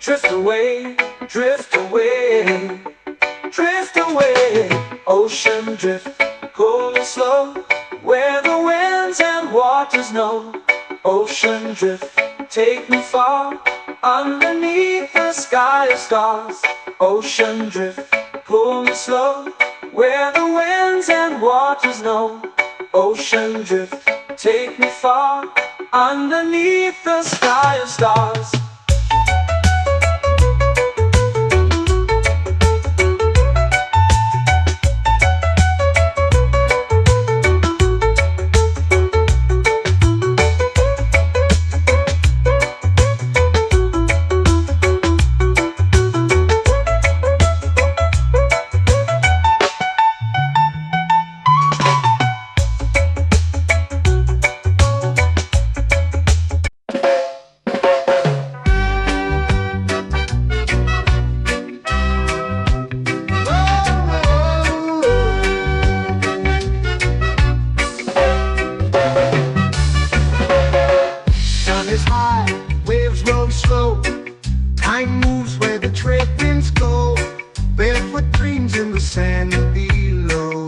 Drift away, drift away, drift away. Ocean drift, pull me slow, where the winds and waters know. Ocean drift, take me far, underneath the sky of stars. Ocean drift, pull me slow, where the winds and waters know. Ocean drift, take me far, underneath the sky of stars. Time moves where the trade winds go, barefoot dreams in the sand below.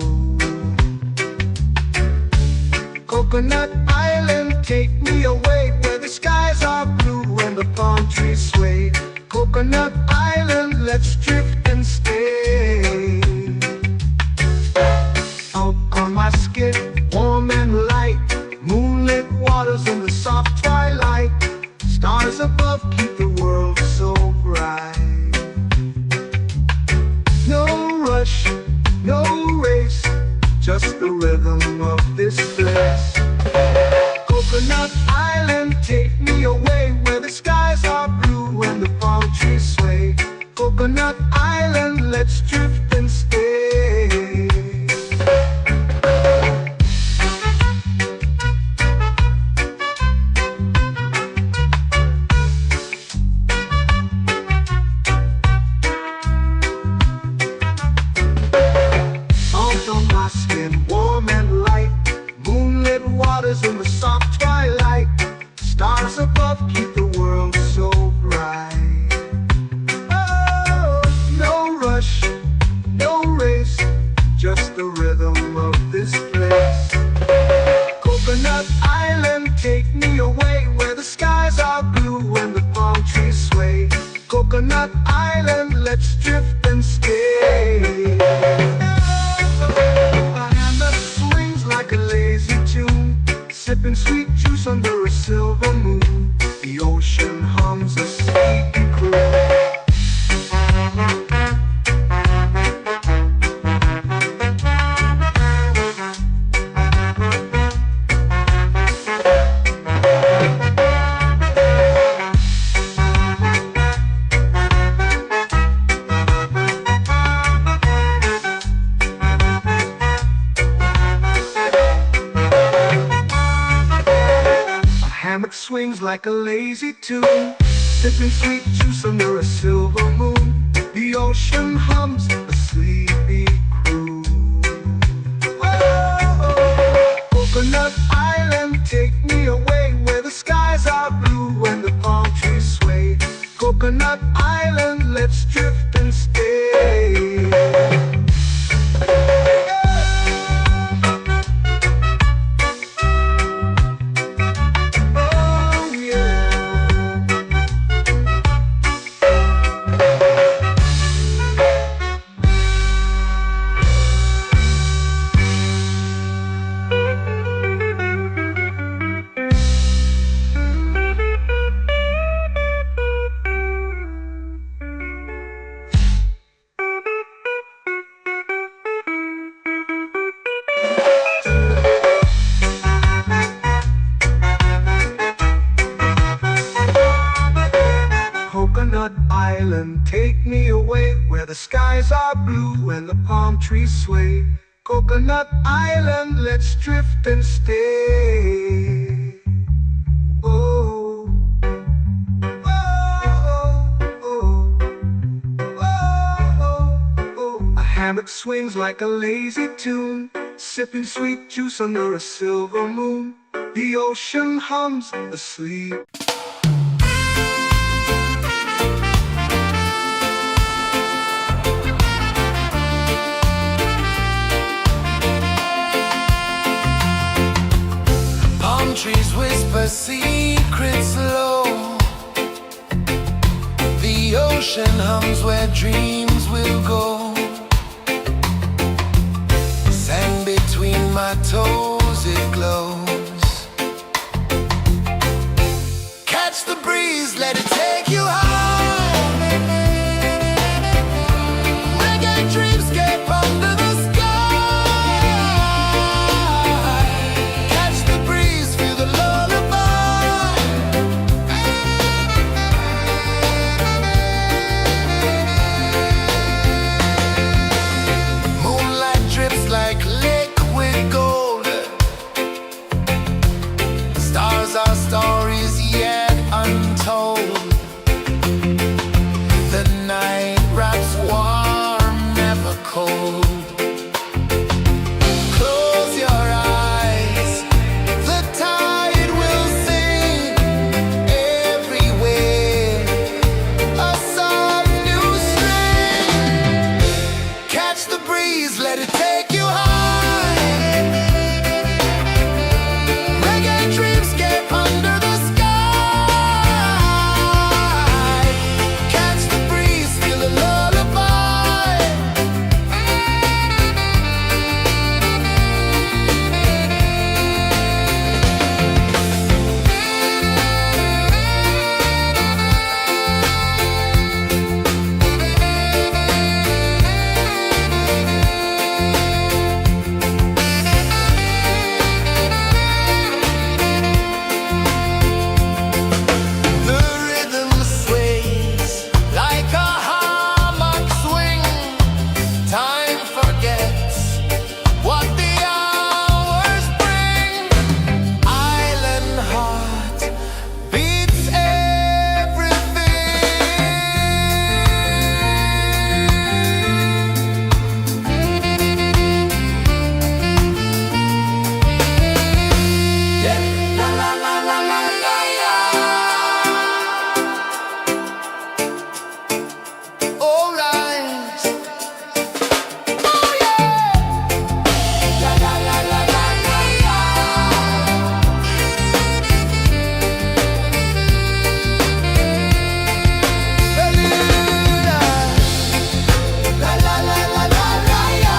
Coconut Island, take me away, where the skies are blue and the palm trees sway. Coconut Island, let's drift and stay. Out on my skin, warm and light, moonlit waters in the soft twilight. Stars above keep the world so bright. No rush, no race, just the rhythm of this place. Coconut Island, take me away, where the skies are blue and the palm trees sway. Coconut Island, let's drift and stay. In the soft twilight, stars above keep the world so bright. Oh, no rush, no race, just the rhythm of this place. Coconut Island, take me away, where the skies are blue and the palm trees sway. Coconut Island, let's drift and stay. A hand that swings like a lazy tune, sipping sweet juice under a silver moon. The ocean hums a sleepy croon. Hammock swings like a lazy tune, sipping sweet juice under a silver moon. The ocean hums a sleepy croon. Whoa, Coconut Island, take me away, where the skies are blue and the palm trees sway. Coconut Island, let's drift and stay. Coconut Island, take me away, where the skies are blue and the palm trees sway. Coconut Island, let's drift and stay. Oh, oh, oh, oh, oh. A hammock swings like a lazy tune, sipping sweet juice under a silver moon. The ocean hums asleep. ocean hums where dreams will go. Sand between my toes, it glows. Catch the breeze, let it take you high. Reggae dreamscape under the sky. Catch the breeze, feel the lullaby. Moonlight drips like liquid gold. Stars are stories yet untold. The night wraps warm, never cold. Close your eyes, the tide will sing everywhere. A soft new string. Catch the breeze, let it take you high. Reggae dreamscape under the sky. Catch the breeze, feel the lullaby. The rhythm sways like a hammock swing. Time forgets what the hours bring. Island heart beats everything. Yeah, la la la la la la la. All right. Oh yeah. La la la la la la la. Bermuda. La la la la la la la.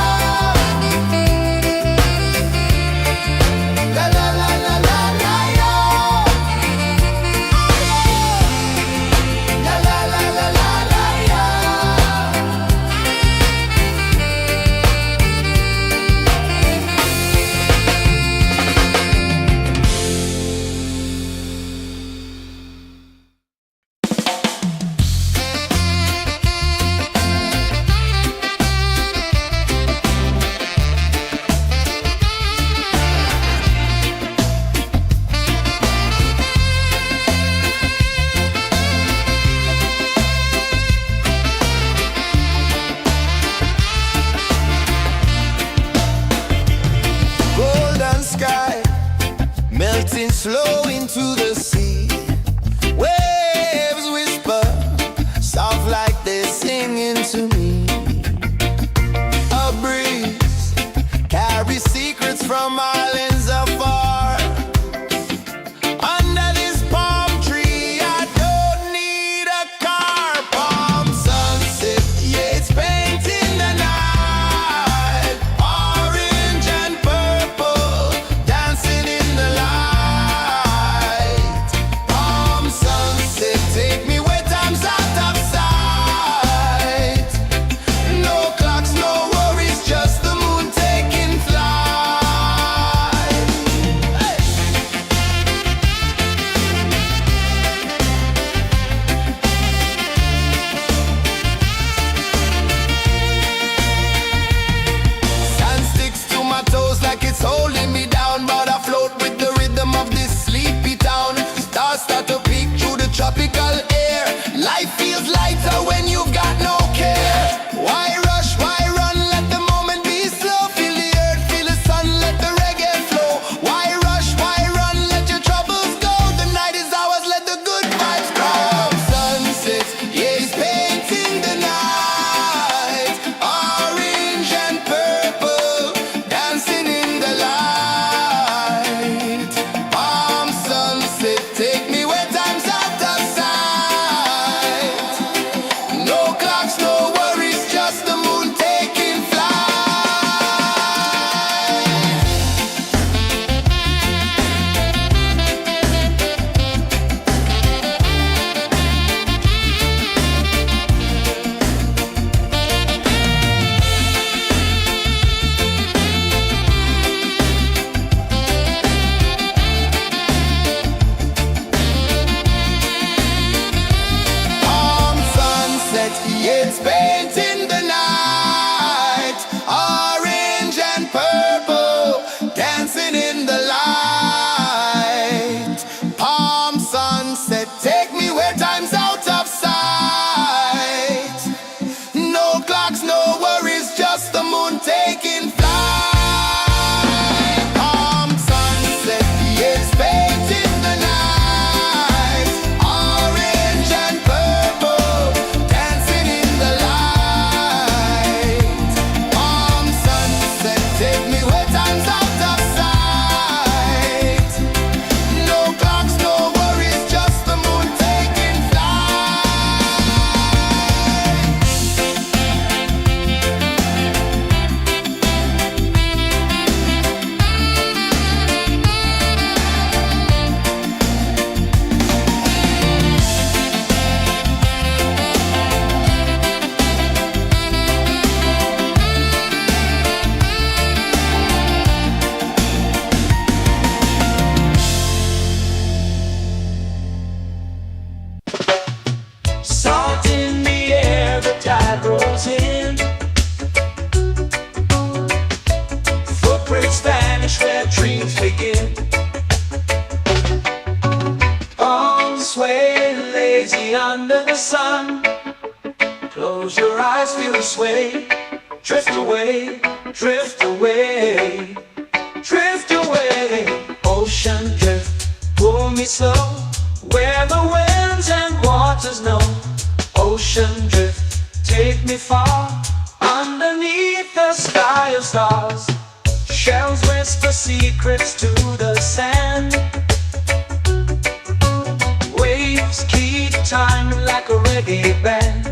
La la la la la la la. La la la la la la la. Golden sky melting slow into the sea. Waves whisper soft like they're singing to me. A breeze carries secrets from islands afar. Under this palm tree, I don't need a car. Palm sunset, yeah, it's painting the night. Orange and purple dancing in the light. sun. Close your eyes, feel the sway. Drift away, drift away, drift away. Ocean drift, pull me slow, where the winds and waters know. Ocean drift, take me far, underneath the sky of stars. Shells whisper secrets to the sand. Waves keep time like a reggae band.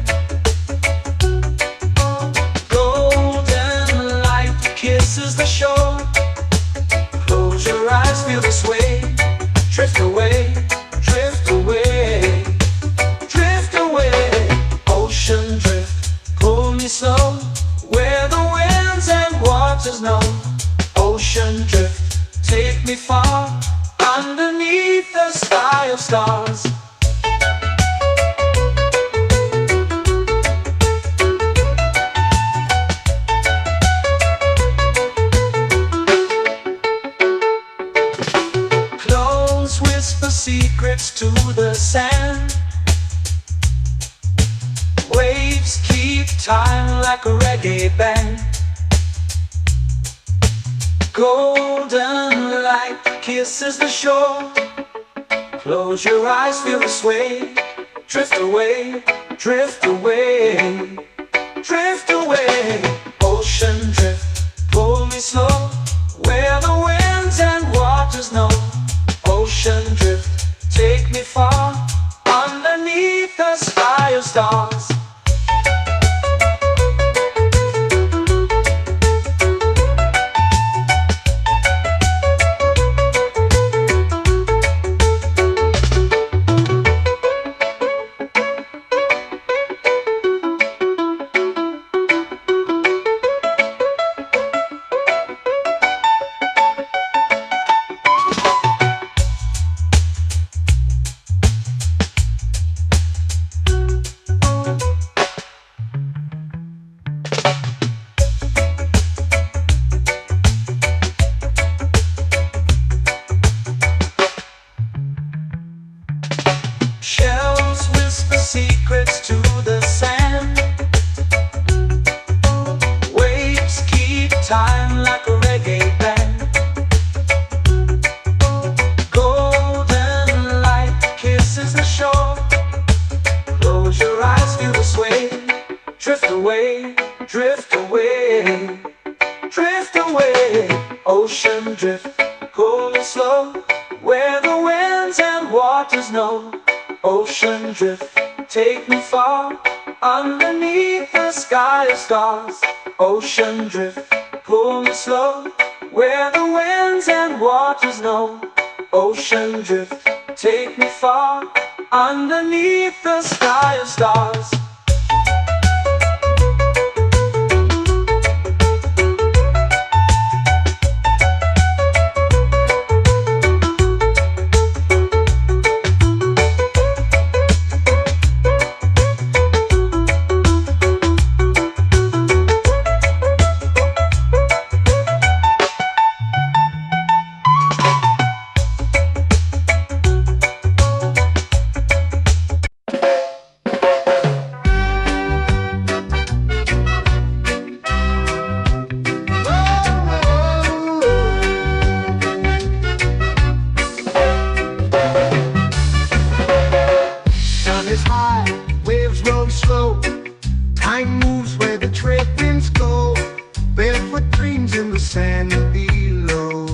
Golden light kisses the shore. Close your eyes, feel the sway. Drift away, drift away, drift away. Ocean drift, pull me slow, where the winds and waters know. Ocean drift, take me far, underneath the sky of stars. Close whisper secrets to the sand. Waves keep time like a reggae band. Golden light kisses the shore. Close your eyes, feel the sway. Drift away, drift away, drift away. Ocean drift, pull me slow, where the winds and waters know. Ocean drift, take me far, underneath the sky of stars. Shells whisper secrets to the sand. Waves keep time like a reggae band. Golden light kisses the shore. Close your eyes, feel the sway. Drift away, drift away, drift away. Ocean drift, pull me slow, where the winds and waters know. Ocean drift, take me far, underneath the sky of stars. Ocean drift, pull me slow, where the winds and waters know. Ocean drift, take me far, underneath the sky of stars. Is high, waves roll slow. Time moves where the trade winds go. Barefoot dreams in the sand below.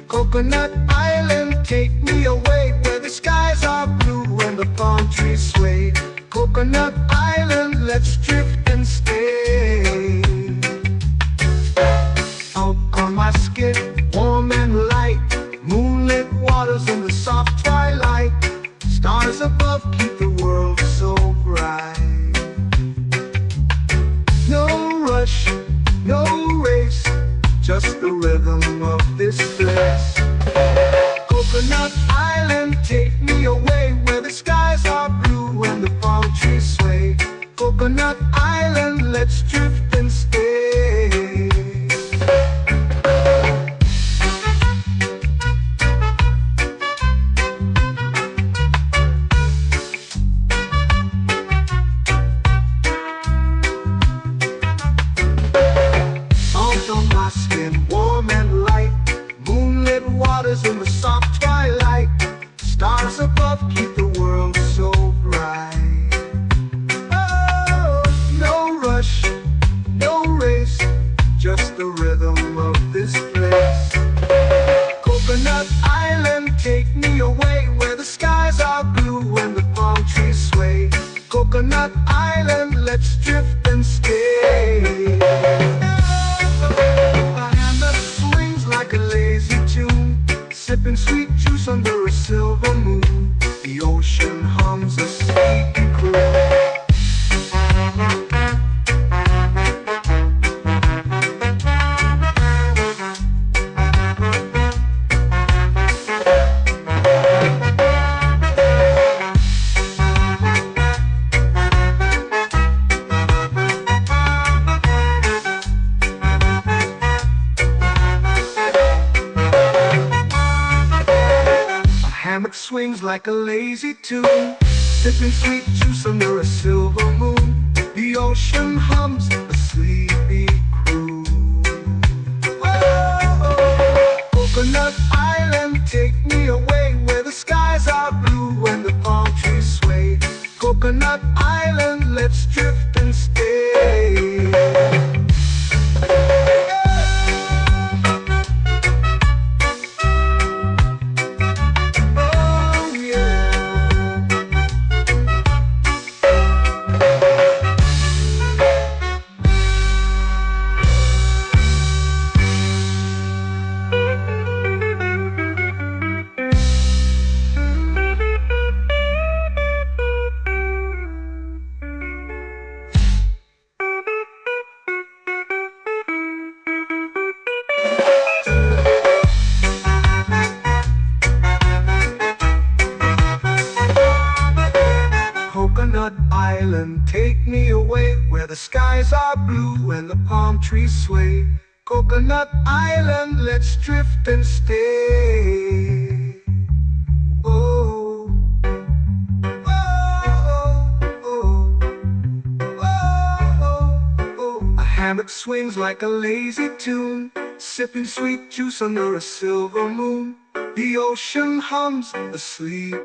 Coconut Island, take me away, where the skies are blue and the palm trees sway. Coconut Island, let's drift and stay. Out on my skin, warm and light, moonlit waters in the soft twilight. Stars above keep the world so bright. No rush, no race, just the rhythm of this place. Coconut Island, take me away, where the skies are blue and the palm trees sway. Coconut Island, let's drift and stay. Coconut Island, let's drift and stay. A hand that swings like a lazy tune, sipping sweet juice under a silver moon. The ocean hums a sleepy croon. Hammock swings like a lazy tune, sipping sweet juice under a silver moon. The ocean hums a sleepy croon. Whoa, Coconut Island, take me away where the skies are blue and the palm trees sway. Coconut Island, let's drift and stay. Coconut Island, take me away where the skies are blue and the palm trees sway. Coconut Island, let's drift and stay. Oh, oh, oh, oh, oh. A hammock swings like a lazy tune, sipping sweet juice under a silver moon. The ocean hums asleep.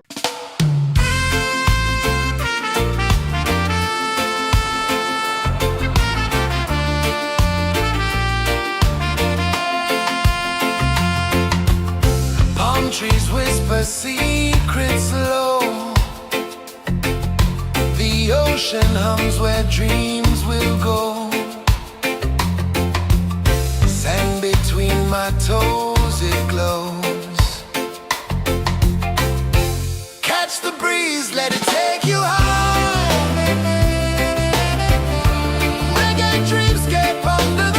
Trees whisper secrets low. The ocean hums where dreams will go. Sand between my toes, it glows. Catch the breeze, let it take you high. Reggae dreamscape under the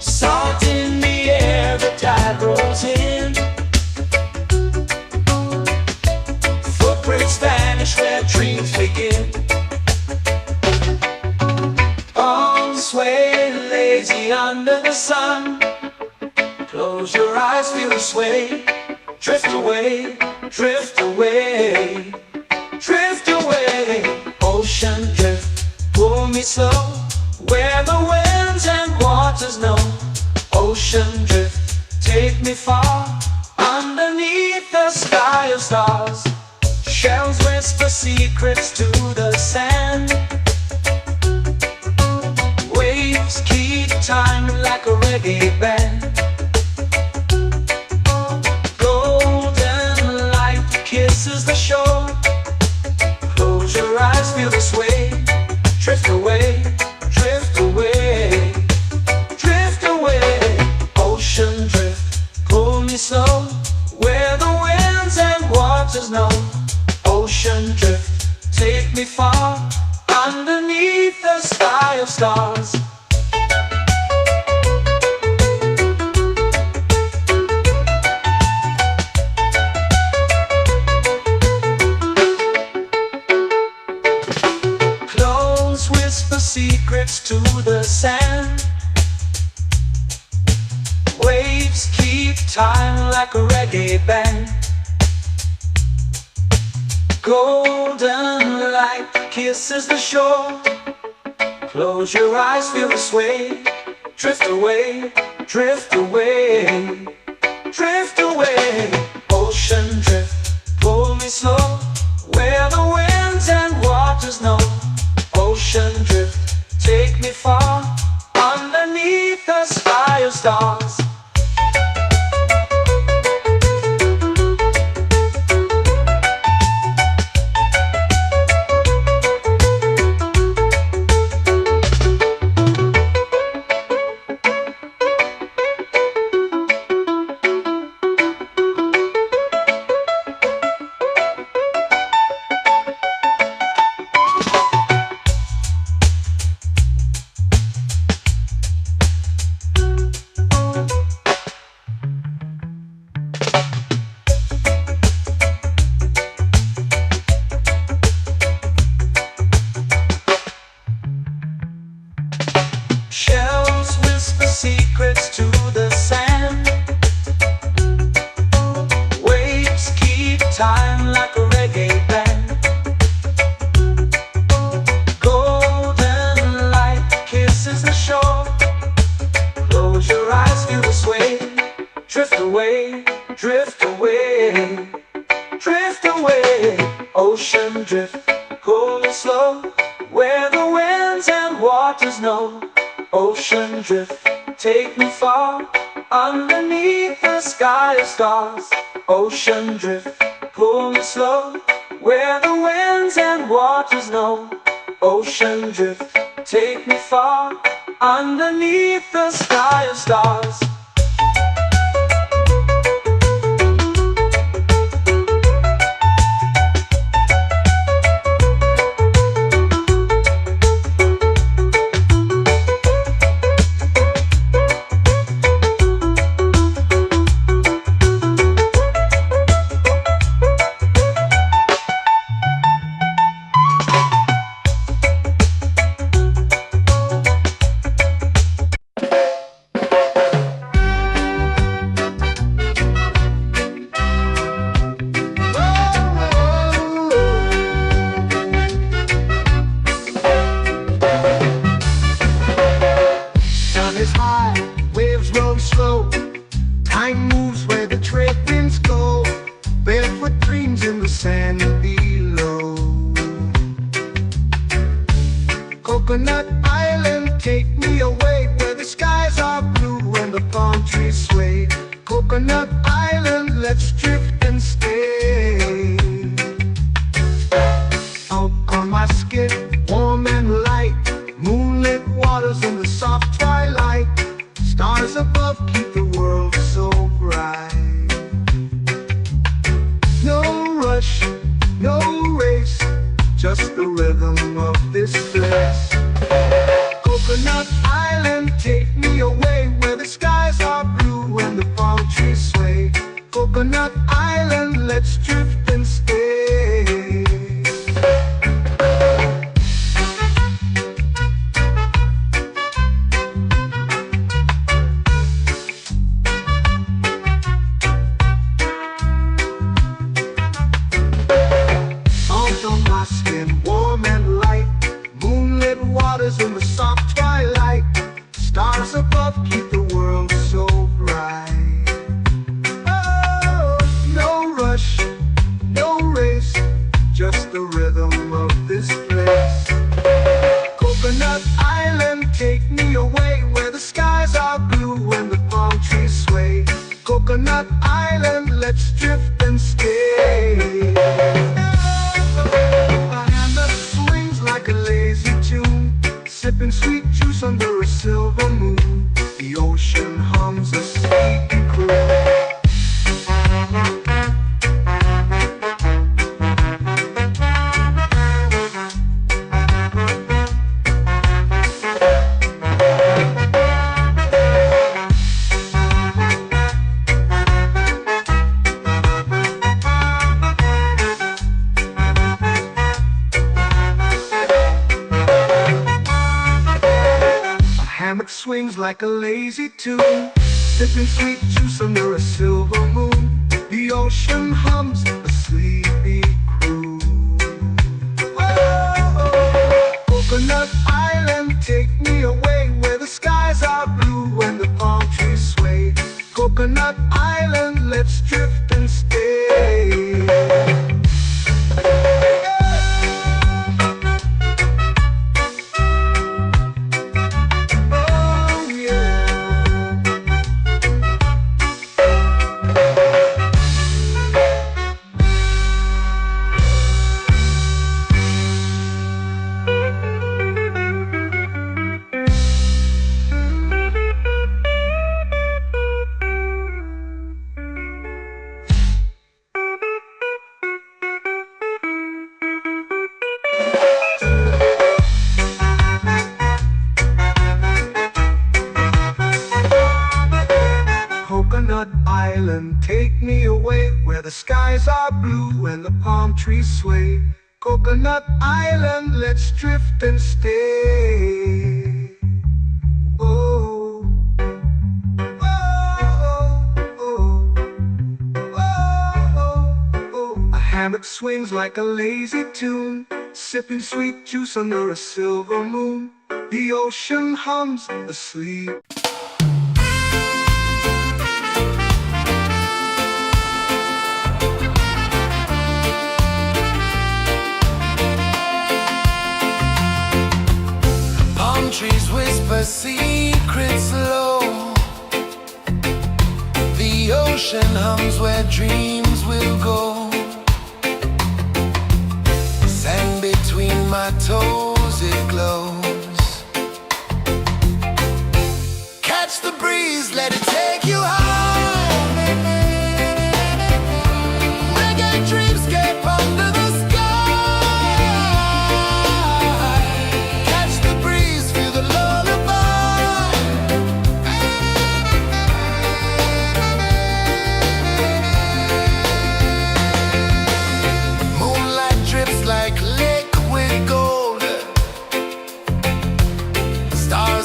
Salt in the air, the tide rolls in. Footprints vanish where dreams begin. Arms sway lazy under the sun. Close your eyes, feel the sway. Drift away, drift away, drift away. Ocean drift, pull me slow, where the winds and waters know. Ocean drift, take me far, underneath the sky of stars. Shells whisper secrets to the sand. Waves keep time like a reggae band. Golden light kisses the shore. Close your eyes, feel the sway. Drift away, drift away, drift away. Ocean drift, pull me slow, where the winds and waters know. Ocean drift, take me far, underneath the sky of stars. Clothes whisper secrets to the sand. Waves keep time like a reggae band. Golden light kisses the shore. Close your eyes, feel the sway. Drift away, drift away, drift away. Ocean drift, pull me slow, where the winds and waters know. Ocean drift, take me far, underneath the sky of stars. Shells whisper secrets to the sand. Waves keep time like a reggae band. Golden light kisses the shore. Close your eyes, feel the sway. Drift away, drift away, drift away. Ocean drift, cool and slow, where the winds and waters know. Ocean drift, take me far, underneath the sky of stars. Ocean drift, pull me slow, where the winds and waters know. Ocean drift, take me far, underneath the sky of stars. Is high, waves roll slow. Time moves where the trade winds go. Barefoot dreams in the sand below. Coconut Island, take me away, where the skies are blue and the palm trees sway. Coconut Island, let's drift and stay. Out on my skin, warm and light, moonlit waters in the soft twilight. Stars above keep the world so bright. No rush, no race, just the rhythm of this place. Coconut Island, take me away, where above keep the world so bright. Oh, no rush, no race, just the rhythm of this place. Coconut Island, take me away where the skies are blue and the palm trees sway. Coconut Island, let's drift and stay. A hand that swings like a lazy tune, sipping sweet juice under a silver moon. The ocean hums a sleepy croon. Hammock swings like a lazy tune, sipping sweet juice under a silver moon. The ocean hums a sleepy croon. Whoa, Coconut Island, take me away where the skies are blue and the palm trees sway. Coconut Island, let's drift and stay. Coconut Island, take me away where the skies are blue and the palm trees sway. Coconut Island, let's drift and stay. Oh, oh, oh, oh, oh. A hammock swings like a lazy tune, sipping sweet juice under a silver moon. The ocean hums asleep. Trees whisper secrets low. The ocean hums where dreams will go. Sand between my toes, it glows. Catch the breeze, let it take you high. Reggae dreamscape under the sky.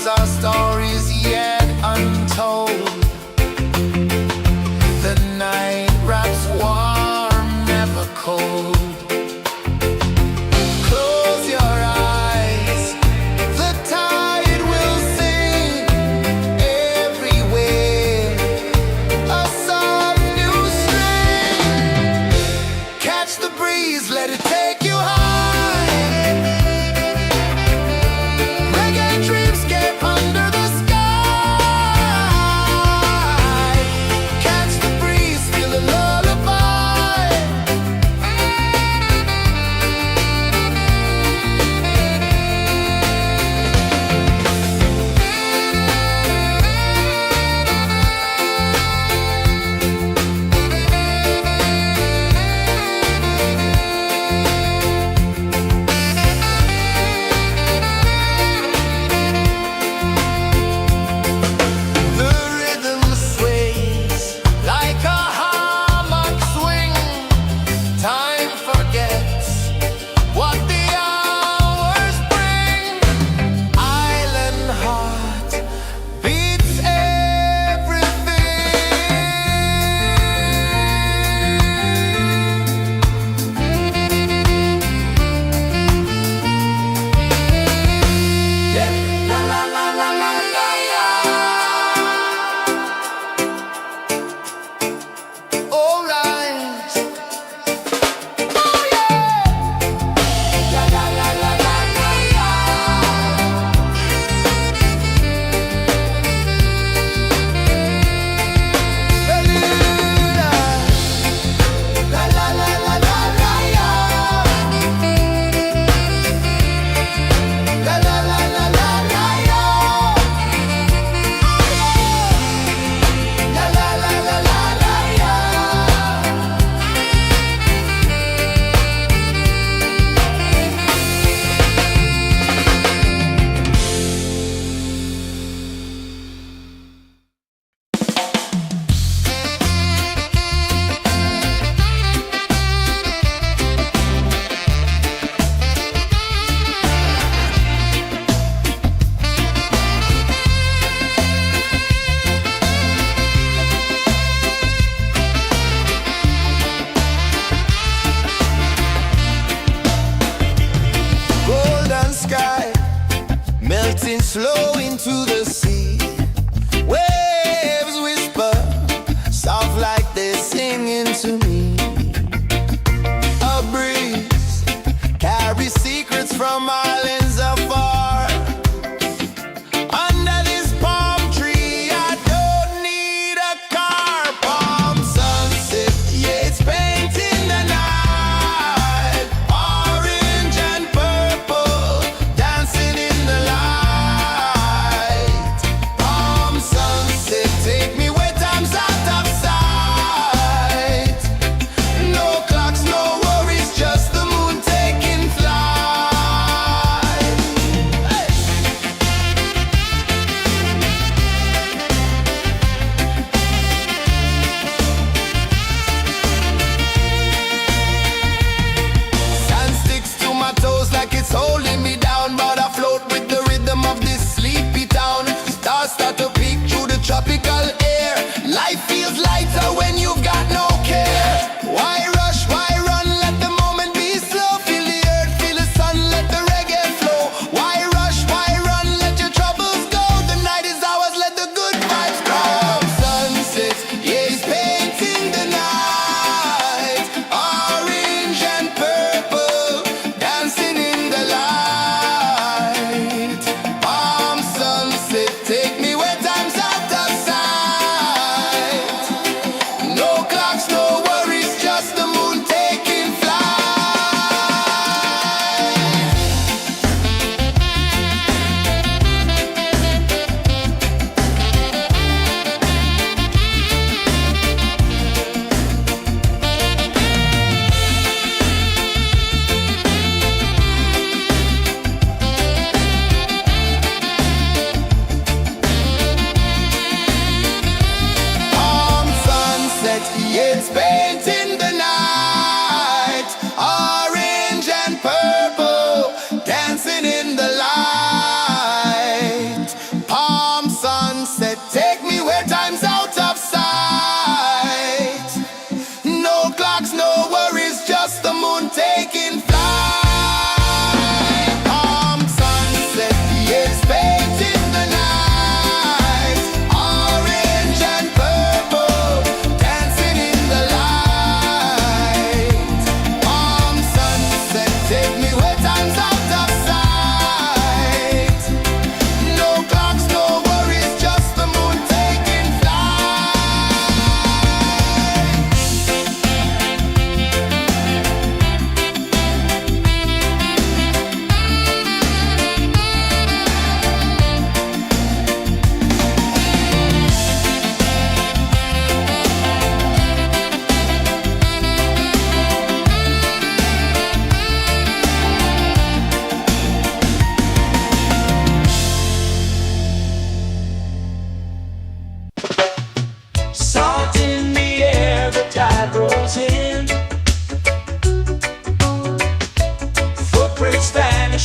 Our stories yet untold.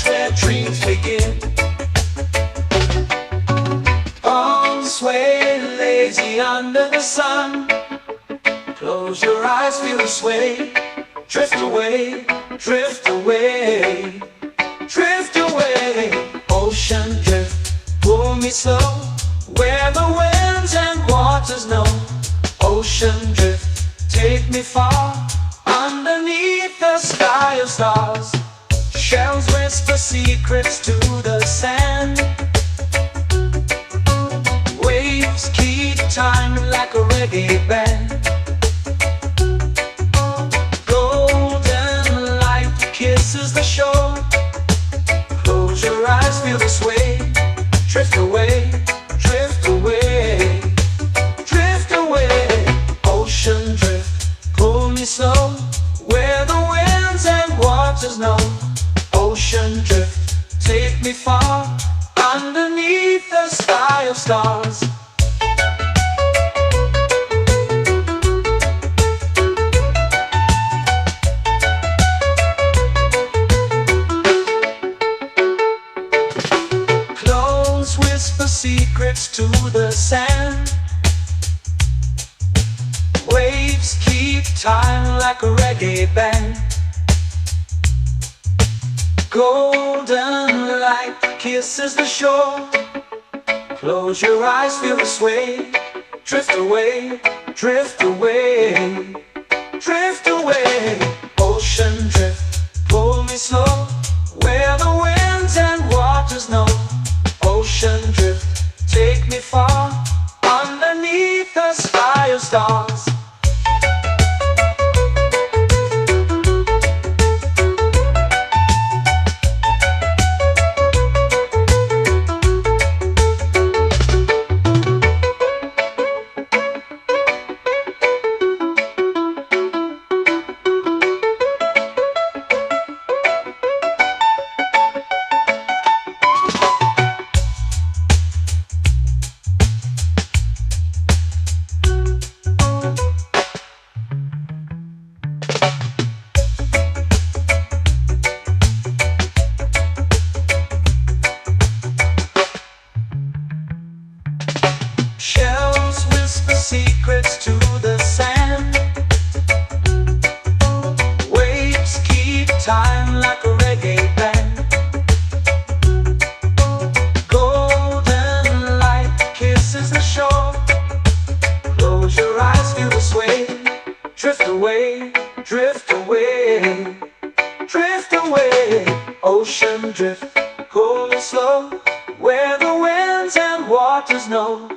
beach where dreams begin. Palms sway lazy under the sun. Close your eyes, feel the sway. Drift away, drift away, drift away. Ocean drift, pull me slow, where the winds and waters know. Ocean drift, take me far, underneath the sky of stars. Shells whisper secrets to the sand. Waves keep time like a reggae band. Golden light kisses the shore. Close your eyes, feel the sway. Drift away, drift away, drift away. Ocean drift, pull me slow, where the winds and waters know. Ocean drift, take me far, underneath the sky of stars. Clones whisper secrets to the sand. Waves keep time like a reggae band. Golden light kisses the shore. Close your eyes, feel the sway. Drift away, drift away, drift away. Ocean drift, pull me slow, where the winds and waters know. Ocean drift, take me far, underneath the sky of stars. Shells whisper secrets to the sand. Waves keep time like a reggae band. Golden light kisses the shore. Close your eyes, feel the sway. Drift away, drift away, drift away. Ocean drift, cool and slow, where the winds and waters know.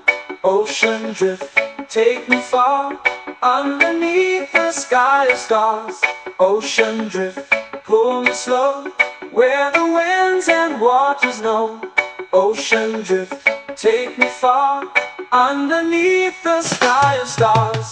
Ocean drift, take me far, underneath the sky of stars. Ocean drift, pull me slow, where the winds and waters know. Ocean drift, take me far, underneath the sky of stars.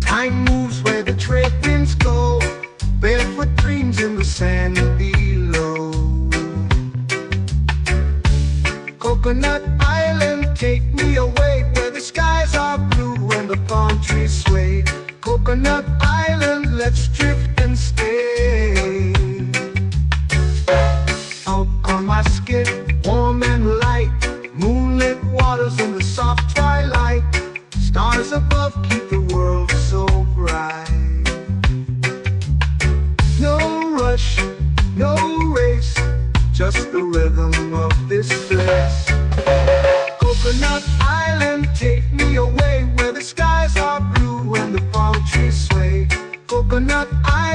Time moves where the trade winds go. Barefoot dreams in the sand below. Coconut Island, take me away, where the skies are blue and the palm trees sway. Coconut Island, let's drift and stay. Out on my skin, warm and light, moonlit waters in the soft twilight. Stars above keep the world so bright. No rush, no race, just the rhythm of this place. Coconut Island, take me away, where the skies are blue and the palm trees sway. Coconut Island.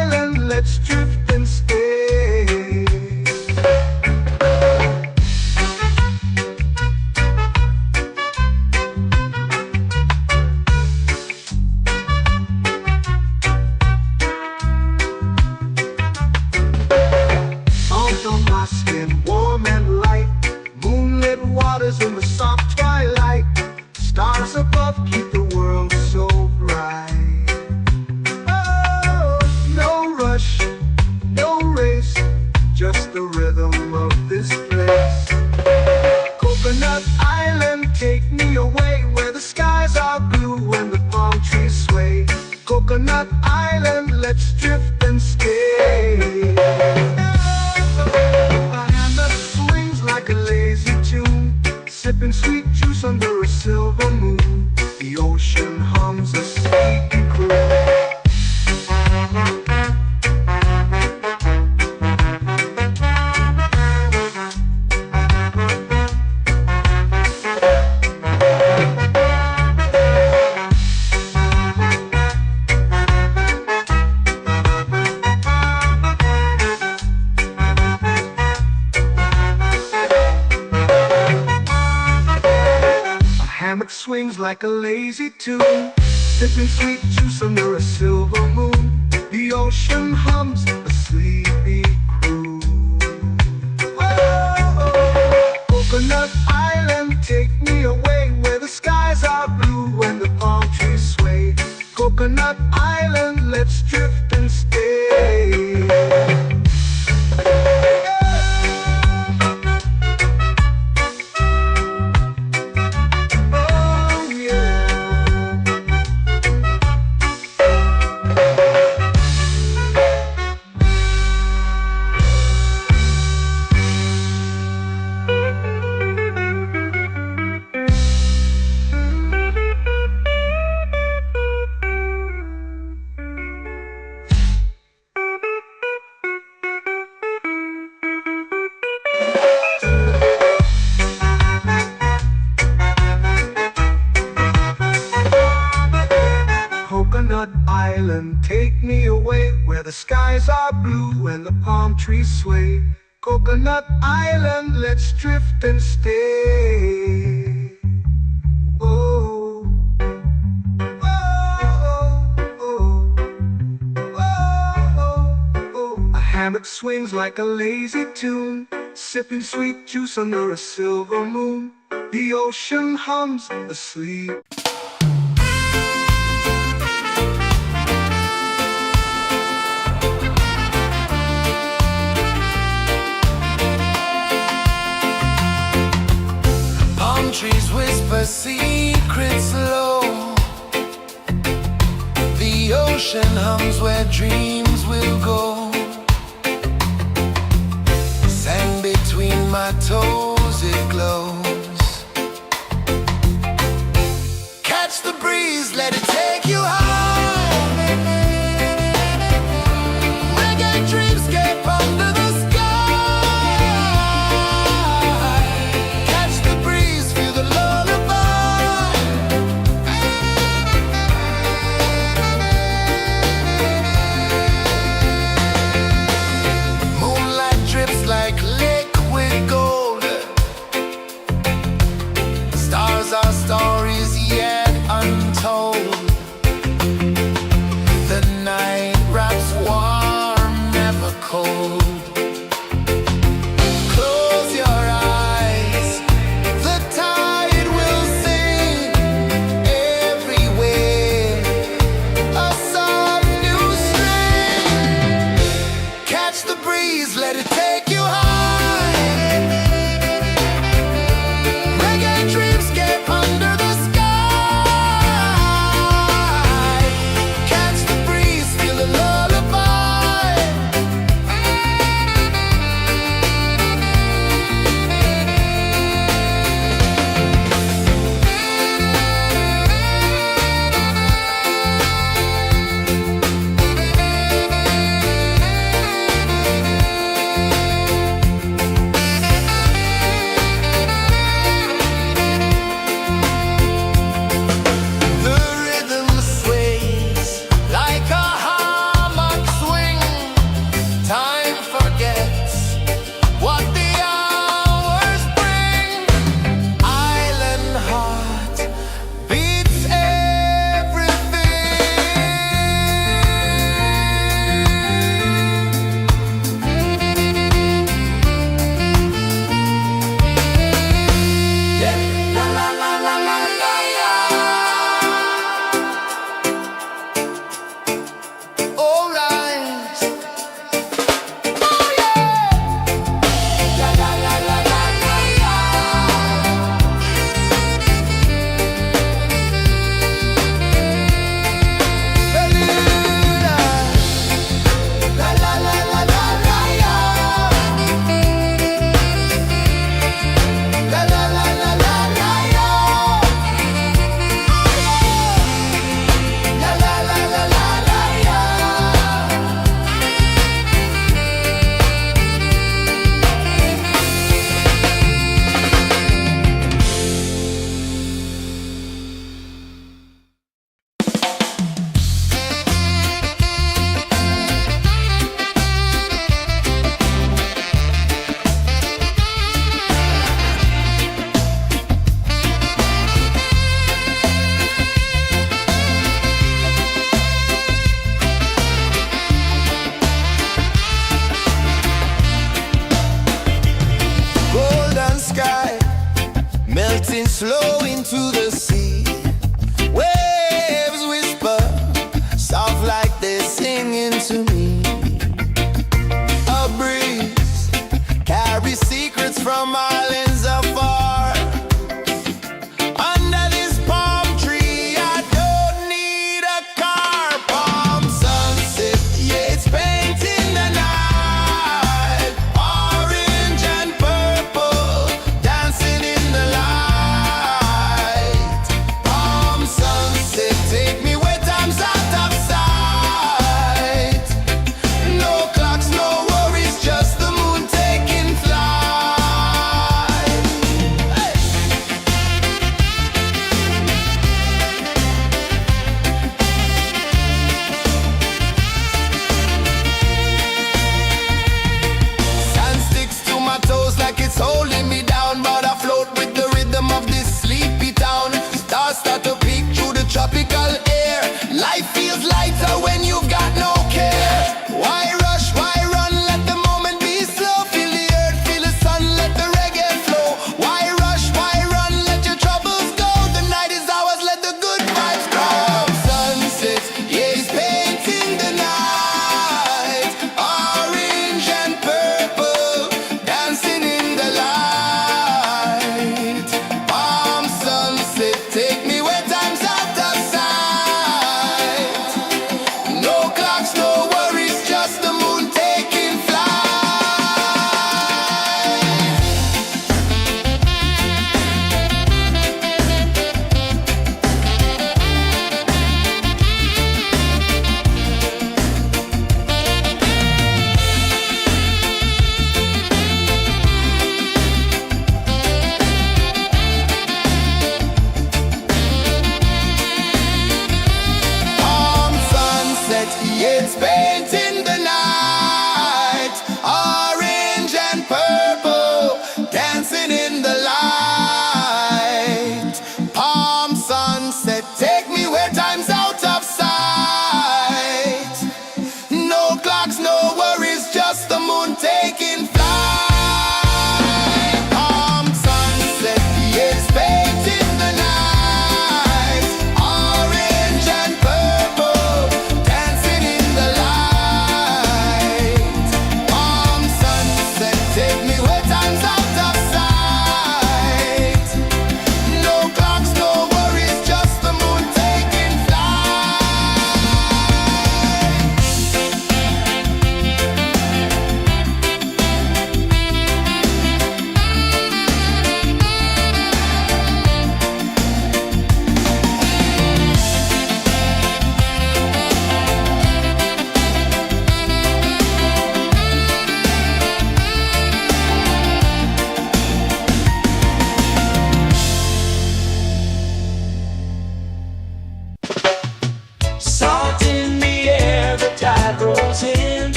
moon. The ocean hums a sleepy croon. Hammock swings like a lazy tune, sipping sweet juice under a silver moon. The ocean hums a sleepy croon. Whoa, Coconut Island, take me away where the skies are blue and the palm trees sway. Coconut Island, let's drift and stay. Coconut Island, take me away where the skies are blue and the palm trees sway. Coconut Island, let's drift and stay. Oh, oh, oh, oh, oh. A hammock swings like a lazy tune, sipping sweet juice under a silver moon. The ocean hums asleep. Trees whisper secrets low. The ocean hums where dreams will go. Sand between my toes, it glows. Catch the breeze, let it take you high. Reggae dreamscape under the our stories yet untold.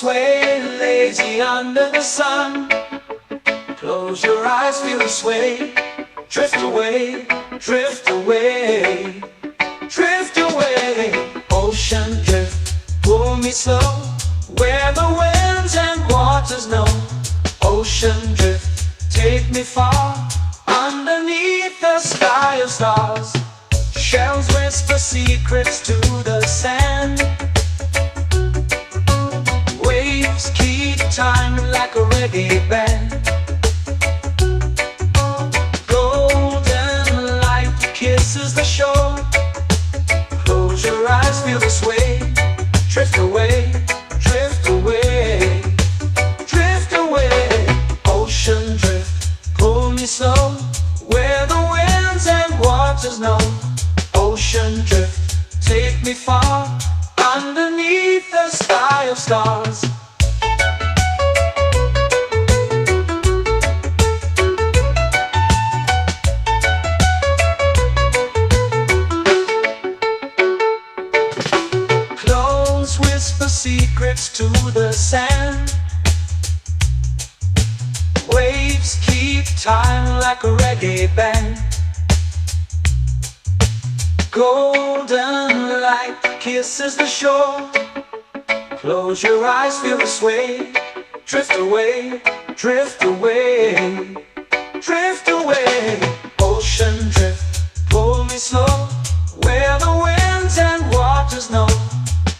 sway lazy under the sun. Close your eyes, feel the sway. Drift away, drift away, drift away. Ocean drift, pull me slow, where the winds and waters know. Ocean drift, take me far, underneath the sky of stars. Shells whisper secrets to the sand. Waves keep time like a reggae band. Golden light kisses the shore. Close your eyes, feel the sway. Drift away, drift away, drift away. Ocean drift, pull me slow, where the winds and waters know. Ocean drift, take me far, underneath the sky of stars. Close whisper secrets to the sand. Waves keep time like a reggae band. Golden light kisses the shore. Close your eyes, feel the sway. Drift away, drift away, drift away. Ocean drift, pull me slow, where the winds and waters know.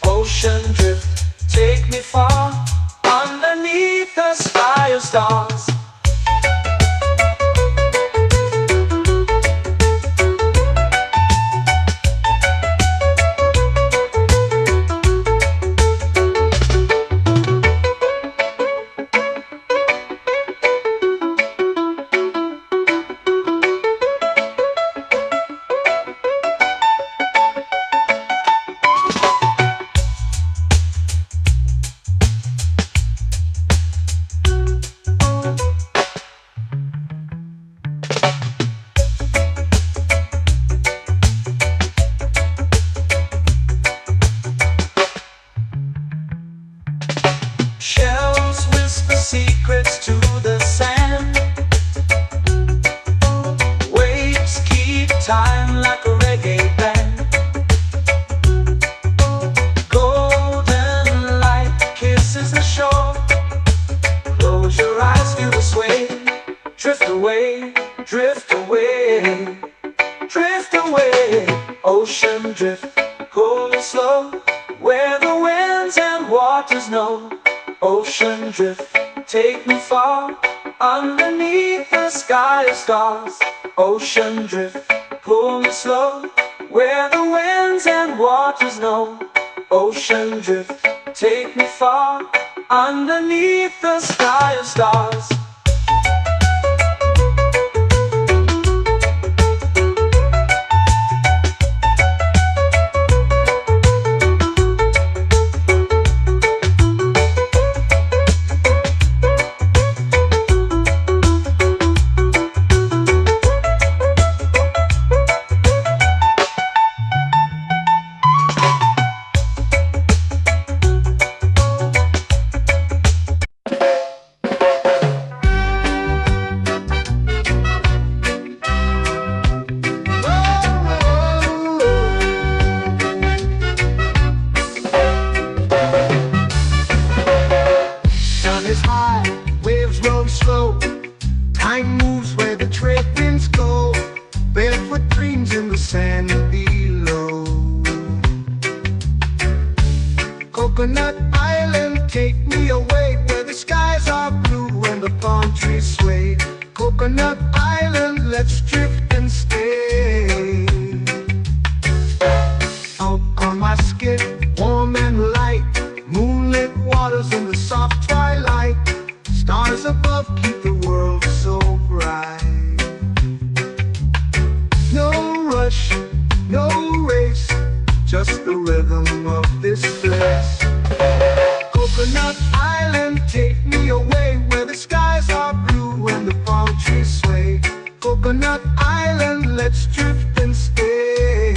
Ocean drift, take me far, underneath the sky of stars. Shells whisper secrets to the sand. Waves keep time like a reggae band. Golden light kisses the shore. Close your eyes, feel the sway. Drift away, drift away, drift away. Ocean drift, pull me slow, where the winds and waters know. Ocean drift, take me far, underneath the sky of stars. Ocean drift, pull me slow, where the winds and waters know. Ocean drift, take me far, underneath the sky of stars. Time moves where the trade winds go. Barefoot dreams in the sand below. Coconut Island, take me away, where the skies are blue and the palm trees sway. Coconut Island, let's drift and stay. Out on my skin, warm and light, moonlit waters in the soft twilight. Stars above keep the world so bright. No rush, no race, just the rhythm of this place. Coconut Island, take me away, where the skies are blue and the palm trees sway. Coconut Island, let's drift and stay.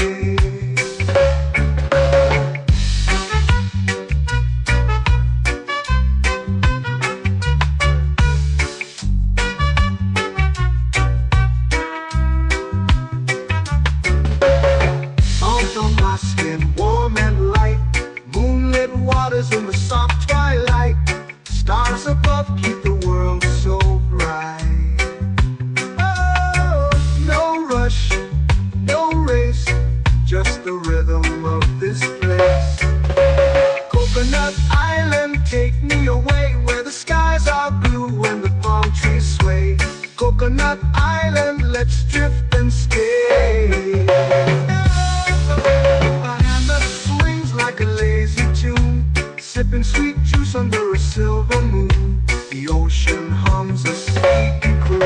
silver moon. The ocean hums a sleepy croon.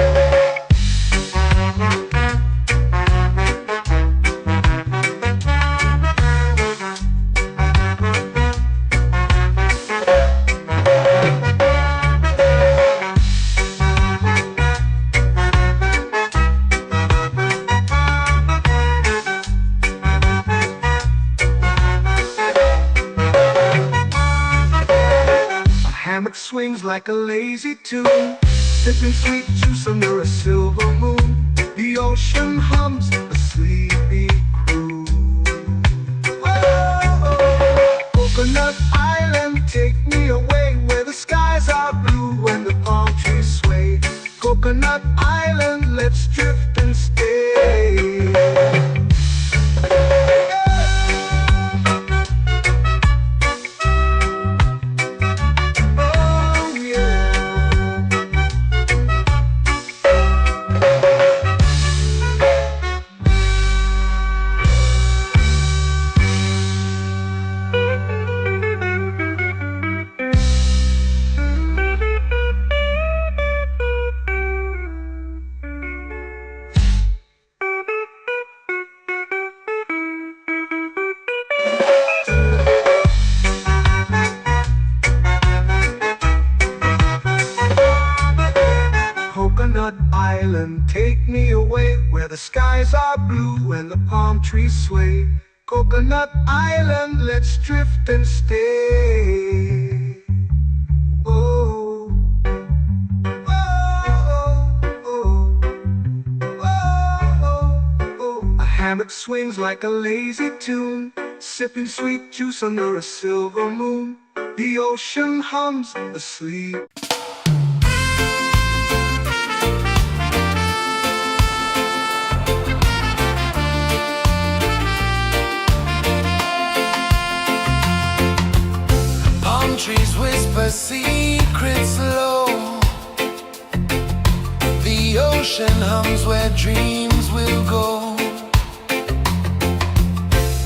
Hammock swings like a lazy tune, sipping sweet juice under a silver moon. The ocean hums a sleepy croon. Whoa, Coconut Island, take me away where the skies are blue and the palm trees sway. Coconut Island, let's drift and stay. Coconut Island, take me away where the skies are blue and the palm trees sway. Coconut Island, let's drift and stay. Oh, oh, oh, oh, oh. A hammock swings like a lazy tune, sipping sweet juice under a silver moon. The ocean hums asleep. Trees whisper secrets low. The ocean hums where dreams will go.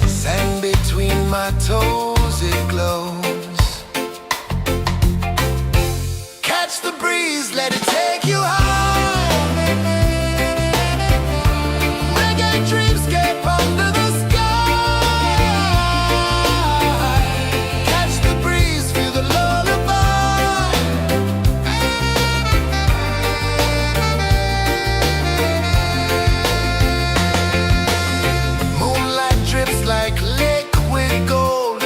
Sand between my toes, it glows. Catch the breeze, let it take you high. Reggae dreamscape under the sky. Like liquid gold,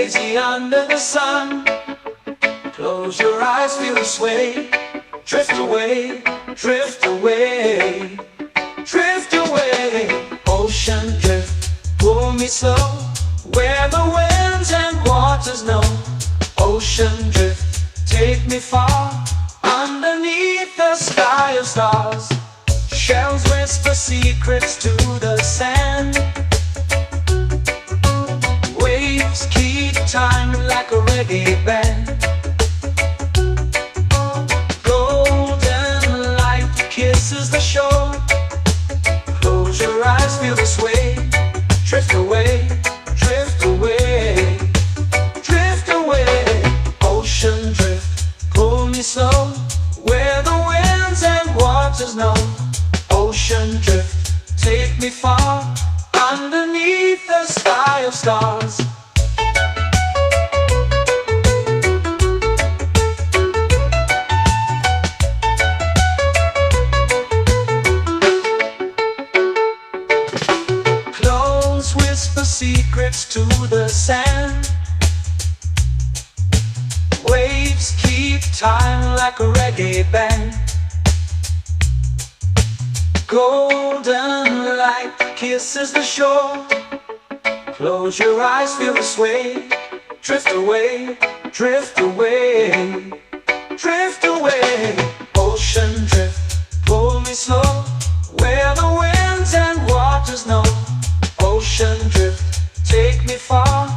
lazy under the sun. Close your eyes, feel the sway. Drift away, drift away, drift away. Ocean drift, pull me slow, where the winds and waters know. Ocean drift, take me far, underneath the sky of stars. Shells whisper secrets to the sand. Waves keep time like a reggae band. Golden light kisses the shore. Close your eyes, feel the sway. Drift away, drift away, drift away. Ocean drift, pull me slow, where the winds and waters know. Ocean drift, take me far, underneath the sky of stars. Close whisper secrets to the sand. Waves keep time like a reggae band. Golden light kisses the shore. Close your eyes, feel the sway. Drift away, drift away, drift away. Ocean drift, pull me slow, where the winds and waters know. Ocean drift, take me far,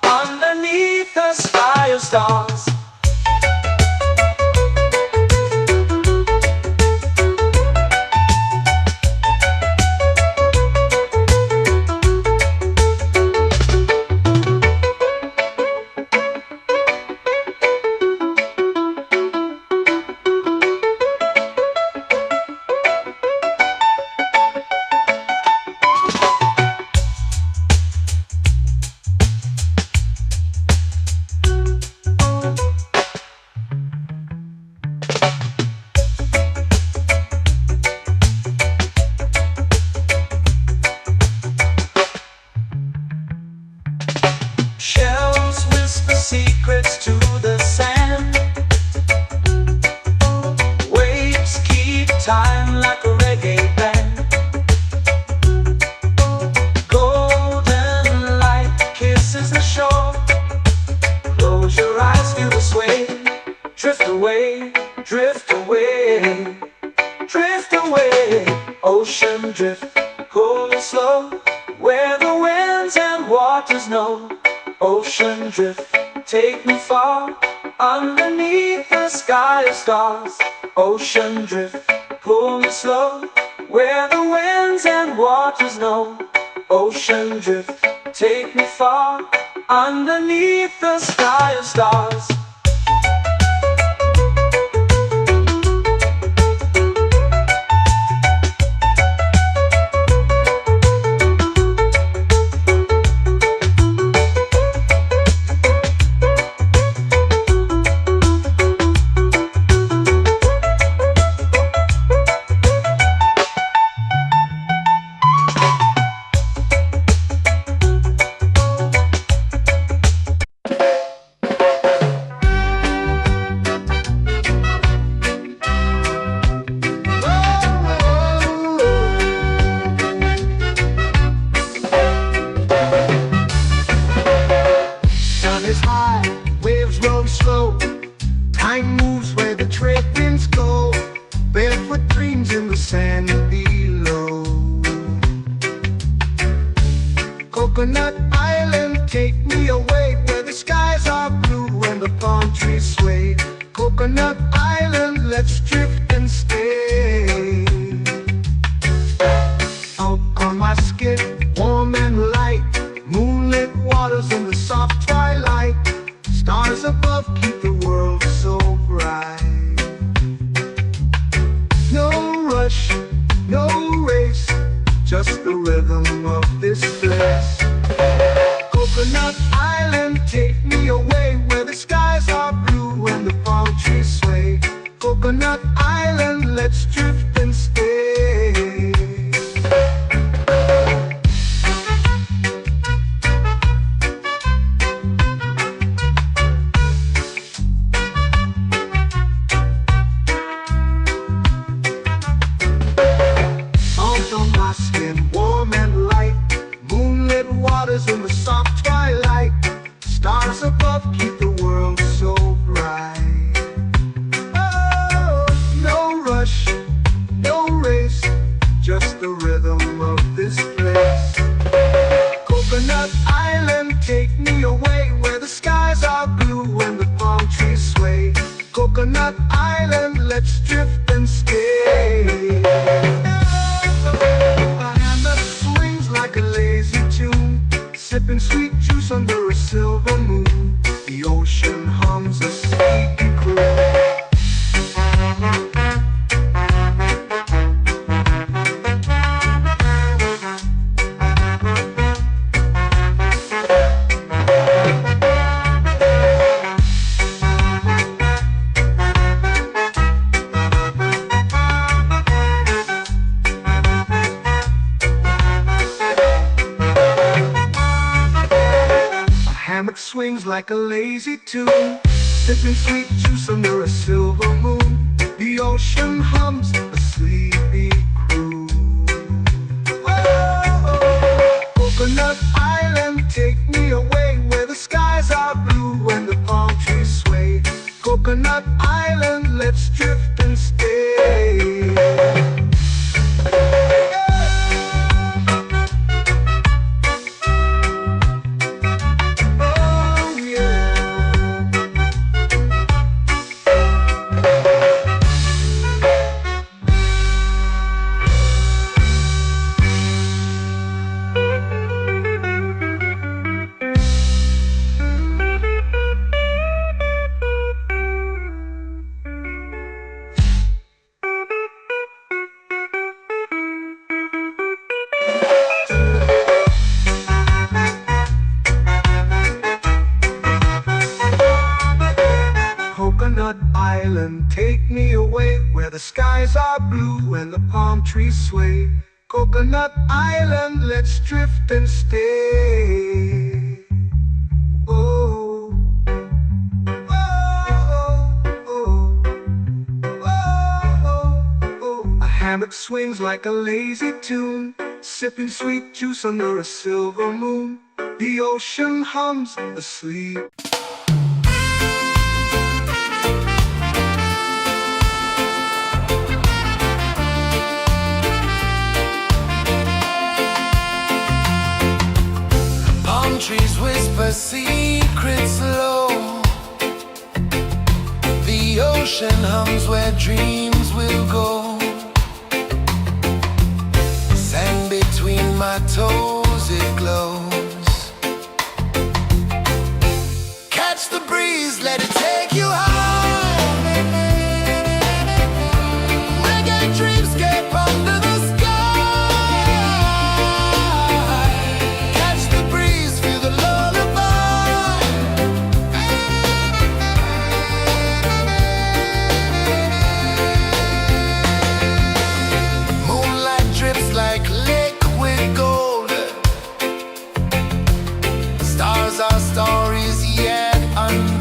underneath the sky of stars. Shells whisper secrets to the sand. Waves keep time like a reggae band. Golden light kisses the shore. Close your eyes, feel the sway. Drift away, drift away, drift away. Ocean drift, pull me slow, where the winds and waters know. Ocean drift, take me far, underneath the sky of stars. Ocean drift, pull me slow, where the winds and waters know. Ocean drift, take me far, underneath the sky of stars. Time moves where the trade winds go. Barefoot dreams in the sand below. Coconut Island, take me away, where the skies are blue and the palm trees sway. Coconut Island, let's drift and stay. Out on my skin, warm and light, moonlit waters in the soft twilight. Stars above keep the world so bright. No rush, no race, just the rhythm of this place. Coconut Island, take me away, where the skies are blue and the palm trees sway. Coconut Island. waters in the soft twilight. Stars above keep the world so bright. Oh, no rush, no race, just the rhythm of this place. Coconut Island, take me away where the skies are blue and the palm trees sway. Coconut Island, let's drift and stay. A hand that swings like a lazy tune, sipping sweet juice under a silver moon. The ocean hums a sleepy croon. Hammock swings like a lazy tune, sipping sweet juice under a silver moon. The ocean hums a sleepy croon. Whoa, Coconut Island, take me away where the skies are blue and the palm trees sway. Coconut Island, let's drift and stay. Coconut Island, take me away where the skies are blue and the palm trees sway. Coconut Island, let's drift and stay. Oh, oh, oh, oh, oh. A hammock swings like a lazy tune, sipping sweet juice under a silver moon. The ocean hums asleep. Trees whisper secrets low. The ocean hums where dreams will go. Sand between my toes, it glows. Catch the breeze, let it take you high. Reggae dreamscape under the sky. Our stories yet untold.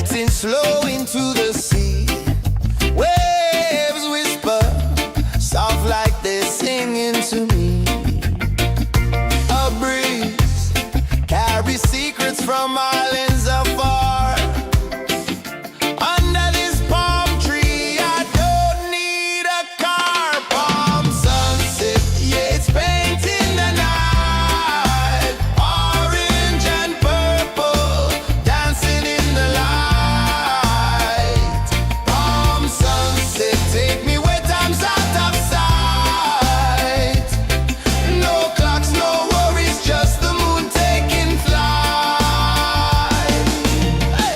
melting slow into the sea. Waves whisper, soft like they're singing to me. A breeze carries secrets from islands afar. Under this palm tree, I don't need a car. Palm sunset, yeah, it's painting the night. Orange and purple, dancing in the light. Palm sunset, take me where time's out of sight. No clocks, no worries, just the moon taking flight. Hey!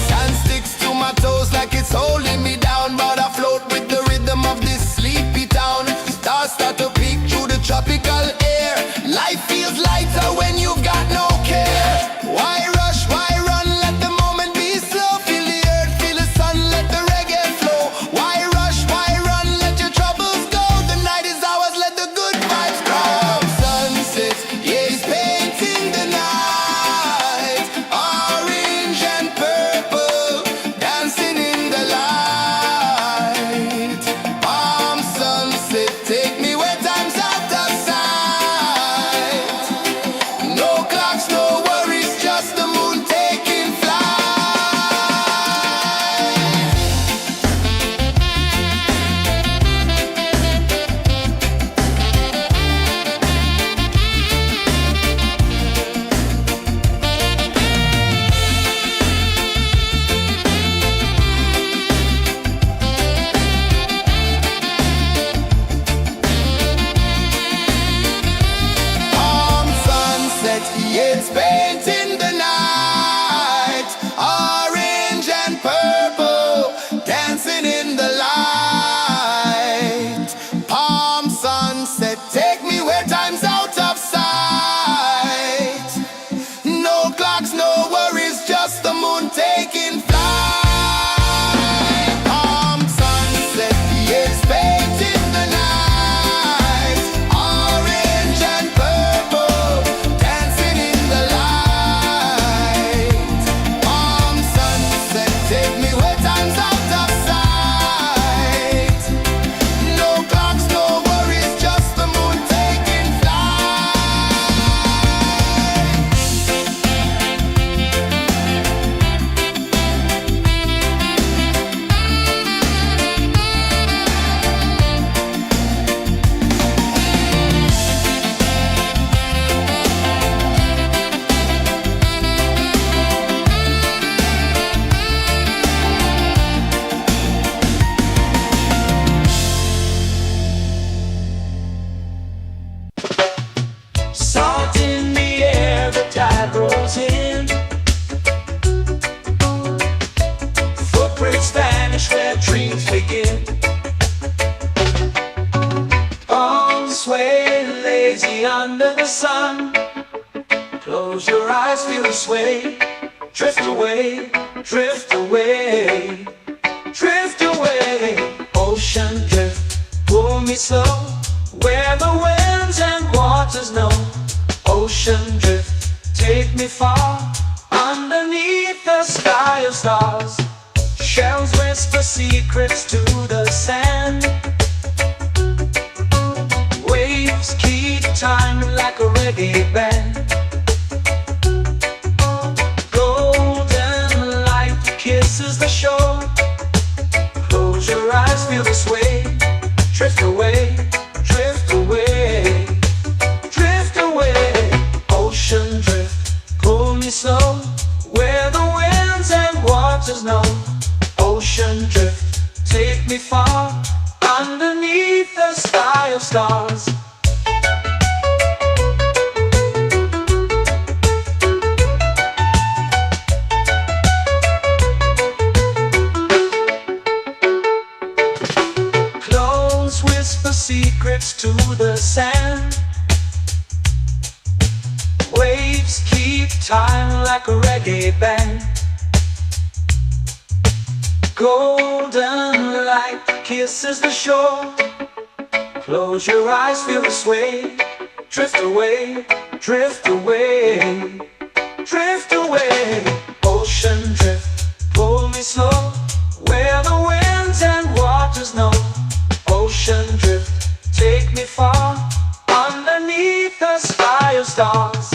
Sand sticks to my toes like it's holding me down, but I float with the rhythm of this sleepy town. Stars start to peek through the tropical air. Life feels lighter when you've got no care. Why rush, why run, let the moment be slow. Feel the earth, feel the sun, let the reggae flow. Why rush, why run, let your troubles go. The night is ours, let the good vibes come. Sunset, yeah, it's painting the night. Orange and purple, dancing in the light. Palm sunset, take me where time's out of sight. No clocks, no worries, just the moon taking flight. Palm sunset, yeah, it's painting the night. Orange and purple, dancing in the light. Palm sunset, take me where time's out of sight. No clocks, no worries, just the moon taking flight. Palm sunset, yeah, it's painting the night. Orange and purple, dancing in the light. Palm sunset, take me where time's out of sight. No clocks, no worries, just the moon taking flight. Salt in the air, the tide rolls in. Footprints vanish where dreams begin. Arms sway lazy under the sun. Close your eyes, feel the sway. Drift away, drift away, drift away. Ocean drift, pull me slow. Where the winds and waters know. Ocean drift, take me far. Underneath the sky of stars. Shells whisper secrets to the sand. Waves keep time like a reggae band. Golden light kisses the shore. Close your eyes, feel the sway. Drift away, drift away, drift away. Ocean drift, pull me slow. Where the winds and waters know. Ocean drift, take me far. Underneath the sky of stars. Close whisper secrets to the sand. Waves keep time like a reggae band. Golden light kisses the shore. Close your eyes, feel the sway. Drift away, drift away, drift away. Ocean drift, pull me slow, where the winds and waters know. Ocean drift, take me far, underneath the sky of stars.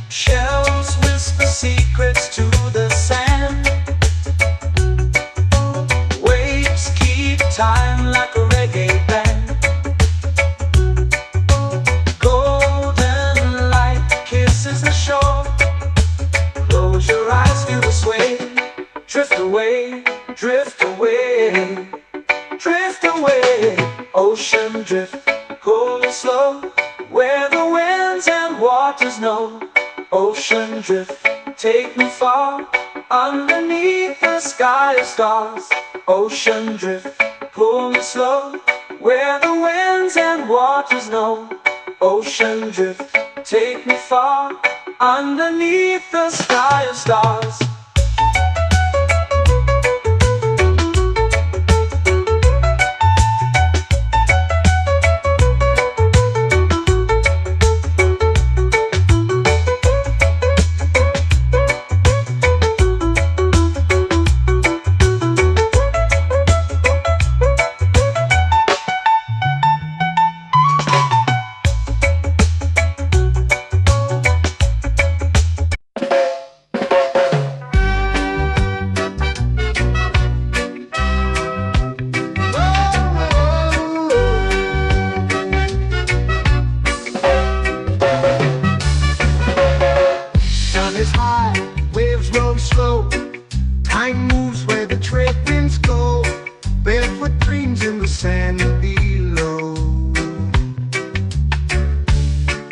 Shells whisper secrets to the sand. Waves keep time like a reggae band. Golden light kisses the shore. Close your eyes, feel the sway. Drift away, drift away, drift away. Ocean drift, cool and slow, where the winds and waters know. Ocean drift, take me far, underneath the sky of stars. Ocean drift, pull me slow, where the winds and waters know. Ocean drift, take me far, underneath the sky of stars. Is high, waves roll slow. Time moves where the trade winds go. Barefoot dreams in the sand below.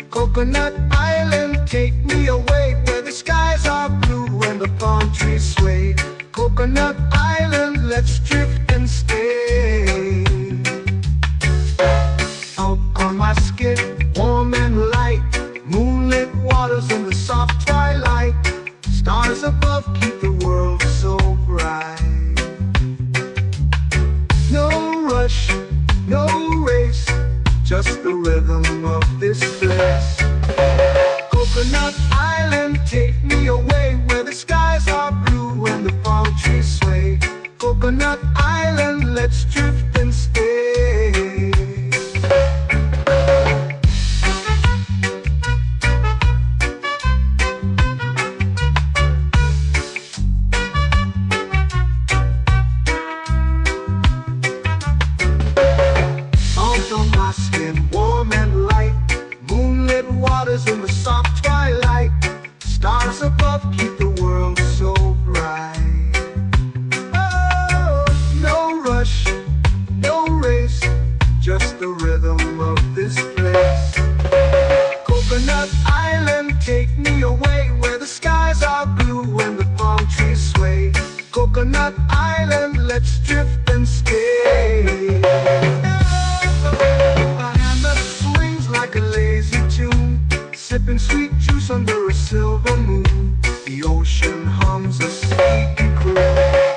Coconut Island, take me away, where the skies are blue and the palm trees sway. Coconut Island, let's drift and stay. Out on my skin, warm and light, moonlit waters in the soft twilight. Stars above keep the world so bright. No rush, no race, just the rhythm of this place. Coconut Island, take me away, where the skies are blue and the palm trees sway. Coconut Island, let's drift and stay. Warm and light, moonlit waters in the soft twilight. Stars above keep the world so bright. Oh, no rush, no race, just the rhythm of this place. Coconut Island, take me away, where the skies are blue and the palm trees sway. Coconut Island, let's drift and stay. Like a lazy tune, sipping sweet juice under a silver moon. The ocean hums a sleepy croon.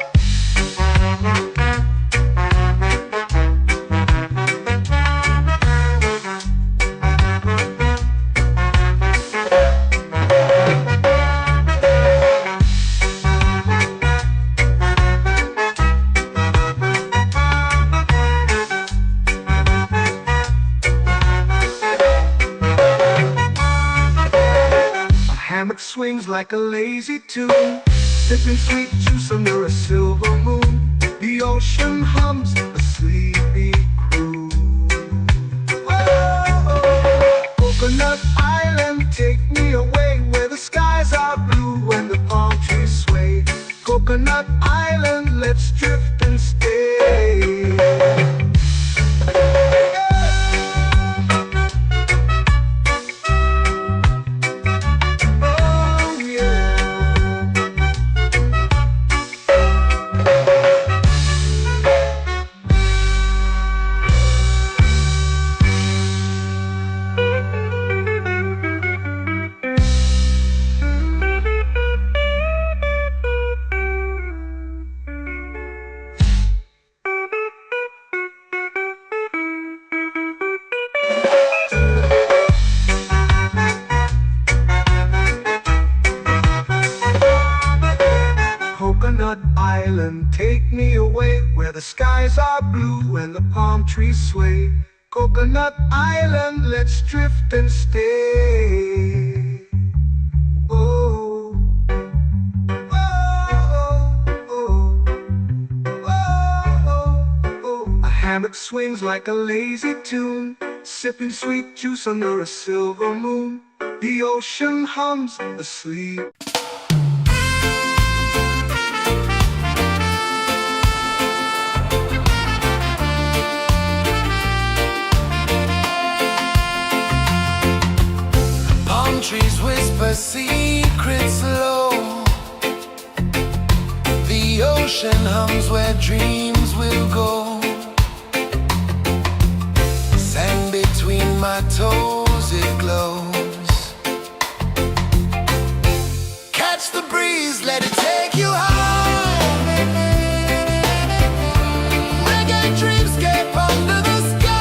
Swings like a lazy tune, sipping sweet juice under a silver moon. The ocean hums a sleepy croon. Coconut Island, take me away where the skies are blue and the palm trees sway. Coconut Island, let's drift and stay. Oh yeah. Coconut Island, take me away where the skies are blue and the palm trees sway. Coconut Island, let's drift and stay. Oh, oh, oh, oh, oh. A hammock swings like a lazy tune, sipping sweet juice under a silver moon. The ocean hums asleep. Palm trees whisper secrets low. The ocean hums where dreams will go. Sand between my toes, it glows. Catch the breeze, let it take you high. Reggae dreamscape under the sky.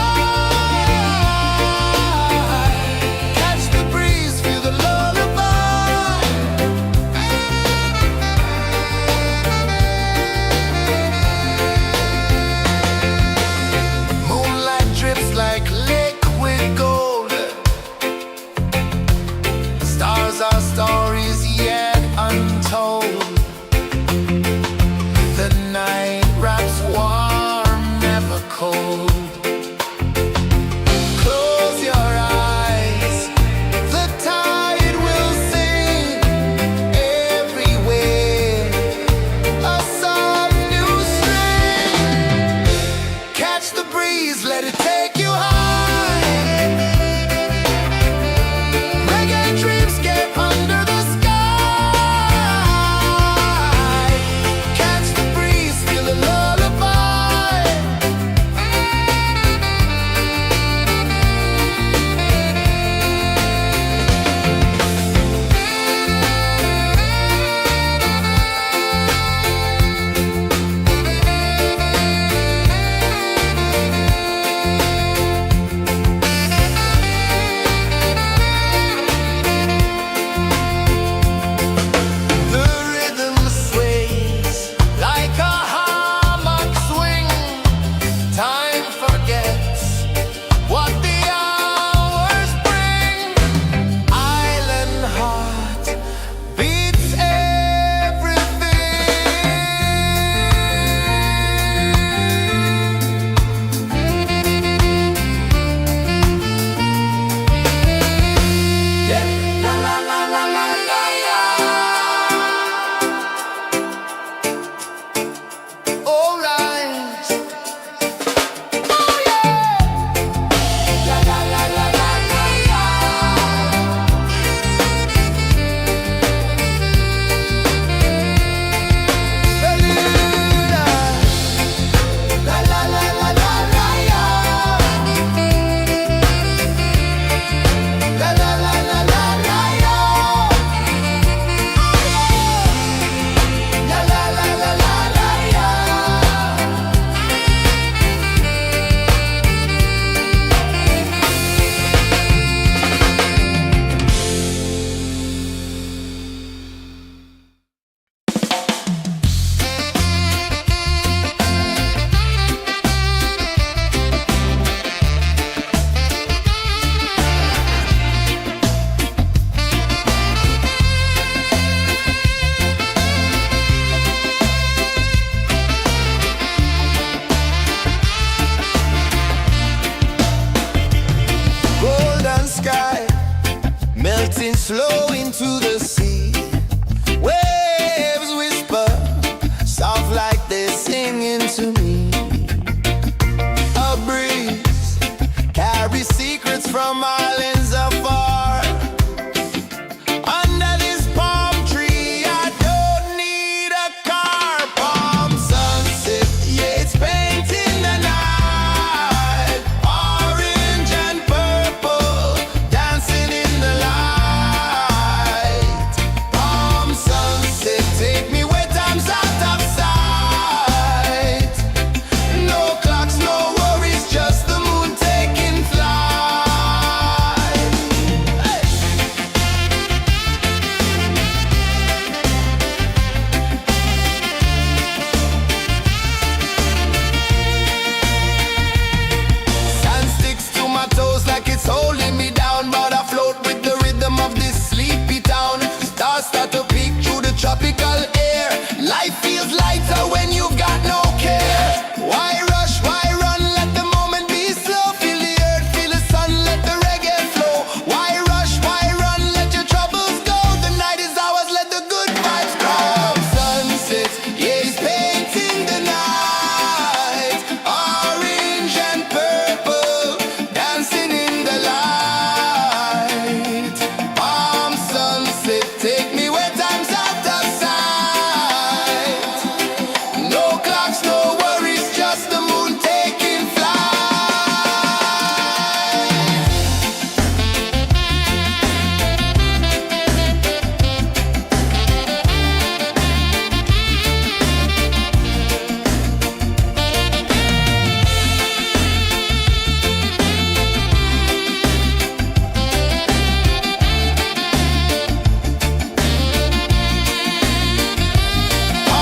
Catch the breeze, feel the lullaby. Moonlight drips like liquid gold. melting slow into the sea. Waves whisper, soft like they're singing to me. A breeze carries secrets from islands afar. Under this palm tree, I don't need a car. Palm sunset, yeah, it's painting the night. Orange and purple, dancing in the light. Palm sunset, take me where time's out of sight. No clocks, no worries, just the moon taking flight. Hey! Sand sticks to my toes like it's holding me down, but I float with the rhythm of this sleepy town. Stars start to peek through the tropical air. Life feels lighter when you've got no care. Why rush, why run, let the moment be slow. Feel the earth, feel the sun, let the reggae flow. Why rush, why run, let your troubles go. The night is ours, let the good vibes grow. Sunset, yeah, it's painting the night. Orange and purple, dancing in the light. Palm sunset, take me where time's out of sight. No clocks, no worries, just the moon taking flight.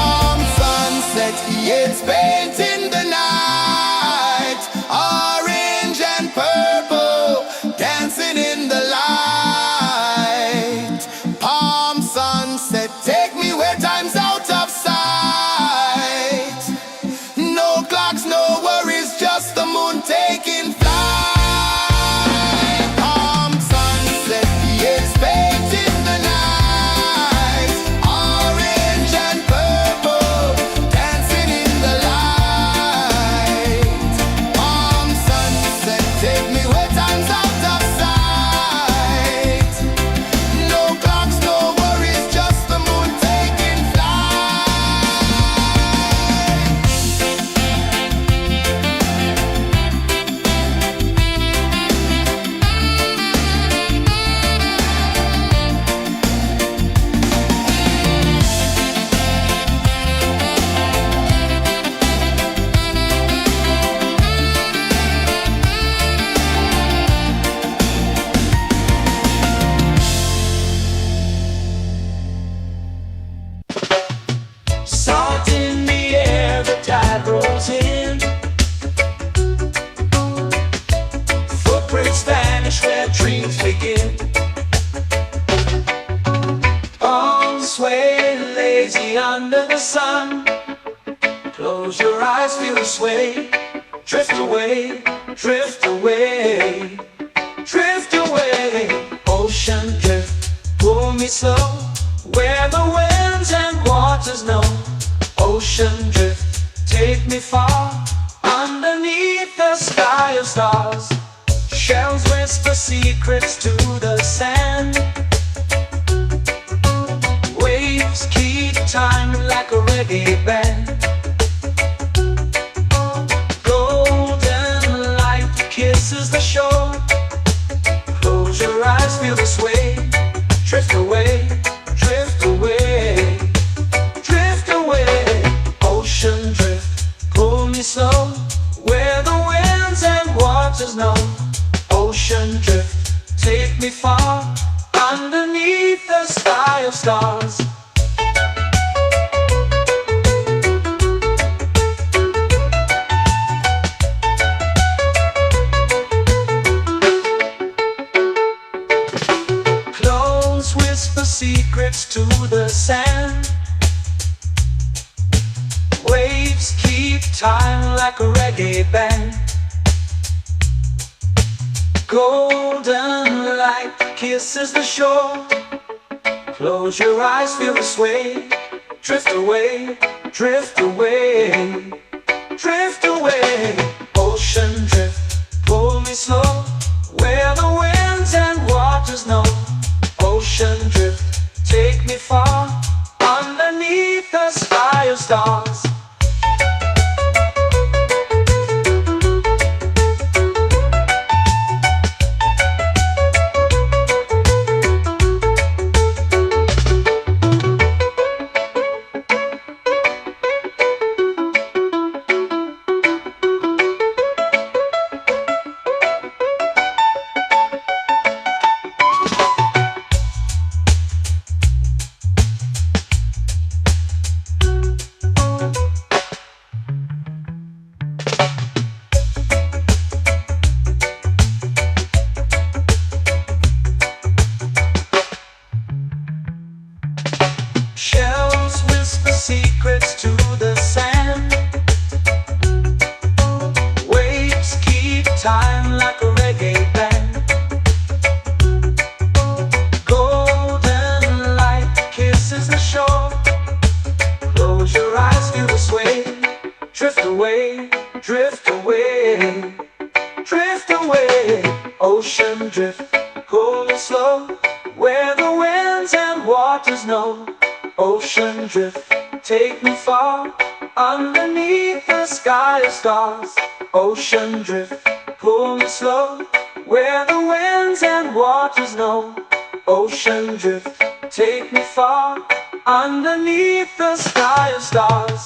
Palm sunset, yeah, it's painting the night. Orange and purple, dancing in the light. Palm sunset, take me where time's out of sight. No clocks, no worries, just the moon taking flight. Palm sunset, yeah, it's painting the night. Orange and purple, dancing in the light. Palm sunset, take me where time's out of sight. No clocks, no worries, just the moon taking flight. Salt in the air, the tide rolls in. Footprints vanish where dreams begin. Arms sway lazy under the sun. Close your eyes, feel the sway. Drift away, drift away, drift away. Ocean drift, pull me slow, where the winds and waters know. Ocean drift, take me far, underneath the sky of stars. Shells whisper secrets to the sand. Waves keep time like a reggae band. Golden light kisses the shore. Close your eyes, feel the sway. Drift away, drift away, drift away. Ocean drift, pull me slow, where the winds and waters know. Ocean drift, take me far, underneath the sky of stars. Clones whisper secrets to the sand. Waves keep time like a reggae band. Golden light kisses the shore. Close your eyes, feel the sway. Drift away, drift away, drift away. Ocean drift, pull me slow, where the winds and waters know. Ocean drift, take me far, underneath the sky of stars. Shells whisper secrets to the sand. Waves keep time like a reggae band. Golden light kisses the shore. Close your eyes, feel the sway. Drift away, drift away, drift away. Ocean drift, cool and slow, where the winds and waters know. Ocean drift, take me far, underneath the sky of stars. Ocean drift, pull me slow, where the winds and waters know. Ocean drift, take me far, underneath the sky of stars.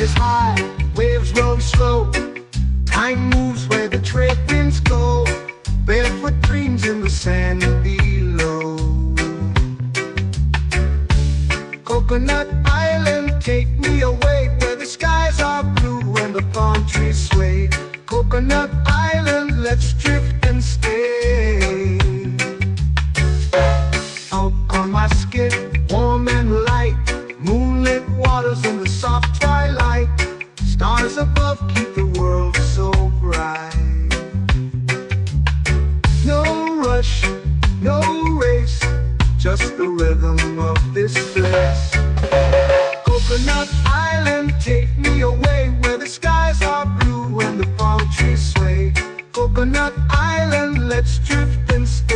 Is high, waves roll slow. Time moves where the trade winds go. Barefoot dreams in the sand below. Coconut Island, take me away, where the skies are blue and the palm trees sway. Coconut Island, let's drift and stay. Out on my skin, warm and light, moonlit waters in the soft twilight. Stars above keep the world so bright. No rush, no race, just the rhythm of this place. Coconut Island, take me away, where the skies are blue and the palm trees sway. Coconut Island, let's drift and stay.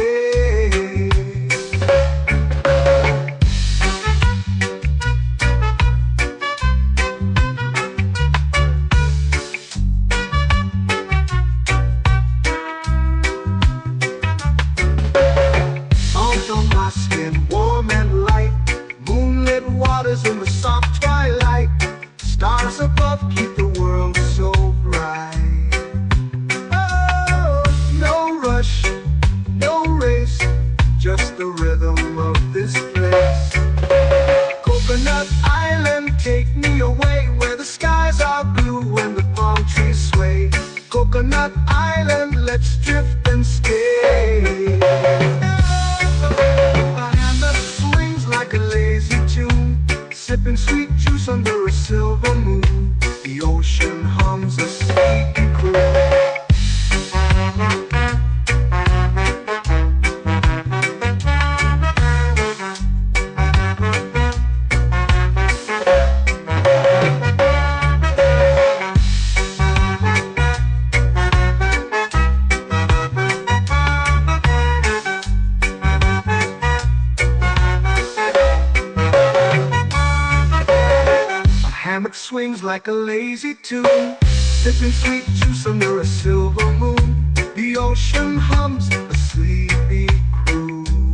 In the soft twilight, stars above keep the world so bright. Oh, no rush, no race, just the rhythm of this place. Coconut Island, take me away, where the skies are blue and the palm trees sway. Coconut Island, let's drift and stay. My hand that swings like a lazy tune, sipping sweet juice under a silver moon. The ocean hums a sleepy croon. Swings like a lazy tune, sipping sweet juice under a silver moon. The ocean hums a sleepy croon.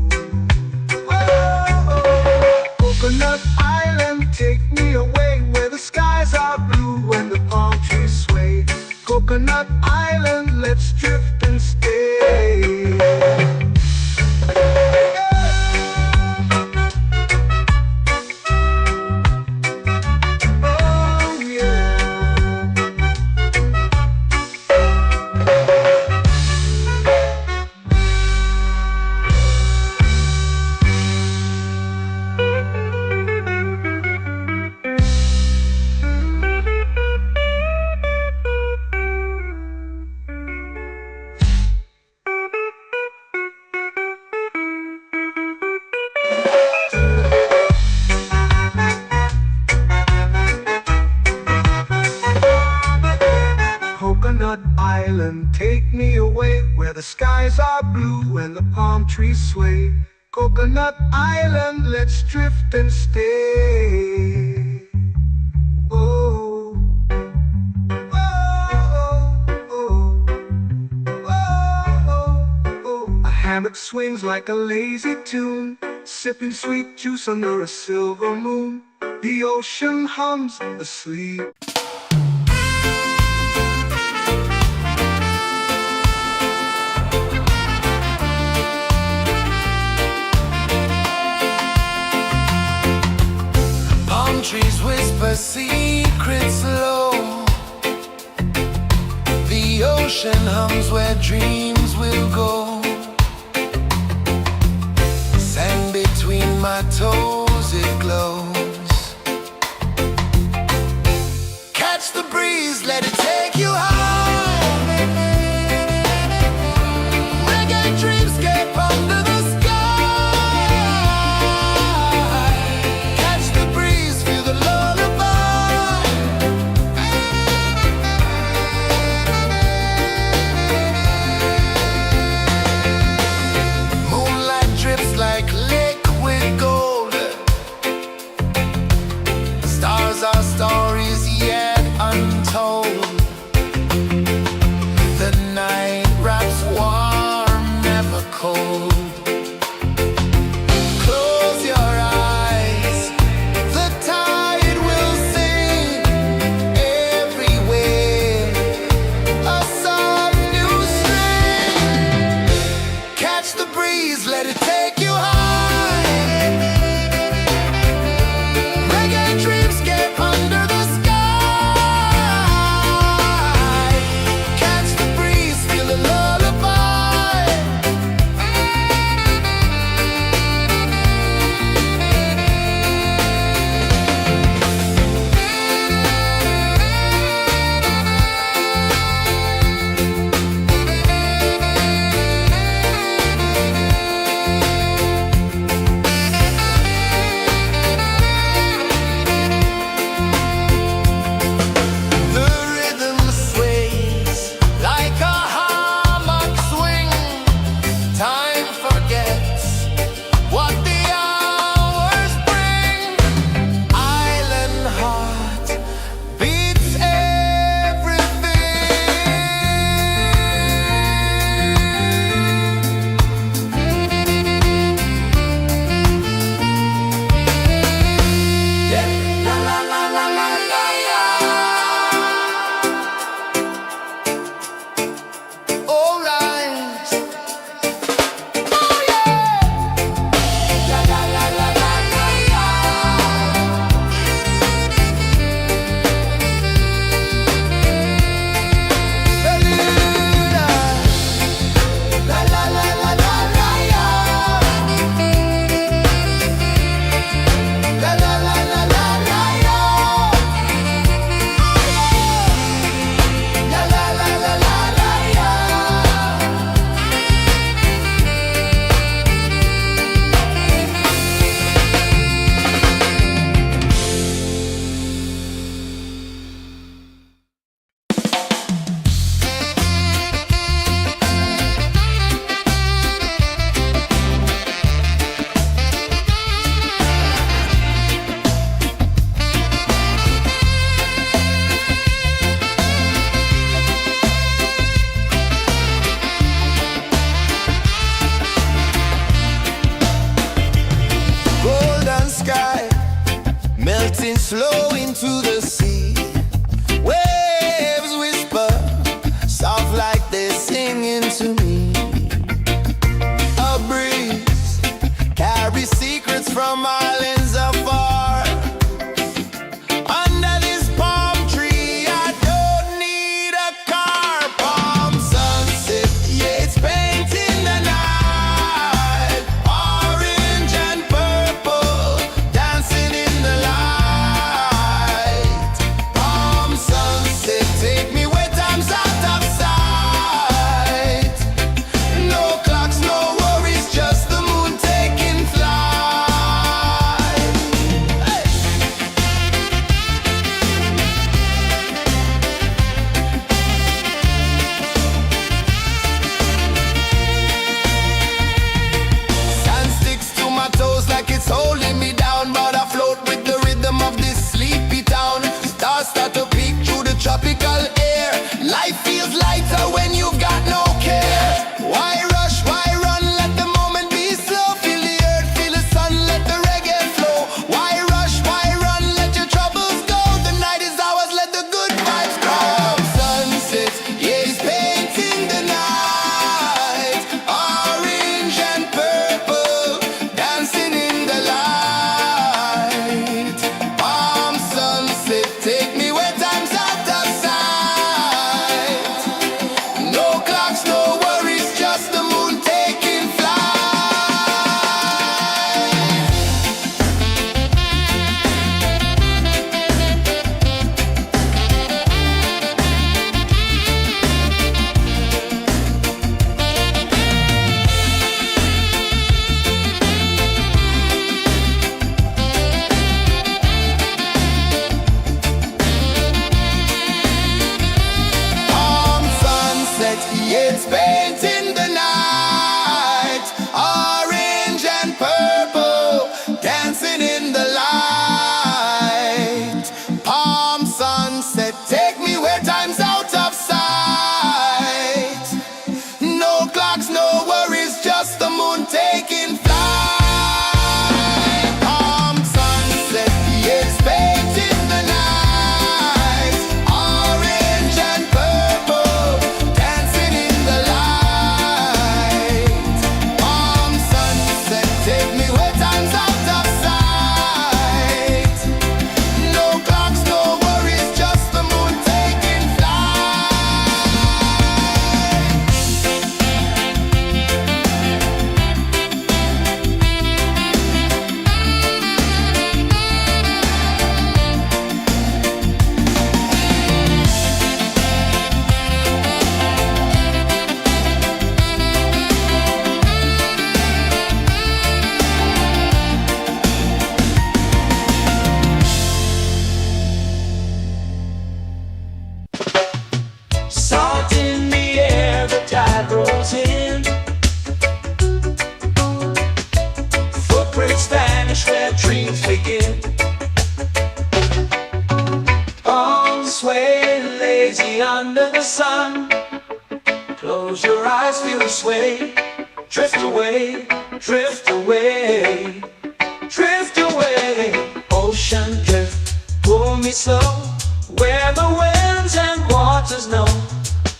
skies are blue and the palm trees sway. Coconut Island, let's drift and stay. Oh, oh, oh, oh, oh. A hammock swings like a lazy tune, sipping sweet juice under a silver moon. The ocean hums asleep. Palm trees whisper secrets low. The ocean hums where dreams will go. Sand between my toes, it glows. Catch the breeze, let it take you high. Reggae dreamscape under the sky. Catch the breeze, feel the lullaby. Moonlight drips like liquid gold. Stars are stories yet untold. The night wraps warm, never cold. Close your eyes, the tide will sing everywhere. A soft new string. Catch the breeze, let it take you high. Reggae dreamscape under the sky. Catch the breeze, feel the lullaby. The rhythm sways like a hammock swing. Time forgets what the hours bring. Island heart beats everything. Yeah. La la la la la la la. All right. Oh yeah. La la la la la la la. La la la la la la la. La la la la la la la. La la la la la la la. Golden sky melting slow into the sea. Waves whisper soft like they're singing to me. A breeze carries secrets from islands afar. Under this palm tree, I don't need a car. Palm sunset, yeah, it's painting the night. Orange and purple dancing in the light. way under the sun. Close your eyes, feel the sway. Drift away, drift away, drift away. Ocean drift, pull me slow, where the winds and waters know.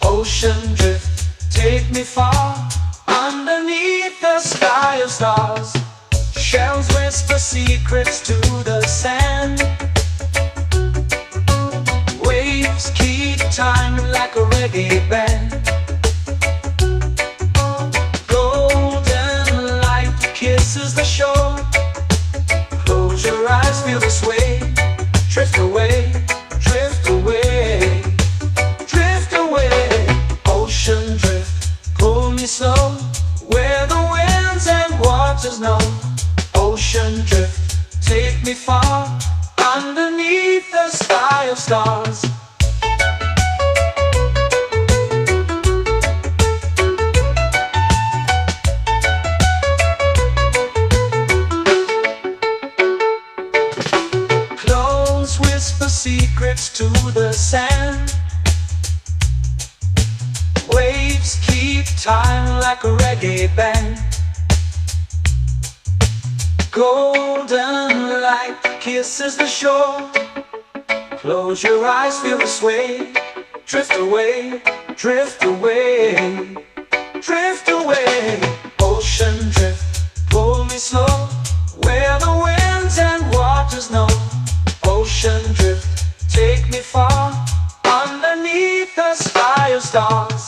Ocean drift, take me far, underneath the sky of stars. Shells whisper secrets to the sand. Waves keep time like a reggae band. Golden light kisses the shore. Close your eyes, feel the sway. Drift away, drift away, drift away. Ocean drift, pull me slow, where the winds and waters know. Ocean drift, take me far, underneath the sky of stars. Clones whisper secrets to the sand. Waves keep time like a reggae band. Golden light kisses the shore. Close your eyes, feel the sway. Drift away, drift away, drift away. Ocean drift, pull me slow, where the winds and waters know. Ocean drift, take me far, underneath the sky of stars.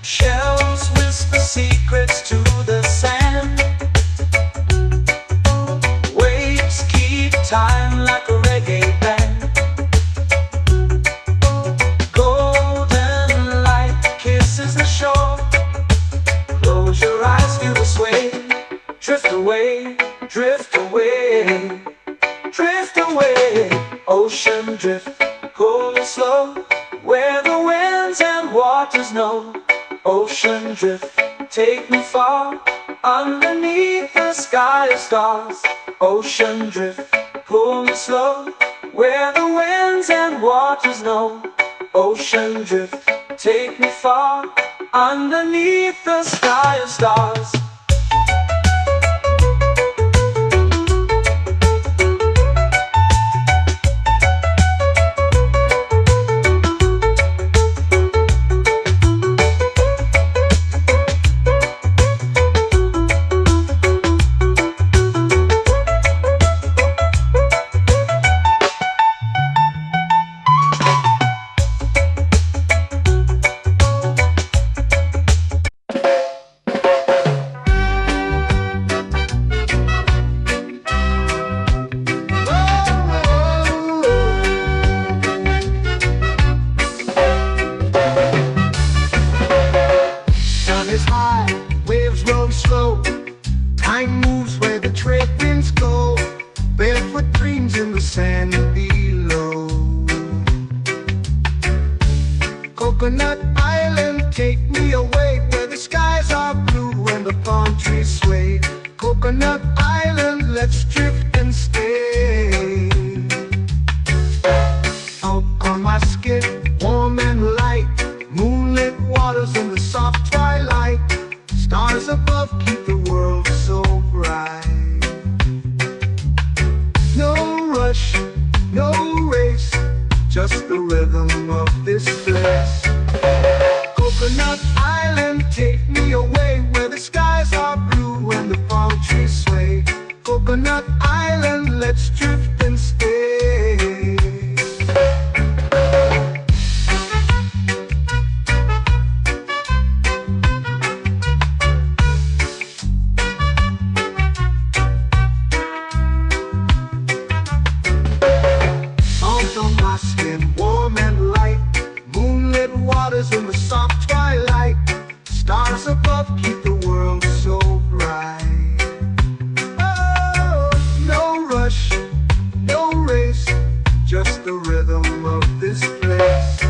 Shells whisper secrets to the sand. Waves keep time like a reggae band. Golden light kisses the shore. Close your eyes, feel the sway. Drift away, drift away, drift away. Ocean drift, pull me slow, where the winds and waters know. Ocean drift, take me far, underneath the sky of stars. Ocean drift, pull me slow, where the winds and waters know. Ocean drift, take me far, underneath the sky of stars. Time moves where the trade winds go. Barefoot dreams in the sand below. Coconut Island, take me away, where the skies are blue and the palm trees sway. Coconut Island, let's drift and stay. Out on my skin, warm and light, moonlit waters in the soft twilight. Stars above keep the world so bright. No rush, no race, just the rhythm of this place. Coconut Island, take me away, where the skies are blue and the palm trees sway. Coconut Island, let's drift and stay. skin warm and light. Moonlit waters in the soft twilight. Stars above keep the world so bright. Oh, no rush, no race, just the rhythm of this place.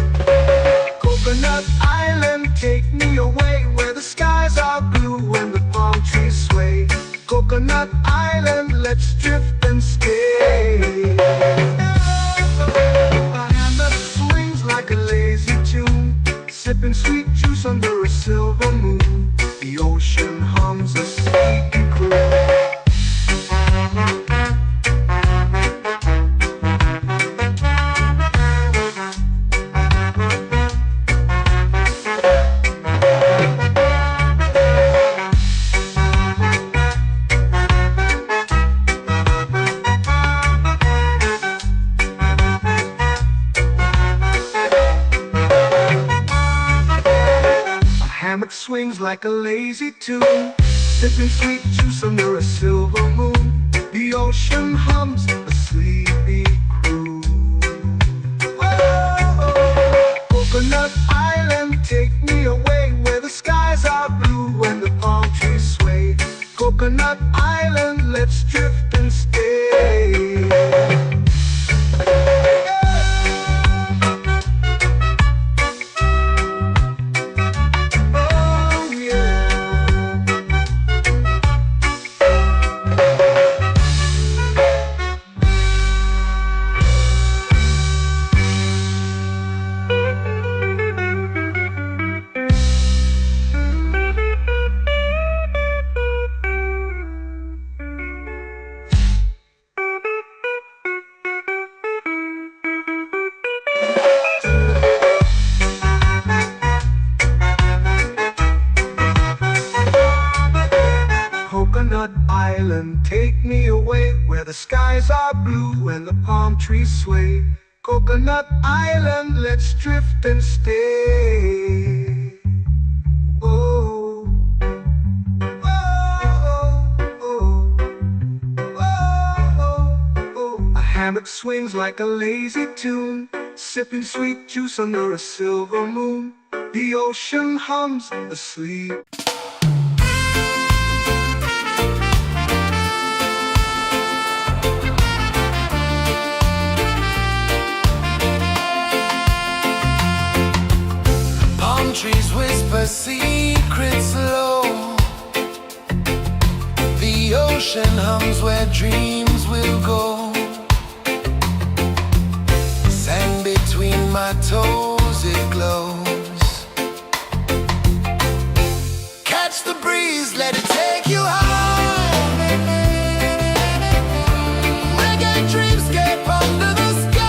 Coconut Island, take me away where the skies are blue and the palm trees sway. Coconut Island, let's drift and stay. A hand that swings like a lazy tune, sipping sweet juice under a silver moon. The ocean hums a sleepy croon. Hammock swings like a lazy tune, sipping sweet juice under a silver moon. The ocean hums a sleepy croon. Oh, Coconut Island, take me away where the skies are blue and the palm trees sway. Coconut Island, let's drift and stay. Coconut Island, take me away where the skies are blue and the palm trees sway. Coconut Island, let's drift and stay. Oh, oh, oh, oh, oh. A hammock swings like a lazy tune, sipping sweet juice under a silver moon. The ocean hums asleep. Trees whisper secrets low. The ocean hums where dreams will go. Sand between my toes, it glows. Catch the breeze, let it take you high. Reggae dreamscape under the sky.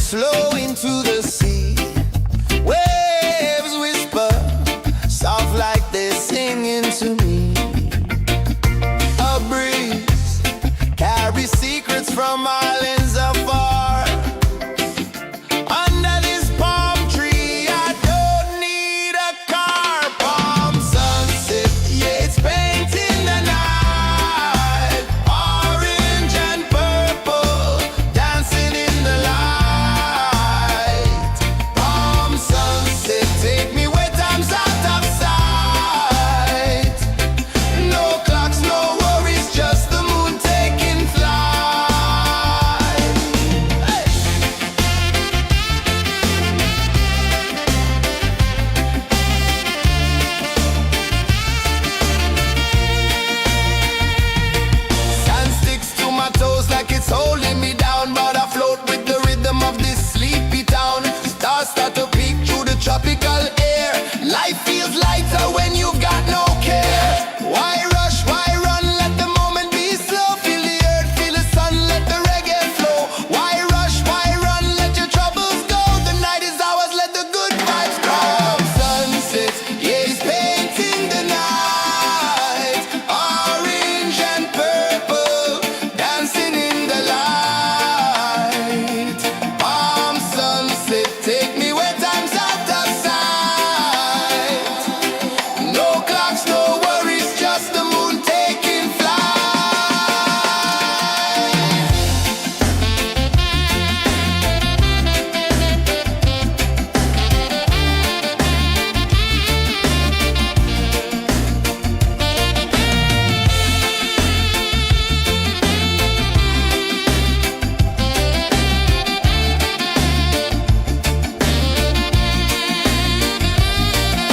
slow into the sea. Waves whisper, soft like they're singing to me. A breeze carries secrets from islands afar. Under this palm tree, I don't need a car. Palm sunset, yeah, it's painting the night. Orange and purple, dancing in the light. Palm sunset, take me where time's out of sight. No clocks, no worries, just the moon taking flight. Hey! Sand sticks to my toes like it's holding me down, but I float with the rhythm of this sleepy town. Stars start to peek through the tropical air. Life feels lighter when you've got no care. Why rush, why run, let the moment be slow. Feel the earth, feel the sun, let the reggae flow. Why rush, why run, let your troubles go. The night is ours, let the good vibes come. Sunset, yeah, it's painting the night. Orange and purple, dancing in the light. Palm sunset, take me where time's out of sight. No clocks, no worries, just the moon taking flight.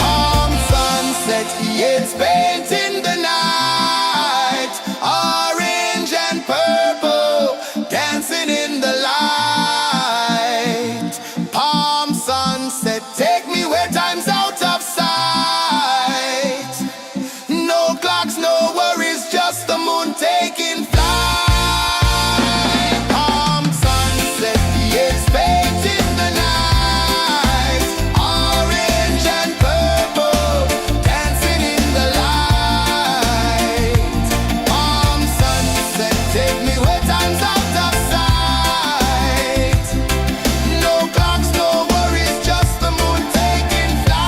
Palm sunset, yeah, it's painting the night. Orange and purple, dancing in the light. Palm sunset, take me where time's out of sight. No clocks, no worries, just the moon taking flight. Palm sunset, yeah, it's painting the night. Orange and purple, dancing in the light. Palm sunset, take me where time's out of sight. No clocks, no worries, just the moon taking flight.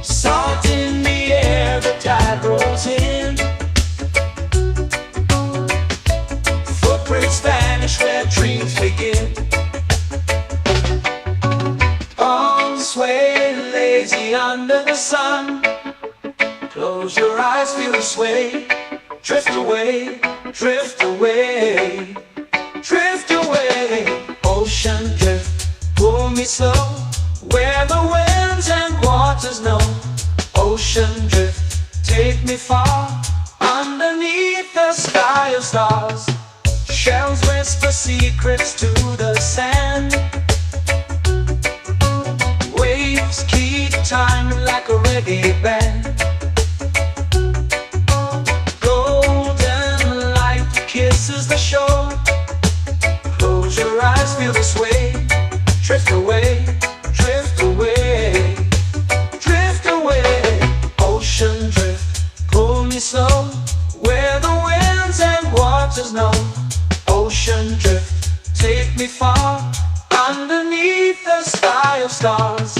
Salt in the air, the tide rolls in. Footprints vanish where dreams begin. Palms sway lazy under the sun. Close your eyes, feel the sway. Drift away, drift away, drift away. Ocean drift, pull me slow, where the winds and waters know. Ocean drift, take me far, underneath the sky of stars. Shells whisper secrets to the sand. Waves keep time like a reggae band. Golden light kisses the shore. Close your eyes, feel the sway. Drift away, drift away, drift away. Ocean drift, pull me slow, where the winds and waters know. Ocean drift, take me far, underneath the sky of stars.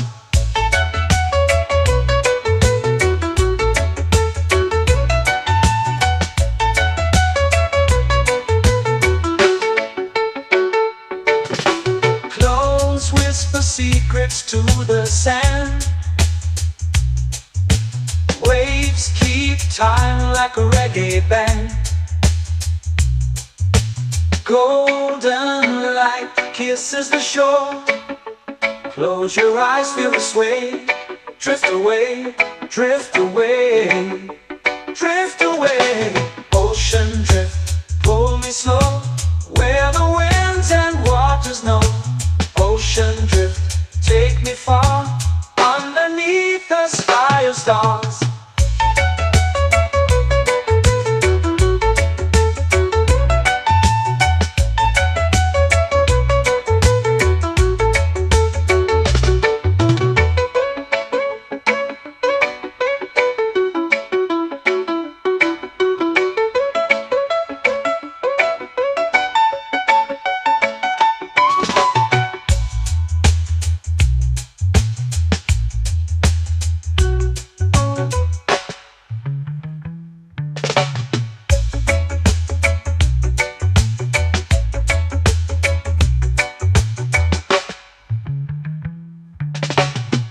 Close whisper secrets to the sand. Waves keep time like a reggae band. Golden light kisses the shore. Close your eyes, feel the sway. Drift away, drift away, drift away. Ocean drift, pull me slow, where the winds and waters know. Ocean drift, take me far, underneath the sky of stars.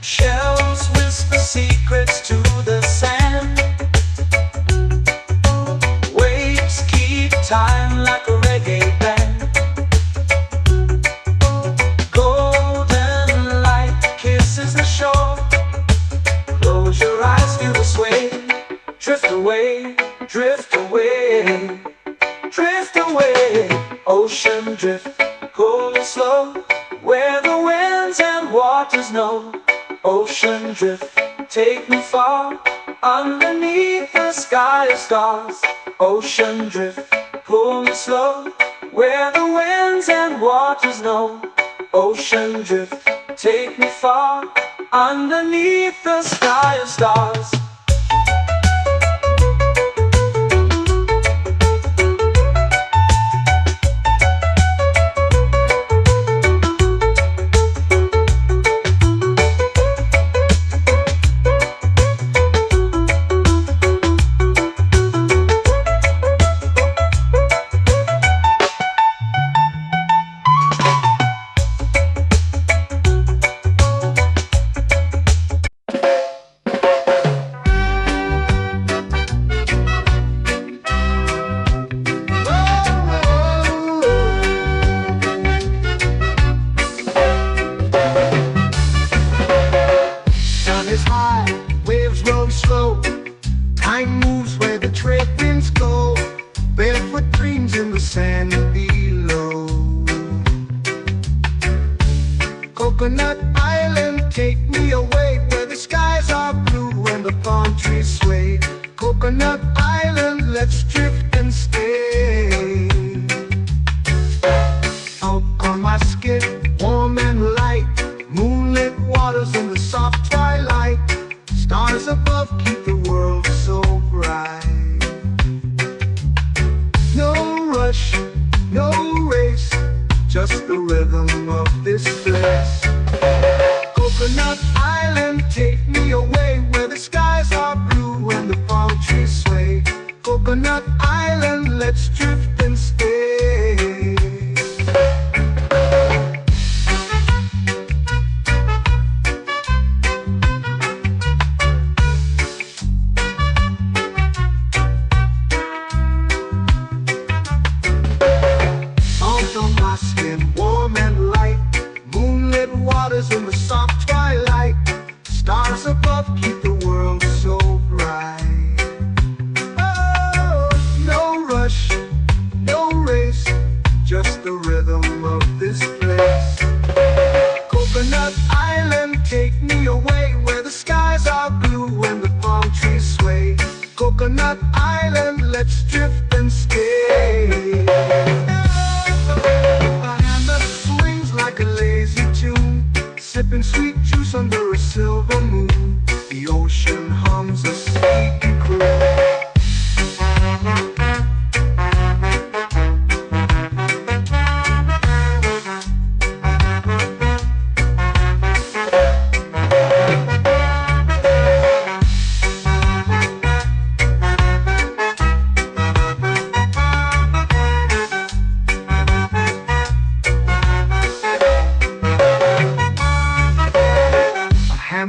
Shells whisper secrets to the sand. Waves keep time like a reggae band. Golden light kisses the shore. Close your eyes, feel the sway. Drift away, drift away, drift away. Ocean drift, cool and slow, where the winds and waters know. Ocean drift, take me far, underneath the sky of stars. Ocean drift, pull me slow, where the winds and waters know. Ocean drift, take me far, underneath the sky of stars. Time moves where the trade winds go. Barefoot dreams in the sand below. Coconut Island, take me away, where the skies are blue and the palm trees sway. Coconut Island, let's drift and stay. Out on my skin, warm and light, moonlit waters in the soft twilight. Stars above keep the world so bright. No rush, no race, just the rhythm of this place. Coconut Island, take me away, where the skies are blue and the palm trees sway. Coconut Island, let's drift and stay. Warm and light, moonlit waters in the soft twilight. Stars above keep the world so bright. Oh, no rush, no race, just the rhythm of this place. Coconut Island, take me away, where the skies are blue and the palm trees sway. Coconut Island, let's drift and stay. Like a lazy tune, sipping sweet juice under a silver moon. The ocean hums a sleepy croon.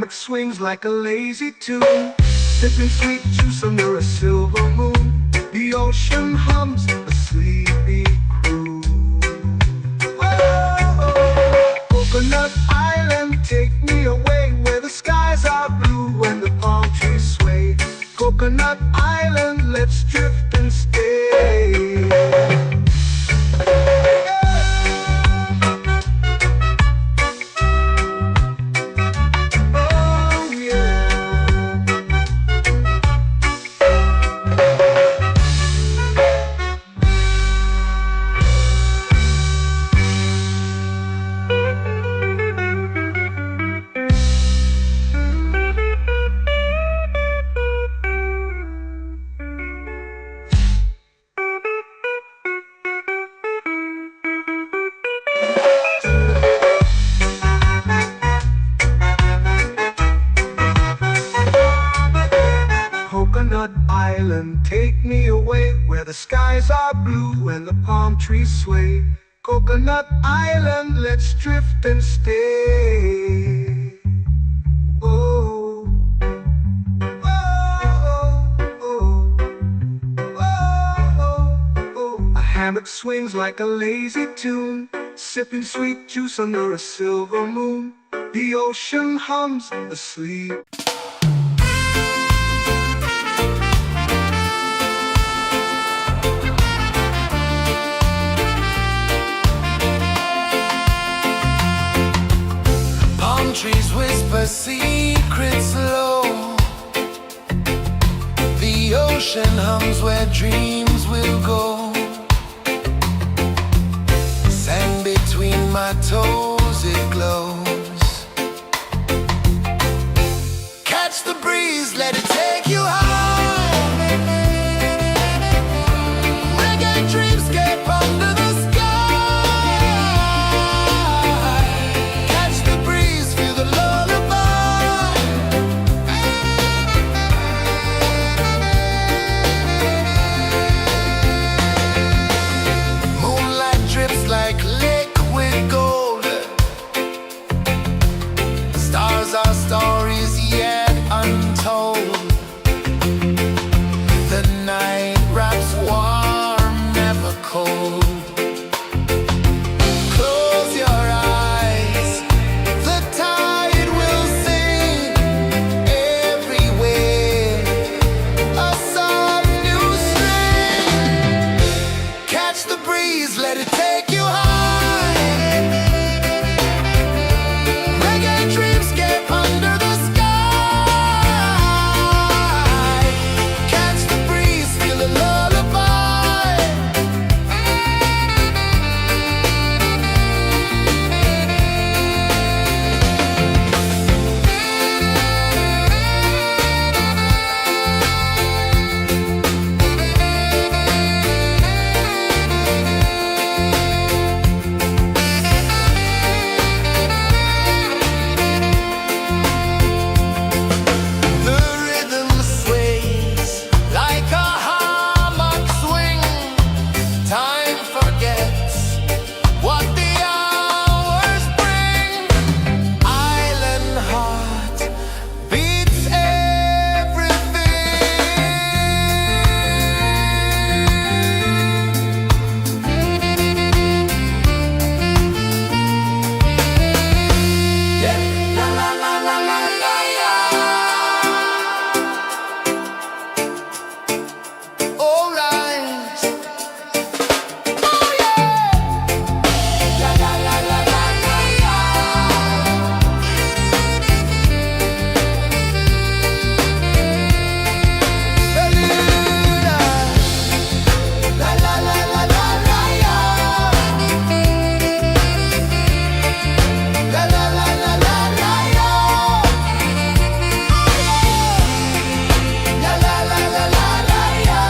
Swings like a lazy tune, sipping sweet juice under a silver moon. The ocean hums a sleepy croon. Oh, Take me away where the skies are blue and the palm trees sway. Coconut Island, let's drift and stay. Oh, oh, oh, oh, oh. A hammock swings like a lazy tune, sipping sweet juice under a silver moon. The ocean hums asleep. Palm trees whisper secrets low. The ocean hums where dreams will go. Sand between my toes, it glows. Catch the breeze, let it take you high. Reggae dreamscape under the sky. Catch the breeze, feel the lullaby. Moonlight drips like liquid gold. Stars are stories yet untold. The night wraps warm, never cold. Close your eyes, the tide will sing everywhere. A soft new string. Catch the breeze, let it take you high. Reggae dreamscape under the sky. Catch the breeze, feel a lullaby. The rhythm sways like a hammock swing. Time forgets what the hours bring. Island heart beats everything. Yeah. La la la la la la la. All right. Oh yeah. La la la la la la la. Beluga. La la la la la la la. La la la la la la la. La la la la la la la.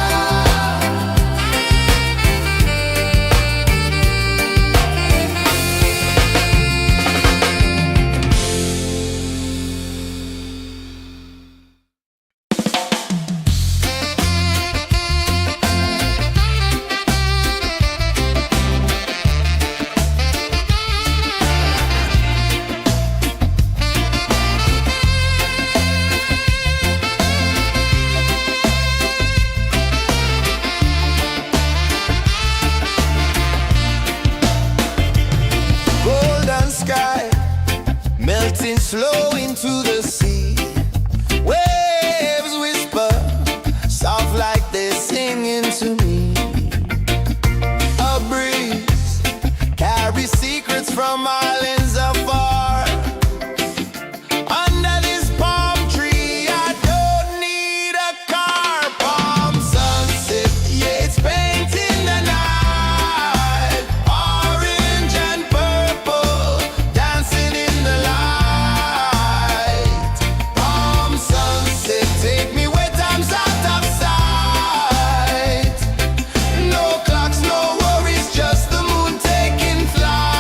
Golden sky melting slow into the sea. Waves whisper soft like they're singing to me. A breeze carries secrets from islands afar. Under this palm tree, I don't need a car. Palm sunset, yeah, it's painting the night. Orange and purple, dancing in the light. Palm sunset, take me where time's out of sight. No clocks, no worries, just the moon taking flight.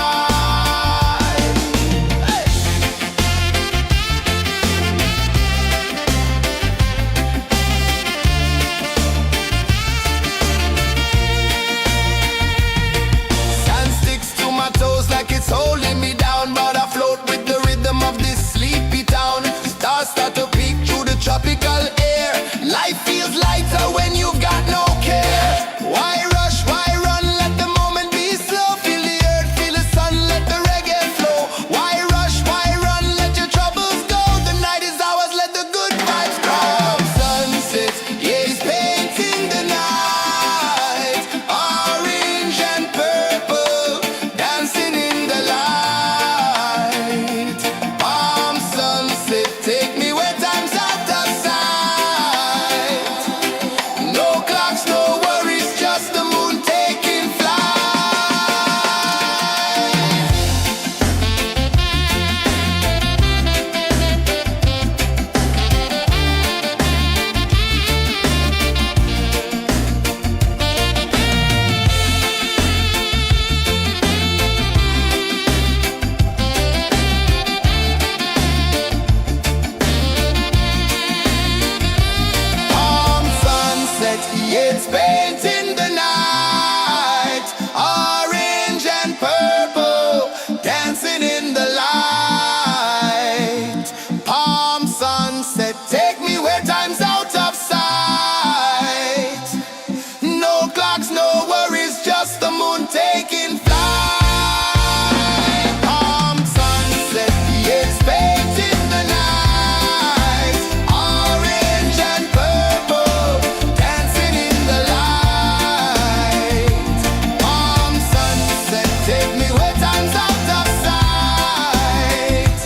Take me where time's out of sight.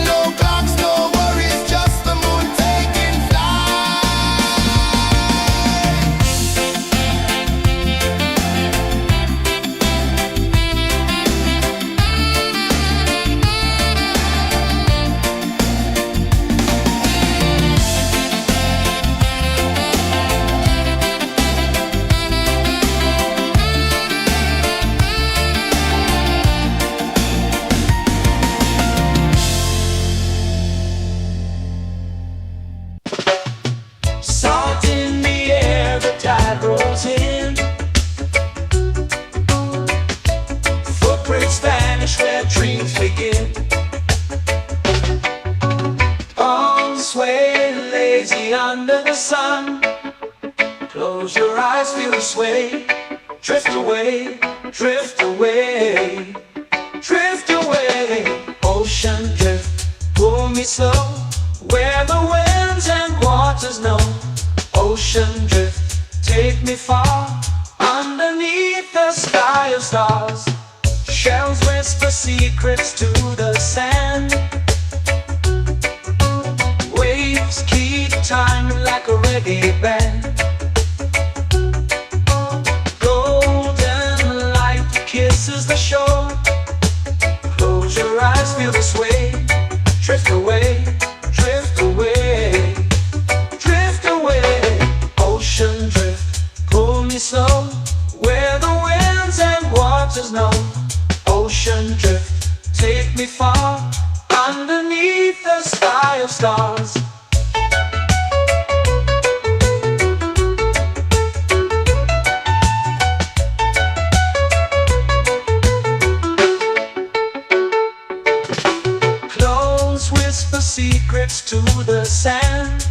No clocks, no worries, just the moon taking flight. Salt in the air, the tide rolls in. Footprints vanish where dreams begin. Arms sway lazy under the sun. Close your eyes, feel the sway. Drift away, drift away, drift away. Ocean drift, pull me slow, where the winds and waters know. Ocean drift, take me far, underneath the sky of stars. Shells whisper secrets to the sand. Waves keep time like a reggae band. Golden light kisses the shore. Close your eyes, feel the sway. Drift away, drift away, drift away. Ocean drift, pull me slow, where the winds and waters know. Ocean drift, take me far, underneath the sky of stars. Close whisper secrets to the sand.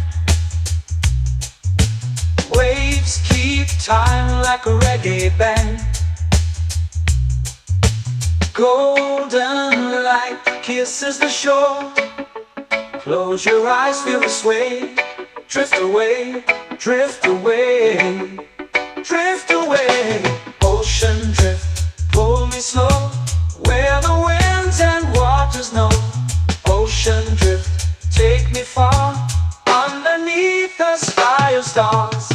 Waves keep time like a reggae band. Golden light kisses the shore. Close your eyes, feel the sway. Drift away, drift away, drift away. Ocean drift, pull me slow, where the winds and waters know. Ocean drift, take me far, underneath the sky of stars.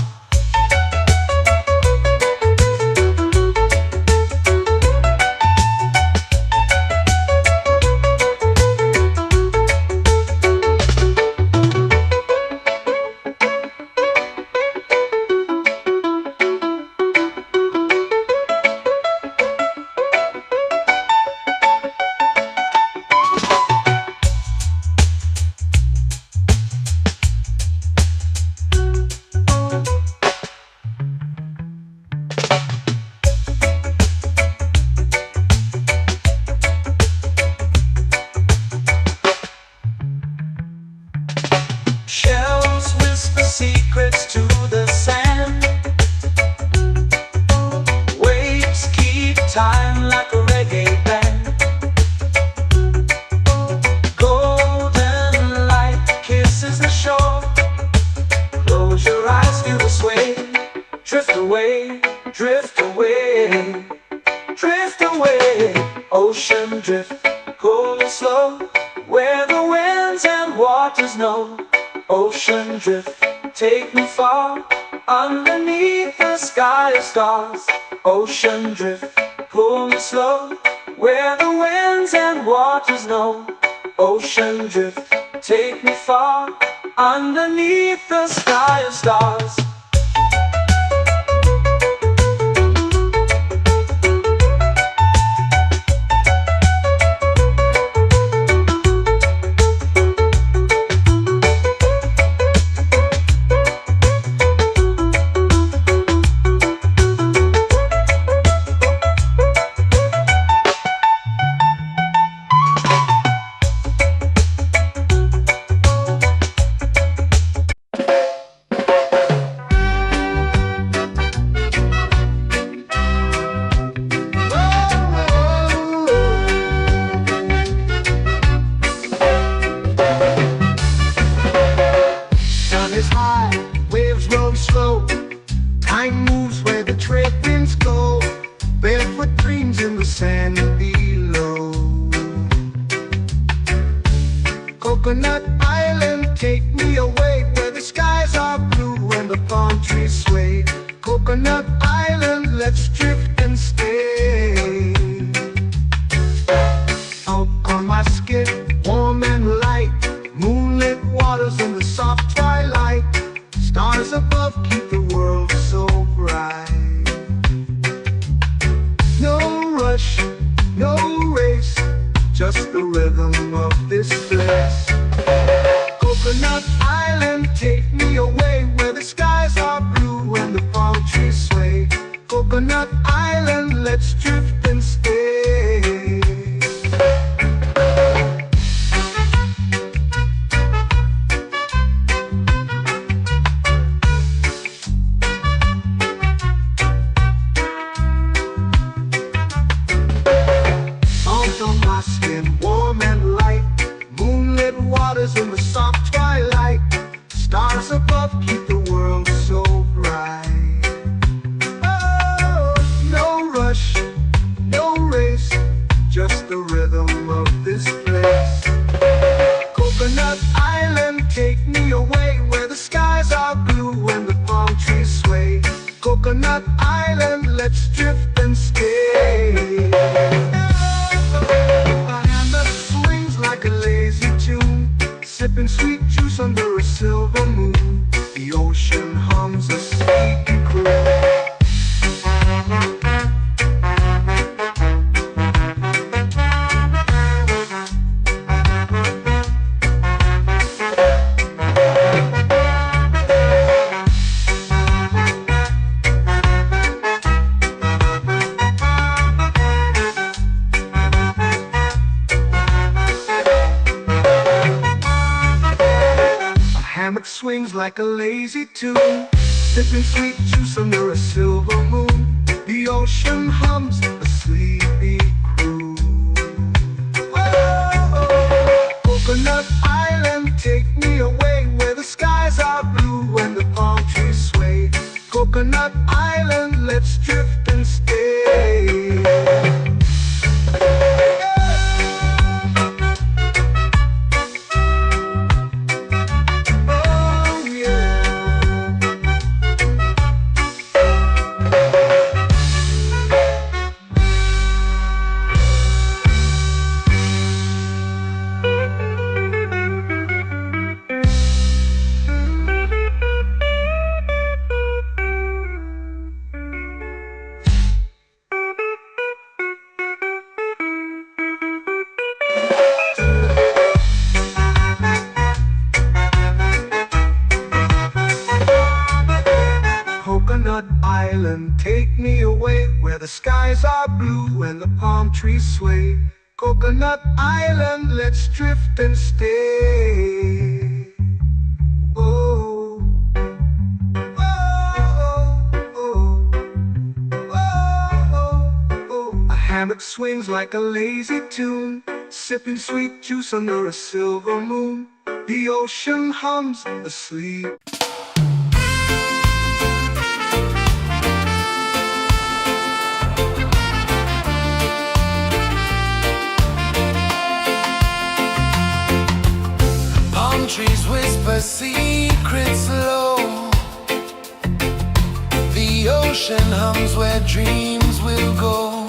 Shells whisper secrets to the sand. Waves keep time like a reggae band. Golden light kisses the shore. Close your eyes, feel the sway. Drift away, drift away, drift away. Ocean drift, cool and slow, where the winds and waters know. Ocean drift, take me far, underneath the sky of stars. Ocean drift, pull me slow, where the winds and waters know. Ocean drift, take me far, underneath the sky of stars. sand below. Coconut Island, take me away where the skies are blue and the palm trees sway. Coconut Island, let's drift and stay. Out on my skin, warm and light, moonlit waters in the soft twilight. Stars above keep the world so bright. No rush, no race, just the rhythm of this place. Coconut Island, take me away where the skies are blue and the palm trees sway. Coconut Island, let's drift and stay. On my skin, warm and light, moonlit waters in the soft twilight. Stars above keep the world so bright. Oh, no rush, no race, just the rhythm of this place. Coconut Island, take me away where the skies are blue and the palm trees sway. Coconut Island, let's drift and stay. Like a lazy tune, sipping sweet juice under a silver moon. The ocean hums a sleepy croon. Hammock swings like a lazy tune, sipping sweet juice under a silver moon. The ocean hums a sleepy croon. Oh, Coconut Island, take me away where the skies are blue and the palm trees sway. Coconut Island, let's drift and stay. Coconut Island, take me away where the skies are blue and the palm trees sway. Coconut Island, let's drift and stay. Oh, oh, oh, oh, oh. A hammock swings like a lazy tune, sipping sweet juice under a silver moon. The ocean hums asleep. Trees whisper secrets low. The ocean hums where dreams will go.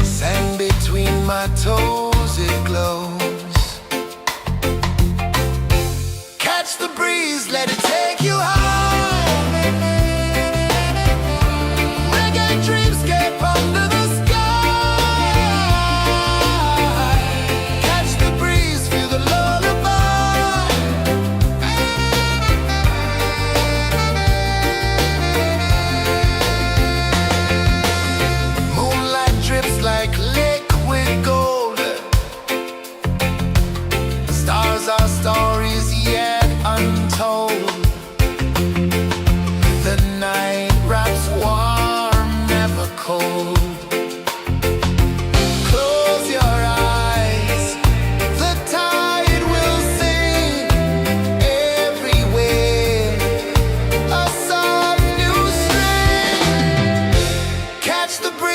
Sand between my toes, it glows. Catch the breeze, let it take you high. Reggae dreamscape under the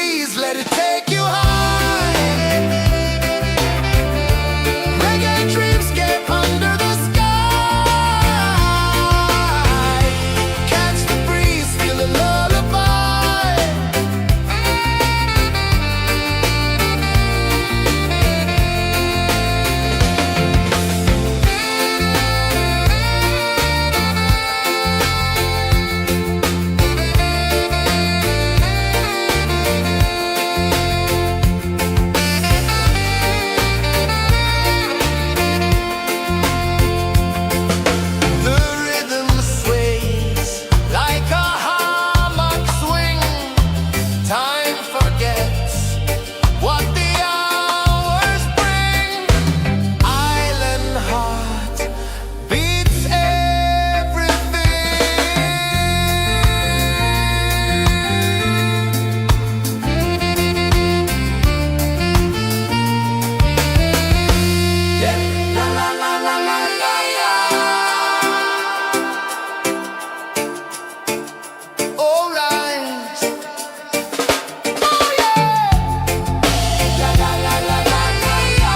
breeze, let it take you high. Reggae dreamscape under the sky. Catch the breeze, feel a lullaby. The rhythm sways like a hammock swing. Time forgets what the hours bring. Island heart beats everything. Yeah. La la la la la la la. All right. Oh yeah. La la la la la la la.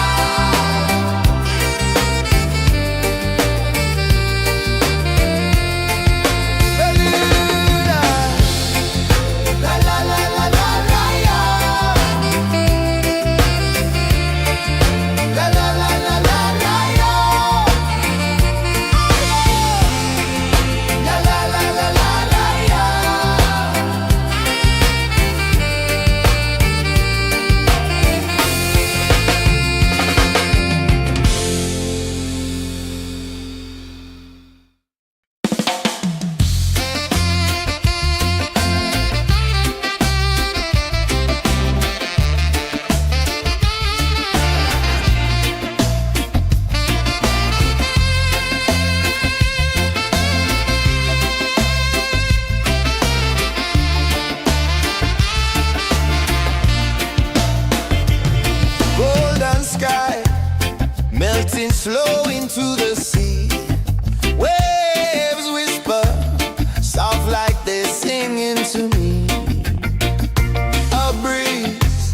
Bermuda. La la la la la la la. La la la la la la la. La la la la la la la. Golden sky melting slow into the sea. Waves whisper soft like they're singing to me. A breeze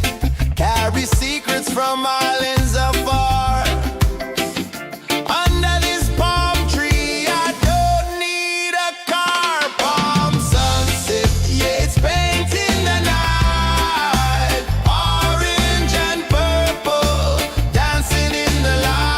carries secrets from islands afar. Under this palm tree, I don't need a car. Palm sunset, yeah, it's painting the night. Orange and purple, dancing in the light.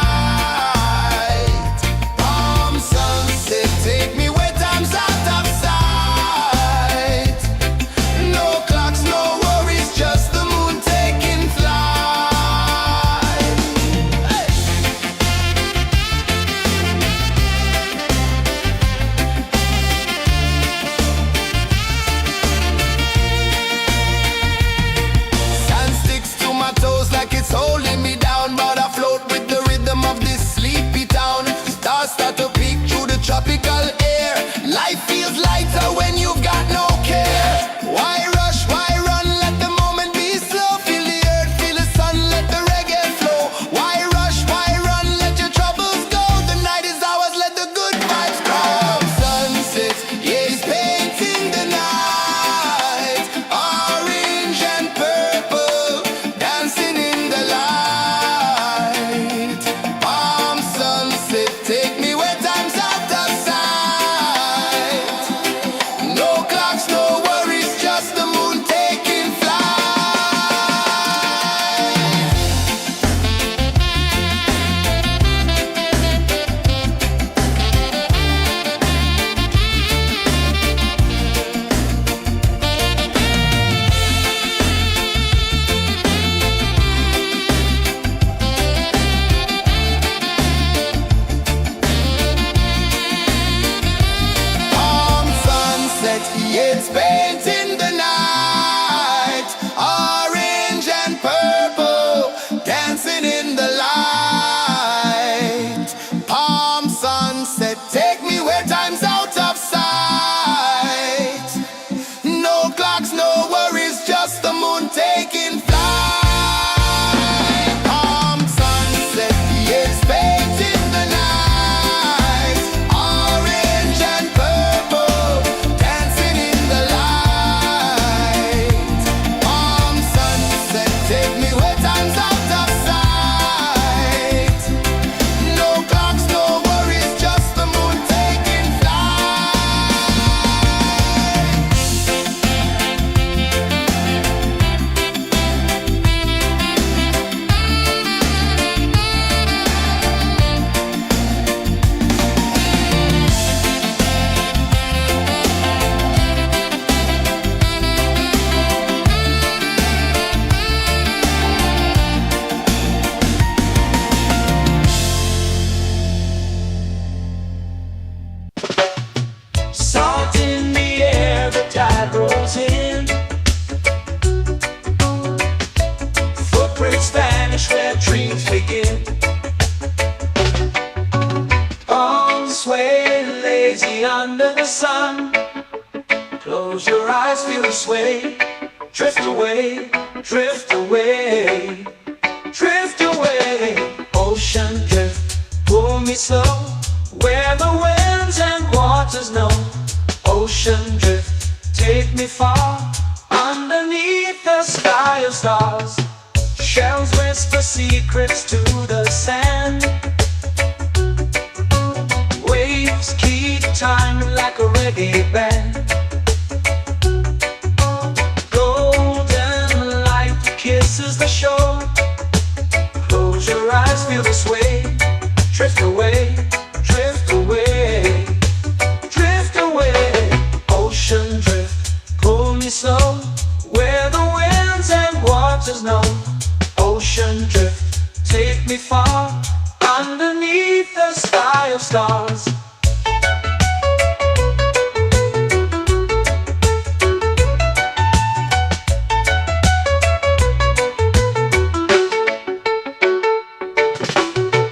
vanish where dreams begin. Arms sway lazy under the sun. Close your eyes, feel the sway. Drift away, drift away, drift away. Ocean drift, pull me slow, where the winds and waters know. Ocean drift, take me far, underneath the sky of stars. Shells whisper secrets to the sand. Waves keep time like a reggae band. Golden light kisses the shore. Close your eyes, feel the sway. Drift away, drift away, drift away. Ocean drift, pull me slow, where the winds and waters know. Ocean drift, take me far, underneath the sky of stars.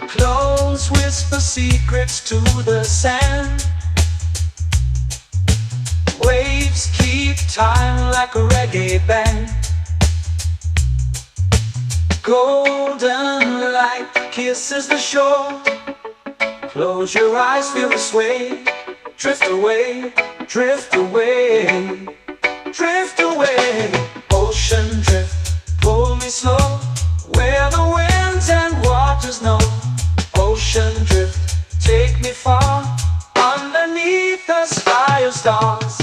Close whisper secrets to the sand. Waves keep time like a reggae band. Golden light kisses the shore. Close your eyes, feel the sway. Drift away, drift away, drift away. Ocean drift, pull me slow, where the winds and waters know. Ocean drift, take me far, underneath the sky of stars.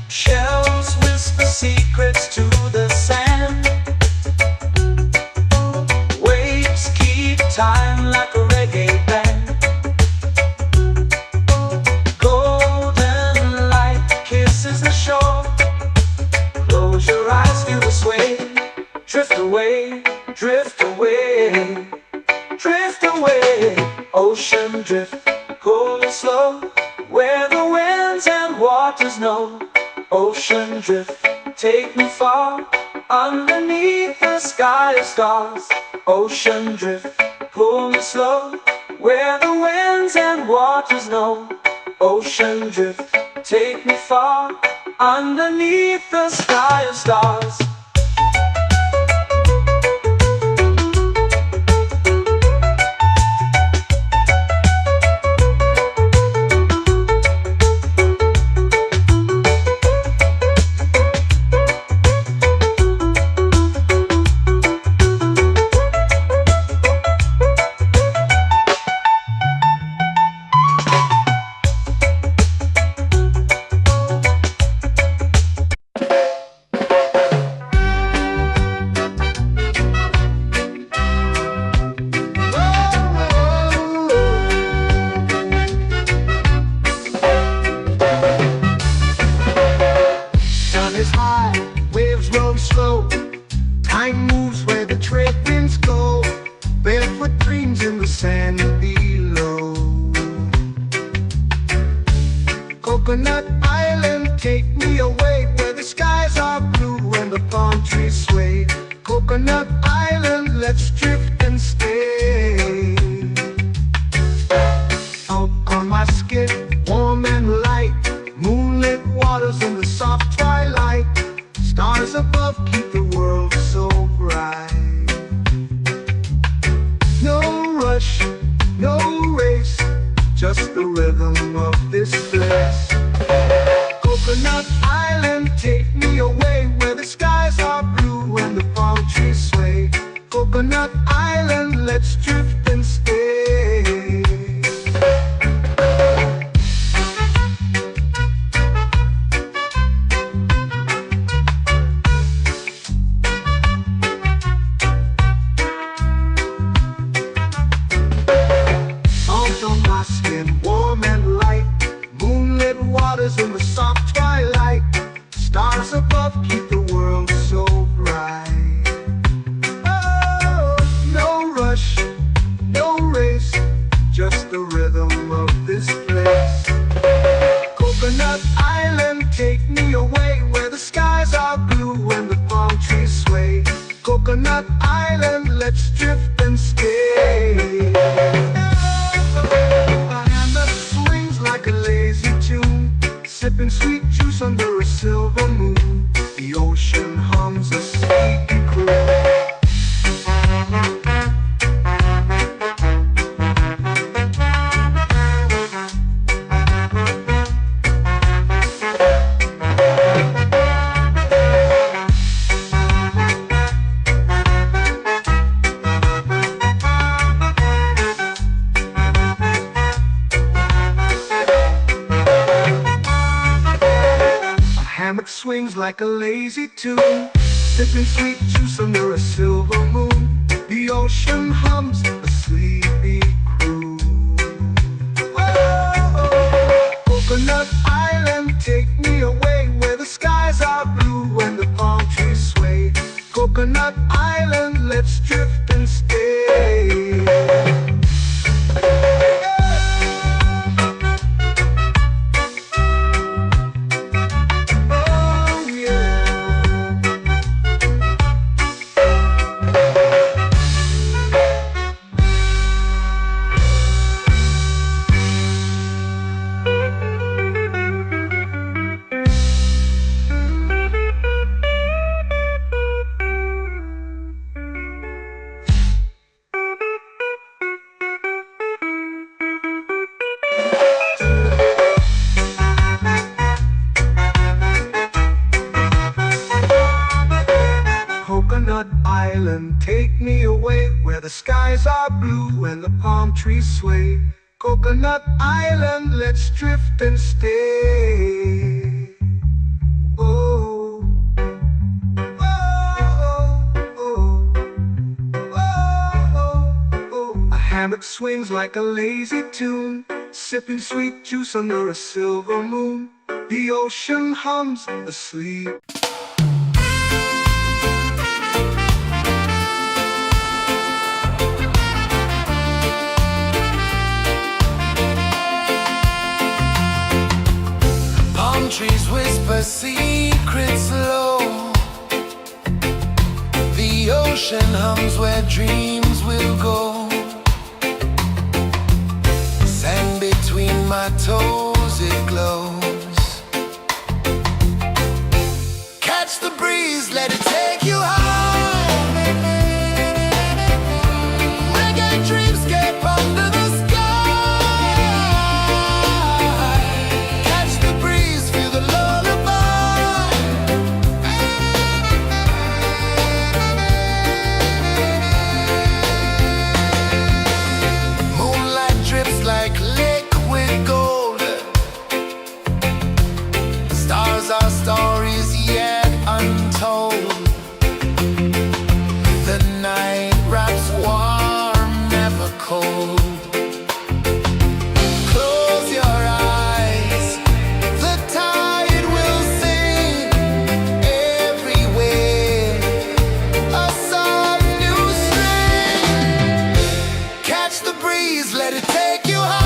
Shells whisper secrets to the sand. Waves keep time like a reggae band. Golden light kisses the shore. Close your eyes, feel the sway. Drift away, drift away, drift away. Ocean drift, cool and slow, where the winds and waters know. Ocean drift, take me far, underneath the sky of stars. Ocean drift, pull me slow, where the winds and waters know. Ocean drift, take me far, underneath the sky of stars. Time moves where the trade winds go. Barefoot dreams in the sand below. Coconut Island, take me away, where the skies are blue and the palm trees sway. Coconut Island, let's drift and stay. Out on my skin, warm and light, moonlit waters in the soft twilight. Stars above keep the world so bright. No rush, no race, just the rhythm of this place. Coconut Island, take me away, where the skies are blue and the palm trees sway. Coconut Island, let's drift and stay. hammock swings like a lazy tune, sipping sweet juice under a silver moon. The ocean hums a sleepy croon. Whoa, Coconut Island, take me away where the skies are blue and the palm trees sway. Coconut Island, let's drift and stay. Coconut Island, take me away where the skies are blue and the palm trees sway. Coconut Island, let's drift and stay. Oh, oh, oh, oh, oh. A hammock swings like a lazy tune, sipping sweet juice under a silver moon. The ocean hums asleep. Trees whisper secrets low. The ocean hums where dreams will go. Sand between my toes, it glows. Catch the breeze, let it take you high. Reggae dreamscape under the sky. Our stories yet untold. The night wraps warm, never cold. Close your eyes, the tide will sing everywhere. A soft new string. Catch the breeze, let it take you high.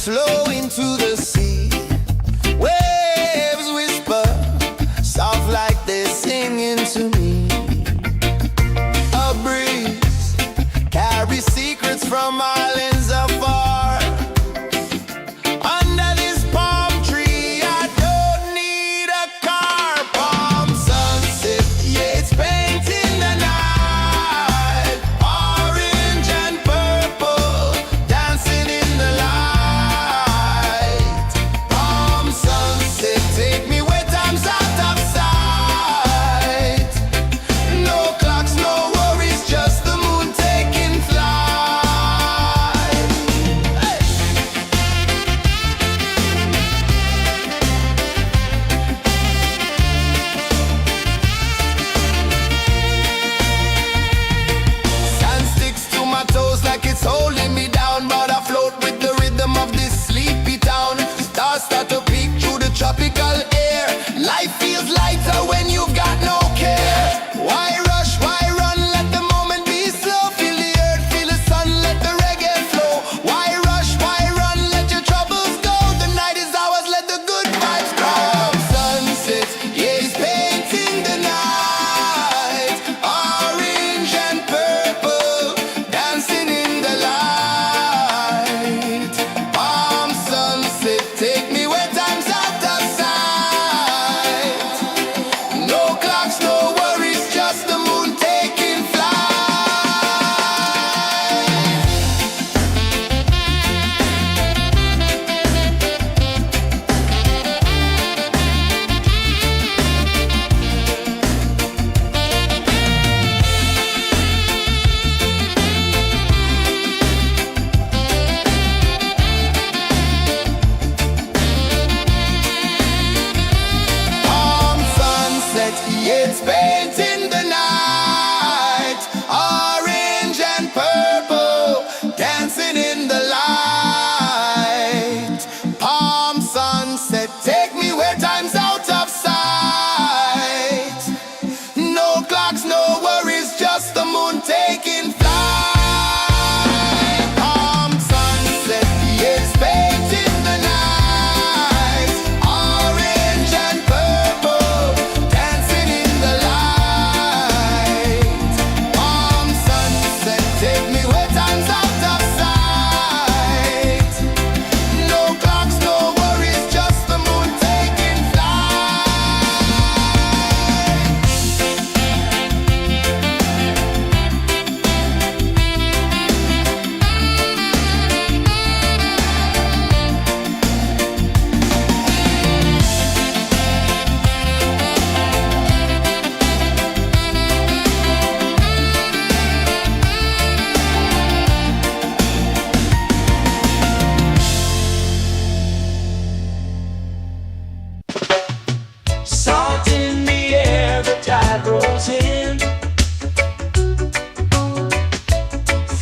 flow into the sea. Waves whisper, soft like they're singing to me. A breeze carries secrets from islands afar. Under this palm tree, I don't need a car. Palm sunset, yeah, it's painting the night. Orange and purple, dancing in the light. Palm sunset, take me where time's out of sight. No clocks, no worries, just the moon taking flight. Hey! Sand sticks to my toes like it's holding me down, but I float with the rhythm of this sleepy town. Stars start to peek through the tropical air. Life feels lighter when you've got no care. Why rush, why run, let the moment be slow. Feel the earth, feel the sun, let the reggae flow. Why rush, why run, let your troubles go. The night is ours, let the good vibes come. Sunset, yeah, it's painting the night. Orange and purple, dancing in the light. Palm sunset, take me where time's out of sight. No clocks, no worries, just the moon taking flight. Palm sunset, yeah, it's painting the night. Orange and purple, dancing in the light. Palm sunset, take me where time's out of sight. No clocks, no worries, just the moon taking flight. Palm sunset, yeah, it's painting the night. Orange and purple, dancing in the light. Palm sunset, take me where time's out of sight. No clocks, no worries, just the moon taking flight. Salt in the air, the tide rolls in.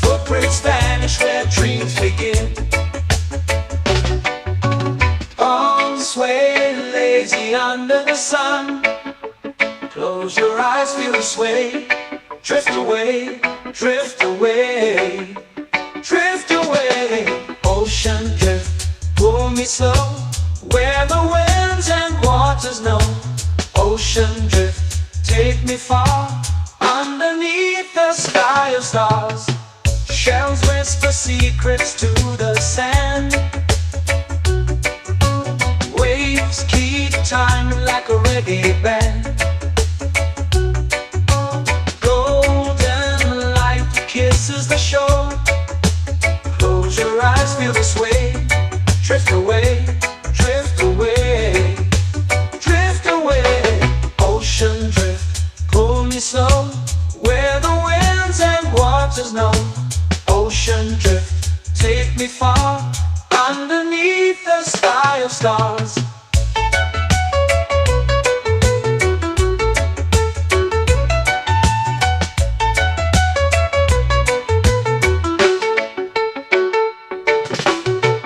Footprints vanish where dreams begin. Arms sway lazy under the sun. Close your eyes, feel the sway. Drift away, drift away, drift away. Ocean drift, pull me slow, where the winds and waters know. Ocean drift, take me far, underneath the sky of stars. Shells whisper secrets to the sand. Waves keep time like a reggae band. Golden light kisses the shore. Close your eyes, feel the sway. Drift away, drift away, drift away. Ocean drift, pull me slow, where the winds and waters know. Ocean drift, take me far, underneath the sky of stars.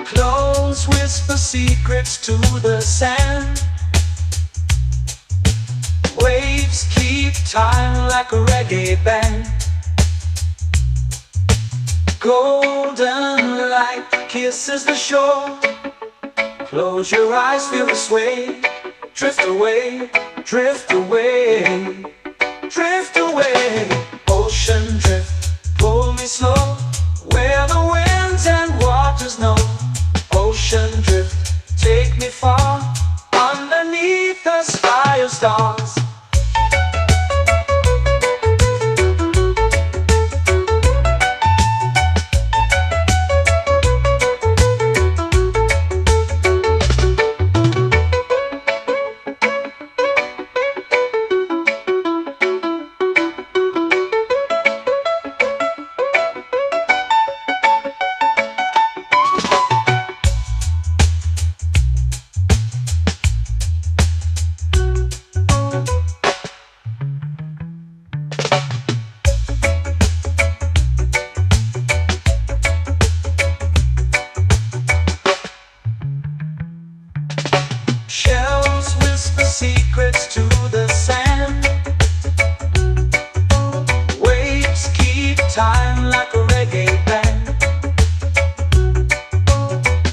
Close whisper secrets to the sand. Waves keep time like a reggae band. Golden light kisses the shore. Close your eyes, feel the sway. Drift away, drift away, drift away. Ocean drift, pull me slow, where the winds and waters know. Ocean drift, take me far, underneath the sky of stars. Shells whisper secrets to the sand. Waves keep time like a reggae band.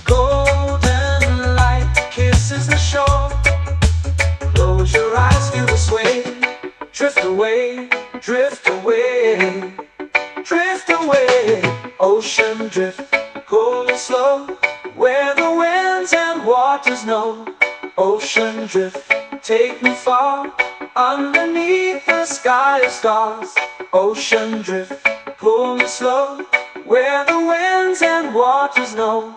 Golden light kisses the shore. Close your eyes, feel the sway. Drift away, drift away, drift away. Ocean drift, cool and slow, where the winds and waters know. Ocean drift, take me far, underneath the sky of stars. Ocean drift, pull me slow, where the winds and waters know.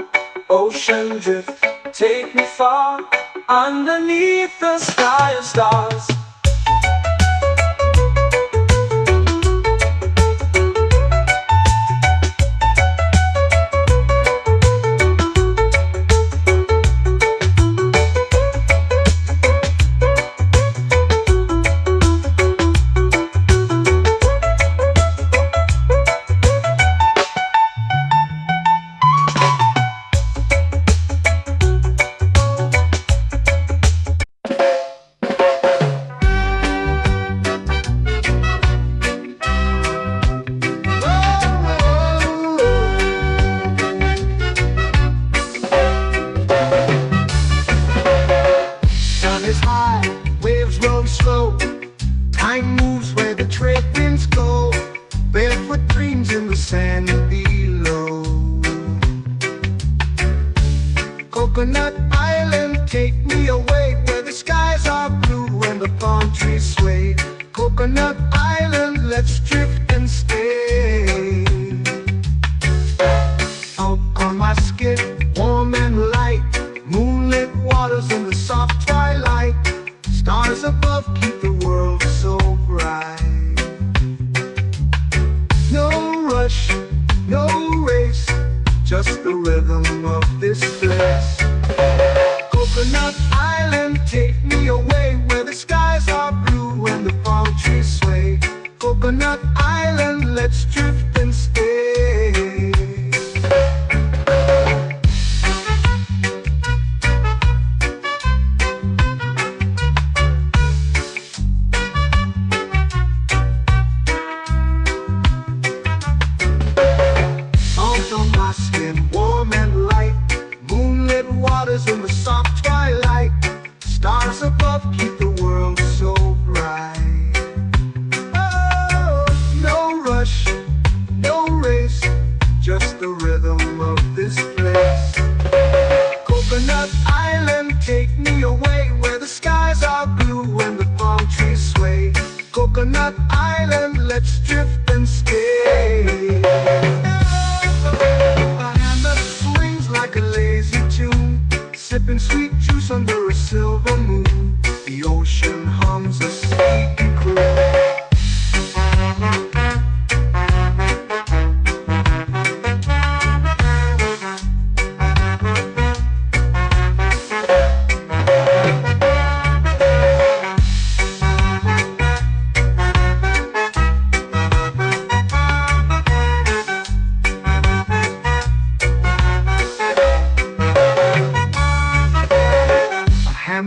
Ocean drift, take me far, underneath the sky of stars. Is high, waves roll slow. Time moves where the trade winds go. Barefoot dreams in the sand below. Coconut Island, take me away, where the skies are blue and the palm trees sway. Coconut Island, let's drift and stay. Out on my skin, warm and light, moonlit waters in the soft twilight. Stars above keep the world so bright. No rush, no race, just the rhythm of this place. Coconut Island, take me away, where the skies are blue and the palm trees sway. Coconut Island, let's drift and stay. Warm and light, moonlit waters in the soft twilight. Stars above keep the world so bright. Oh, no rush, no race, just the rhythm of this place. Coconut Island, take me away, where the skies are blue and the palm trees sway. Coconut Island, let's drift and stay. Like a lazy tune, sipping sweet juice under a silver moon. The ocean hums a sleepy croon.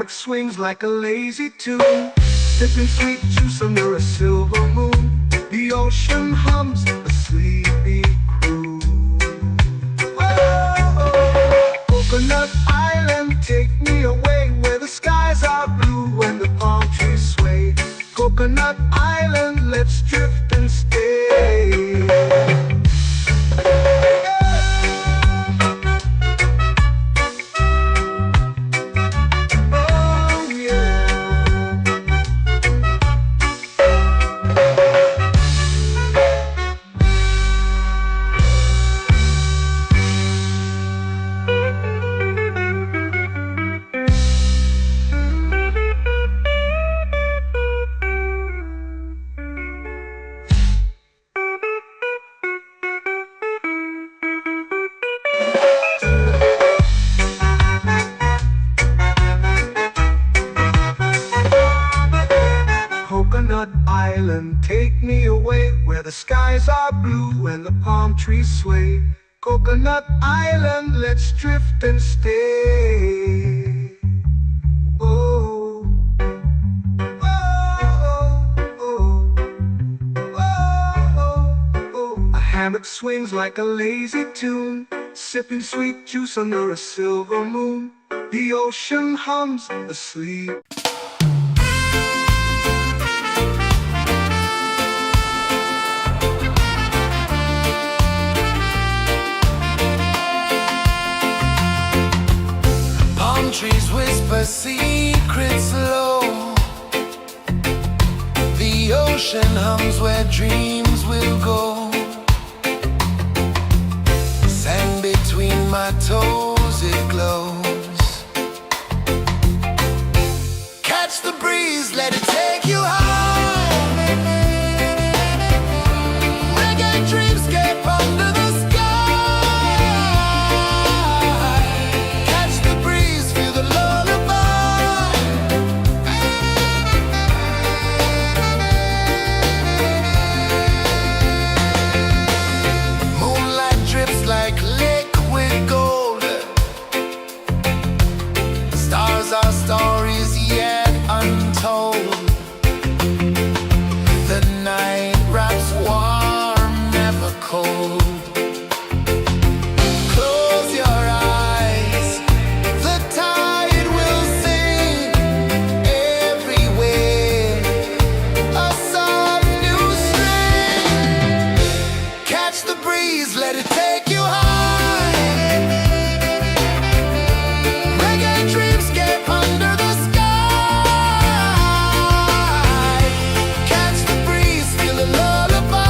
Swings like a lazy tune, sipping sweet juice under a silver moon. The ocean hums a sleepy croon. skies are blue and the palm trees sway. Coconut Island, let's drift and stay. Oh, oh, oh, oh. A hammock swings like a lazy tune, sipping sweet juice under a silver moon. The ocean hums asleep. Palm trees whisper secrets low. The ocean hums where dreams will go. Sand between my toes, it glows. Catch the breeze, let it take you high. Reggae dreamscape under the sky. Catch the breeze, feel the lullaby. Moonlight drips like liquid gold. Stars are stories yet untold. The night wraps warm, never cold. Close your eyes, the tide will sing everywhere. A soft new string. Catch the breeze, let it take you high. Reggae dreamscape under the sky. Catch the breeze, feel a lullaby.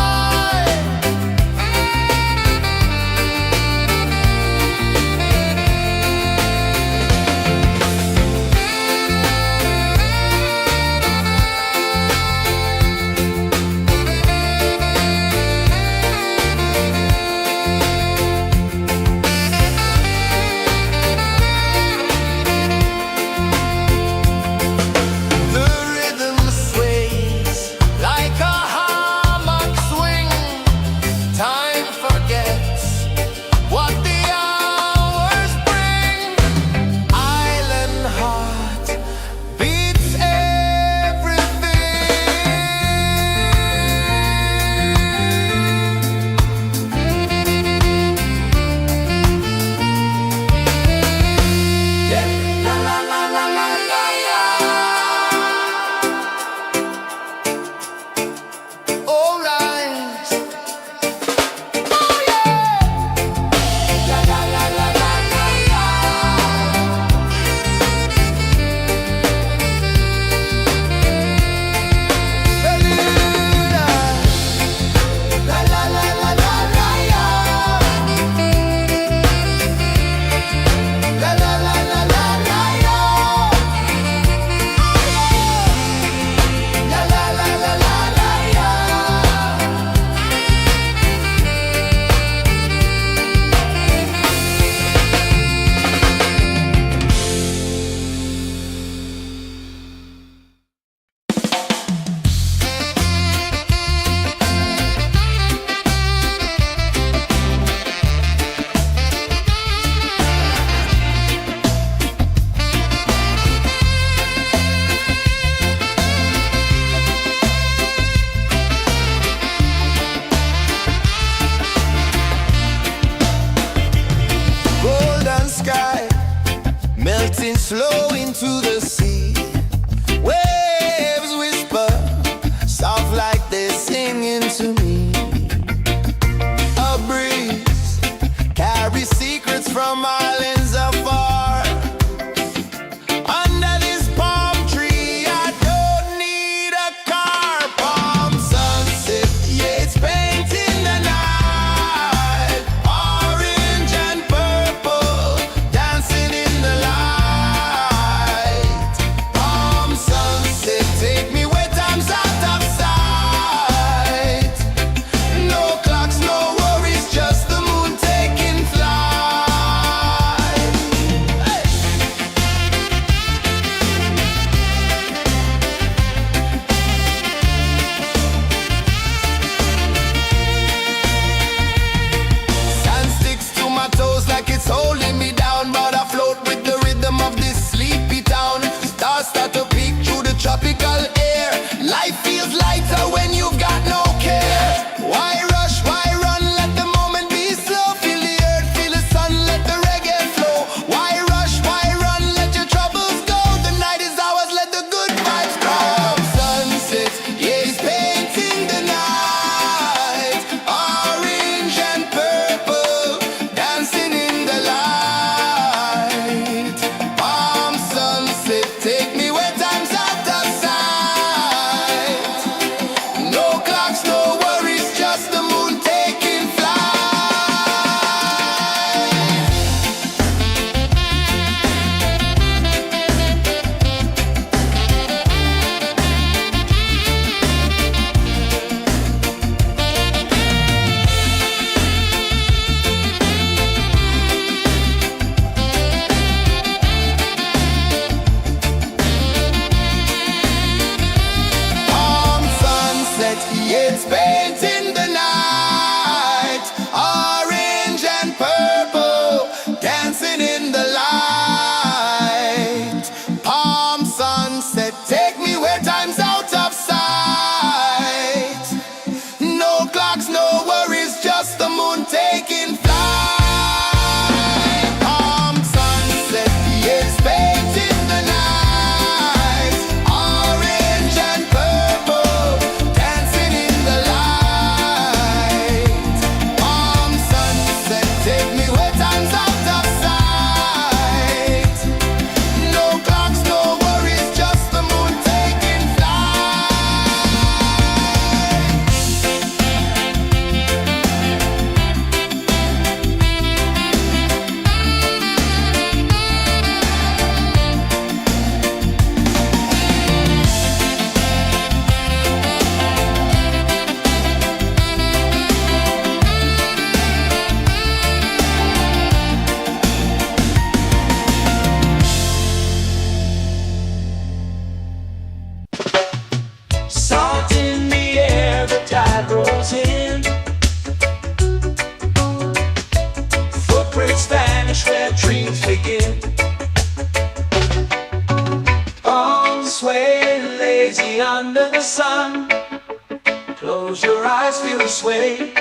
eyes feel the sway.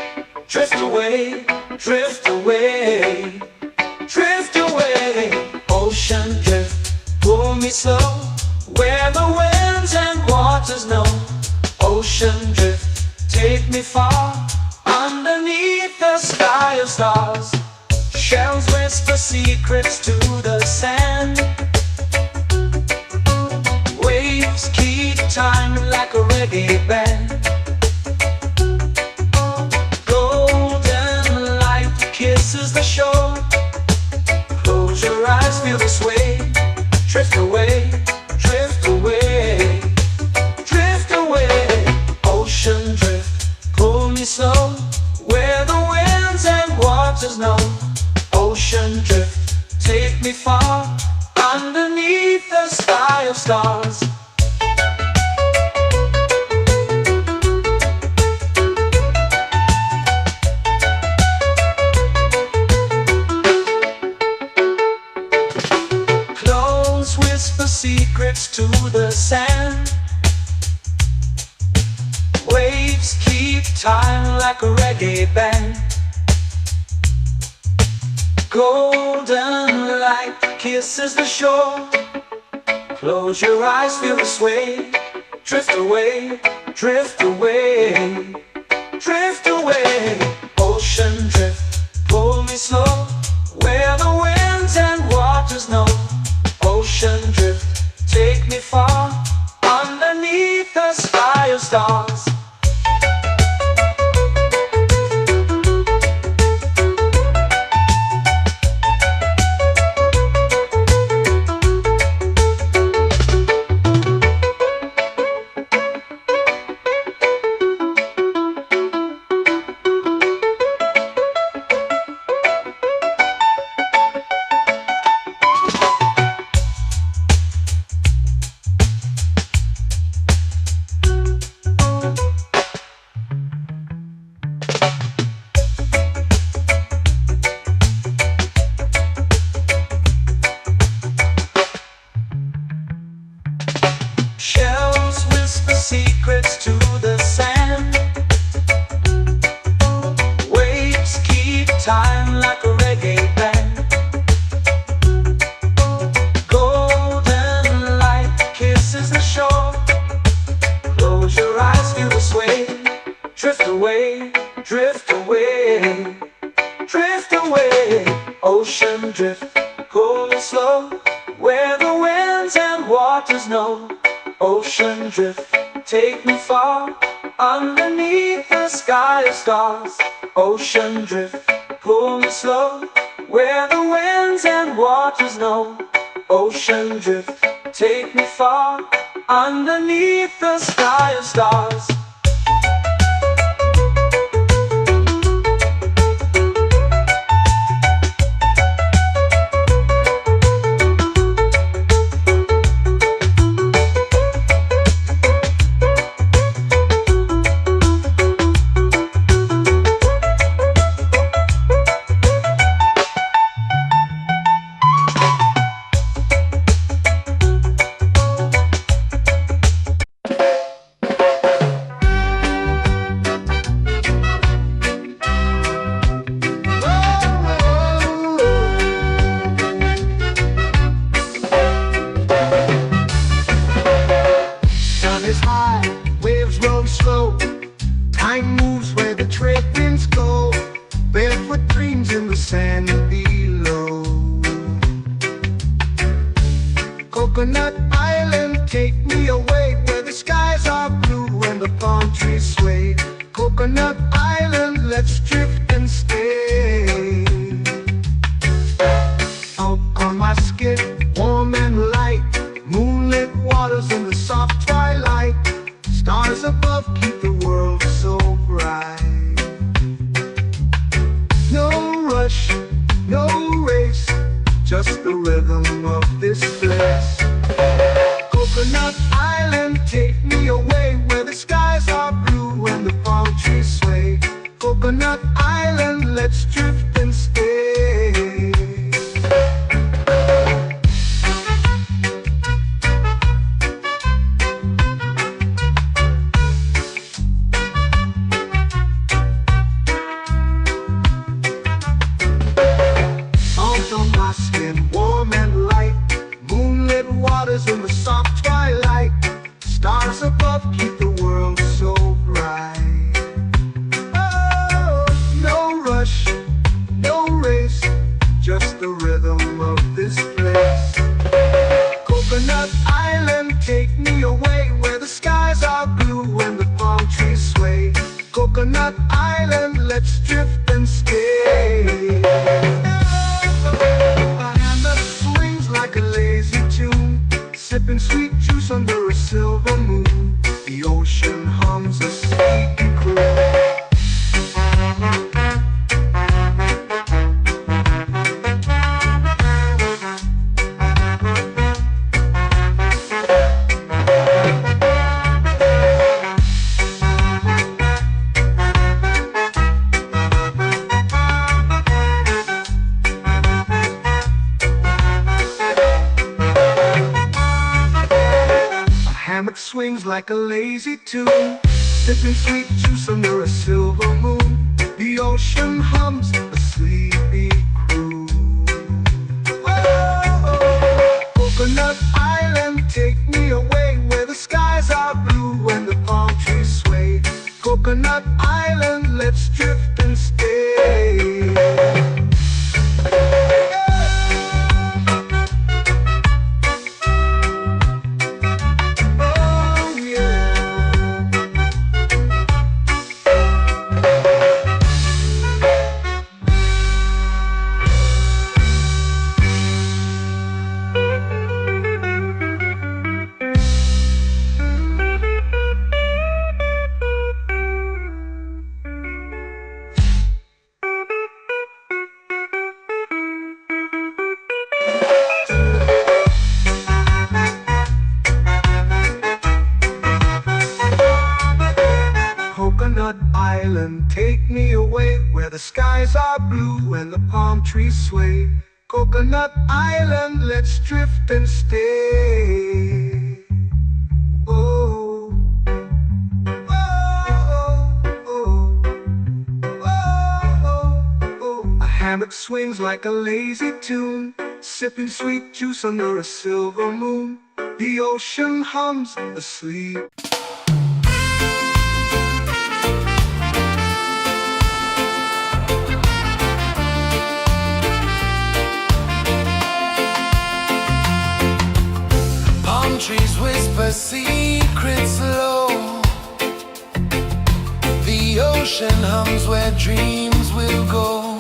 Drift away, drift away, drift away. Ocean drift, pull me slow, where the winds and waters know. Ocean drift, take me far, underneath the sky of stars. Shells whisper secrets to the sand. Waves keep time like a reggae band. Golden light kisses the shore. Close your eyes, feel the sway. Drift away, drift away, drift away. Ocean drift, pull me slow, where the winds and waters know. Ocean drift, take me far, underneath the sky of stars. Clones whisper secrets to the sand. Waves keep time like a reggae band. Golden light kisses the shore. Close your eyes, feel the sway. Drift away, drift away, drift away. Ocean drift, pull me slow, where the winds and waters know. Ocean drift, take me far, underneath the sky of stars. Shells whisper secrets to the sand. Waves keep time like a reggae band. Golden light kisses the shore. Close your eyes, feel the sway. Drift away, drift away, drift away. Ocean drift, pull me slow, where the winds and waters know. Ocean drift, take me far, underneath the sky of stars. Ocean drift, pull me slow, where the winds and waters know. Ocean drift, take me far, underneath the sky of stars. Time moves where the trade winds go. Barefoot dreams in the sand below. Coconut Island, take me away, where the skies are blue and the palm trees sway. Coconut Island, let's drift and stay. Out on my skin, warm and light, moonlit waters in the soft twilight. Stars above keep the world so bright. No rush, no race, just the rhythm of this place. Coconut Island, take me away, where the skies are blue and the palm trees sway. Coconut Island, let's drift and stay. like a lazy tune, sipping sweet juice under a silver moon. The ocean hums a sleepy crew. Oh, Coconut Island, take me away where the skies are blue and the palm trees sway. Coconut Island, let's drift and stay. Oh yeah. Coconut Island, take me away where the skies are blue and the palm trees sway. Coconut Island, let's drift and stay. Oh, oh, oh, oh, oh. A hammock swings like a lazy tune, sipping sweet juice under a silver moon. The ocean hums asleep. Trees whisper secrets low. The ocean hums where dreams will go.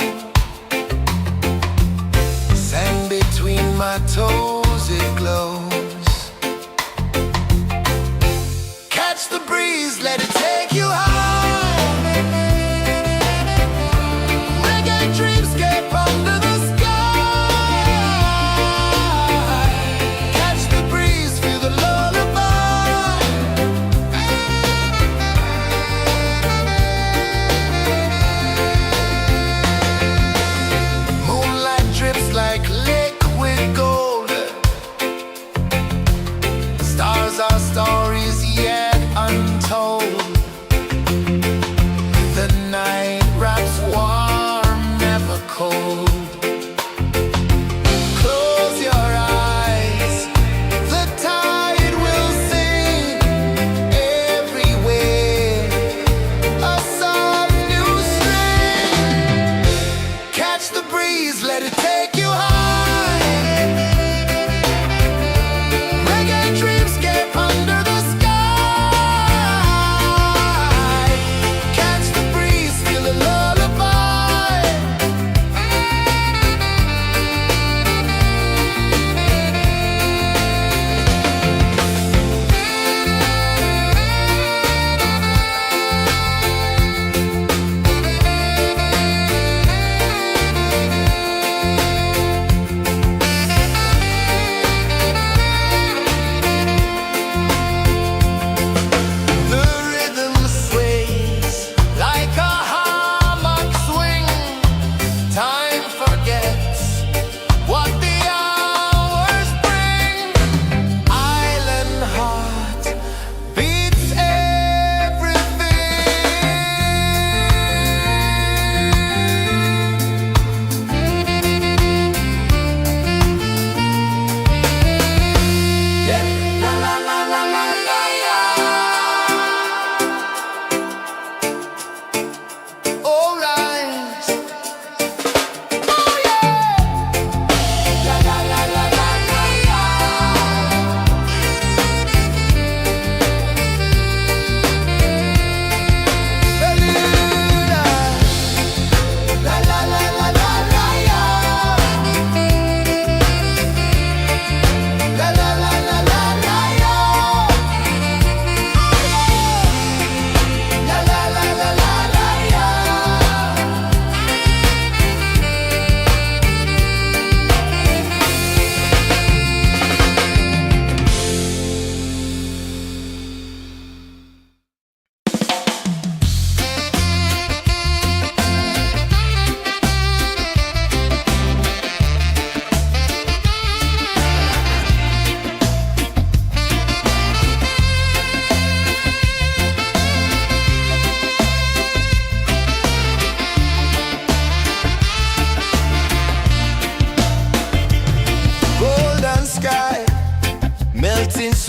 Sand between my toes, it glows. Catch the breeze, let it take you high. Reggae dreamscape under the sky.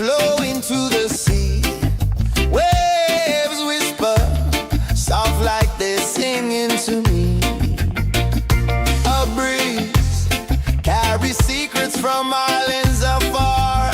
flow into the sea. Waves whisper, soft like they're singing to me. A breeze carries secrets from islands afar.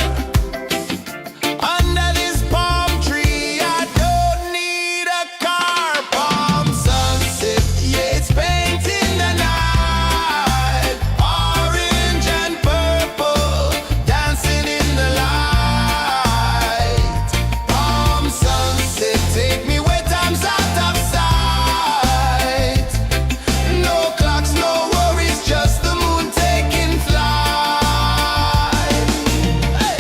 Under this palm tree, I don't need a car. Palm sunset, yeah, it's painting the night. Orange and purple, dancing in the light. Palm sunset, take me where time's out of sight. No clocks, no worries, just the moon taking flight. Hey!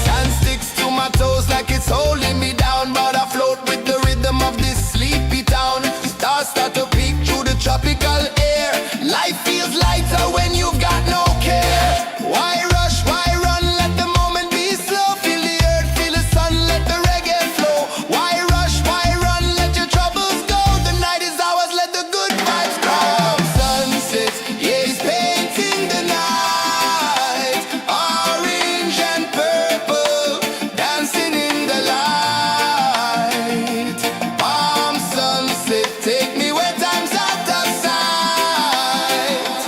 Sand sticks to my toes like it's holding me down, but I float with the rhythm of this sleepy town. Stars start to peek through the tropical air. Life feels lighter when you've got no care. Why rush, why run, let the moment be slow. Feel the earth, feel the sun, let the reggae flow. Why rush, why run, let your troubles go. The night is ours, let the good vibes grow. Sunset, yeah, it's painting the night. Orange and purple, dancing in the light. Palm sunset, take me where time's out of sight.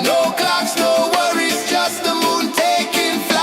No clocks, no worries, just the moon taking flight.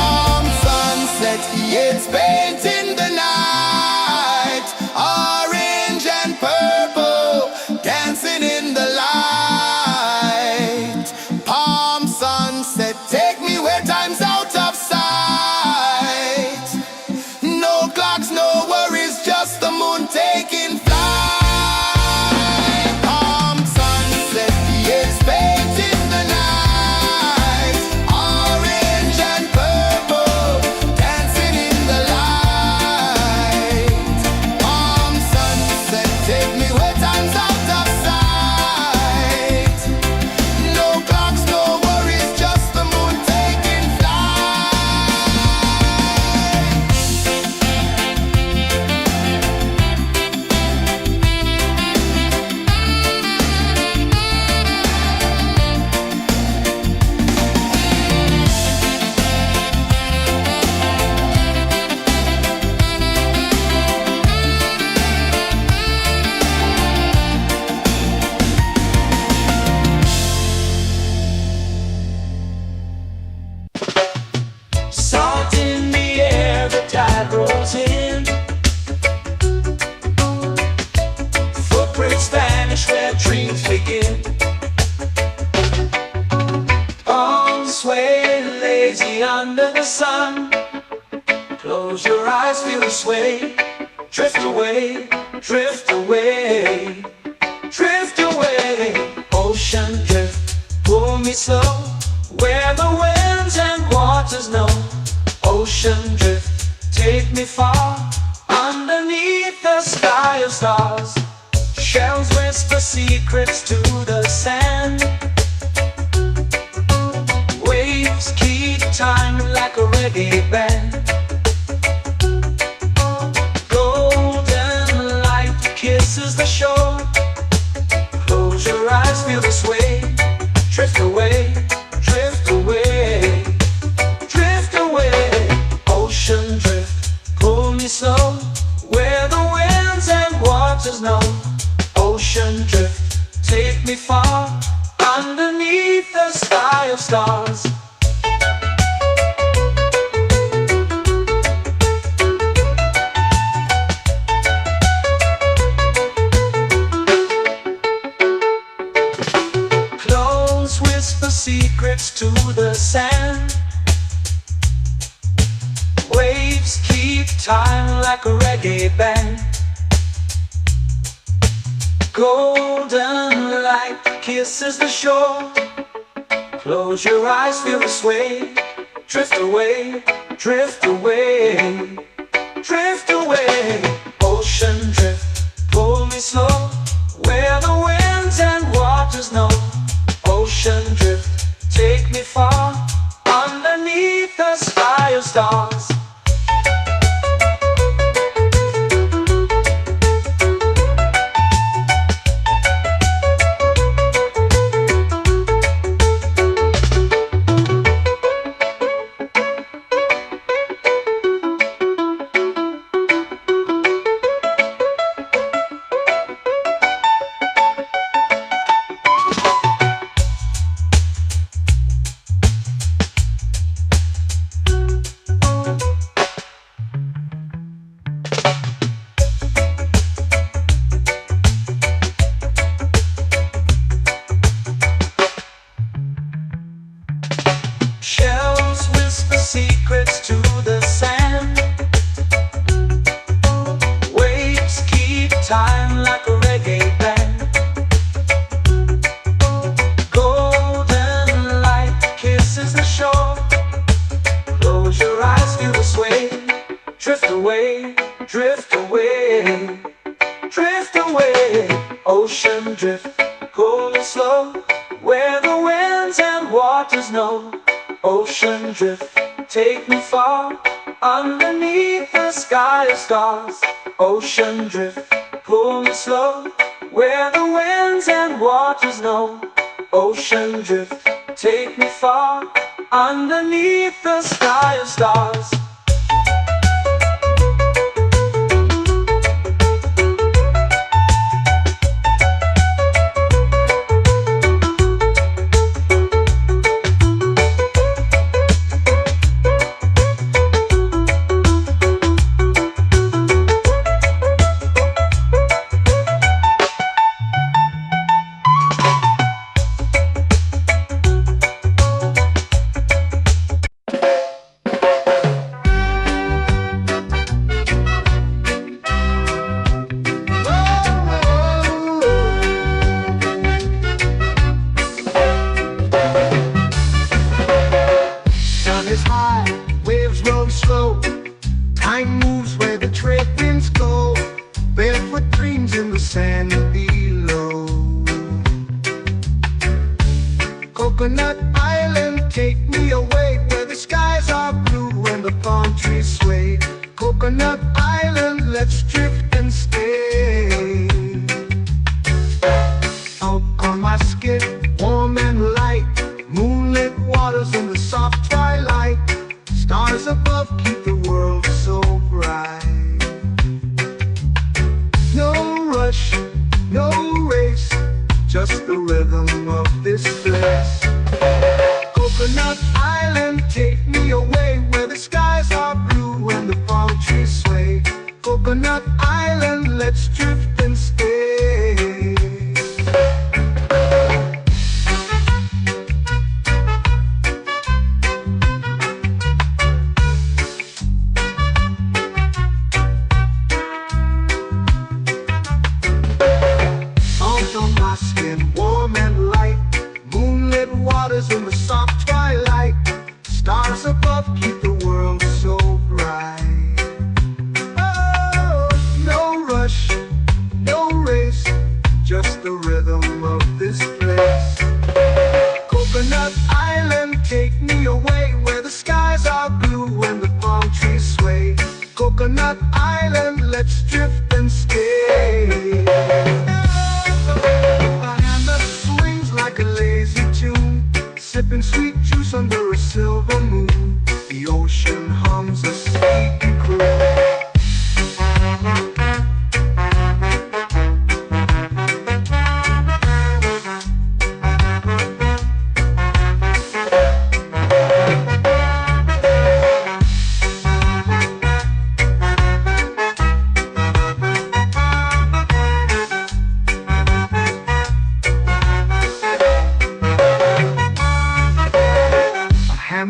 Palm sunset, yeah, it's painting the night. Orange and purple, dancing in the light. Palm sunset, take me where time's out of sight. No clocks, no worries, just the moon taking flight. Palm sunset, yeah, it's painting the night. Orange and purple, dancing in the light. Palm sunset, take me where time's out of sight. No clocks, no worries, just the moon taking flight. Salt in the air, the tide rolls in. Footprints vanish where dreams begin. Arms sway lazy under the sun. Close your eyes, feel the sway. Drift away, drift away, drift away. Ocean drift, pull me slow. Where the winds and waters know. Ocean drift, take me far. Underneath the sky of stars. Shells whisper secrets to the sand. Waves keep time like a reggae band. Golden light kisses the shore. Close your eyes, feel the sway. Drift away, drift away, drift away. Ocean drift, pull me slow. Where the winds and waters know. Ocean drift, take me far. Underneath the sky of stars. Clones whisper secrets to the sand. Waves keep time like a reggae band. Golden light kisses the shore. Close your eyes, feel the sway. Drift away, drift away, drift away. Ocean drift, pull me slow, where the winds and waters know. Ocean drift, take me far, underneath the sky of stars. Shells whisper secrets to the sand. Waves keep time like a reggae band. Golden light kisses the shore. Close your eyes, feel the sway. Drift away, drift away, drift away. Ocean drift, cool and slow, where the winds and waters know. Ocean drift, take me far, underneath the sky of stars. Ocean drift, pull me slow, where the winds and waters know. Ocean drift, take me far, underneath the sky of stars. Is high, waves roll slow. Time moves where the trade winds go. Barefoot dreams in the sand below. Coconut Island, take me away, where the skies are blue and the palm trees sway. Coconut Island, let's drift and stay. Out on my skin, warm and light, moonlit waters in the soft twilight. Stars above keep the world so bright. No rush, no race, just the rhythm of this place. Coconut Island, take me away, where the skies are blue and the palm trees sway. Coconut Island, let's drift and stay. Warm and light, moonlit waters in the soft twilight. Stars above keep the world so bright. Oh, no rush, no race, just the rhythm of this place. Coconut Island, take me away, where the skies are blue and the palm trees sway. Coconut Island, let's drift and stay. Like a lazy tune, sipping sweet juice under a silver moon. The ocean hums a sleepy croon.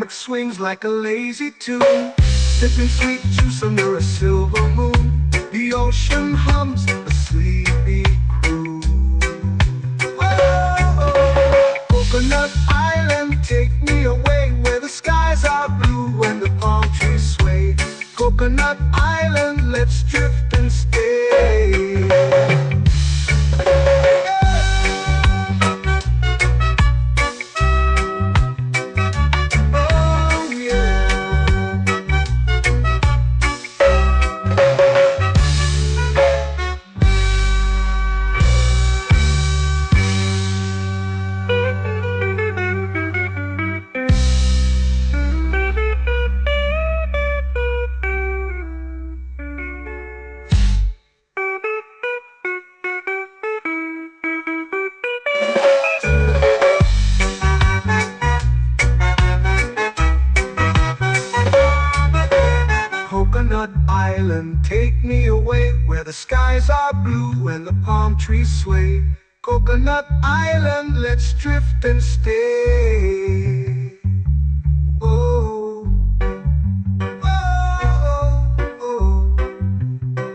Swings like a lazy tune, sipping sweet juice under a silver moon. The ocean hums a sleepy croon. Coconut Island, let's drift and stay. Oh yeah. Coconut Island, take me away where the skies are blue and the palm trees sway. Coconut Island, let's drift and stay. Oh, oh, oh,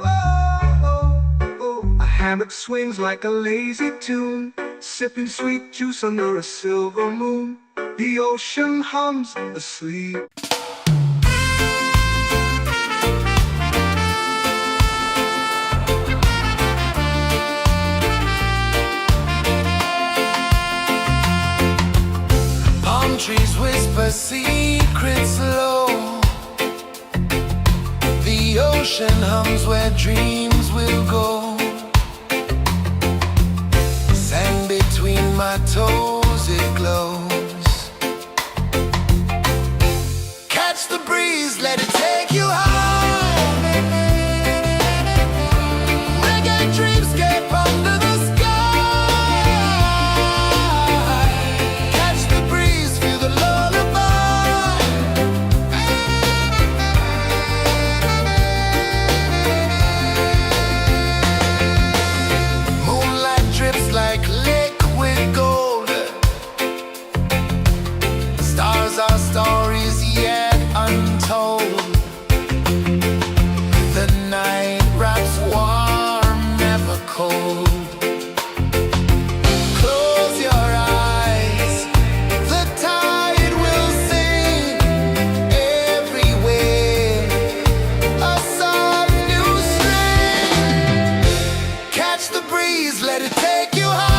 oh, oh. A hammock swings like a lazy tune, sipping sweet juice under a silver moon. The ocean hums asleep. Trees whisper secrets low. The ocean hums where dreams will go. Sand between my toes, it glows. Catch the breeze, let it take you high. Reggae dreamscape under the sky. Our stories yet untold. The night wraps warm, never cold. Close your eyes, the tide will sing everywhere. A soft new string. Catch the breeze, let it take you high.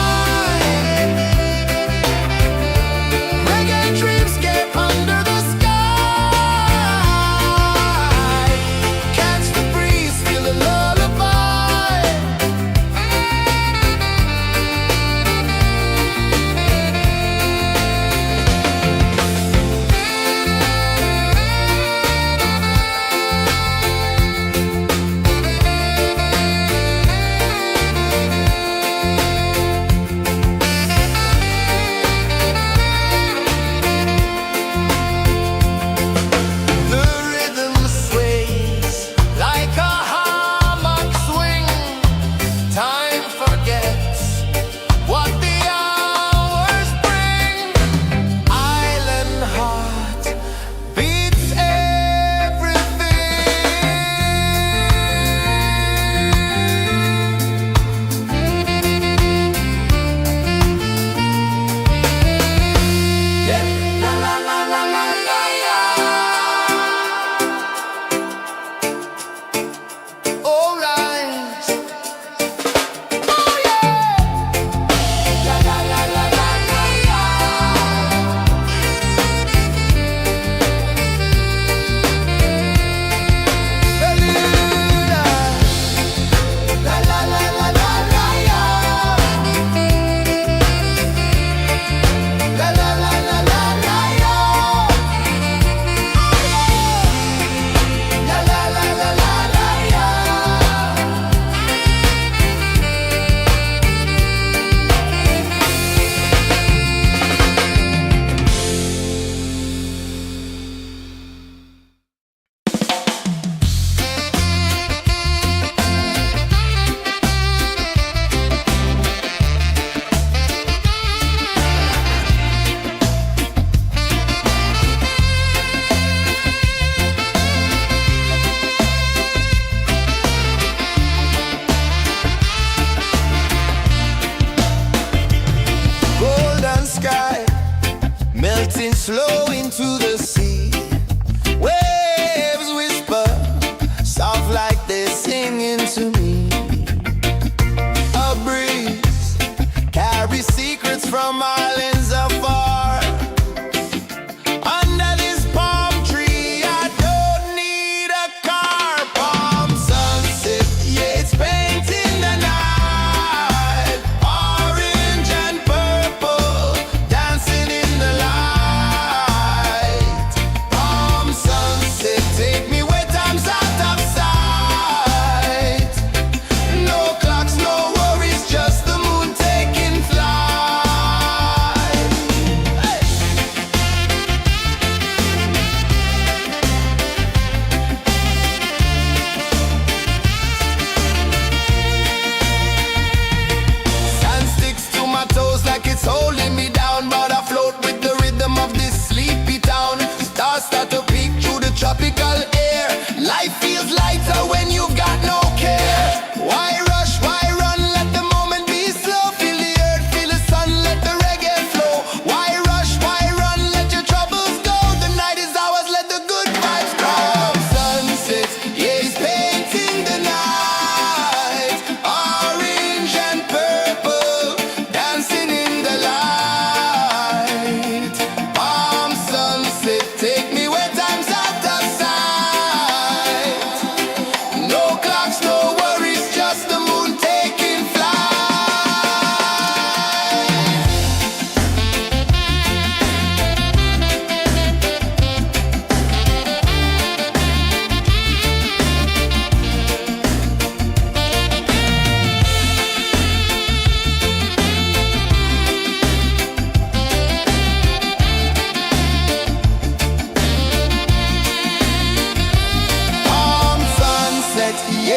slow into the sea. Waves whisper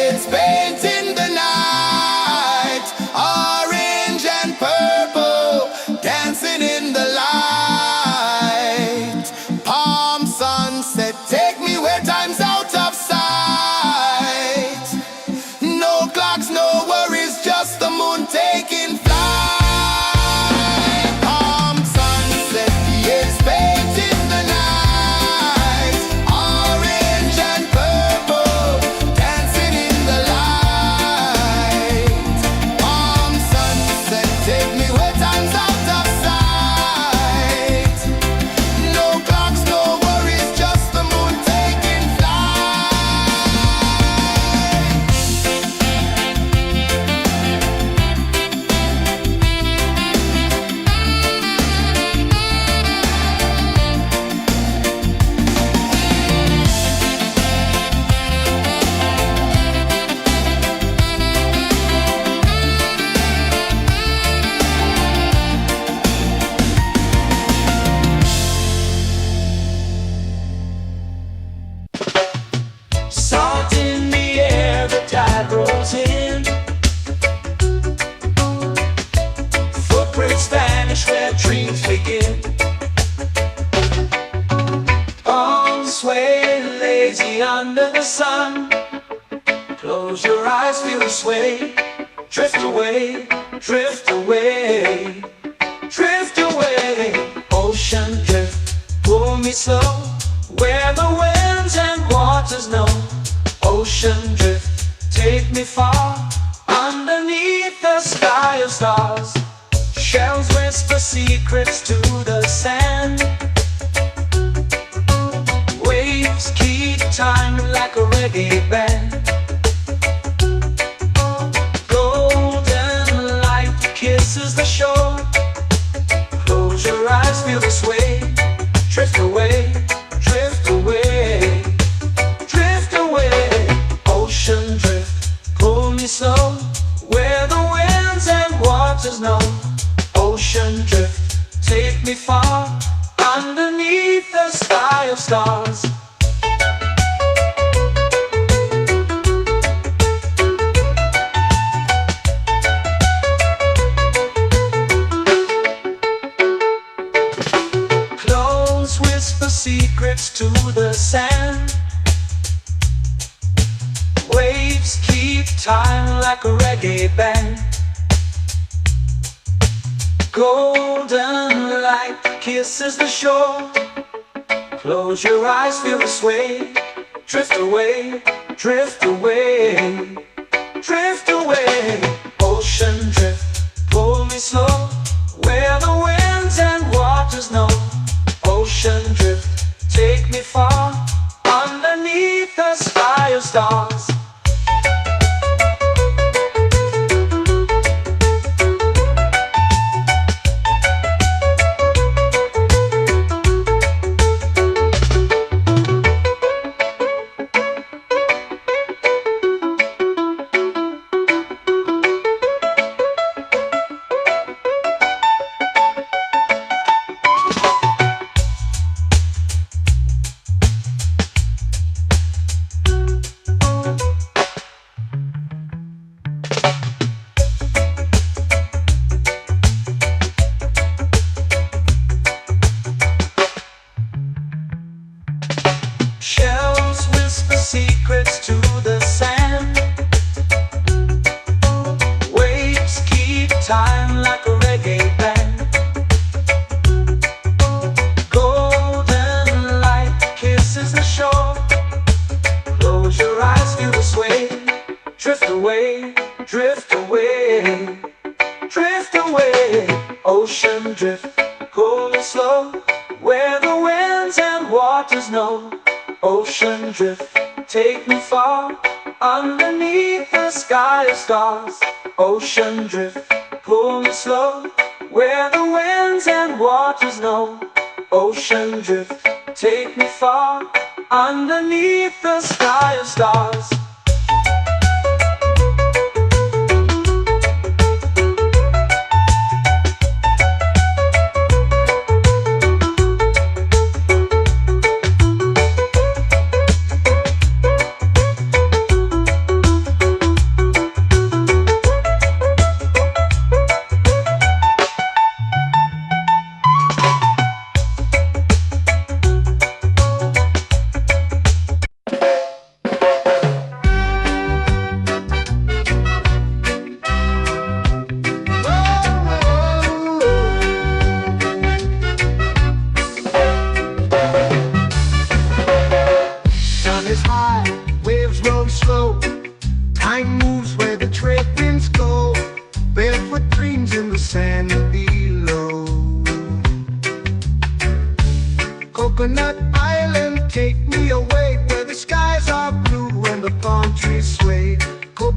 It's painting the night, orange and purple, dancing in the light. Palm sunset, take me where time's out of sight. No clocks, no worries, just the moon taking flight. Palm sunset, it's painting the night, orange and purple, dancing in the light. Palm sunset, take me where time's out of sight. No clocks, no worries, just the moon taking flight. Salt in the air, the tide rolls in. Footprints vanish where dreams begin. Arms sway lazy under the sun. Close your eyes, feel the sway. Drift away, drift away, drift away. Ocean drift, pull me slow, where the winds and waters know. Ocean drift, take me far, underneath the sky of stars. Shells whisper secrets to the sand. Waves keep time like a reggae band. Golden light kisses the shore. Close your eyes, feel the sway. Drift away, drift away, drift away. Ocean drift, pull me slow, where the winds and waters know. Ocean drift, take me far, underneath the sky of stars. Close whisper secrets to the sand. Waves keep time like a reggae band. Golden light kisses the shore. Close your eyes, feel the sway. Drift away, drift away, drift away. Ocean drift, pull me slow, where the winds and waters know. Ocean drift, take me far, underneath the sky of stars. Shells whisper secrets to the sand. Waves keep time like a reggae band. Golden light kisses the shore. Close your eyes, feel the sway. Drift away, drift away, drift away. Ocean drift, pull me slow, where the winds and waters know. Ocean drift, take me far, underneath the sky of stars. Ocean drift, pull me slow, where the winds and waters know. Ocean drift, take me far, underneath the sky of stars.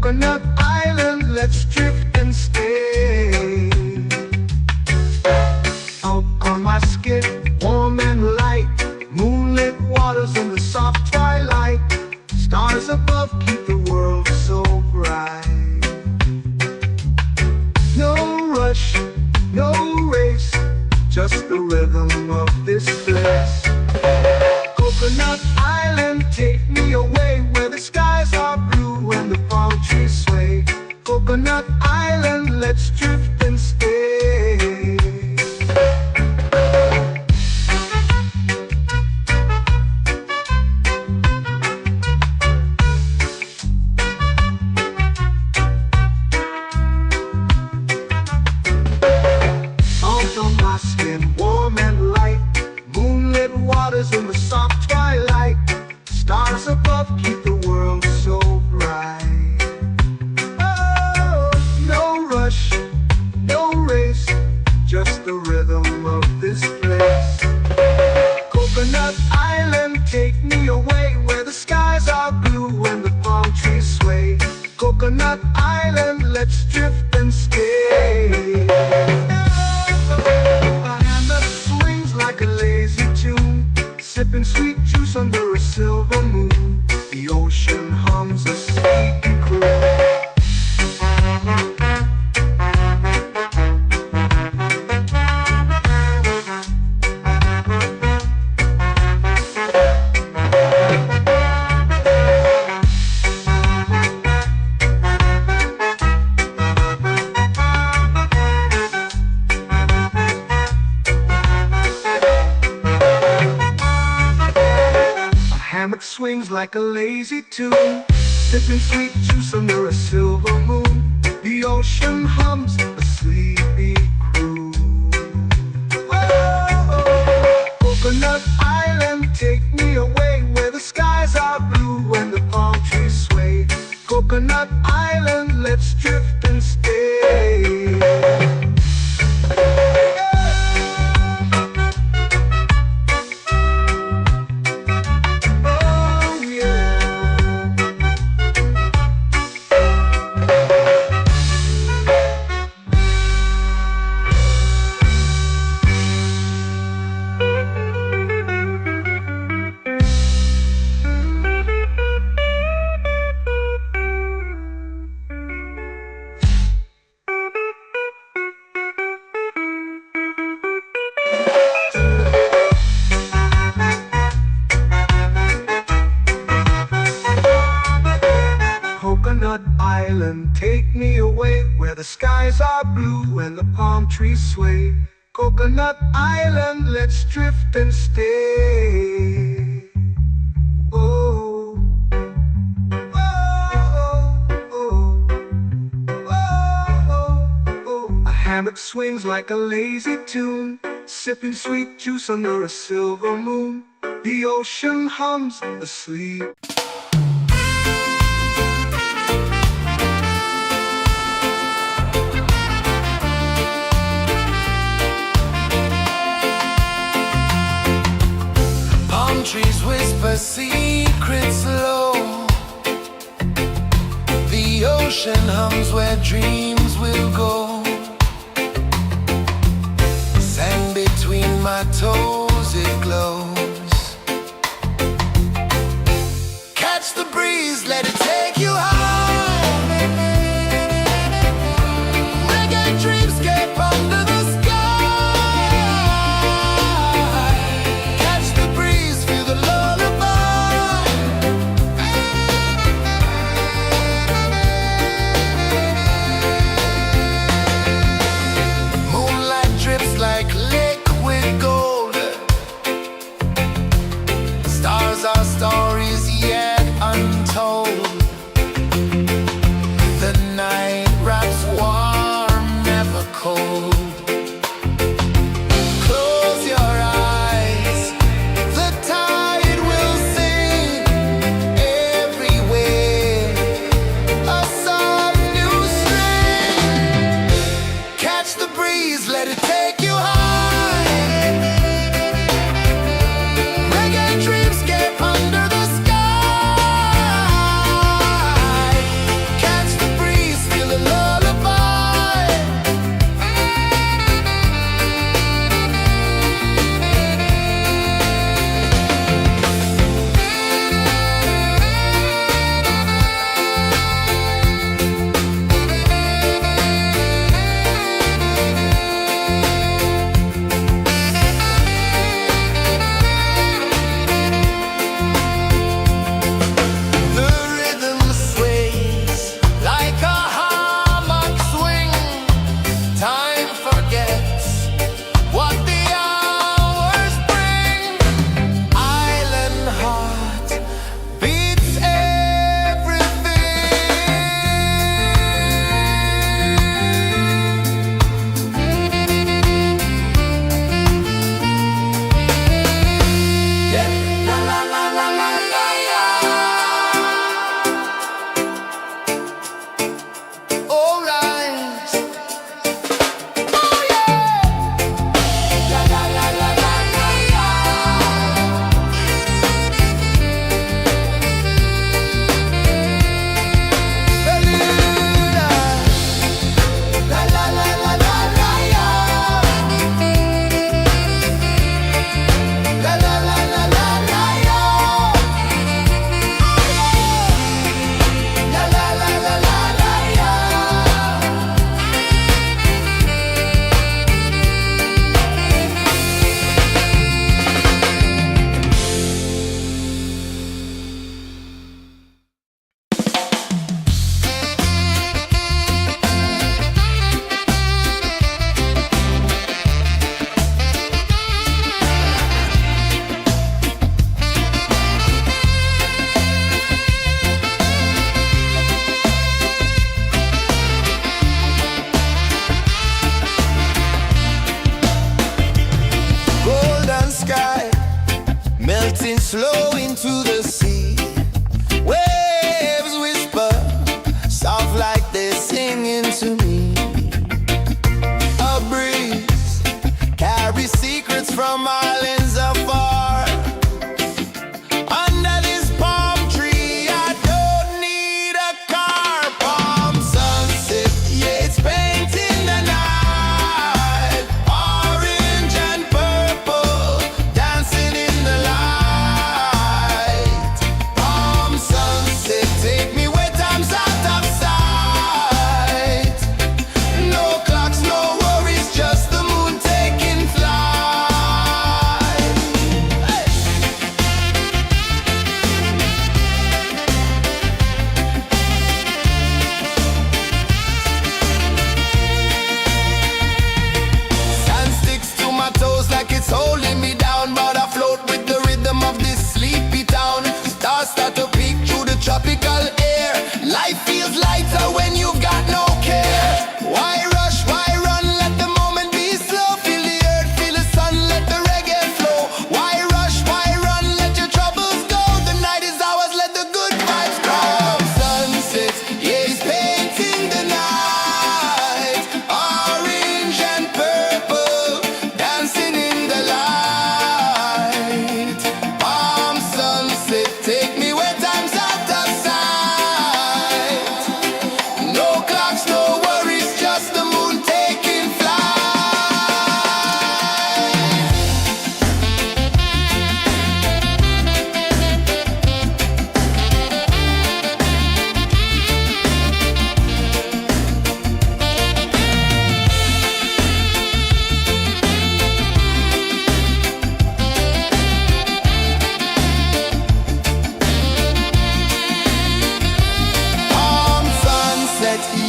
Coconut Island, let's drift and stay. Out on my skin, warm and light, moonlit waters in the soft twilight. Stars above keep the world so bright. No rush, no race, just the rhythm of this place. Coconut Island, take me away where the skies are blue and the palm trees sway. Coconut Island, let's drift and stay. Out on my skin, warm and light, moonlit waters in the soft twilight. Stars above keep the world so bright. Oh, no rush, no race, just the rhythm of this place. Coconut Island, take me away where the skies are blue and the palm trees sway. Coconut Island, let's drift and stay. A hand that swings like a lazy tune, sipping sweet juice under a silver moon. The ocean hums a sleepy croon. Hammock swings like a lazy tune, sipping sweet juice under a silver moon. The ocean hums a sleepy croon. Whoa, Coconut Island, take me away where the skies are blue and the palm trees sway. Coconut Island, let's drift and stay. Coconut Island, take me away where the skies are blue and the palm trees sway. Coconut Island, let's drift and stay. Oh, oh, oh, oh, oh. A hammock swings like a lazy tune, sipping sweet juice under a silver moon. The ocean hums asleep. Trees whisper secrets low. The ocean hums where dreams will go. Sand between my toes, it glows. Catch the breeze, let it take you high. Reggae dreamscape under the sky.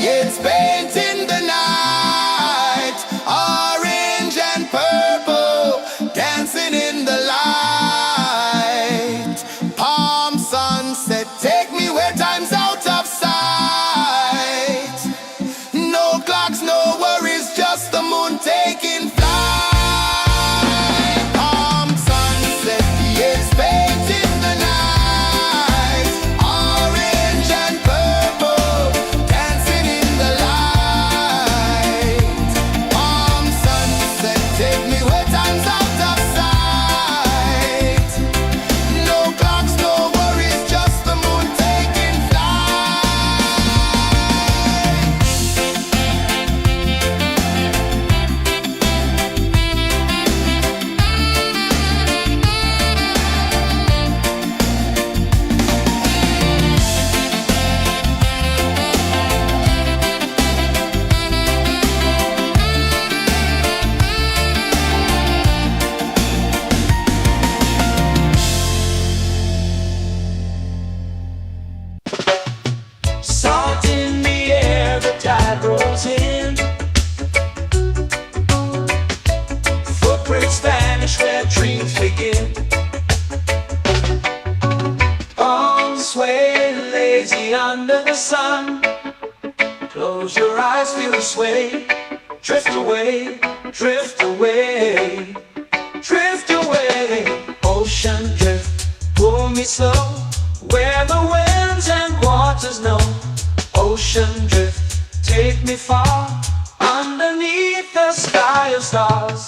It's painting the night, orange and purple, dancing in the light. Palm sunset, take me where time's out of sight. No clocks, no worries, just the moon taking flight. Palm sunset, it's painting the night, orange and purple, dancing in the light. Palm sunset, take me where time's out of sight. No clocks, no worries, just the moon taking flight. Salt in the air, the tide rolls in. Footprints vanish where dreams begin. Arms sway lazy under the sun. Close your eyes, feel the sway. Drift away, drift away, drift away. Ocean drift, pull me slow, where the winds and waters know. Ocean drift, take me far, underneath the sky of stars.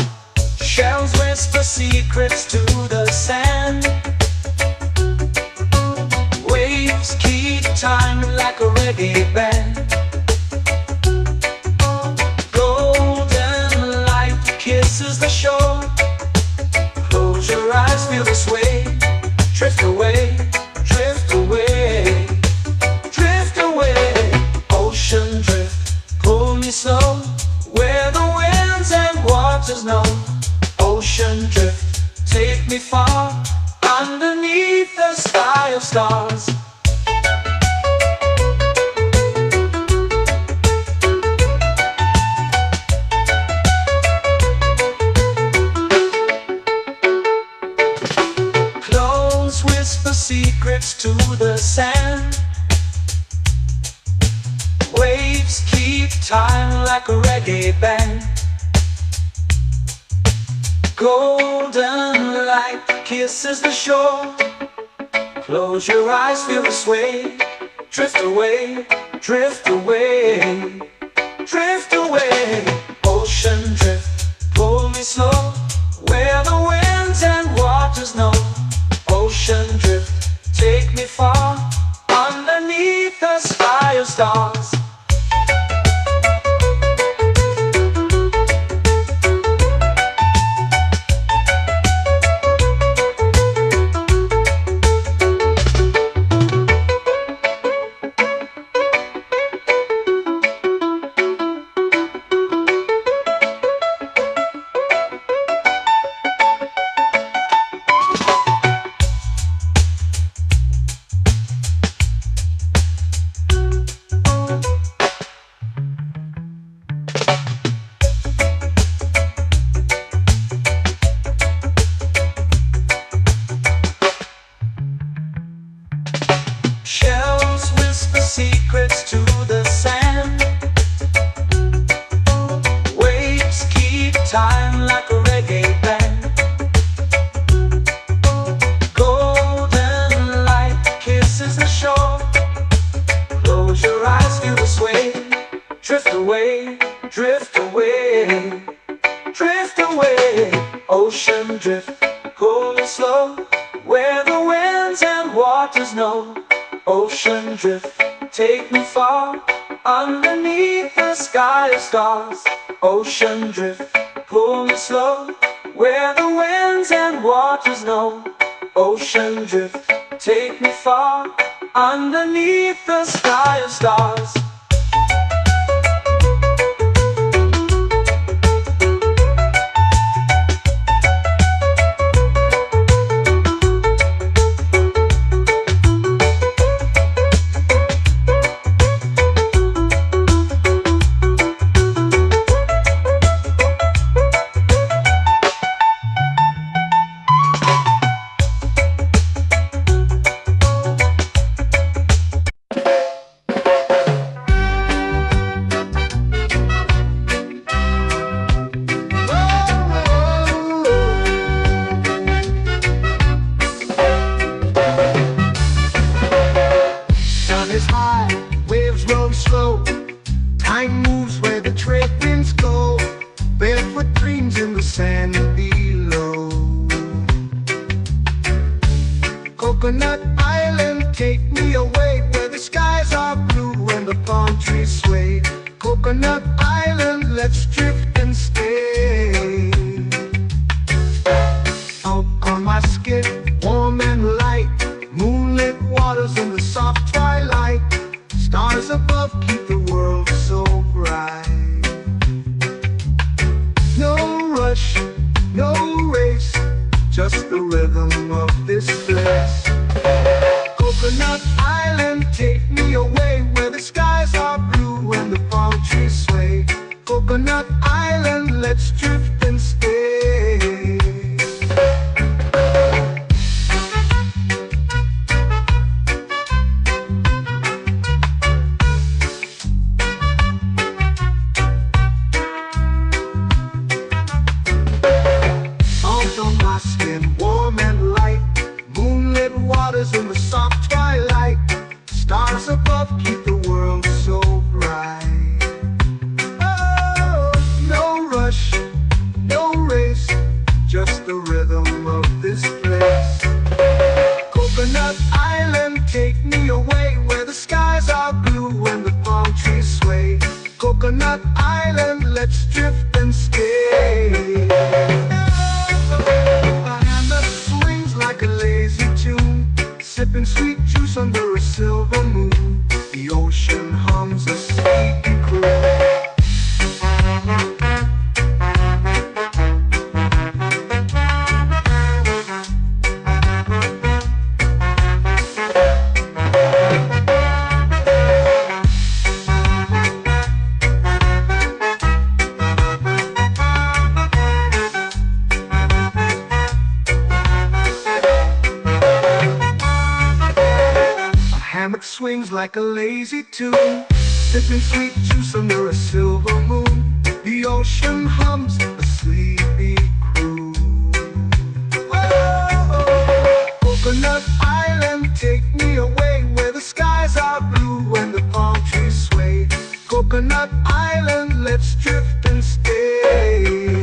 Shells whisper secrets to the sand. Waves keep time like a reggae band. Golden light kisses the shore. Close your eyes, feel the sway. Drift away, drift away, drift away. Ocean drift, pull me slow, where the winds and waters know. Ocean drift, take me far, underneath the sky of stars. Close whisper secrets to the sand. Waves keep time like a reggae band. Golden light kisses the shore. Close your eyes, feel the sway. Drift away, drift away, drift away. Ocean drift, pull me slow, where the winds and waters know. Ocean drift, take me far, underneath the sky of stars. Shells whisper secrets to the sand. Waves keep time like a reggae band. Golden light kisses the shore. Close your eyes, feel the sway. Drift away, drift away, drift away. Ocean drift, pull me slow, where the winds and waters know. Ocean drift, take me far, underneath the sky of stars. Ocean drift, pull me slow, where the winds and waters know. Ocean drift, take me far, underneath the sky of stars. palm trees sway. Coconut Island, let's drift and stay. Out on my skin, warm and light, moonlit waters in the soft twilight. Stars above keep the world so bright. No rush, no race, just the rhythm of this place. Coconut Island, take me away where the skies are blue and the palm trees sway. Coconut Island, let's drift and stay. Out on my skin, warm and light, moonlit waters in the soft twilight. Stars above keep the world so bright. Oh, no rush, no race, just the rhythm of this place. Coconut Island, take me away where the skies are blue and the palm trees sway. Coconut Island, let's drift and stay. A hand that swings like a lazy tune, sipping sweet juice under a silver moon. The ocean hums a sleepy croon. Hammock swings like a lazy tune, sipping sweet juice under a silver moon. The ocean hums a sleepy croon. Whoa, Coconut Island, take me away where the skies are blue and the palm trees sway. Coconut Island, let's drift and stay.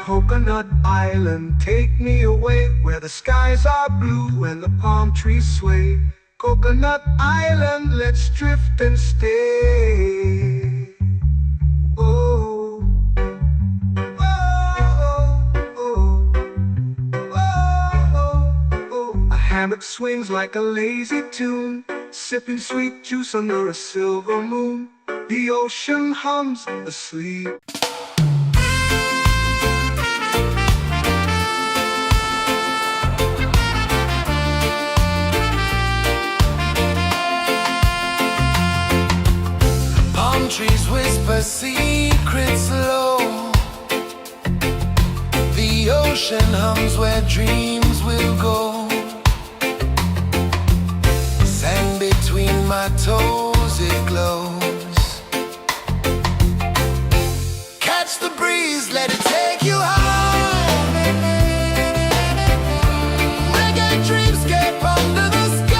Coconut Island, take me away where the skies are blue and the palm trees sway. Coconut Island, let's drift and stay. Oh, oh, oh, oh, oh. A hammock swings like a lazy tune, sipping sweet juice under a silver moon. The ocean hums asleep. Trees whisper secrets low. The ocean hums where dreams will go. Sand between my toes, it glows. Catch the breeze, let it take you high. Reggae dreamscape under the sky.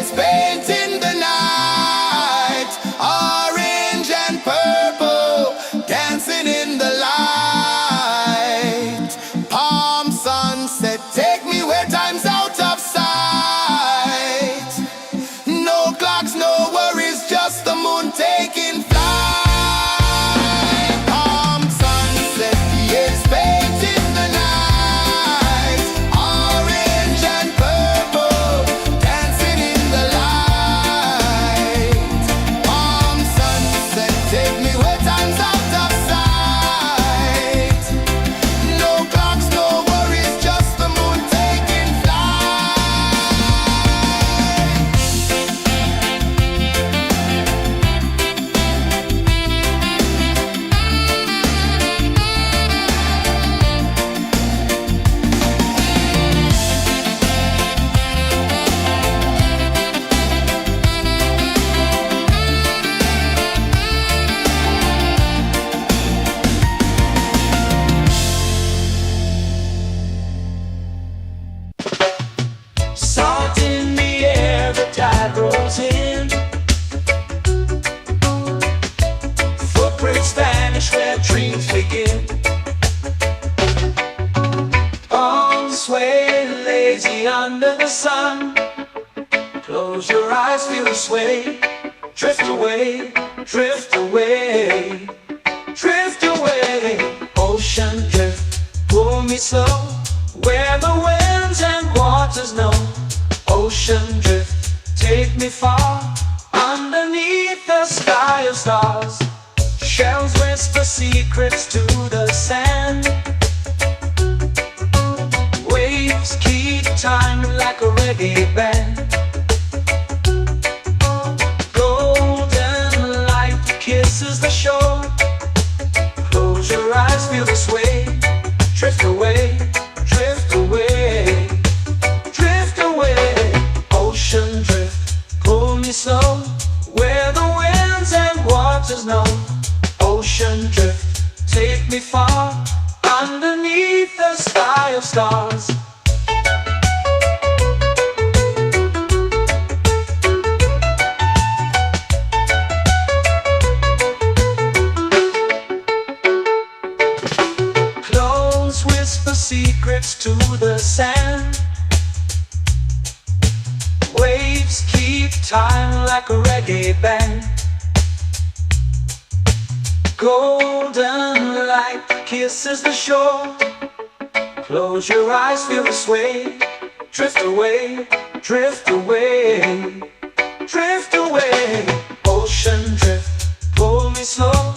shades painting the night, orange and purple, dancing in the light. Palm sunset, take me where time's out of sight. No clocks, no worries, just the moon taking flight. Palm sunset, yes, painting the night, orange and purple, dancing in the light. Palm sunset, take me where time's out of sight. No clocks, no worries, just the moon taking flight. Salt in the air, the tide rolls in. Footprints vanish where dreams begin. Arms sway lazy under the sun. Close your eyes, feel the sway. Drift away, drift away, drift away. Ocean drift, pull me slow, where the winds and waters know. Ocean drift, take me far, underneath the sky of stars. Shells whisper secrets to the sand. Waves keep time like a reggae band. Golden light kisses the shore. Close your eyes, feel the sway. Drift away, drift away, drift away. Ocean drift, pull me slow, where the winds and waters know. Ocean drift, take me far, underneath the sky of stars. Close whisper secrets to the sand. Waves keep time like a reggae band. Golden light kisses the shore. Close your eyes, feel the sway. Drift away, drift away, drift away. Ocean drift, pull me slow,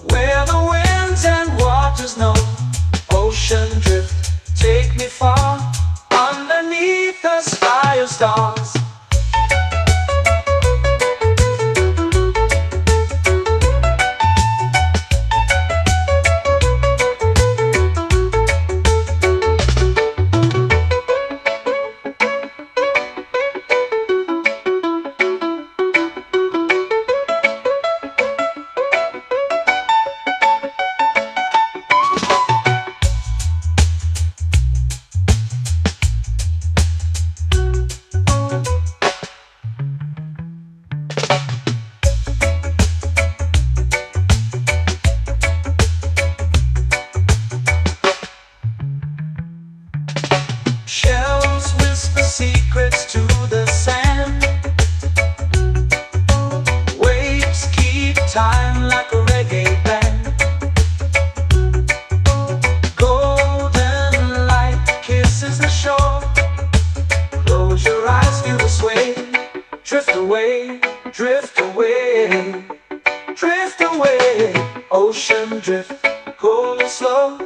where the winds and waters know. Ocean drift, take me far, underneath the sky of stars. Shells whisper secrets to the sand. Waves keep time like a reggae band. Golden light kisses the shore. Close your eyes, feel the sway. Drift away, drift away, drift away. Ocean drift, cool and slow,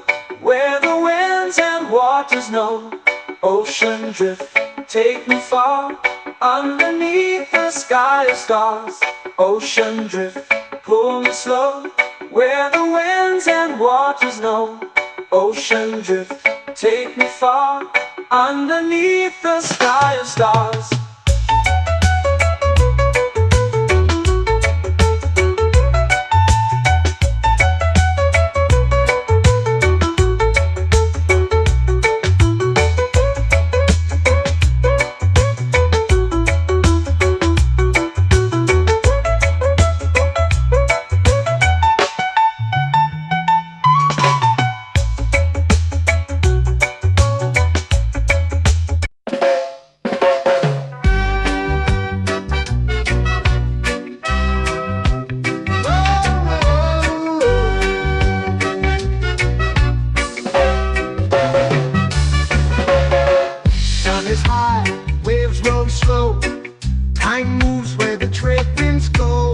where the winds and waters know. Ocean drift, take me far, underneath the sky of stars. Ocean drift, pull me slow, where the winds and waters know. Ocean drift, take me far, underneath the sky of stars. high, waves roll slow. Time moves where the trade winds go.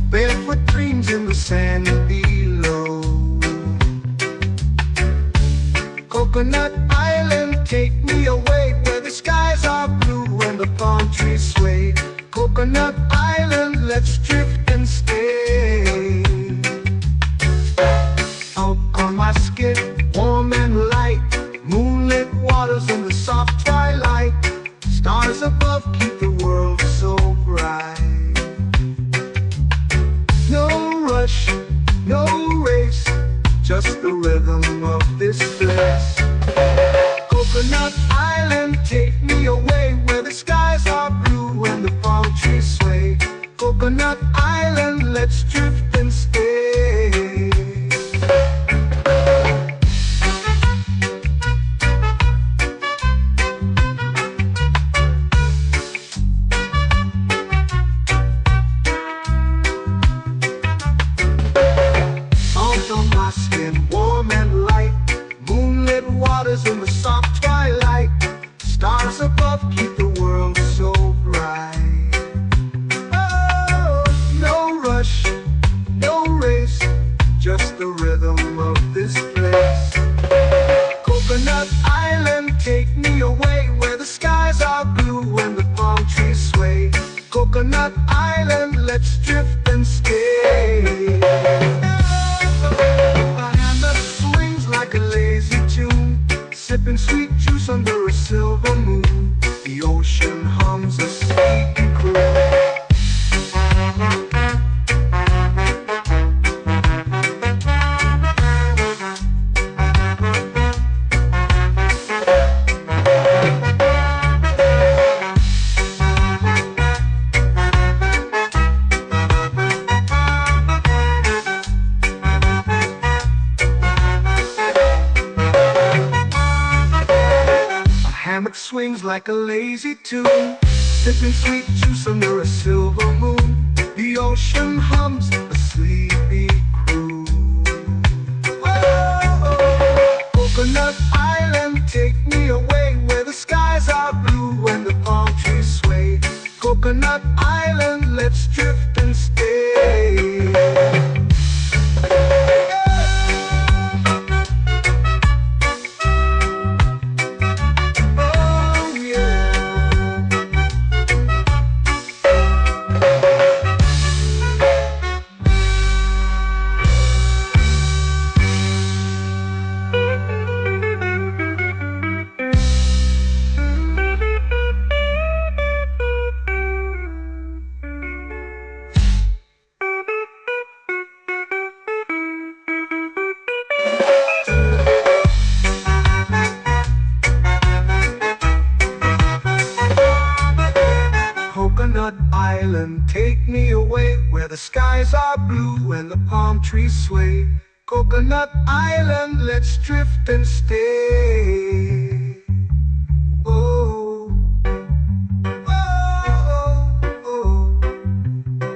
Barefoot dreams in the sand below. Coconut Island, take me away where the skies are blue and the palm trees sway. Coconut Island, let's drift and stay. Out on my skin, warm and light, moonlit waters in the soft twilight. Stars above keep the world so bright. No rush, no race, just the rhythm of this place. Coconut Island, take me away where the skies are blue and the palm trees sway. Coconut Island, let's drift and stay. Salt on my skin, warm and light, moonlit waters in the soft twilight. Stars above keep the world so bright. Oh, no rush, no race, just the rhythm of this place. Coconut Island, take me away where the skies are blue and the palm trees sway. Coconut Island, let's drift and stay. A hand that swings like a lazy tune, sipping sweet juice under a silver moon. The ocean hums a sleepy croon. Hammock swings like a lazy tune, sipping sweet juice under a silver moon. The ocean hums a sleepy croon. Whoa, Coconut Island, take me away where the skies are blue and the palm trees sway. Coconut Island, let's drift and stay. Coconut Island, take me away where the skies are blue and the palm trees sway. Coconut Island, let's drift and stay. Oh, oh, oh,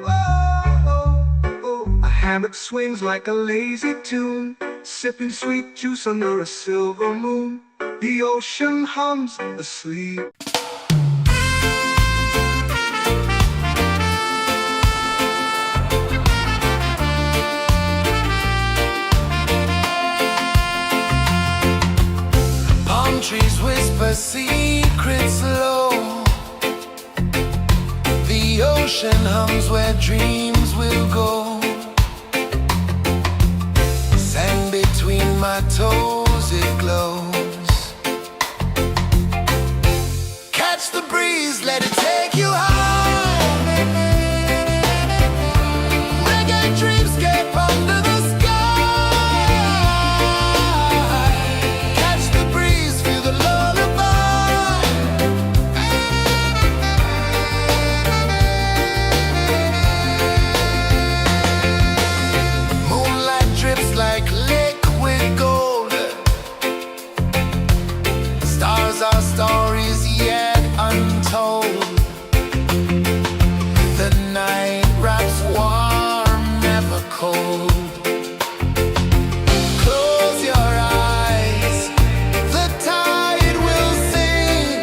oh, oh. A hammock swings like a lazy tune, sipping sweet juice under a silver moon. The ocean hums asleep. Trees whisper secrets low. The ocean hums where dreams will go. Sand between my toes, it glows. Catch the breeze, let it take you high. Reggae dreamscape under the sky. Our stories yet untold. The night wraps warm, never cold. Close your eyes, the tide will sing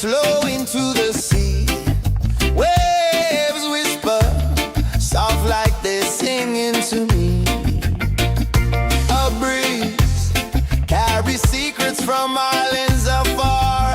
flow into the sea. Waves whisper, soft like they're singing to me. A breeze carries secrets from islands afar.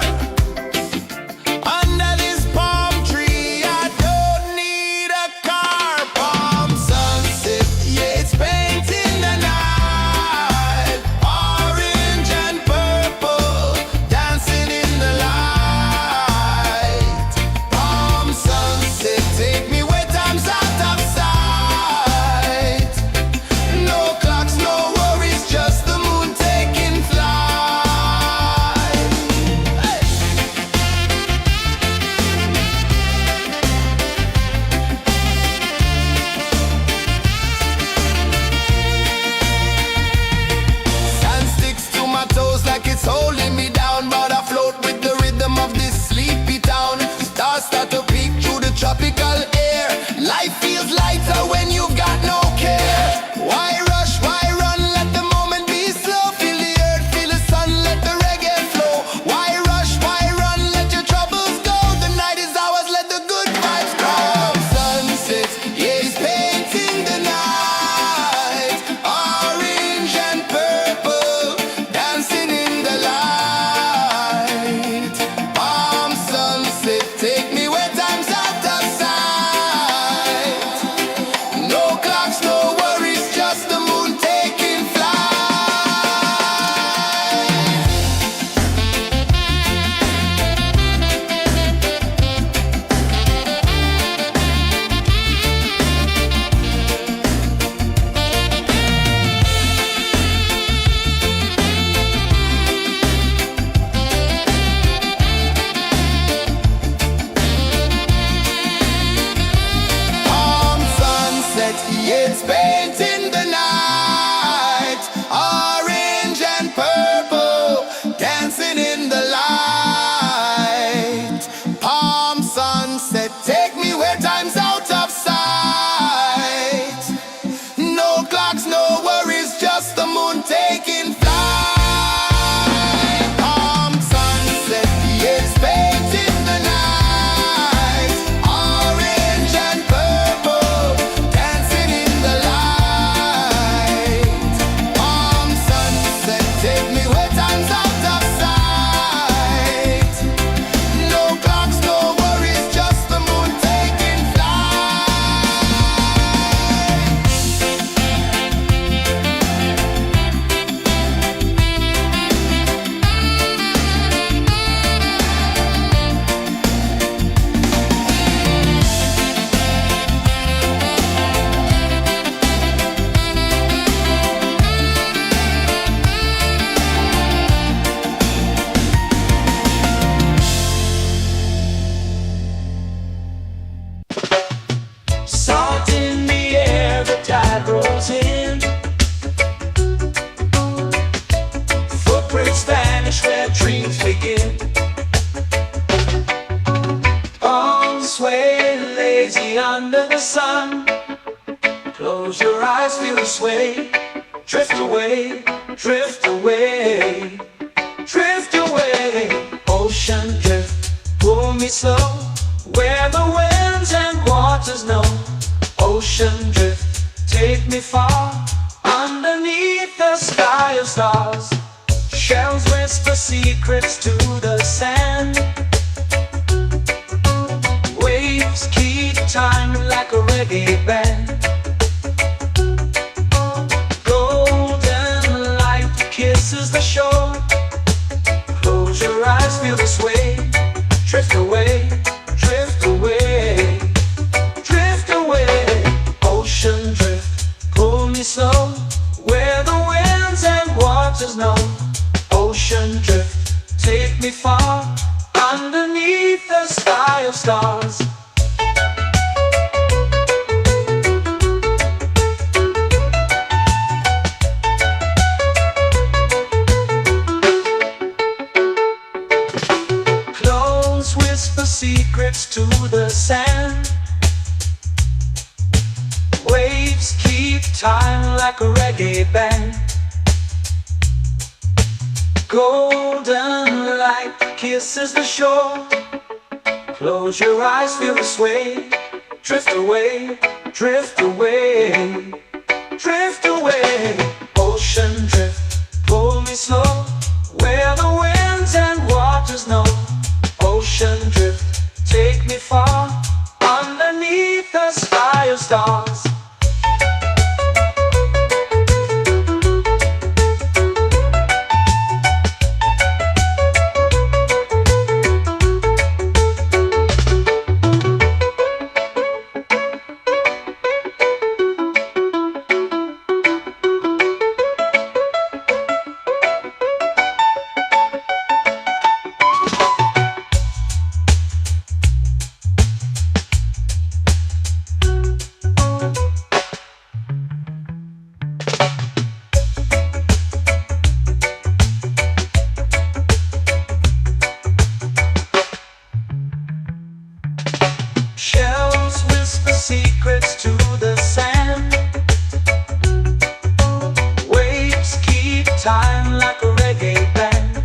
Under this palm tree, I don't need a car. Palm sunset, yeah, it's painting the night. Orange and purple, dancing in the light. Palm sunset, take me where time's out of sight. No clocks, no worries, just the moon taking flight. Hey! Sand sticks to my toes like it's holding me down, but I float with the rhythm of this sleepy town. Stars start to peek through the tropical air. Life feels lighter when you've got no care. Why rush, why run, let the moment be slow. Feel the earth, feel the sun, let the reggae flow. Why rush, why run, let your troubles go. The night is ours, let the good vibes grow. Sunset, yeah, it's painting the night. Orange and purple, dancing in the light. Palm sunset, take me where time's out of sight. No clocks, no worries, just the moon taking flight. Palm sunset, yeah, it's painting the night. Orange and purple, dancing in the light. Palm sunset, take me where time's out of sight. No clocks, no worries, just the moon taking flight. Palm sunset, yeah, it's painting the night. Orange and purple, dancing in the light. Palm sunset, take me where time's out of sight. No clocks, no worries, just the moon taking flight. Salt in the air, the tide rolls in. Footprints vanish where dreams begin. Arms sway lazy under the sun. Close your eyes, feel the sway. Drift away, drift away, drift away. Ocean drift, pull me slow, where the winds and waters know. Ocean drift, take me far, underneath the sky of stars. Shells whisper secrets to the sand. Waves keep time like a reggae band. Golden light kisses the shore. Close your eyes, feel the sway. Drift away, drift away, drift away. Ocean drift, pull me slow, where the winds and waters know. Ocean drift, take me far, underneath the sky of stars. Clones whisper secrets to the sand. Waves keep time like a reggae band. Golden light kisses the shore. Close your eyes, feel the sway. Drift away, drift away, drift away. Ocean drift, pull me slow, where the winds and waters know. Ocean drift, take me far, underneath the sky of stars. Shells whisper secrets to the sand. Waves keep time like a reggae band.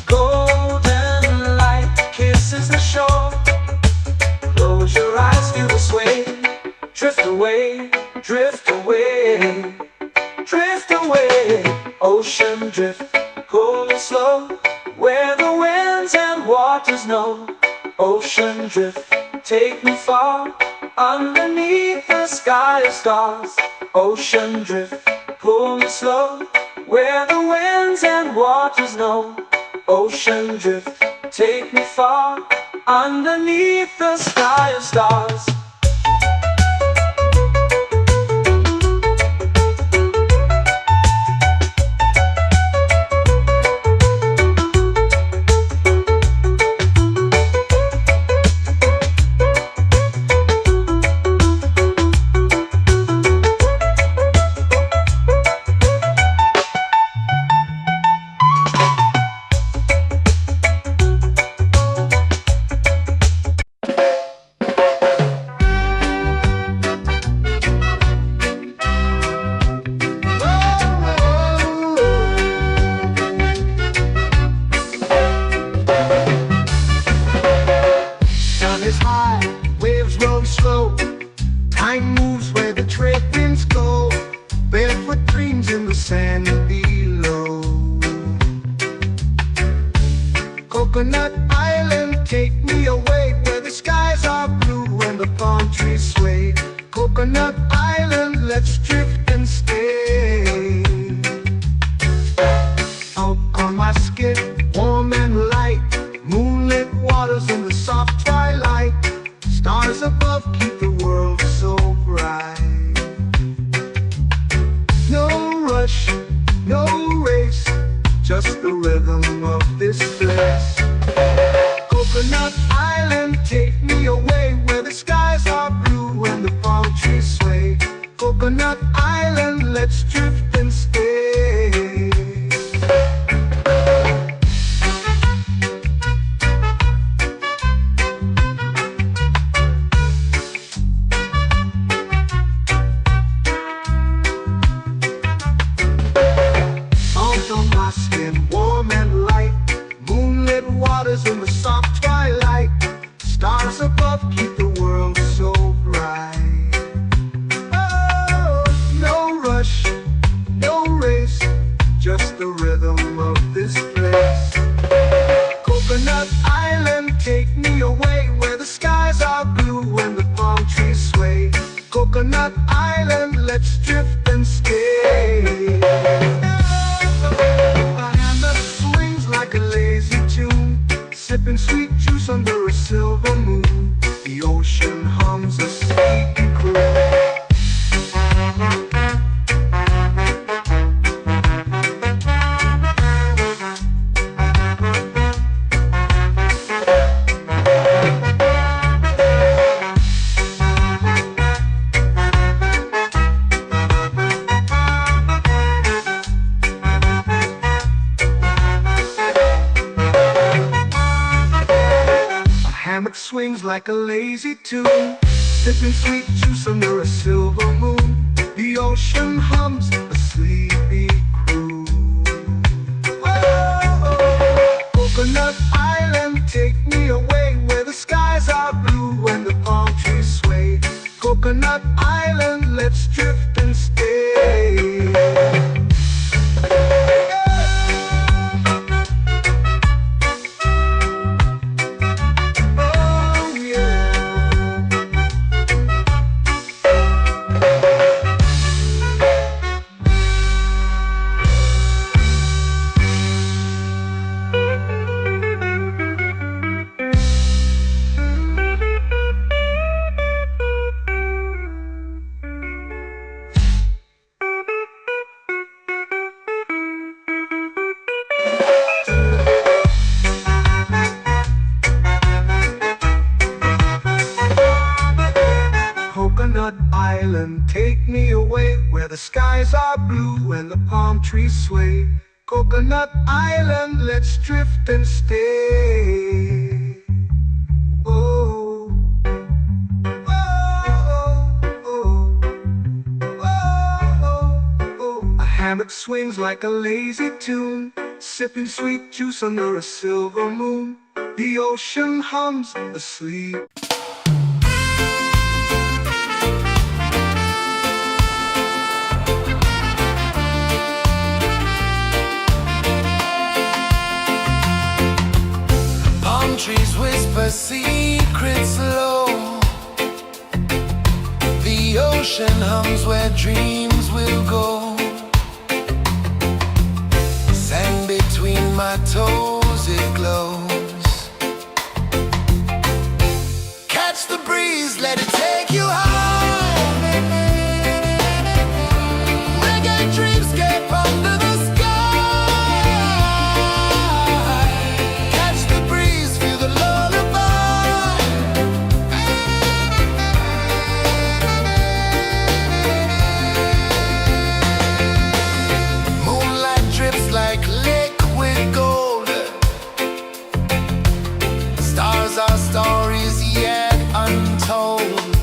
Golden light kisses the shore. Close your eyes, feel the sway. Drift away, drift away, drift away. Ocean drift, cool and slow, where the winds and waters know. Ocean drift, take me far, underneath the sky of stars. Ocean drift, pull me slow, where the winds and waters know. Ocean drift, take me far, underneath the sky of stars. Is high, waves roll slow. Time moves where the trade winds go. Barefoot dreams in the sand below. Coconut Island, take me away, where the skies are blue and the palm trees sway. Coconut Island, let's drift and stay. Out on my skin, warm and light, moonlit waters in the soft twilight. Stars above keep the world so bright. No rush, no race, just the rhythm of this place. Coconut Island, take me away, where the skies are blue and the palm trees sway. Coconut Island, let's drift and stay. Warm and light, moonlit waters in the soft twilight. Stars above keep the world so bright. Oh, no rush, no race, just the rhythm of this place. Coconut Island, take me away, where the skies are blue and the palm trees sway. Coconut Island, let's drift and stay. Like a lazy tune, sipping sweet juice under a silver moon. The ocean hums a sleepy croon. Swings like a lazy tune, sipping sweet juice under a silver moon. The ocean hums a sleepy croon. island, take me away where the skies are blue and the palm trees sway. Coconut Island, let's drift and stay. Oh, oh, oh, oh, oh. A hammock swings like a lazy tune, sipping sweet juice under a silver moon. The ocean hums asleep. Trees whisper secrets low. The ocean hums where dreams will go. Sand between my toes, it glows. Catch the breeze, let it take you high. Reggae dreamscape under the sky. Our stories yet untold.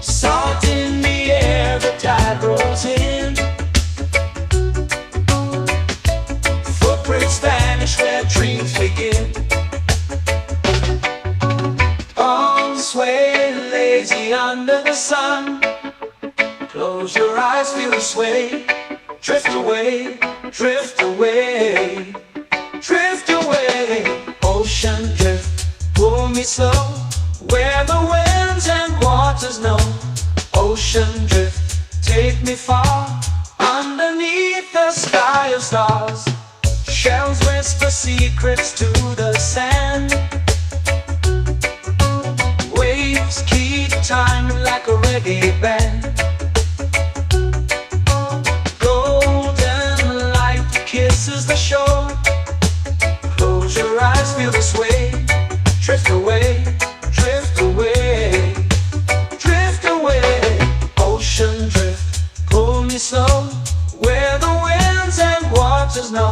Salt in the air, the tide rolls in. Footprints vanish where dreams begin. Arms sway lazy under the sun. Close your eyes, feel the sway. Drift away, drift away, drift away. Ocean drift, pull me slow, where the winds and waters know. Ocean drift, take me far, underneath the sky of stars. Shells whisper secrets to the sand. Waves keep time like a reggae band. Golden light kisses the shore. Close your eyes, feel the sway. Drift away, drift away, drift away. Ocean drift, pull me slow, where the winds and waters know.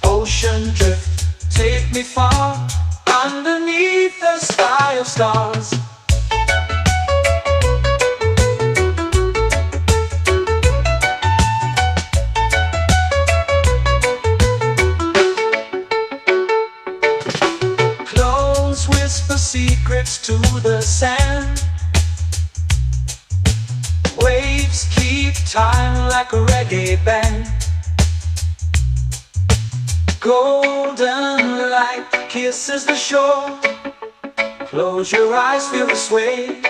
Ocean drift, take me far, underneath the sky of stars. Clones whisper secrets to the sand. Waves keep time like a reggae band. Golden light kisses the shore. Close your eyes, feel the sway.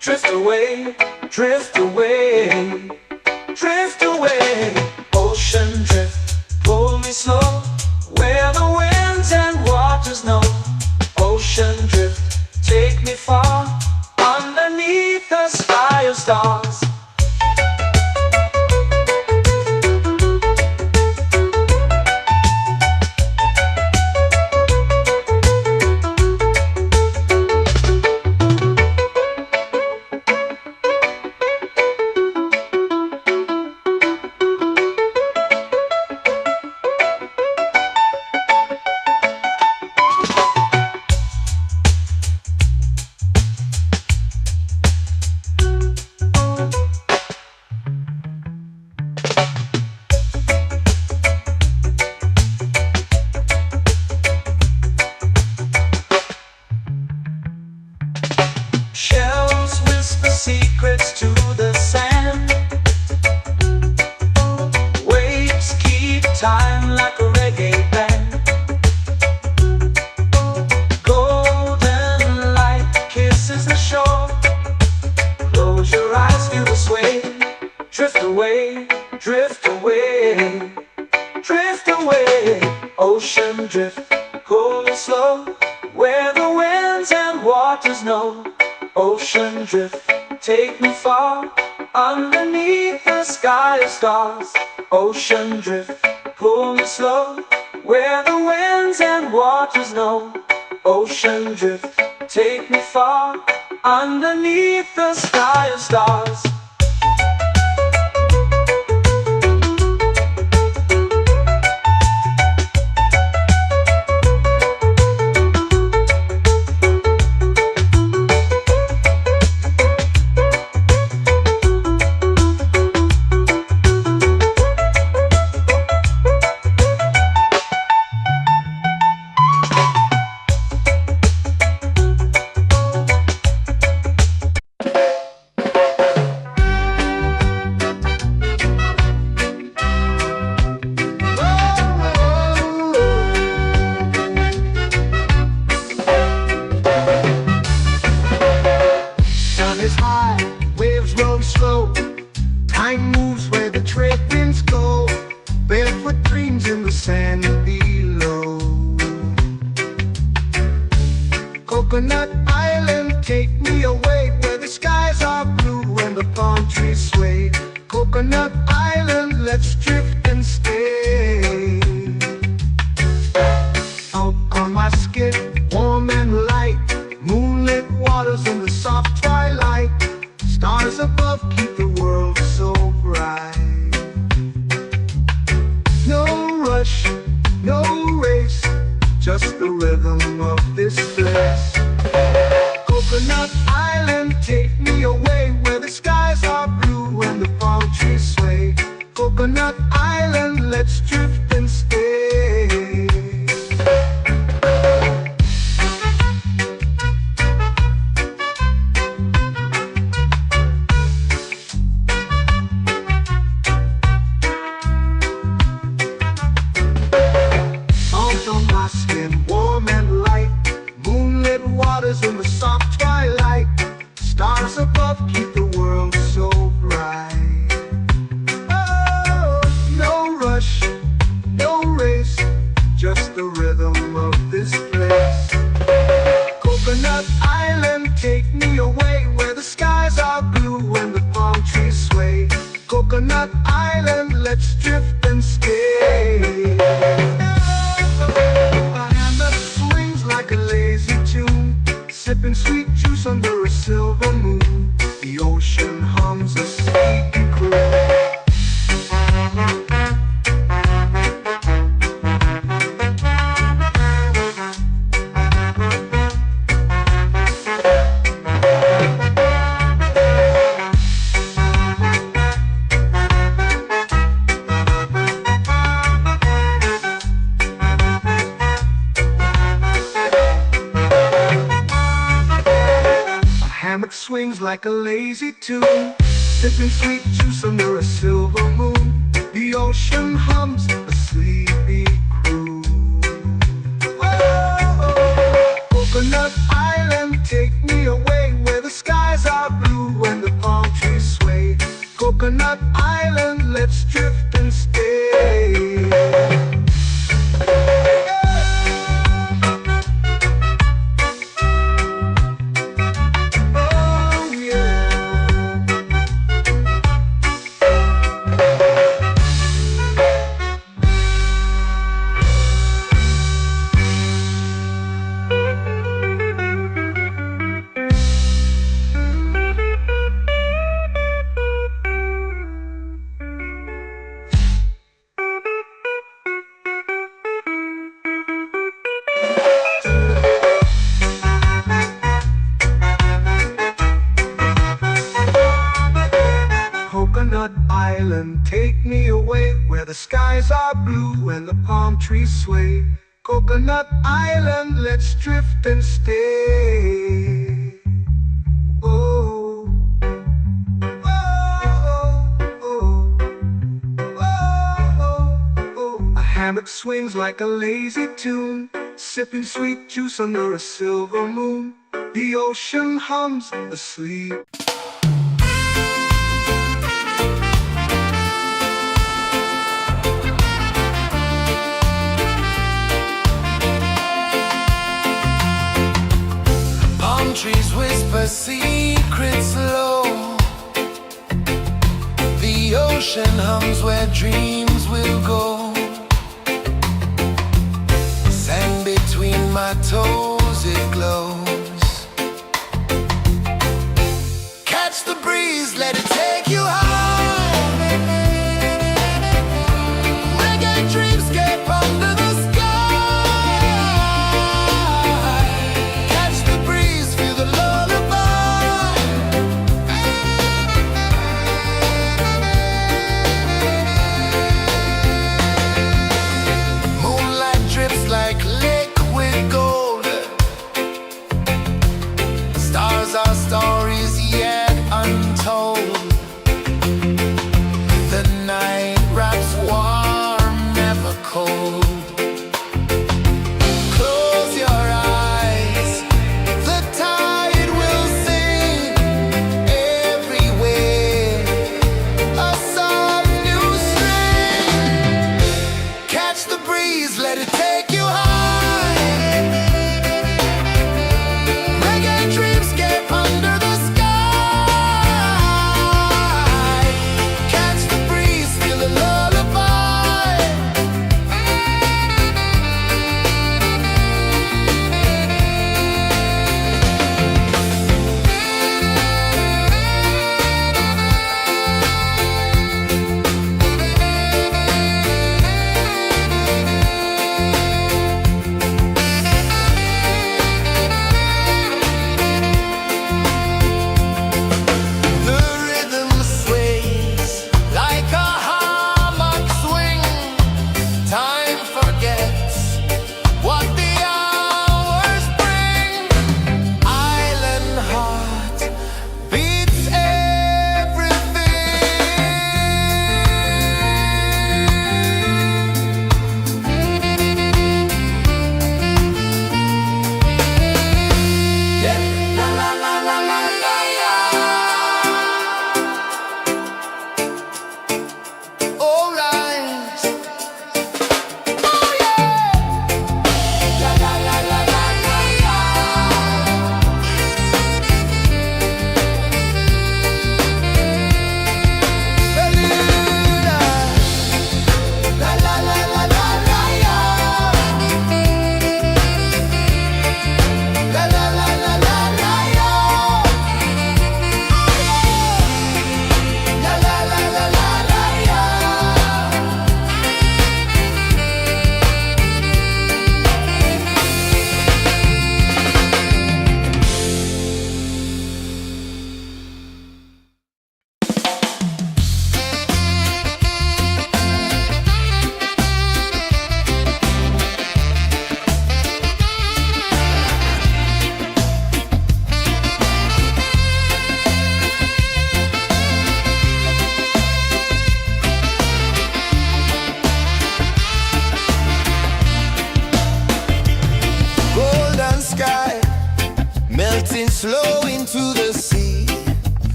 Drift away, drift away, drift away. Ocean drift, pull me slow, where the winds and waters know. Ocean drift, take me far, underneath the sky of stars. Shells whisper secrets to the sand. Waves keep time like a reggae band. Golden light kisses the shore. Close your eyes, feel the sway. Drift away, drift away, drift away. Ocean drift, cool and slow, where the winds and waters know. Ocean drift, take me far, underneath the sky of stars. Ocean drift, pull me slow, where the winds and waters know. Ocean drift, take me far, underneath the sky of stars. Coconut Island, take me away where the skies are blue and the palm trees sway. Coconut Island, let's drift and stay. Out on my skin, warm and light, moonlit waters in the soft twilight. Stars above keep the world so bright. No rush, no race, just the rhythm of this place. Coconut Island. island, take me away where the skies are blue and the palm trees sway. Coconut Island, let's drift and stay. Mount on my skin, warm and light, moonlit waters in the soft twilight, stars above keep the world so bright. Oh, no rush, no race, just the rhythm of this place. Coconut Island, take me away where the skies are blue and the palm trees sway. Coconut Island, let's drift and stay. A hand that swings like a lazy tune, sipping sweet juice under a silver moon. The ocean hums a sleepy croon. Hammock swings like a lazy tune, sipping sweet juice under a silver moon. The ocean hums a sleepy croon. Whoa, Coconut Island, take me away where the skies are blue and the palm trees sway. Coconut Island, let's drift and stay. Coconut Island, take me away where the skies are blue and the palm trees sway. Coconut Island, let's drift and stay. Oh, oh, oh, oh, oh. A hammock swings like a lazy tune, sipping sweet juice under a silver moon. The ocean hums asleep. Trees whisper secrets low. The ocean hums where dreams will go. Sand between my toes, it glows. Catch the breeze, let it take you high. Reggae dreamscape under the sky. Our stories yet untold.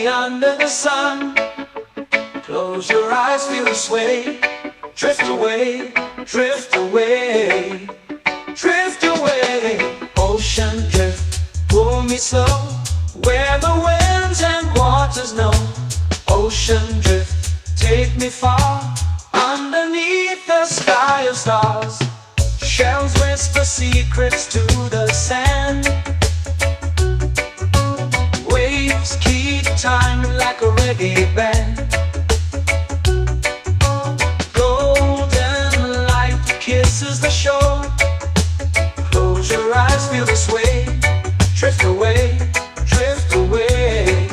way under the sun. Close your eyes, feel the sway. Drift away, drift away, drift away. Ocean drift, pull me slow, where the winds and waters know. Ocean drift, take me far, underneath the sky of stars. Shells whisper secrets to the sand. Waves keep time like a reggae band. Golden light kisses the shore. Close your eyes, feel the sway. Drift away, drift away,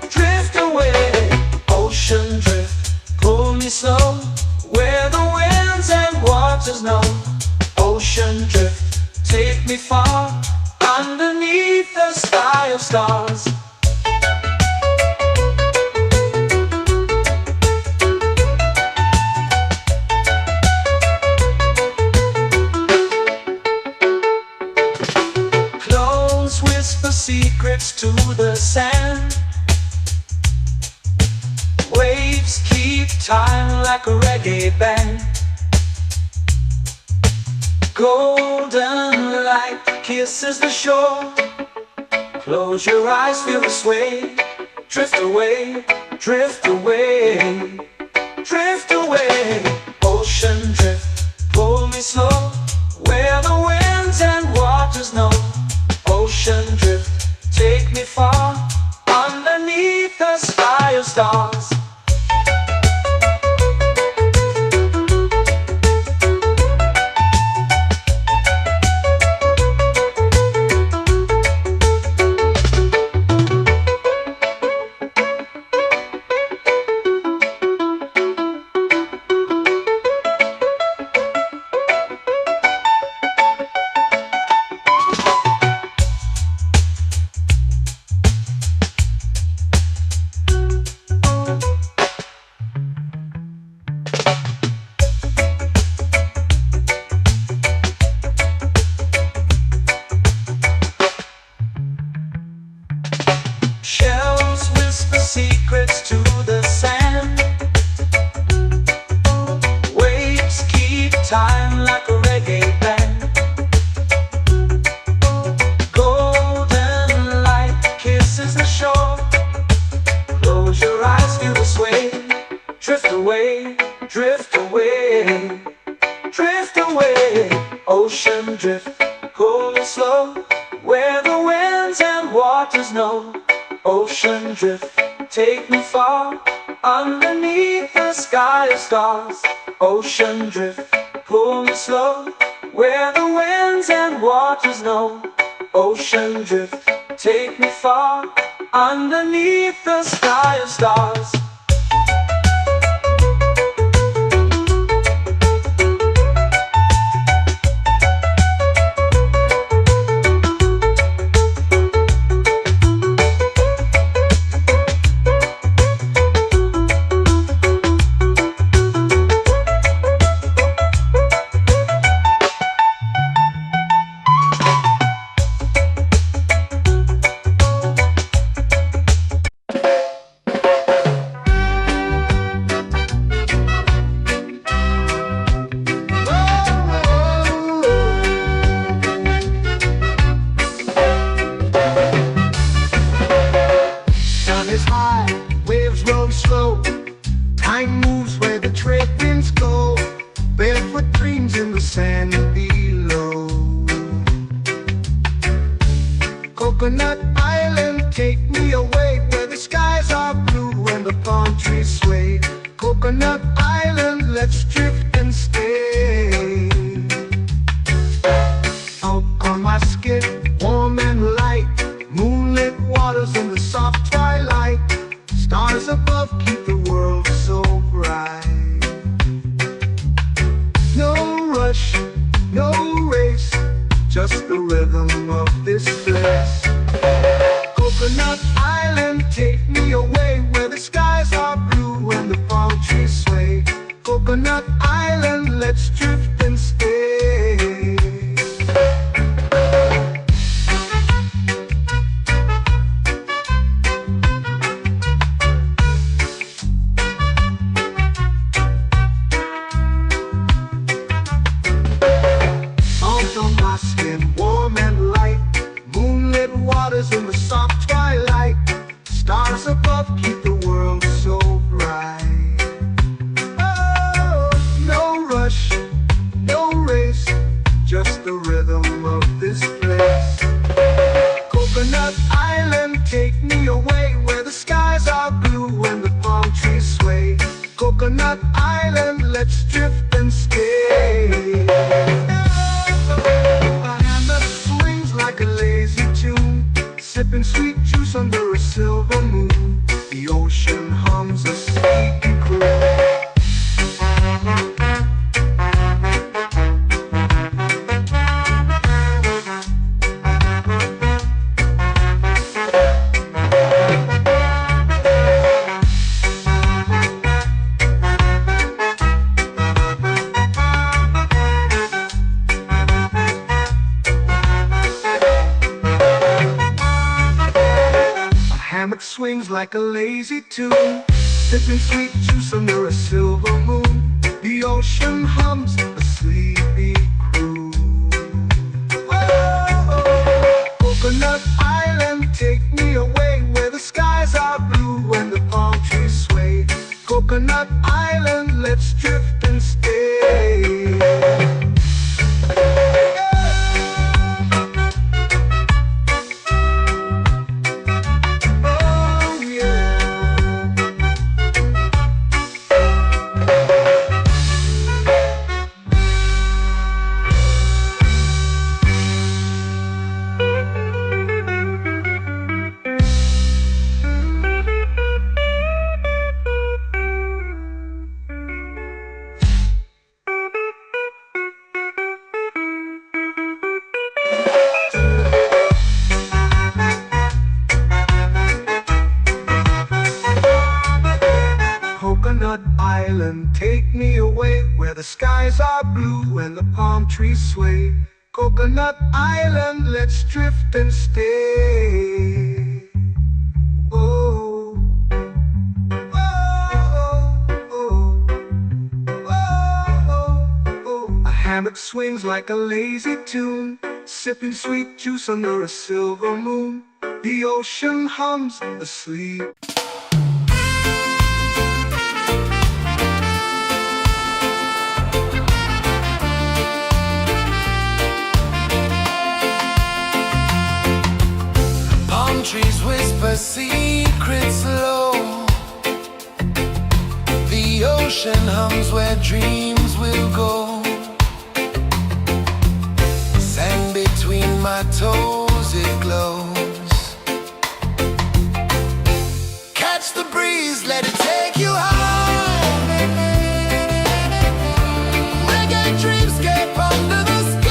drift away. Ocean drift, pull me slow, where the winds and waters know. Ocean drift, take me far, underneath the sky of stars. Close whisper secrets to the sand. Waves keep time like a reggae band. Golden light kisses the shore. Close your eyes, feel the sway. Drift away, drift away, drift away. Ocean drift, pull me slow, where the winds and waters know. Ocean drift, take me far, underneath the sky of stars. Shells whisper secrets to the sand. Waves keep time like a reggae band. Golden light kisses the shore. Close your eyes, feel the sway. Drift away, drift away, drift away. Ocean drift, pull me slow, where the winds and waters know. Ocean drift, take me far, underneath the sky of stars. Ocean drift, pull me slow, where the winds and waters know. Ocean drift, take me far, underneath the sky of stars. Time moves where the trade winds go. Barefoot dreams in the sand below. Coconut Island, take me away, where the skies are blue and the palm trees sway. Coconut Island, let's drift and stay. Out on my skin, warm and light, moonlit waters in the soft twilight. Stars above keep the world so bright. No rush, no race, just the rhythm of this place. Coconut Island, take me away, where the skies are blue and the palm trees sway. Coconut Island, let's drift and stay. juice under a silver moon. The ocean hums a sleepy croon. Hammock swings like a lazy tune, sipping sweet juice under a silver moon. The ocean hums a sleepy croon. Oh, Coconut Island, take me away where the skies are blue and the palm trees sway. Coconut Island, let's drift and stay. Coconut Island, take me away where the skies are blue and the palm trees sway. Coconut Island, let's drift and stay. Oh, oh, oh, oh, oh. A hammock swings like a lazy tune, sipping sweet juice under a silver moon. The ocean hums asleep. Trees whisper secrets low. The ocean hums where dreams will go. Sand between my toes, it glows. Catch the breeze, let it take you high. Reggae dreamscape under the sky.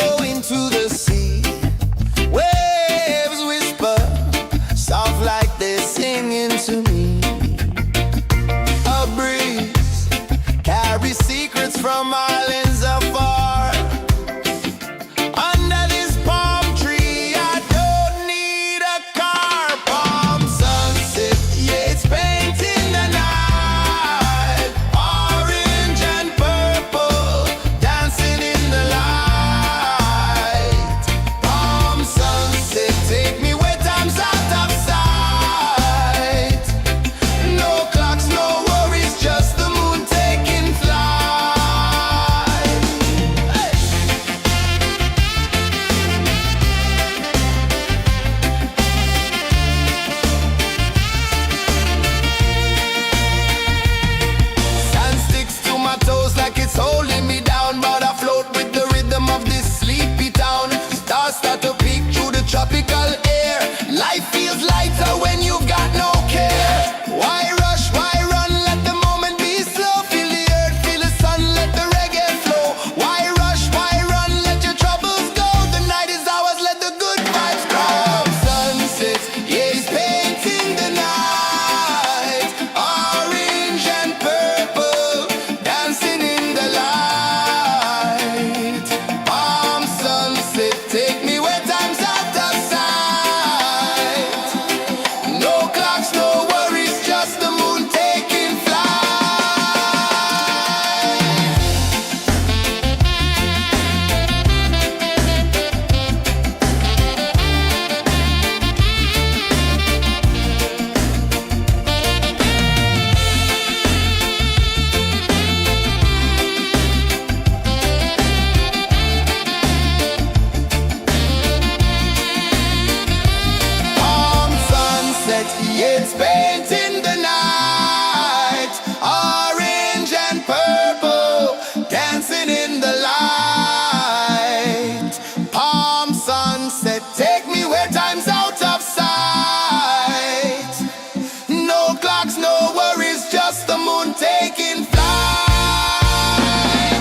flow into the sea. Waves whisper, soft like they're singing to me. A breeze carries secrets from islands afar. Under this palm tree, I don't need a car. Palm sunset, yeah, it's painting the night. Orange and purple, dancing in the light. Palm sunset, take me where time's out of sight. No clocks, no worries, just the moon taking flight. Hey! Sand sticks to my toes like it's holding me down, but I float with the rhythm of this sleepy town. Stars start to peek through the tropical air. Life feels lighter when you've got no care. Why rush, why run, let the moment be slow. Feel the earth, feel the sun, let the reggae flow. Why rush, why run, let your troubles go. The night is ours, let the good vibes grow. Sunset, yeah, it's painting the night. Orange and purple, dancing in the light. Palm sunset, take me where time's out of sight. No clocks, no worries, just the moon taking flight. Palm sunset, yeah, it's painting the night. Orange and purple, dancing in the light. Palm sunset, take me where time's out of sight. No clocks, no worries, just the moon taking flight.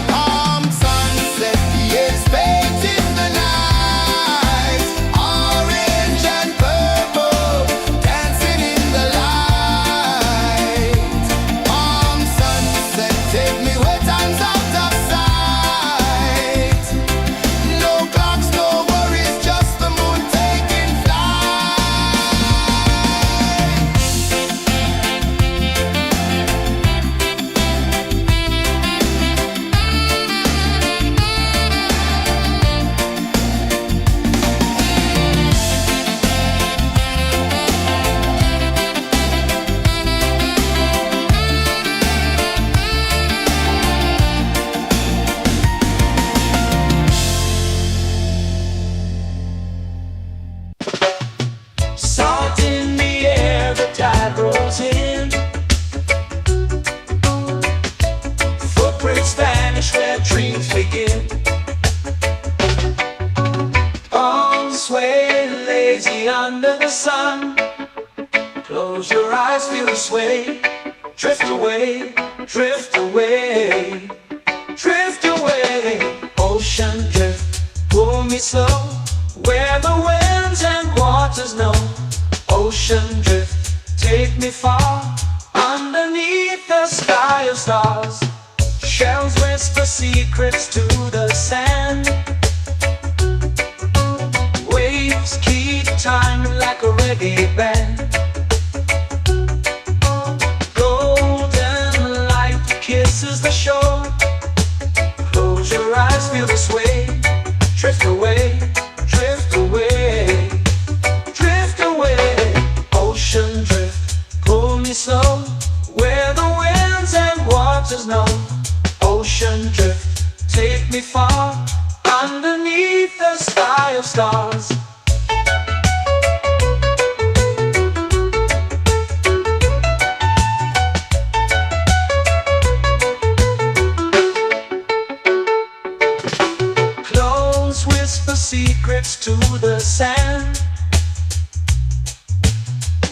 Palm sunset, yeah, it's painting the night. Orange and purple, dancing in the light. Palm sunset, take me where time's out of sight. No clocks, no worries, just the moon taking flight. Salt in the air, the tide rolls in. Footprints vanish where dreams begin. Arms sway lazy under the sun. Close your eyes, feel the sway. Drift away, drift away, drift away. Ocean drift, pull me slow. Where the winds and waters know. Ocean drift, take me far. Underneath the sky of stars. Shells whisper secrets to the sand. Waves keep time like a reggae band. Golden light kisses the shore. Close your eyes, feel the sway. Drift away, drift away, drift away. Ocean drift, pull me slow. Where the winds and waters know. Ocean drift, take me far. Underneath the sky of stars. Close whisper secrets to the sand.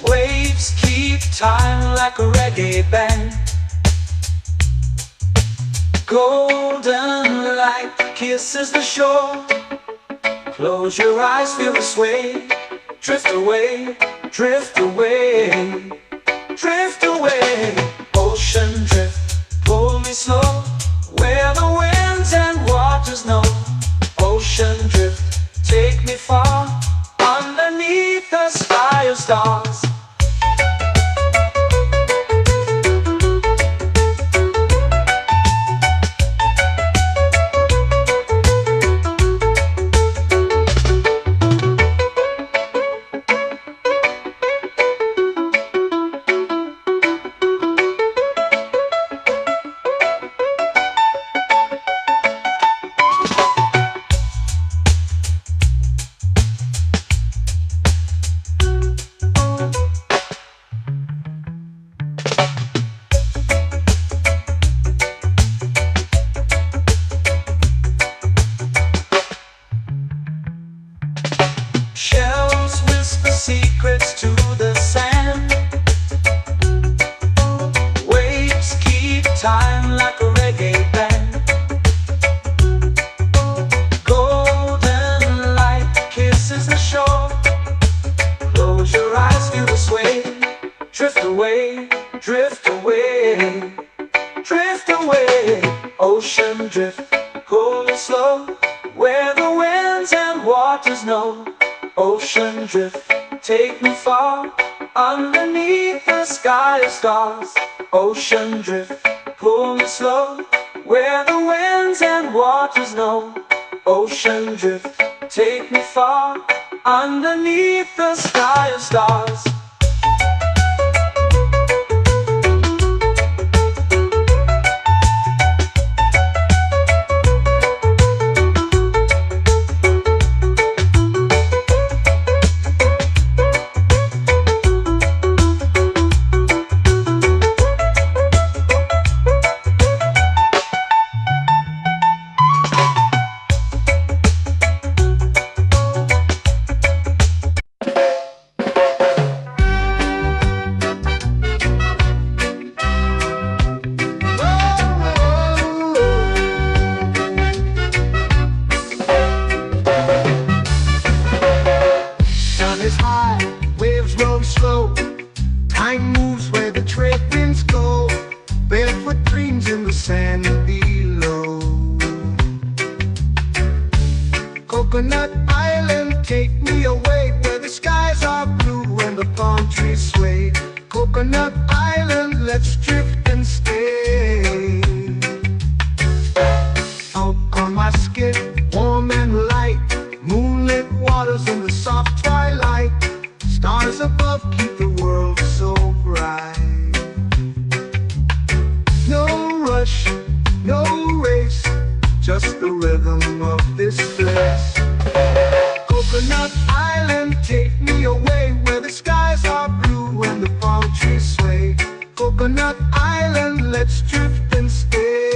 Waves keep time like a reggae band. Golden light kisses the shore. Close your eyes, feel the sway. Drift away, drift away, drift away. Ocean drift, pull me slow, where the winds and waters know. Ocean drift, take me far, underneath the sky of stars. Shells whisper secrets to the sand. Waves keep time like a reggae band. Golden light kisses the shore. Close your eyes, feel the sway. Drift away, drift away, drift away. Ocean drift, cool and slow, where the winds and waters know. Ocean drift, take me far, underneath the sky of stars. Ocean drift, pull me slow, where the winds and waters know. Ocean drift, take me far, underneath the sky of stars. Waves roll slow, time moves where the trade winds go. Barefoot dreams in the sand below. Coconut Island, take me away, where the skies are blue and the palm trees sway. Coconut Island, let's drift and stay. Out on my skin, warm and light, moonlit waters in the soft twilight. Stars above keep the world so bright. No rush, no race, just the rhythm of this place. Coconut Island, take me away, where the skies are blue and the palm trees sway. Coconut Island, let's drift and stay.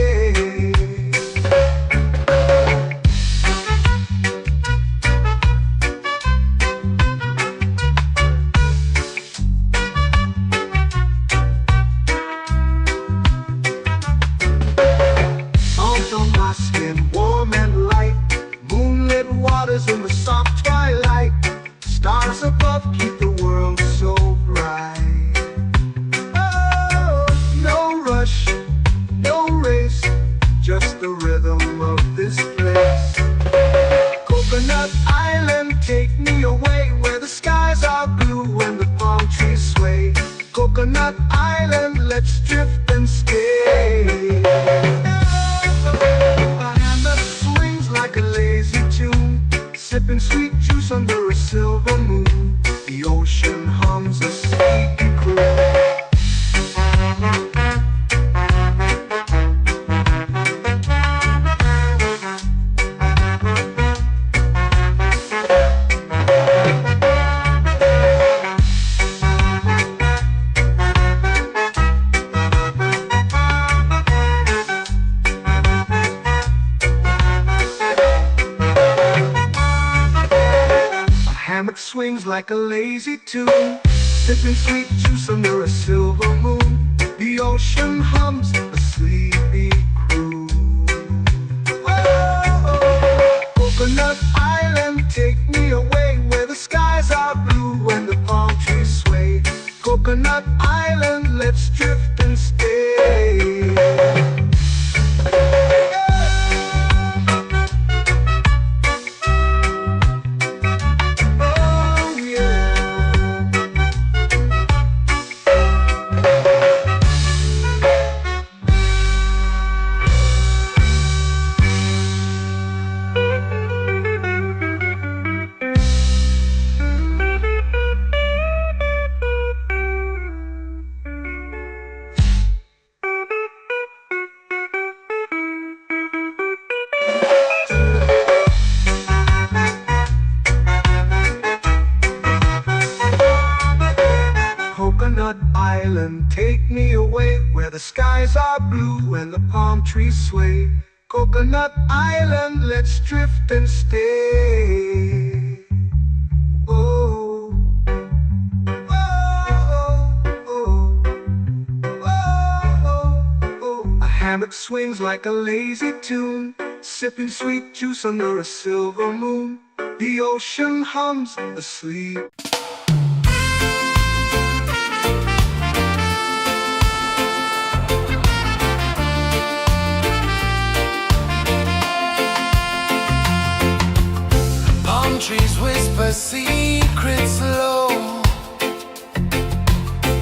Warm and light, moonlit waters in the soft twilight. Stars above keep the world so bright. Oh, no rush, no race, just the rhythm of this place. Coconut Island, take me away, where the skies are blue and the palm trees sway. Coconut Island, let's drift and stay. Like a lazy tune, sipping sweet juice under a silver moon. The ocean hums a sleepy croon. Hammock swings like a lazy tune, sipping sweet juice under a silver moon. The ocean hums a sleepy croon. Whoa, coconut island, take me away where the skies are blue and the palm trees sway. Coconut Island, let's drift and stay. Oh yeah. Coconut Island, take me away where the skies are blue and the palm trees sway. Coconut Island, let's drift and stay. Oh, oh, oh, oh, oh. A hammock swings like a lazy tune, sipping sweet juice under a silver moon. The ocean hums asleep. Palm trees whisper secrets low.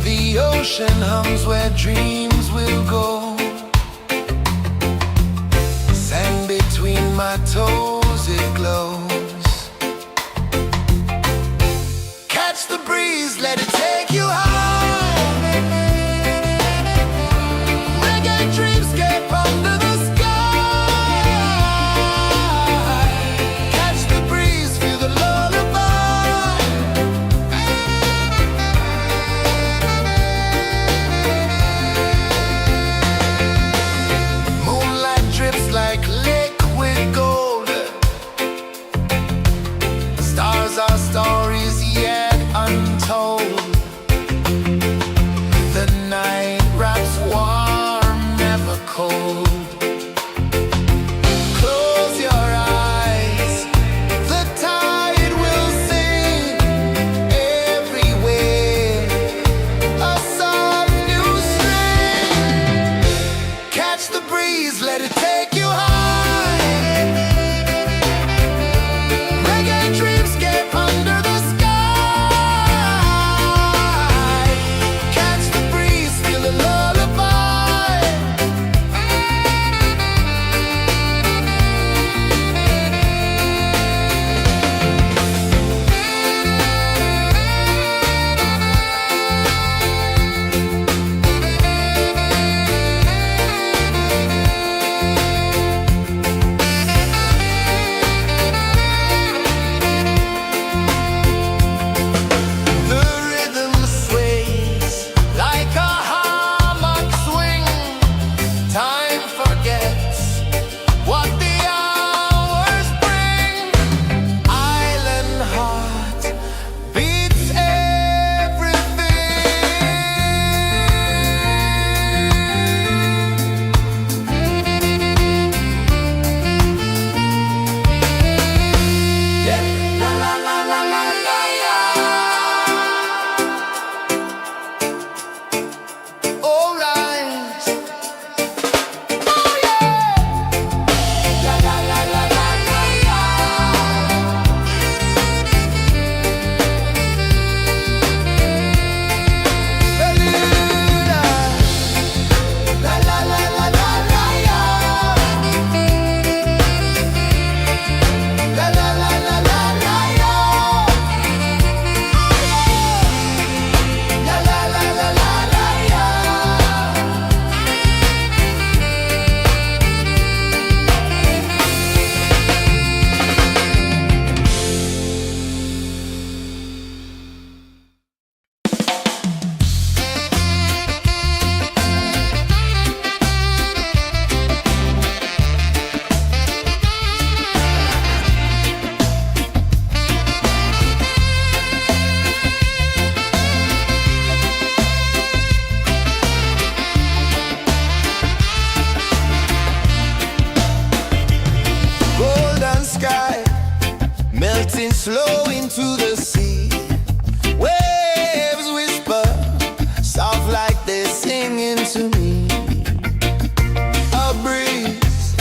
The ocean hums where dreams will go. Sand between my toes, it glows. Catch the breeze, let it take you high. Reggae dreamscape under the sky. Catch the breeze, feel the lullaby. Moonlight drips like liquid gold. melting slow into the sea. Waves whisper, soft like they're singing to me. A breeze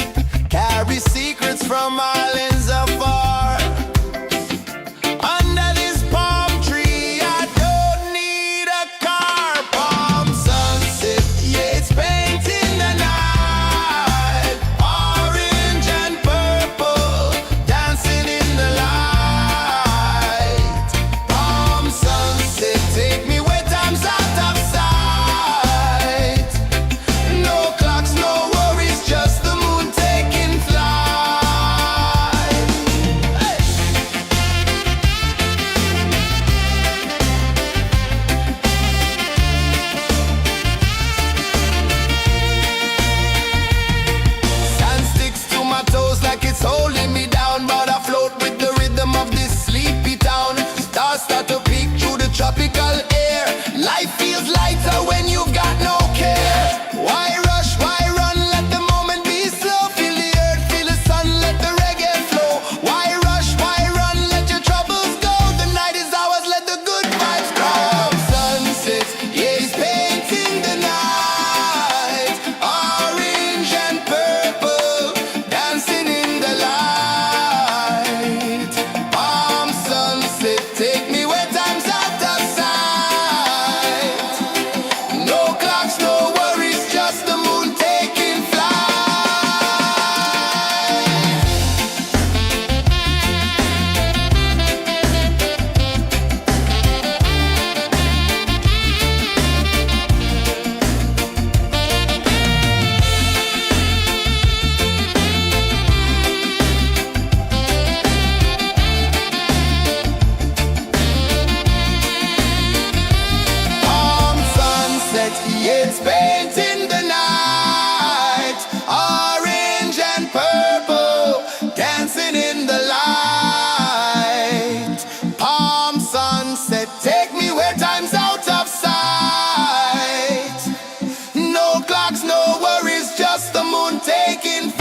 carries secrets from islands afar. Under this palm tree, I don't need a car. Palm sunset, yeah, it's painting the night. Orange and purple, dancing in the light. Palm sunset, take me where time's out of sight. No clocks, no worries, just the moon taking flight. Hey! Sand sticks to my toes like it's holding me down, but I float with the rhythm of this sleepy town. Stars start to peek through the tropical air. Life feels lighter when you've got no care. Why rush, why run, let the moment be slow. Feel the earth, feel the sun, let the reggae flow. Why rush, why run, let your troubles go. The night is ours, let the good vibes come. Sunset, yeah, it's painting the night. Orange and purple, dancing in the light. Palm sunset, take me where time's out of sight. No clocks, no worries, just the moon taking flight. Palm sunset, yeah, it's painting the night. Orange and purple, dancing in the light. Palm sunset, take me where time's out of sight. No clocks, no worries, just the moon taking flight.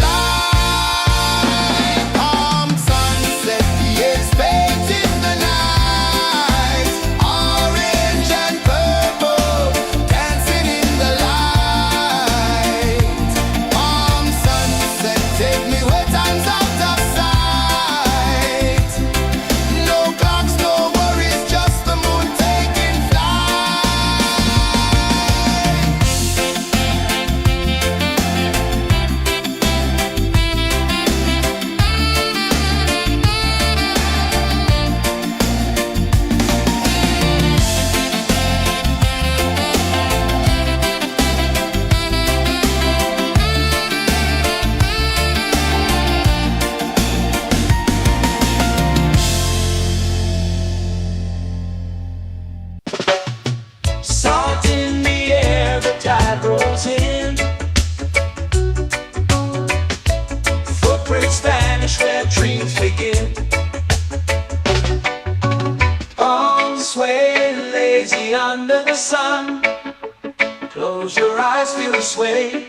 Palm sunset, yeah, it's painting the night. Orange and purple, dancing in the light. Palm sunset, take me where time's out of sight. No clocks, no worries, just the moon taking flight. Salt in the air, the tide rolls in. Footprints vanish where dreams begin. Arms sway lazy under the sun. Close your eyes, feel the sway.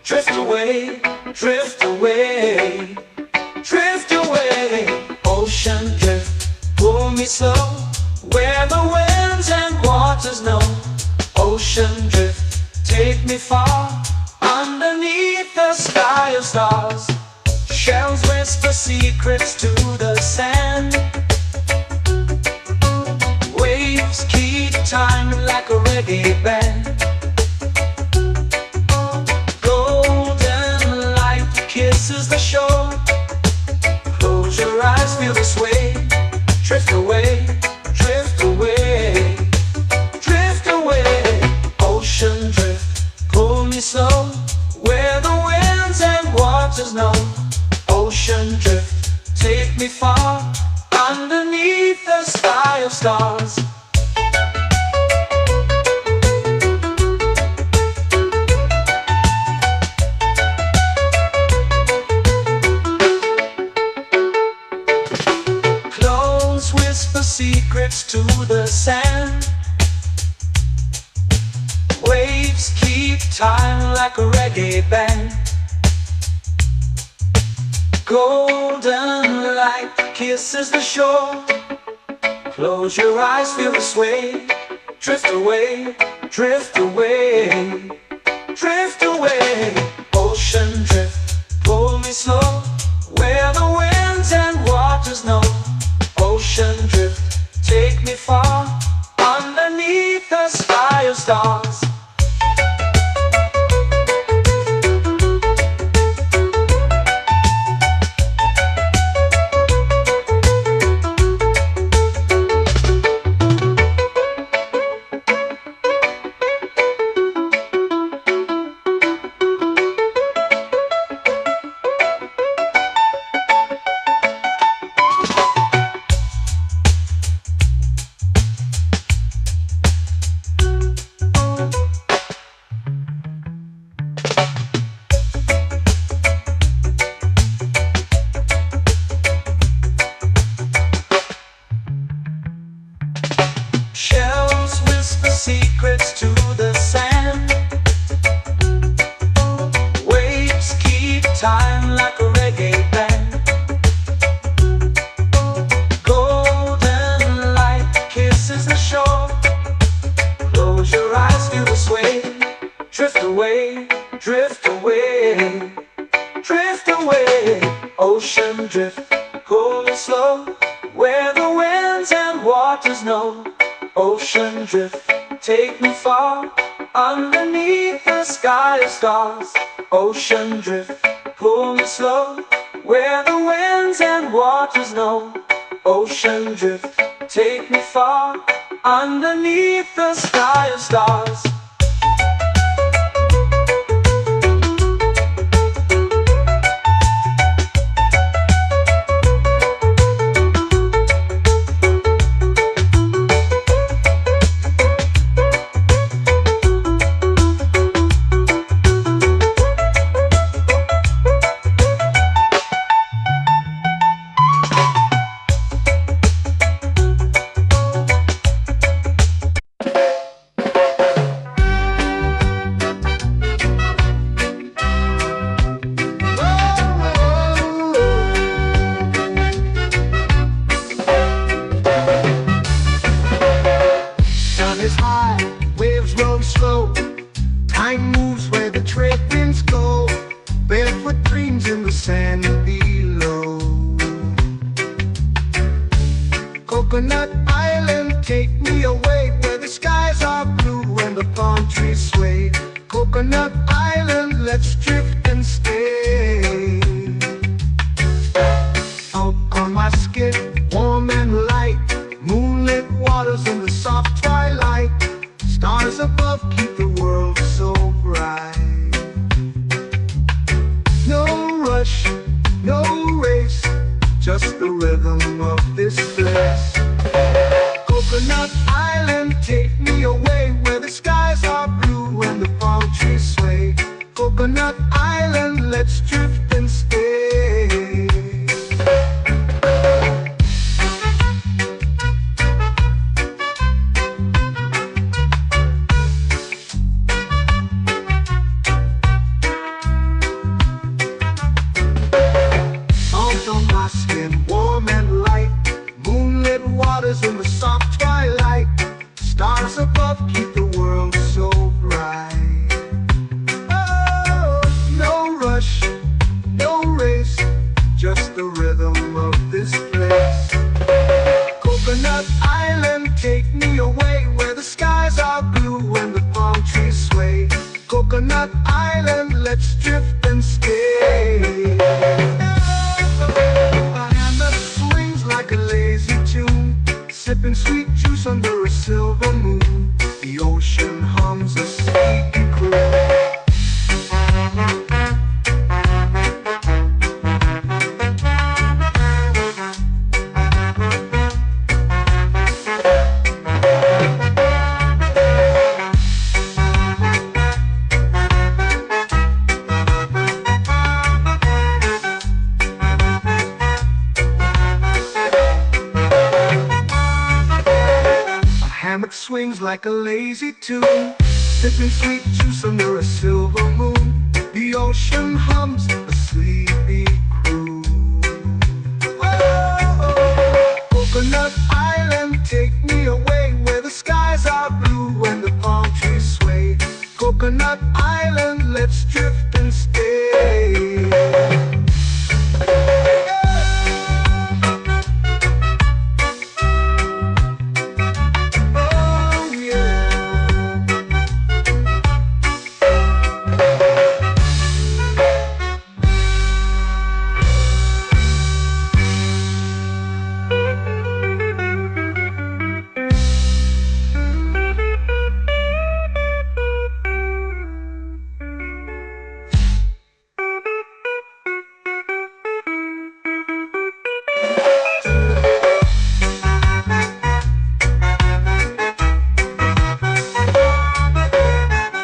Drift away, drift away, drift away. Ocean drift, pull me slow. Where the winds and waters know. Ocean drift, take me far. Underneath the sky of stars. Shells whisper secrets to the sand. Waves keep time like a reggae band. Golden light kisses the shore. Close your eyes, feel the sway. Drift away, drift away, drift away. Ocean drift, pull me slow. Where the winds and waters know. Ocean drift, take me far. Underneath the sky of stars. Close whisper secrets to the sand. Waves keep time like a reggae band. Golden light kisses the shore. Close your eyes, feel the sway. Drift away, drift away, drift away. Ocean drift, pull me slow, where the winds and waters know. Ocean drift, take me far, underneath the sky of stars. Shells whisper secrets to the sand. Waves keep time like a reggae band. Golden light kisses the shore. Close your eyes, feel the sway. Drift away, drift away, drift away. Ocean drift, cool and slow, where the winds and waters know. Ocean drift, take me far, underneath the sky of stars. Ocean drift, pull me slow, where the winds and waters know. Ocean drift, take me far, underneath the sky of stars. Is high, waves roll slow. Time moves where the trade winds go. Barefoot dreams in the sand below. Coconut Island, take me away, where the skies are blue and the palm trees sway. Coconut Island, let's drift and stay. Out on my skin, warm and light, moonlit waters in the soft twilight. Stars above keep the world so bright. No rush, no race, just the rhythm of this place. Coconut Island, take me away, where the skies are blue and the palm trees sway. Coconut Island, let's drift and stay. In the soft twilight, stars above keep the world so bright. Oh, no rush, no race, just the rhythm of this place. Coconut Island, take me away, where the skies are blue and the palm trees sway. Coconut Island, let's drift and stay. My hand that swings like a lazy tune, sipping sweet juice under a silver moon. The ocean hums a sleepy croon. Swings like a lazy tune, sipping sweet juice under a silver moon. The ocean hums a sleepy croon. Coconut Island, take me away where the skies are blue and the palm trees sway. Coconut Island, let's drift and stay. Oh yeah.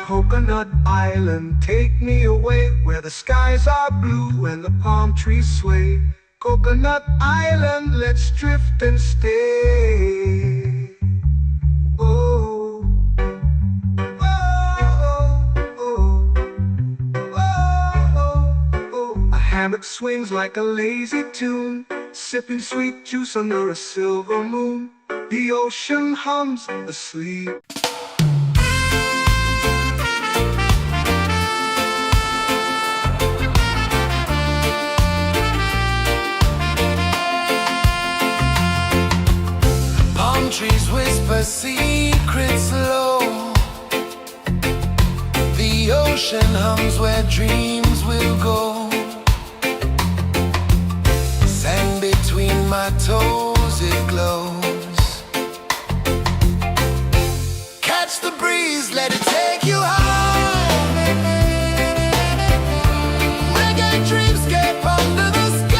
Coconut Island, take me away where the skies are blue and the palm trees sway. Coconut Island, let's drift and stay. Oh, oh, oh, oh, oh. A hammock swings like a lazy tune, sipping sweet juice under a silver moon. The ocean hums asleep. Trees whisper secrets low. The ocean hums where dreams will go. Sand between my toes, it glows. Catch the breeze, let it take you high. Reggae dreamscape under the sky.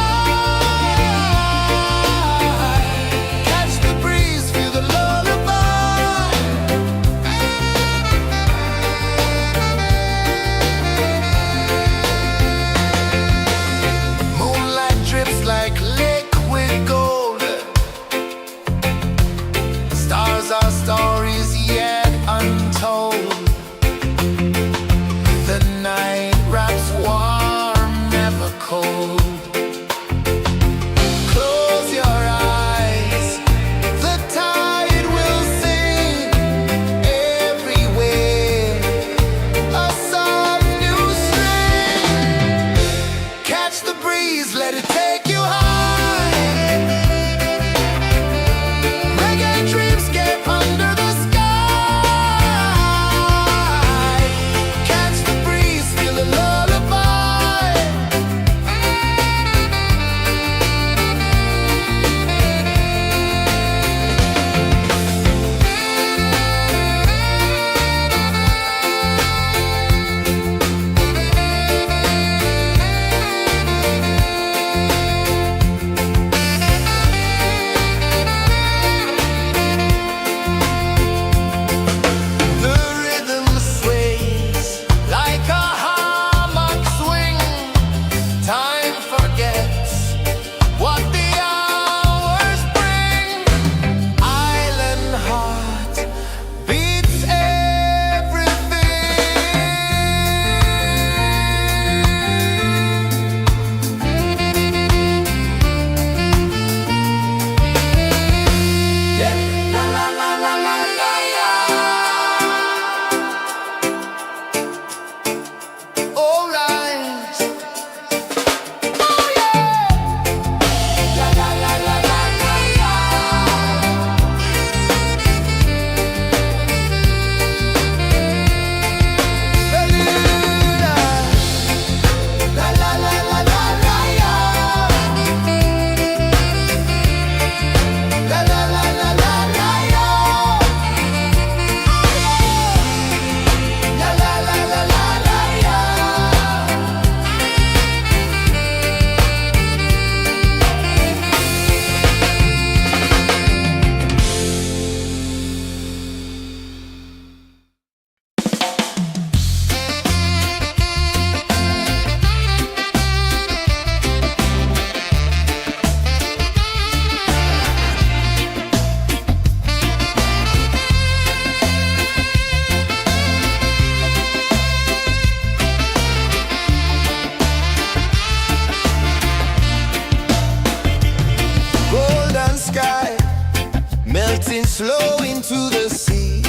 flow into the sea.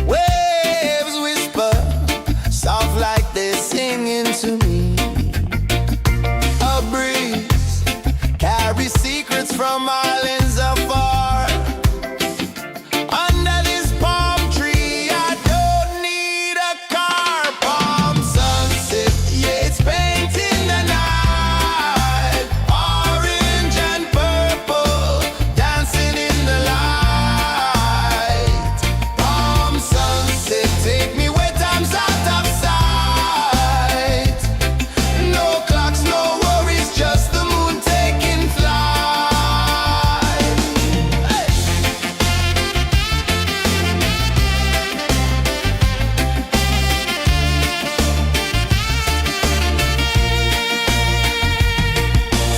Waves whisper, soft like they're singing to me. A breeze carries secrets from islands afar. Under this palm tree, I don't need a car. Palm sunset, yeah, it's painting the night. Orange and purple, dancing in the light. Palm sunset, take me where time's out of sight. No clocks, no worries, just the moon taking flight. Hey!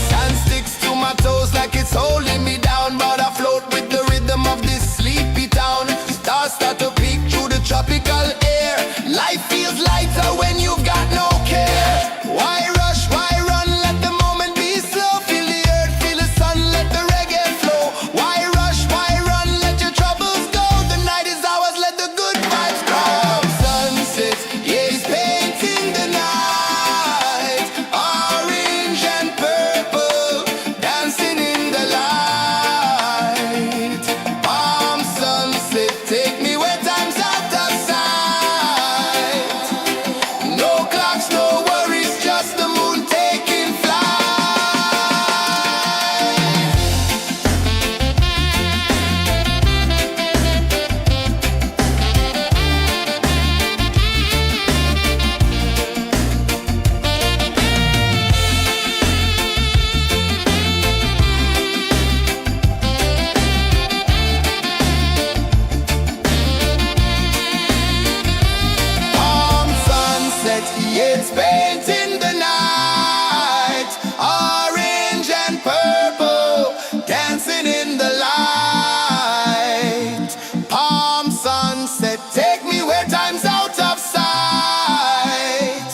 Sand sticks to my toes like it's holding me down, but I float with the rhythm of this sleepy town. Stars start to peek through the tropical air. Life feels lighter when you've got no care. Why rush, why run, let the moment be slow. Feel the earth, feel the sun, let the reggae flow. Why rush, why run, let your troubles go. The night is ours, let the good vibes grow. Sunset, yeah, it's painting the night. Orange and purple, dancing in the light. Palm sunset, take me where time's out of sight. No clocks, no worries, just the moon taking flight. Palm sunset, yeah, it's painting the night. Orange and purple, dancing in the light. Palm sunset, take me where time's out of sight.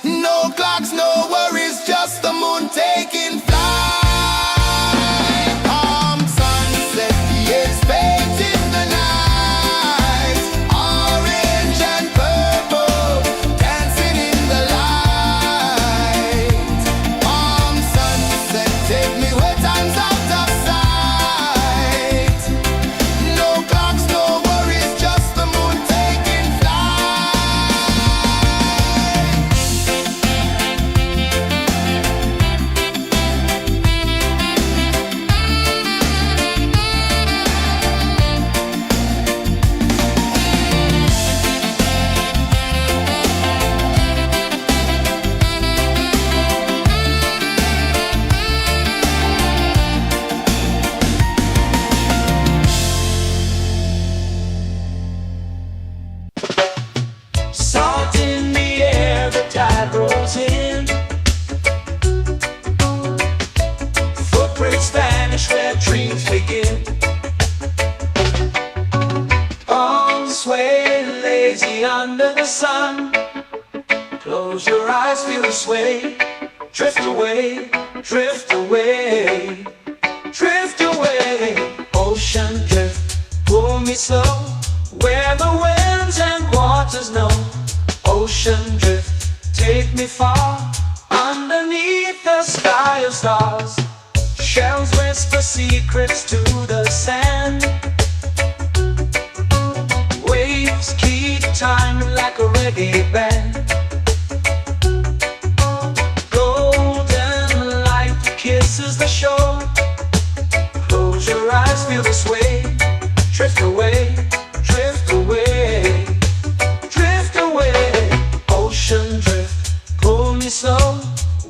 No clocks, no worries, just the moon taking flight. Palm sunset, yeah, it's painting the night. Orange and purple, dancing in the light. Palm sunset, take me where time's out of sight. No clocks, no worries, just the moon taking flight. Salt in the air, the tide rolls in. Footprints vanish where dreams begin. Arms sway lazy under the sun. Close your eyes, feel the sway. Drift away, drift away, drift away. Ocean drift, pull me slow, where the winds and waters know. Ocean drift, take me far, underneath the sky of stars. Shells whisper secrets to the sand. Waves keep time like a reggae band. Golden light kisses the shore. Close your eyes, feel the sway. Drift away, drift away, drift away. Ocean drift, pull me slow,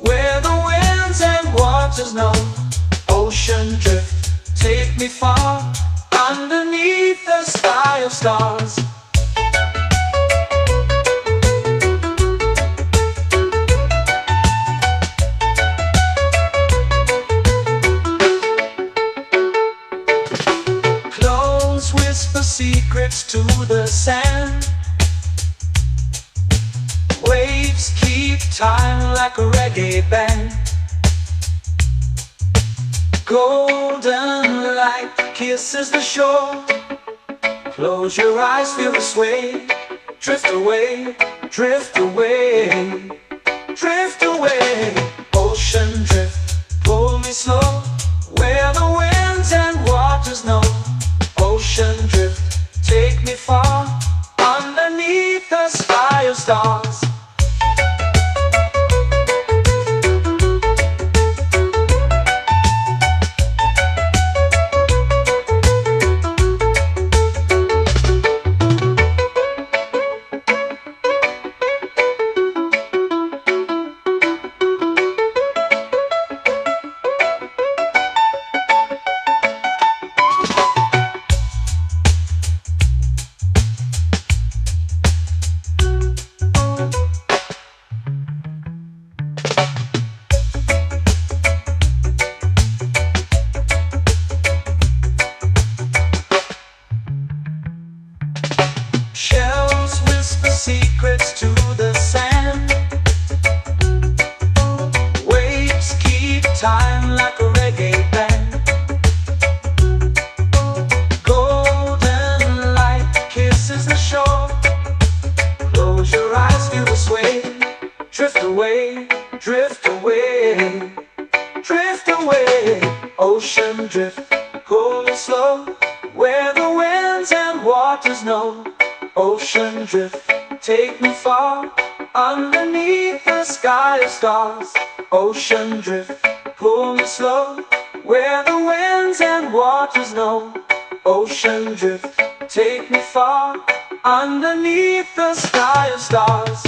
where the winds and waters know. Ocean drift, take me far, underneath the sky of stars. Clones whisper secrets to the sand. Waves keep time like a reggae band. Golden light kisses the shore. Close your eyes, feel the sway. Drift away, drift away, drift away. Ocean drift, pull me slow, where the winds and waters know. Ocean drift, take me far, underneath the sky of stars. Shells whisper secrets to the sand. Waves keep time like a reggae band. Golden light kisses the shore. Close your eyes, feel the sway. Drift away, drift away, drift away. Ocean drift, cool and slow, where the winds and waters know. Ocean drift, take me far, underneath the sky of stars. Ocean drift, pull me slow, where the winds and waters know. Ocean drift, take me far, underneath the sky of stars.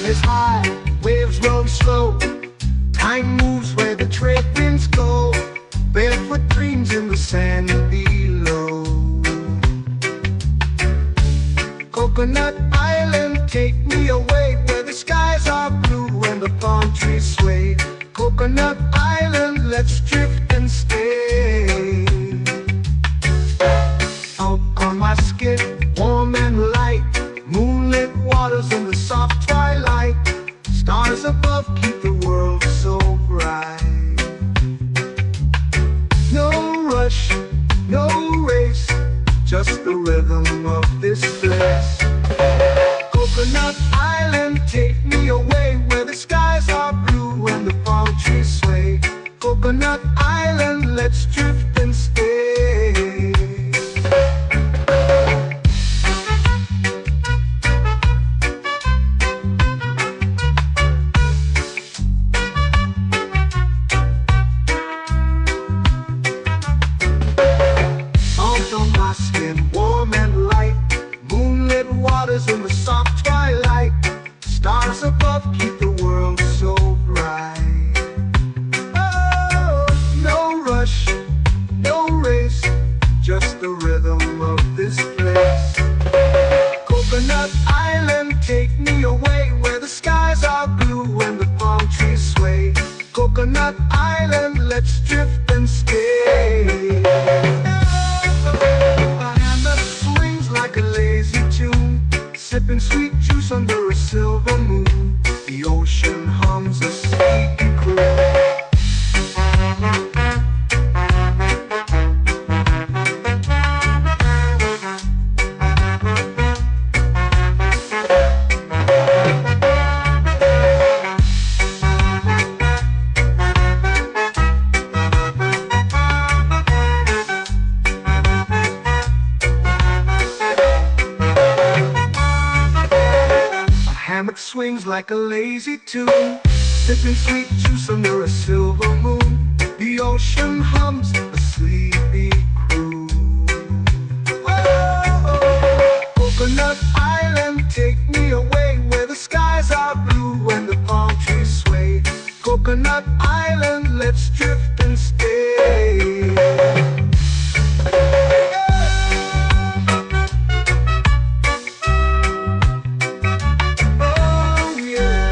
Is high, waves roll slow. Time moves where the trade winds go. Barefoot dreams in the sand below. Coconut Island, take me away, where the skies are blue and the palm trees sway. Coconut Island, let's drift and stay. Out on my skin, warm and light, moonlit waters in the soft twilight. Stars above keep the world so bright. No rush, no race, just the rhythm of this place. Coconut Island, take me away, where the skies are blue and the palm trees sway. Coconut Island, let's drift and stay. Warm and light, moonlit waters in the soft twilight. Stars above keep the world so bright. Oh, no rush, no race, just the rhythm of this place. Coconut Island, take me away, where the skies are blue and the palm trees sway. Coconut Island, let's drift and stay. Like a lazy tune, sipping sweet juice under a silver moon. The ocean hums a sleepy croon. Swings like a lazy tune, sipping sweet juice under a silver moon. The ocean hums a sleepy croon. Whoa. Coconut Island, take me away where the skies are blue and the palm trees sway. Coconut Island, let's drift and stay. Oh yeah.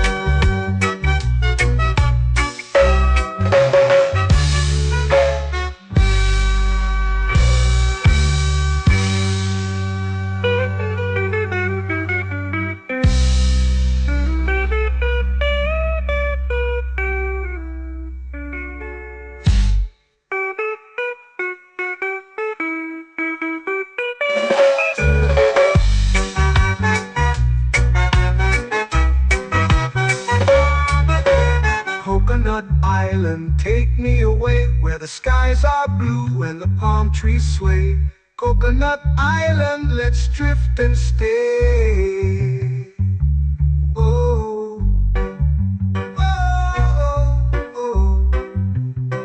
Coconut Island, take me away where the skies are blue and the palm trees sway. Coconut Island, let's drift and stay. Oh, oh, oh,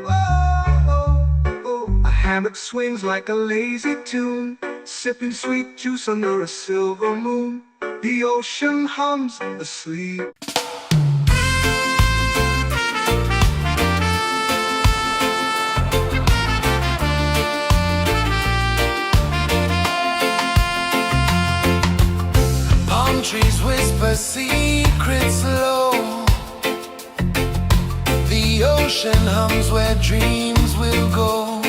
oh, oh. A hammock swings like a lazy tune, sipping sweet juice under a silver moon. The ocean hums asleep. Trees whisper secrets low. The ocean hums where dreams will go.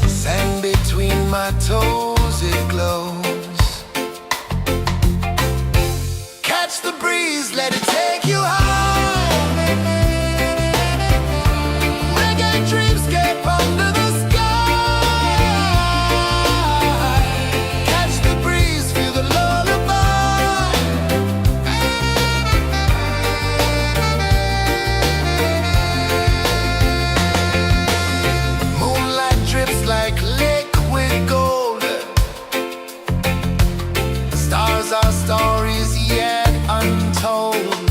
Sand between my toes, it glows. Catch the breeze, let it take you high. Reggae dreamscape under the sky. Our stories yet untold.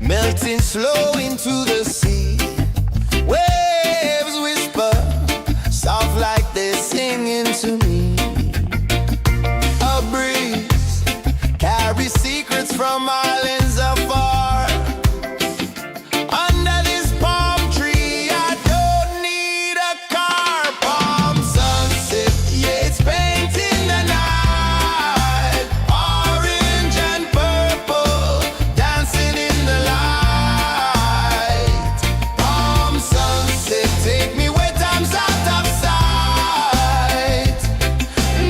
melting slow into the sea. Waves whisper, soft like they're singing to me. A breeze carries secrets from islands afar. Under this palm tree, I don't need a car. Palm sunset, yeah, it's painting the night. Orange and purple, dancing in the light. Palm sunset, take me where time's out of sight.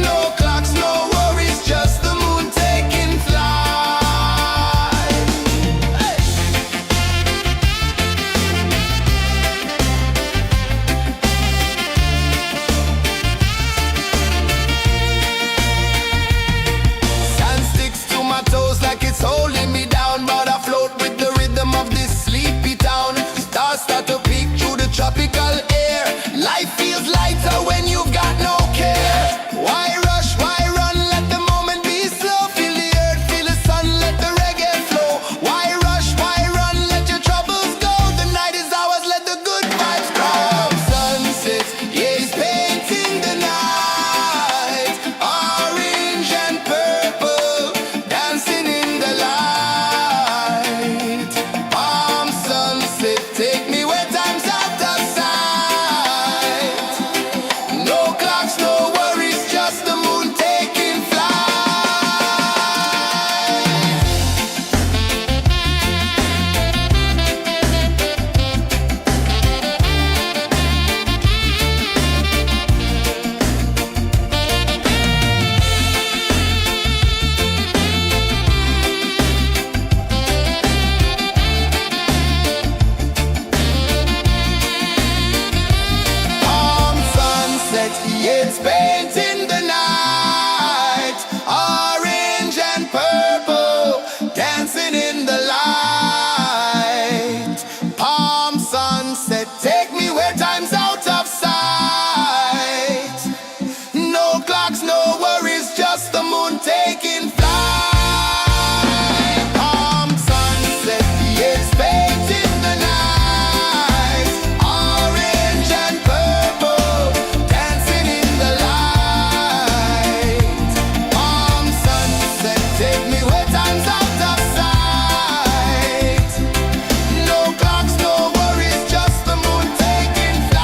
No clocks, no worries, just the moon taking flight. Hey! Sand sticks to my toes like it's holding me down, but I float with the rhythm of this sleepy town. Stars start to peek through the tropical air. Life feels lighter when you've got no care. Why rush, why run, let the moment be slow. Feel the earth, feel the sun, let the reggae flow. Why rush, why run, let your troubles go. The night is ours, let the good vibes grow. Sunset, yeah, it's painting the night. Orange and purple, dancing in the light. Palm sunset, take me where time's out of sight. No clocks, no worries, just the moon taking flight. Palm sunset, yeah, it's painting the night. Orange and purple, dancing in the light. Palm sunset, take me where time's out of sight. No clocks, no worries, just the moon taking flight. Palm sunset, yeah, it's painting the night. Orange and purple, dancing in the light. Palm sunset, take me where time's out of sight. No clocks, no worries, just the moon taking flight.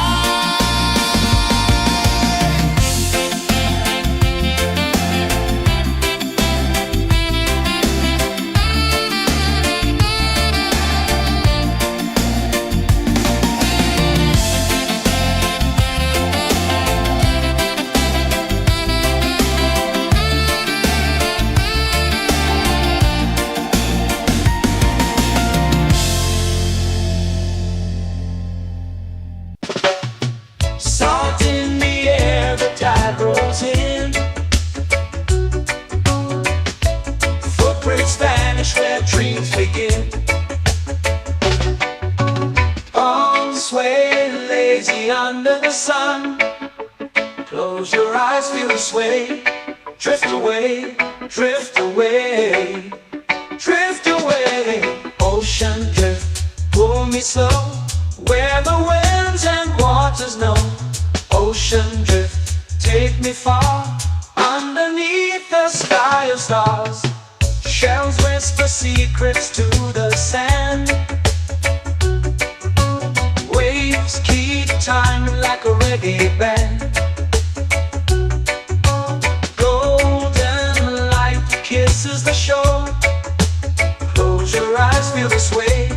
Salt in the air, the tide rolls in. Footprints vanish where dreams begin. Palms sway lazy under the sun. Close your eyes, feel the sway. Drift away, drift away, drift away. Ocean drift, pull me slow, where the winds and waters know. Ocean drift, take me far, underneath the sky of stars. Shells whisper secrets to the sand. Waves keep time like a reggae band. Golden light kisses the shore. Close your eyes, feel the sway.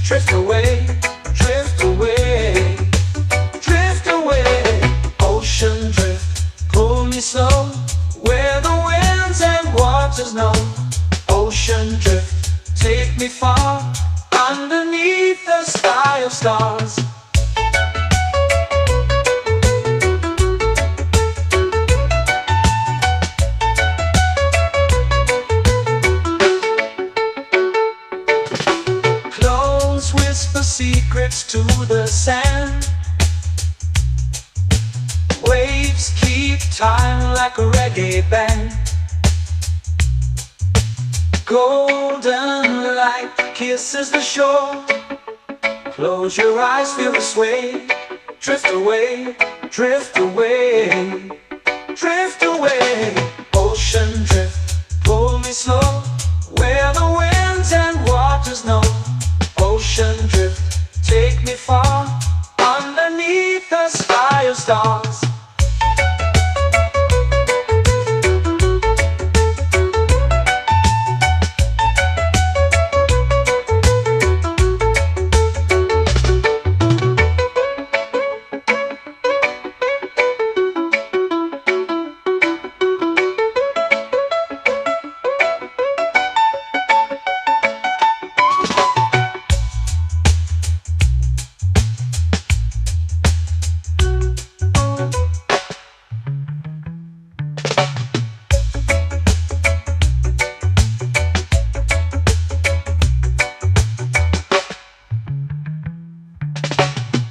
Drift away, drift away, drift away. Ocean drift, pull me slow, where the winds and waters know. Ocean drift, take me far, underneath the sky of stars. Clones whisper secrets to the sand. Waves keep time like a reggae band. Golden light kisses the shore. Close your eyes, feel the sway. Drift away, drift away, drift away. Ocean drift, pull me slow, where the winds and waters know. Ocean drift, take me far, underneath the sky of stars.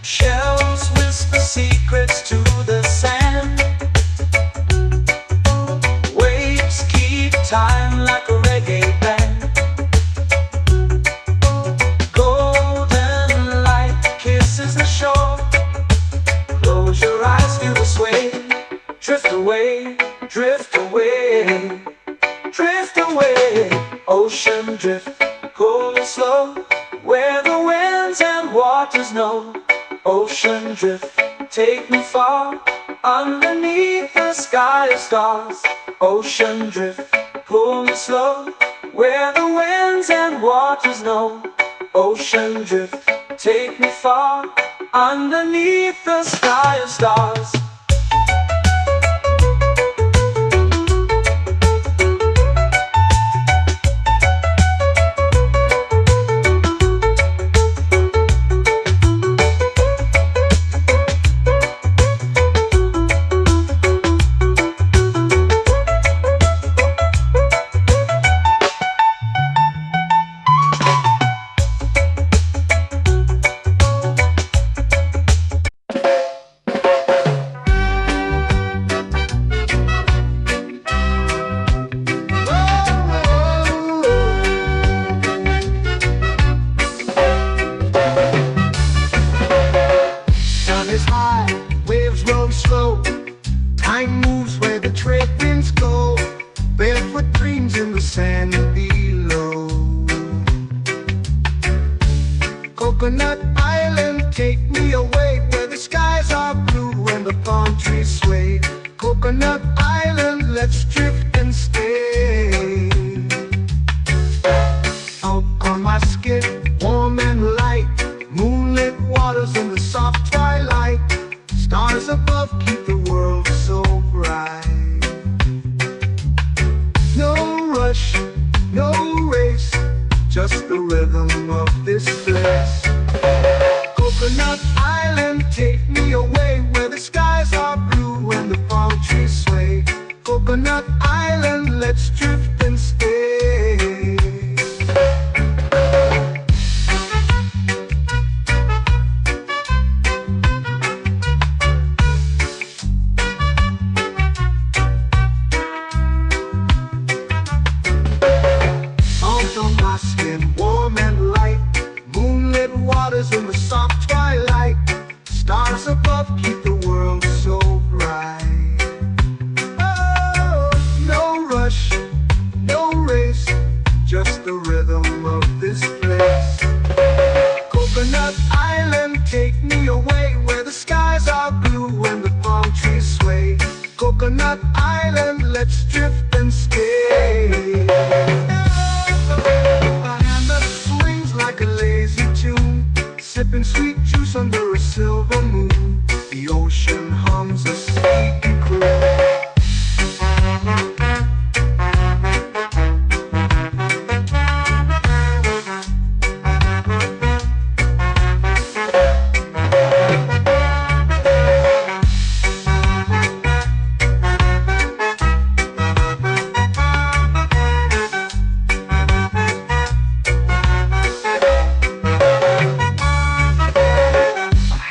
Shells whisper secrets to the sand. Waves keep time like a reggae band. Golden light kisses the shore. Close your eyes, feel the sway. Drift away, drift away, drift away. Ocean drift, cool and slow, where the winds and waters know. Ocean drift, take me far, underneath the sky of stars. Ocean drift, pull me slow, where the winds and waters know. Ocean drift, take me far, underneath the sky of stars. Sun is high, waves roll slow. Time moves where the trade winds go. Barefoot dreams in the sand below. Coconut Island, take me away, where the skies are blue and the palm trees sway. Coconut Island, let's drift and stay. Out on my skin, warm and light, moonlit waters in the soft twilight. Stars above keep the world so bright. No rush, no race, just the rhythm of this place. Coconut Island, take me away, where the skies are blue and the palm trees sway. Coconut Island, let's drift and stay. Out on my skin, warm and light, moonlit waters in the soft twilight. Stars above keep the world so bright. Oh, no rush, no race, just the rhythm of this place. Coconut Island, take me away, where the skies are blue and the palm trees sway. Coconut Island, let's drift and stay. A hand that swings like a lazy tune, sipping sweet juice under a silver moon. The ocean hums a sleepy croon.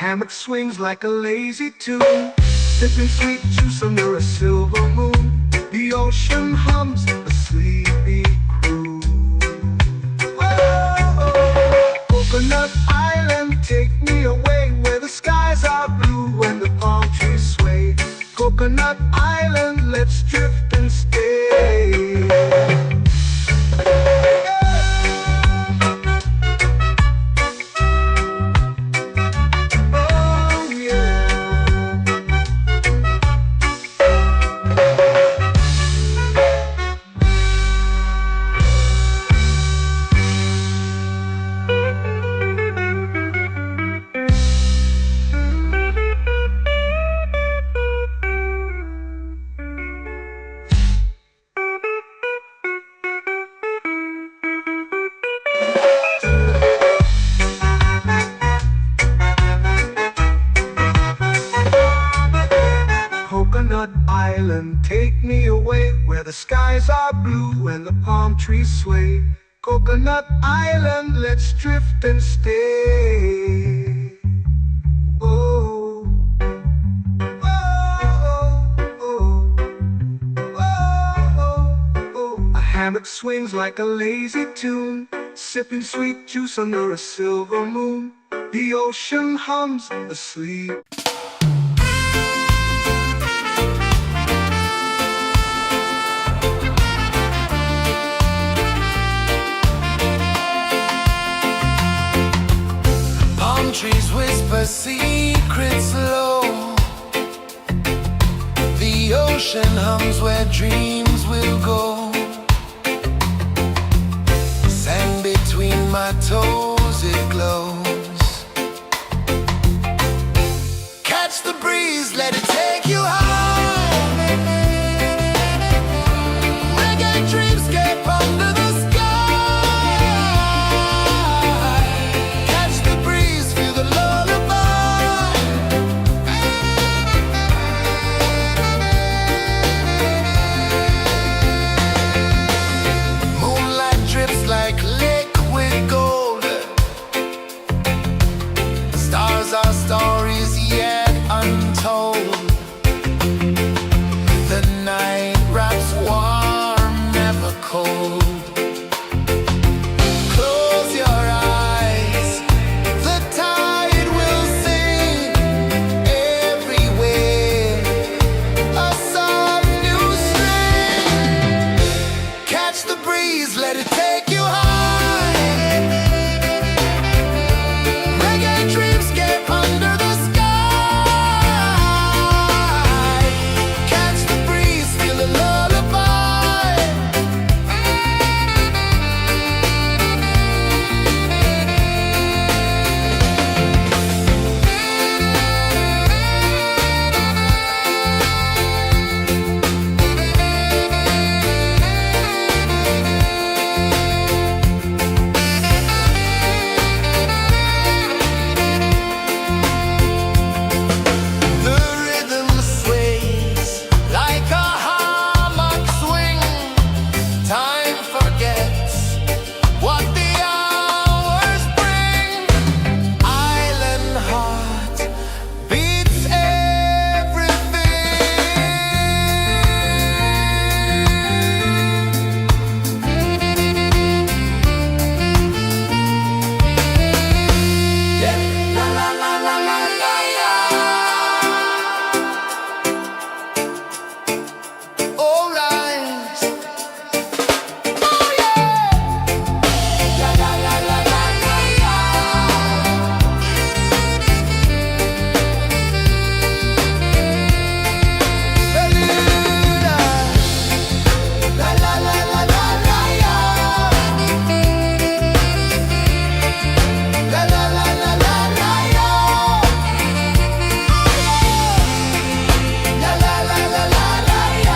Hammock swings like a lazy tune, sipping sweet juice under a silver moon. The ocean hums a sleepy croon. Whoa, are blue and the palm trees sway. Coconut Island, let's drift and stay. Oh, oh, oh, oh, oh. A hammock swings like a lazy tune, sipping sweet juice under a silver moon. The ocean hums asleep. Palm trees whisper secrets low. The ocean hums where dreams will go. Sand between my toes, it glows. Catch the breeze, let it take you high. Reggae dreamscape under the sky. Catch the breeze, feel the lullaby. Moonlight drips like liquid gold. Stars are stories yet untold. The night wraps warm, never cold. Close your eyes, the tide will sing everywhere. A soft new string. Catch the breeze, let it take you high. Reggae dreamscape under the sky. Catch the breeze, feel the lullaby. The rhythm sways like a hammock swing. Time forgets what the hours bring. Island heart beats everything. Yeah. La la la la la la la. All right. Oh yeah. La la la la la la la. La la la la la la la. La la la la la la la. La la la la la la la.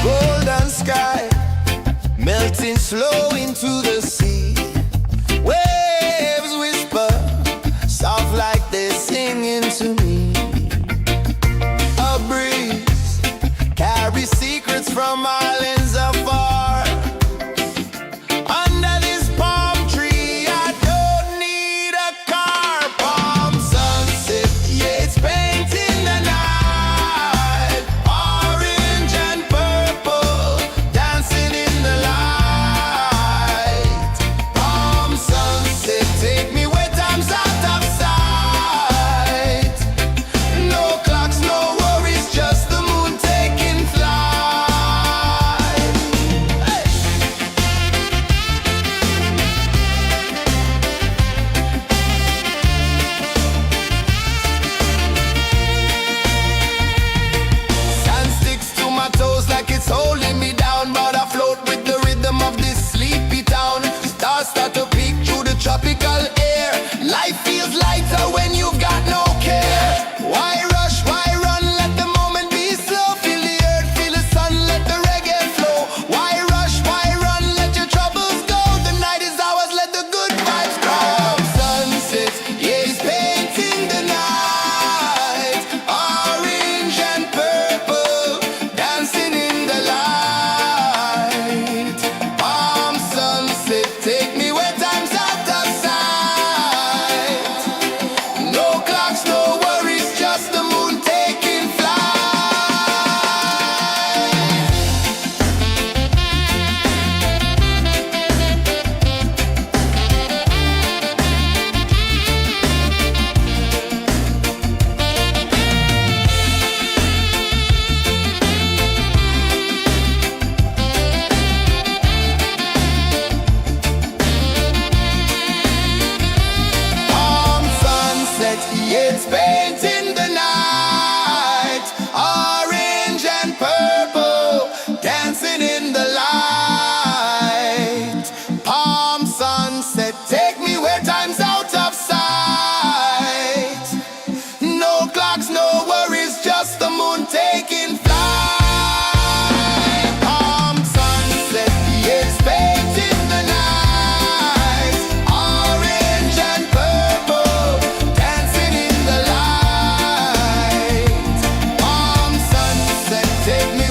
Golden sky melting slow into the sea. Waves whisper soft like they're singing to me. A breeze carries secrets from islands afar. Under this palm tree, I don't need a car. Palm sunset, yeah, it's painting the night. Orange and purple, dancing in the light. Palm sunset, take me where time's out of sight. No clocks, no worries, just the moon taking flight.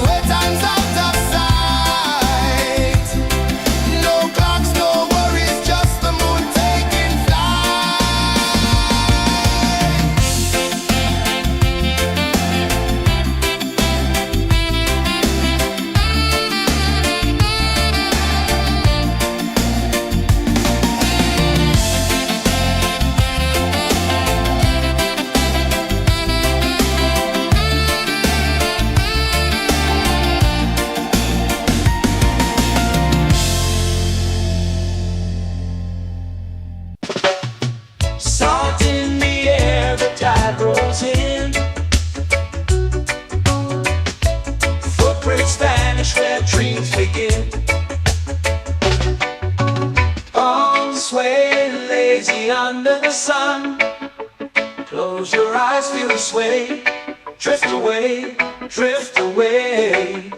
where time's out of sight. No clocks, no worries, just the moon taking flight. Salt in the air, the tide rolls in. Footprints vanish where dreams begin. Arms sway lazy under the sun. Close your eyes, feel the sway. Drift away, drift away,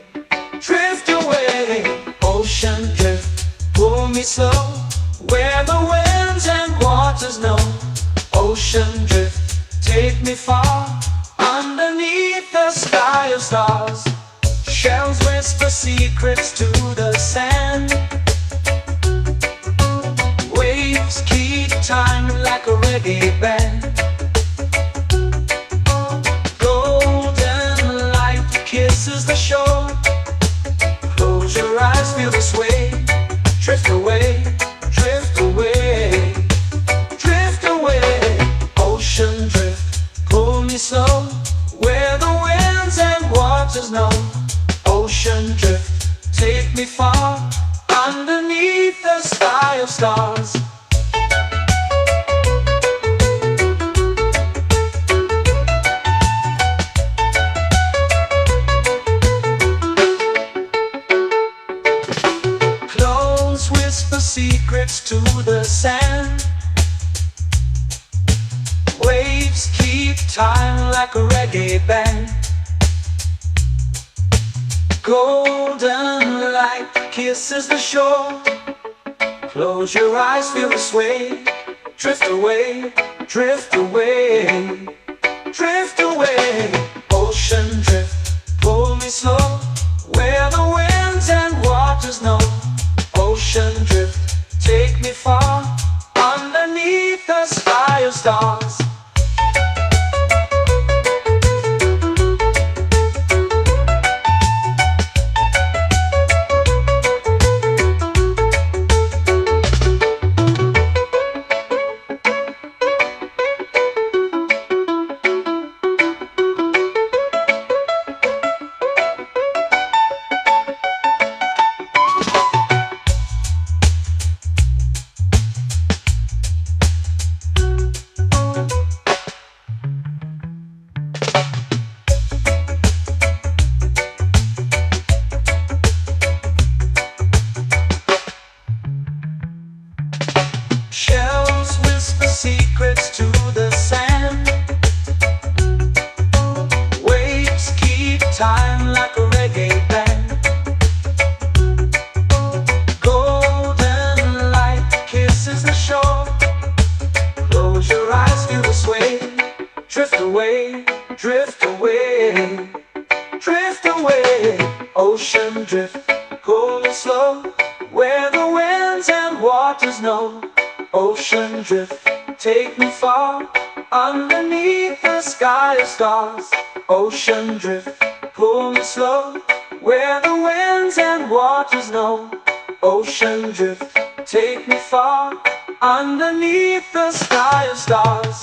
drift away. Ocean drift, pull me slow, where the winds and waters know. Ocean drift, take me far, underneath the sky of stars. Shells whisper secrets to the sand. Waves keep time like a reggae band. Golden light kisses the shore. Close your eyes, feel the sway. Drift away, drift away, drift away. Ocean drift, pull me slow, where the winds and waters know. Ocean drift, take me far, underneath the sky of stars. Close whisper secrets to the sand. Waves keep time like a reggae band. Golden light kisses the shore. Close your eyes, feel the sway. Drift away, drift away, drift away. Ocean drift, pull me slow, where the winds and waters know. Ocean drift, take me far, underneath the sky of stars. Shells whisper secrets to the sand. Waves keep time like a reggae band. Golden light kisses the shore. Close your eyes, feel the sway. Drift away, drift away, drift away. Ocean drift, pull me slow, where the winds and waters know. Ocean drift, take me far, underneath the sky of stars. Ocean drift, pull me slow, where the winds and waters know. Ocean drift, take me far, underneath the sky of stars.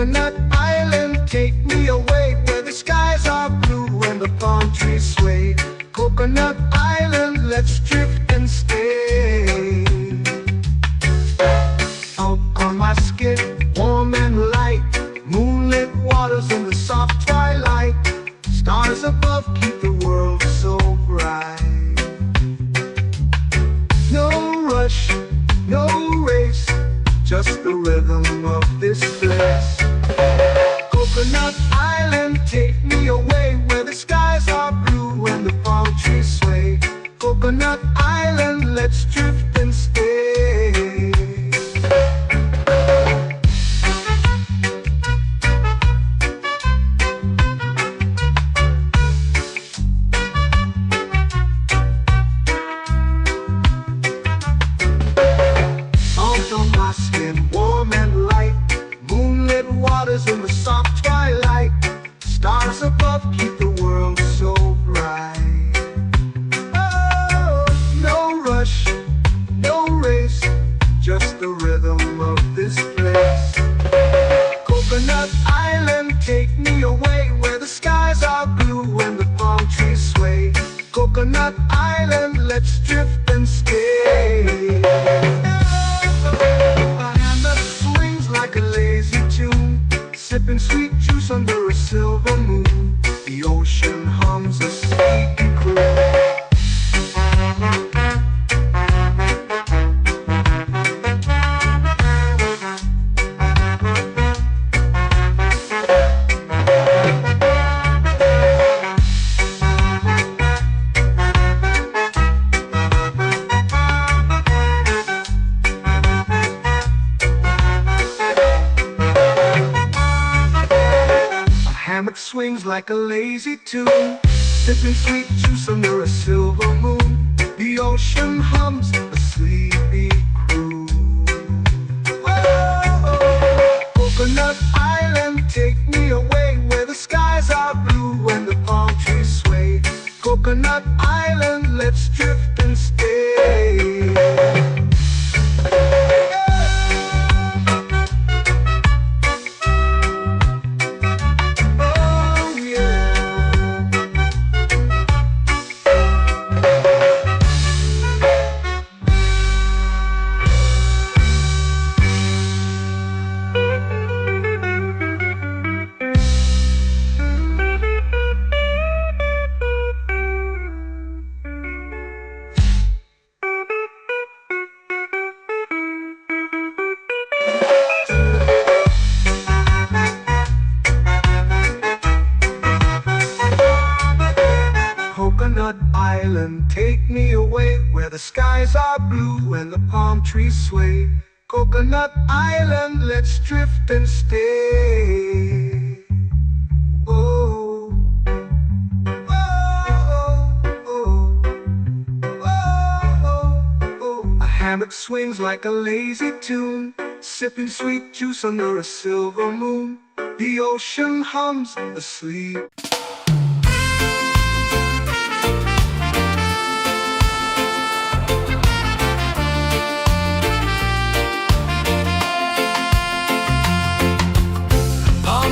Coconut Island, take me away where the skies are blue and the palm trees sway. Coconut Island, let's drift and stay. Out on my skin, warm and light, moonlit waters in the soft twilight. Stars above keep the world so bright. No rush, no race, just the rhythm of this place. Coconut Island, take me away where the skies are blue and the palm trees sway. Coconut Island, let's drift and stay. Out on my skin, warm and light, moonlit waters in the soft twilight. Stars above keep the world so bright. Oh, no rush, no race, just the rhythm of this place. Coconut Island, take me away where the skies are blue and the palm trees sway. Coconut Island, let's drift and stay. A hand that swings like a lazy tune, sipping sweet juice under a silver moon. The ocean hums a sleepy croon. Hammock swings like a lazy tune, sipping sweet juice under a silver moon. The ocean hums a sleepy croon. Oh, Coconut Island, take me away where the skies are blue and the palm trees sway. Coconut Island, let's drift and stay. Coconut Island, take me away where the skies are blue and the palm trees sway. Coconut Island, let's drift and stay. Oh, oh, oh, oh, oh. A hammock swings like a lazy tune, sipping sweet juice under a silver moon. The ocean hums asleep.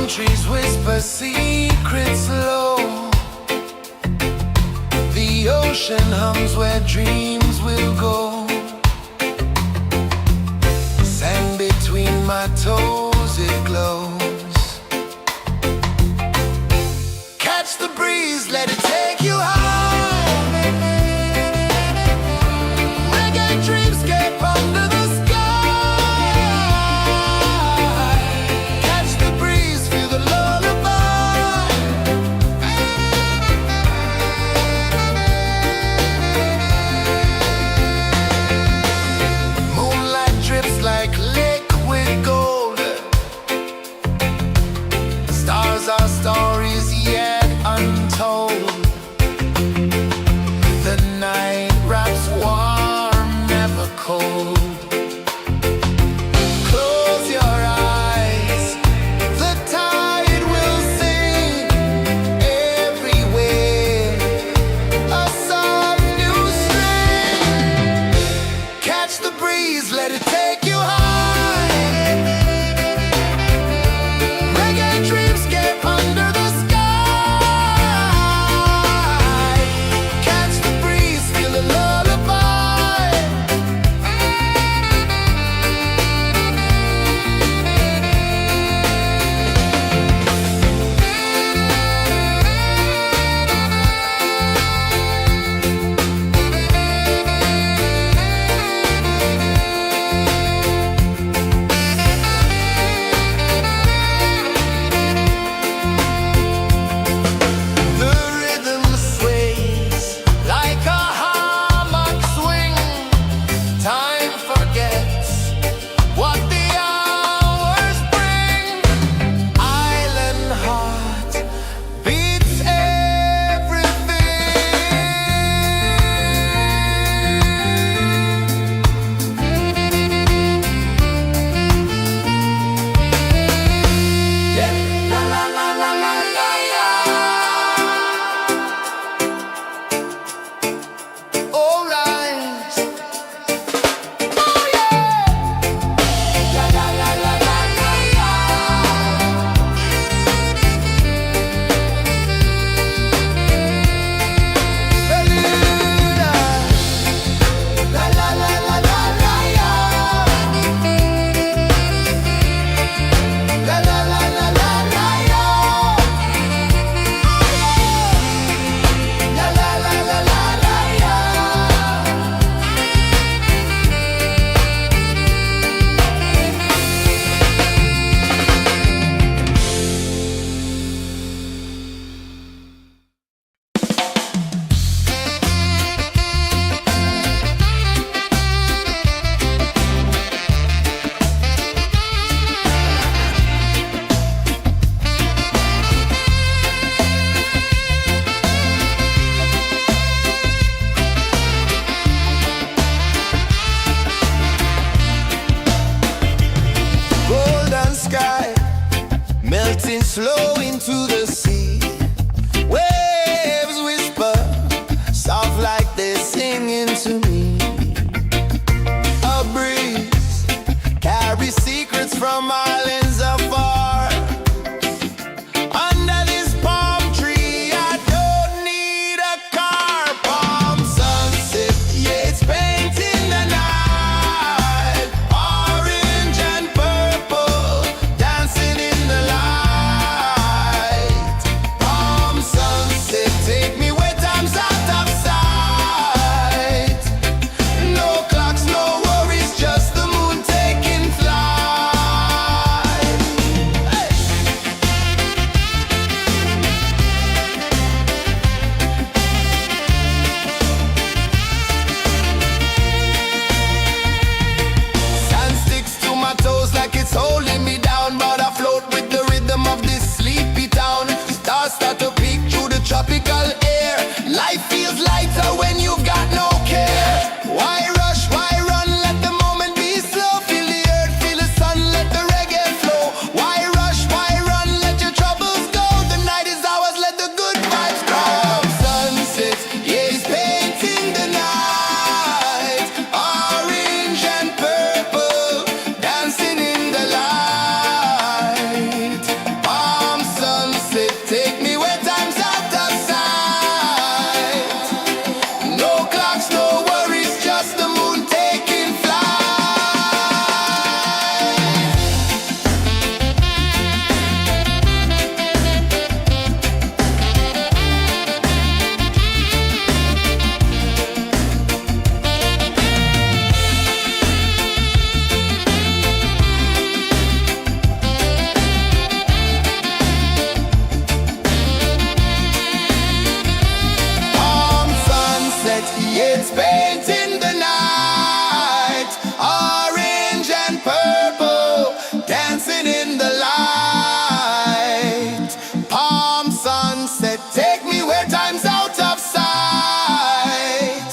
Trees whisper secrets low. The ocean hums where dreams will go. Sand between my toes, it glows. Catch the breeze, let it take you high. Reggae dreamscape under the sky. Our stories yet untold. The night wraps warm, never cold. Close your eyes, the tide will sing everywhere. A soft new string. Catch the breeze, let it take you high. flow into the sea. Waves whisper, soft like they're singing to me. A breeze carries secrets from islands afar. Under this palm tree, I don't need a car. Palm sunset, yeah, it's painting the night. Orange and purple, dancing in the light. Palm sunset, take me where time's out of sight. No clocks, no worries, just the moon taking flight. Hey! Sand sticks to my toes like it's holding me down, but I float with the rhythm of this sleepy town. Stars start to peek through the tropical air. Life feels lighter when you've got no care. Why rush, why run, let the moment be slow. Feel the earth, feel the sun, let the reggae flow. Why rush, why run, let your troubles go. The night is ours, let the good vibes grow. Sunset, yeah, it's painting the night. Orange and purple, dancing in the light. Palm sunset, take me where time's out of sight. No clocks, no worries, just the moon taking flight. Palm sunset, yeah, it's painting the night. Orange and purple, dancing in the light. Palm sunset, take me where time's out of sight.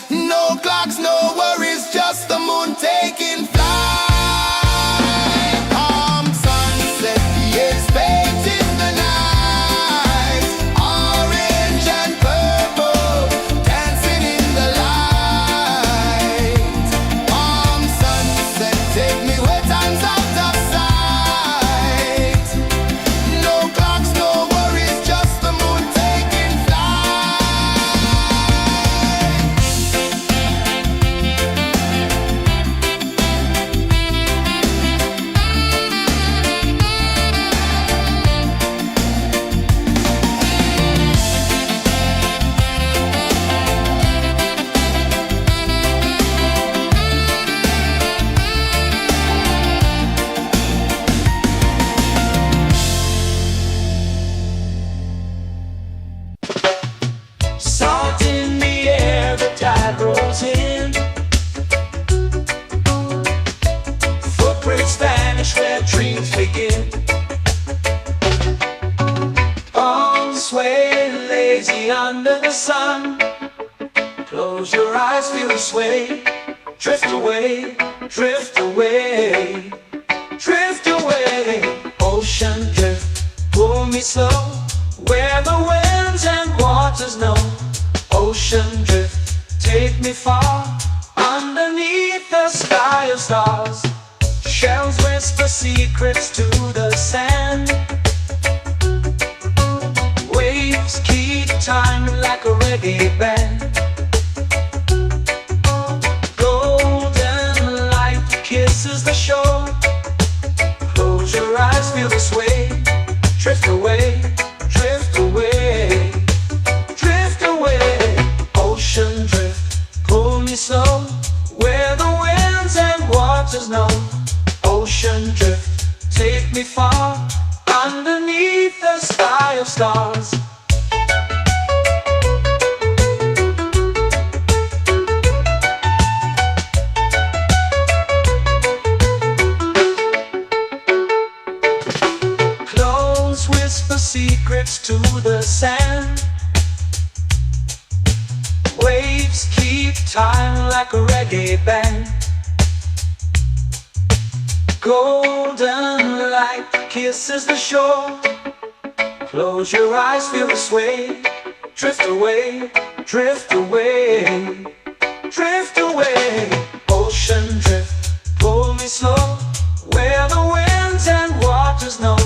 No clocks, no worries, just the moon taking flight. Palm sunset, yeah, it's painting the night. Orange and purple, dancing in the light. Palm sunset, take me where time's out of sight. No clocks, no worries, just the moon taking flight. Salt in the air, the tide rolls in. Footprints vanish where dreams begin. Arms sway lazy under the sun. Close your eyes, feel the sway. Drift away, drift away, drift away. Ocean drift, pull me slow, where the winds and waters know. Ocean drift, take me far, underneath the sky of stars. Shells whisper secrets to the sand. Waves keep time like a reggae band. Golden light kisses the shore. Close your eyes, feel the sway. Drift away, drift away, drift away. Ocean drift, pull me slow, where the winds and waters know. Ocean drift, take me far, underneath the sky of stars. Close whisper secrets to the sand. Waves keep time like a reggae band. Golden light kisses the shore. Close your eyes, feel the sway. Drift away, drift away, drift away. Ocean drift, pull me slow, where the winds and waters know.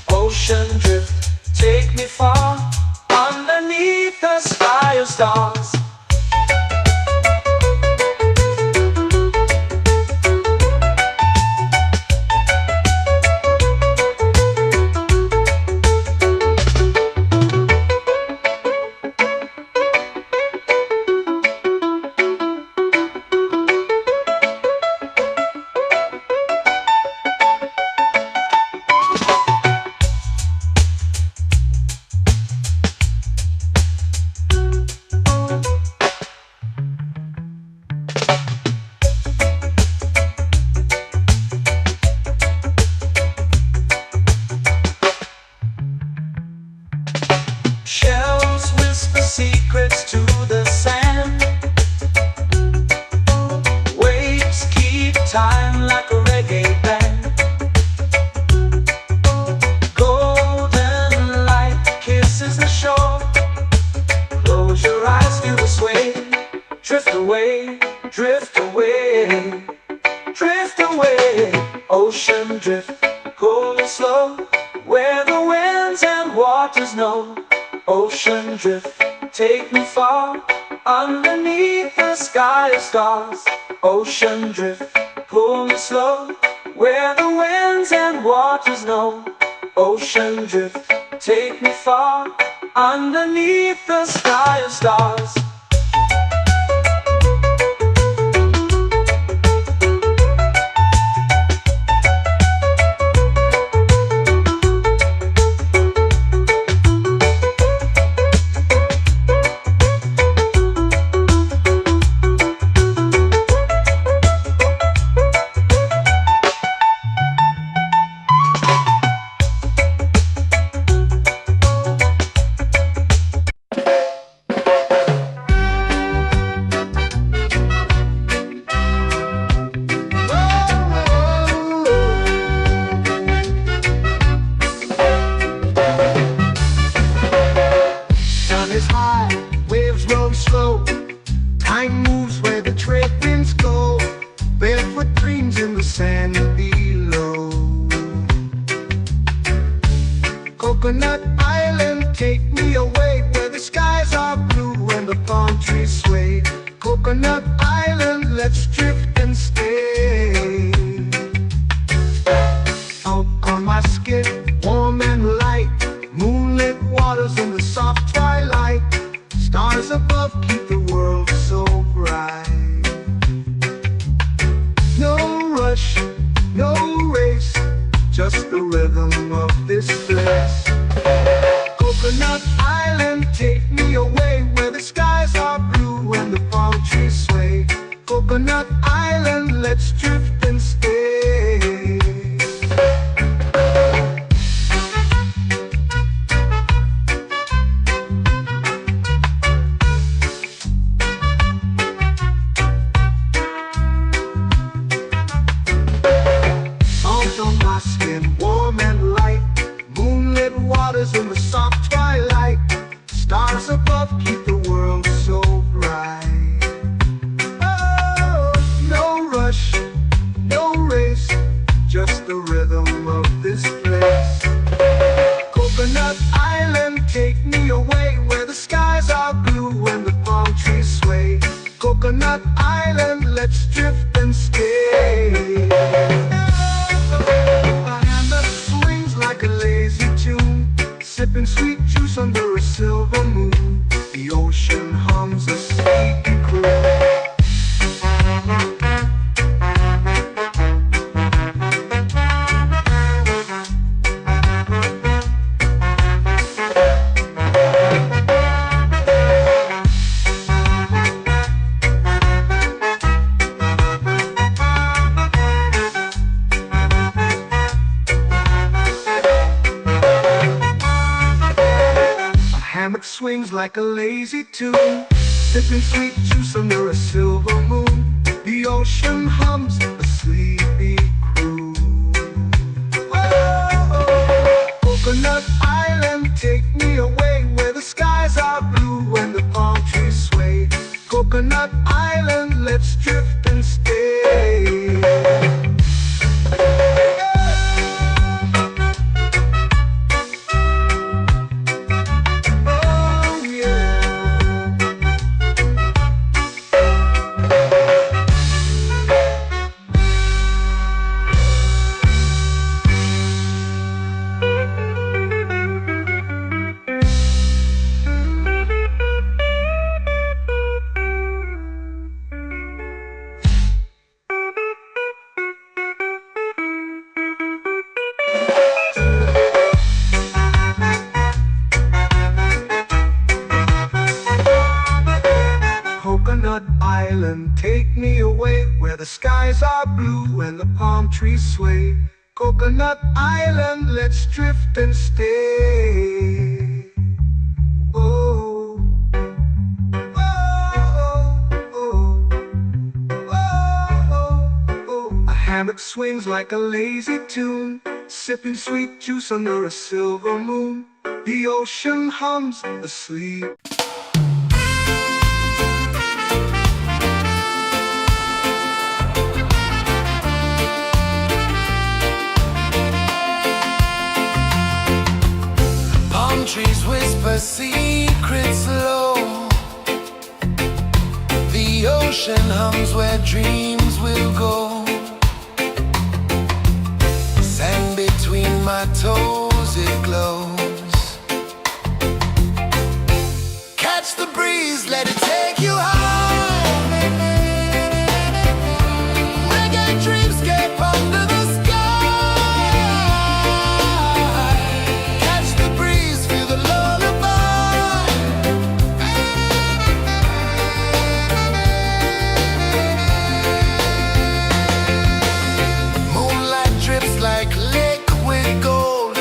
Ocean drift, take me far, underneath the sky of stars. Shells whisper secrets to the sand. Waves keep time like a reggae band. Golden light kisses the shore. Close your eyes, feel the sway. Drift away, drift away, drift away. Ocean drift, cool and slow, where the winds and waters know. Ocean drift, take me far, underneath the sky of stars. Ocean drift, pull me slow, where the winds and waters know. Ocean drift, take me far, underneath the sky of stars. Slow. Time moves where the trade winds go. Barefoot dreams in the sand below. Coconut Island, take me away, where the skies are blue and the palm trees sway. Coconut Island, let's drift and stay. Out on my skin, warm and light, moonlit waters in the soft twilight. Stars above keep the world so bright. No rush, no race, just the rhythm of this place. Coconut Island, take me away, where the skies are blue and the palm trees sway. Coconut Island, let's drift and stay. In the soft twilight, stars above keep the world so bright. Oh, no rush, no race, just the rhythm of this place. Coconut Island, take me away, where the skies are blue and the palm trees sway. Coconut Island, let's drift and stay. A hand that swings like a lazy tune, sipping sweet juice under a silver moon. The ocean hums a sleepy croon. Hammock swings like a lazy tune, sipping sweet juice under a silver moon. The ocean hums a sleepy croon. Whoa. the skies are blue and the palm trees sway. Coconut Island, let's drift and stay. Oh, oh, oh, oh, oh. A hammock swings like a lazy tune, sipping sweet juice under a silver moon. The ocean hums asleep. Palm trees whisper secrets low. The ocean hums where dreams will go. Sand between my toes, it glows. Catch the breeze, let it take you high. Reggae dreamscape under the sky. Catch the breeze, feel the lullaby. Moonlight drips like liquid gold.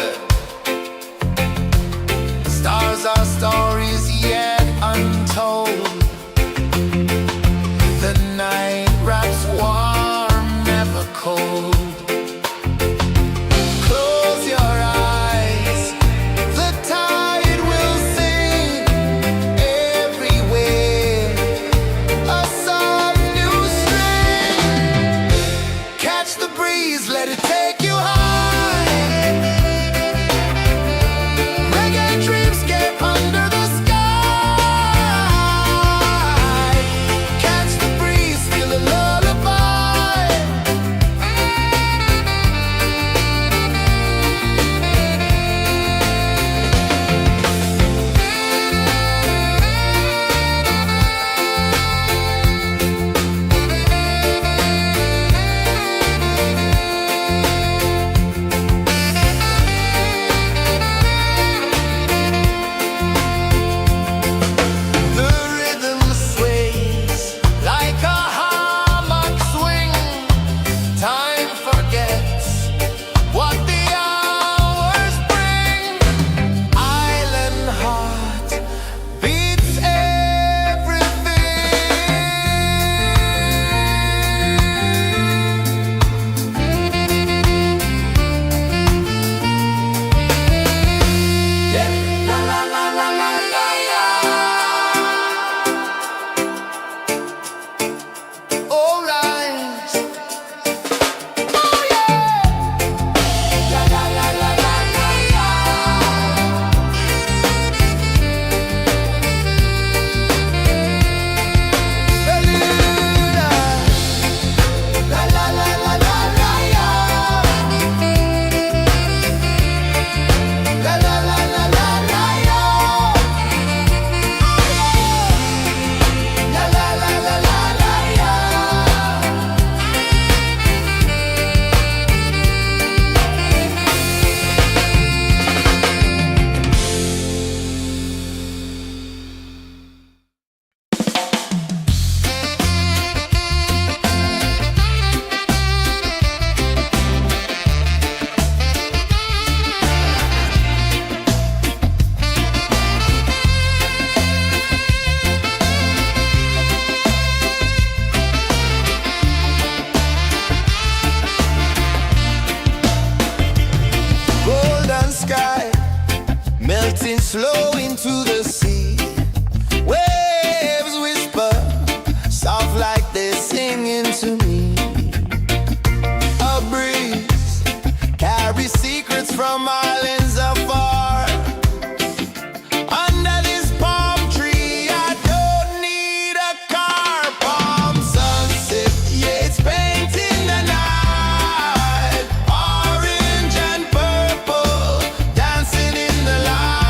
Stars are stories yet untold. The night wraps warm, never cold. Close your eyes, the tide will sing everywhere. A soft new string. Catch the breeze, let it take you high. Reggae dreamscape under the sky. Catch the breeze, feel a lullaby. The rhythm sways like a hammock swing. Time forgets what the hours bring. Island heart beats everything. Yeah. La la la la la la la. All right. Oh yeah. La la la la la la la. Beluga. La la la la la la la. La la la la la la la. La la la la la la la. Golden sky melting slow into the sea. Waves whisper soft like they're singing to me. A breeze carries secrets from islands afar. Under this palm tree, I don't need a car. Palm sunset, yeah, it's painting the night. Orange and purple dancing in the light.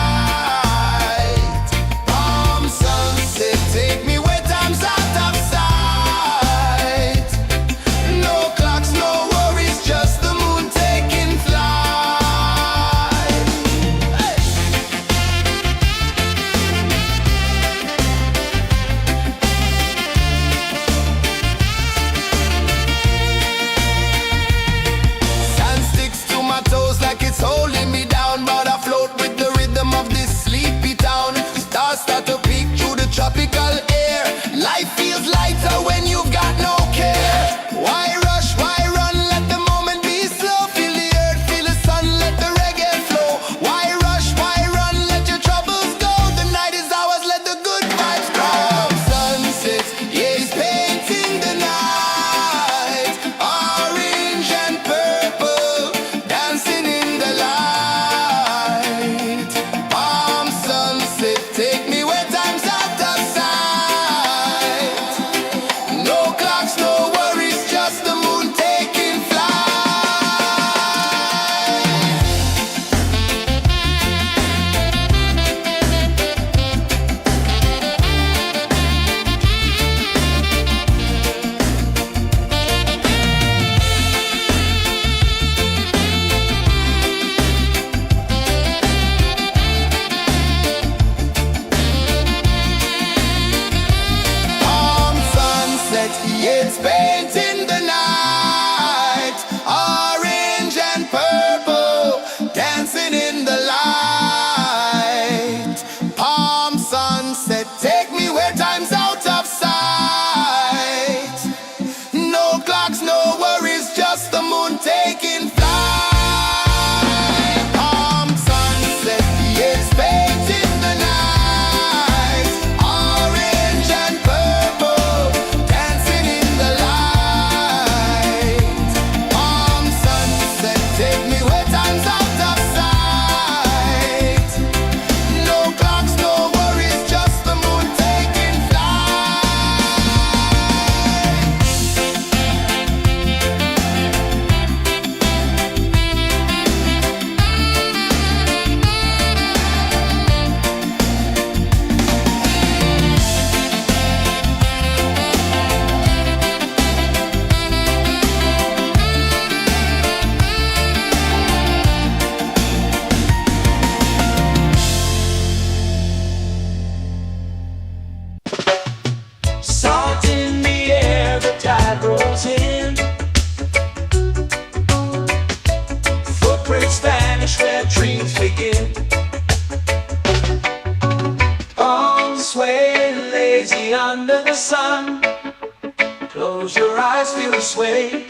this way.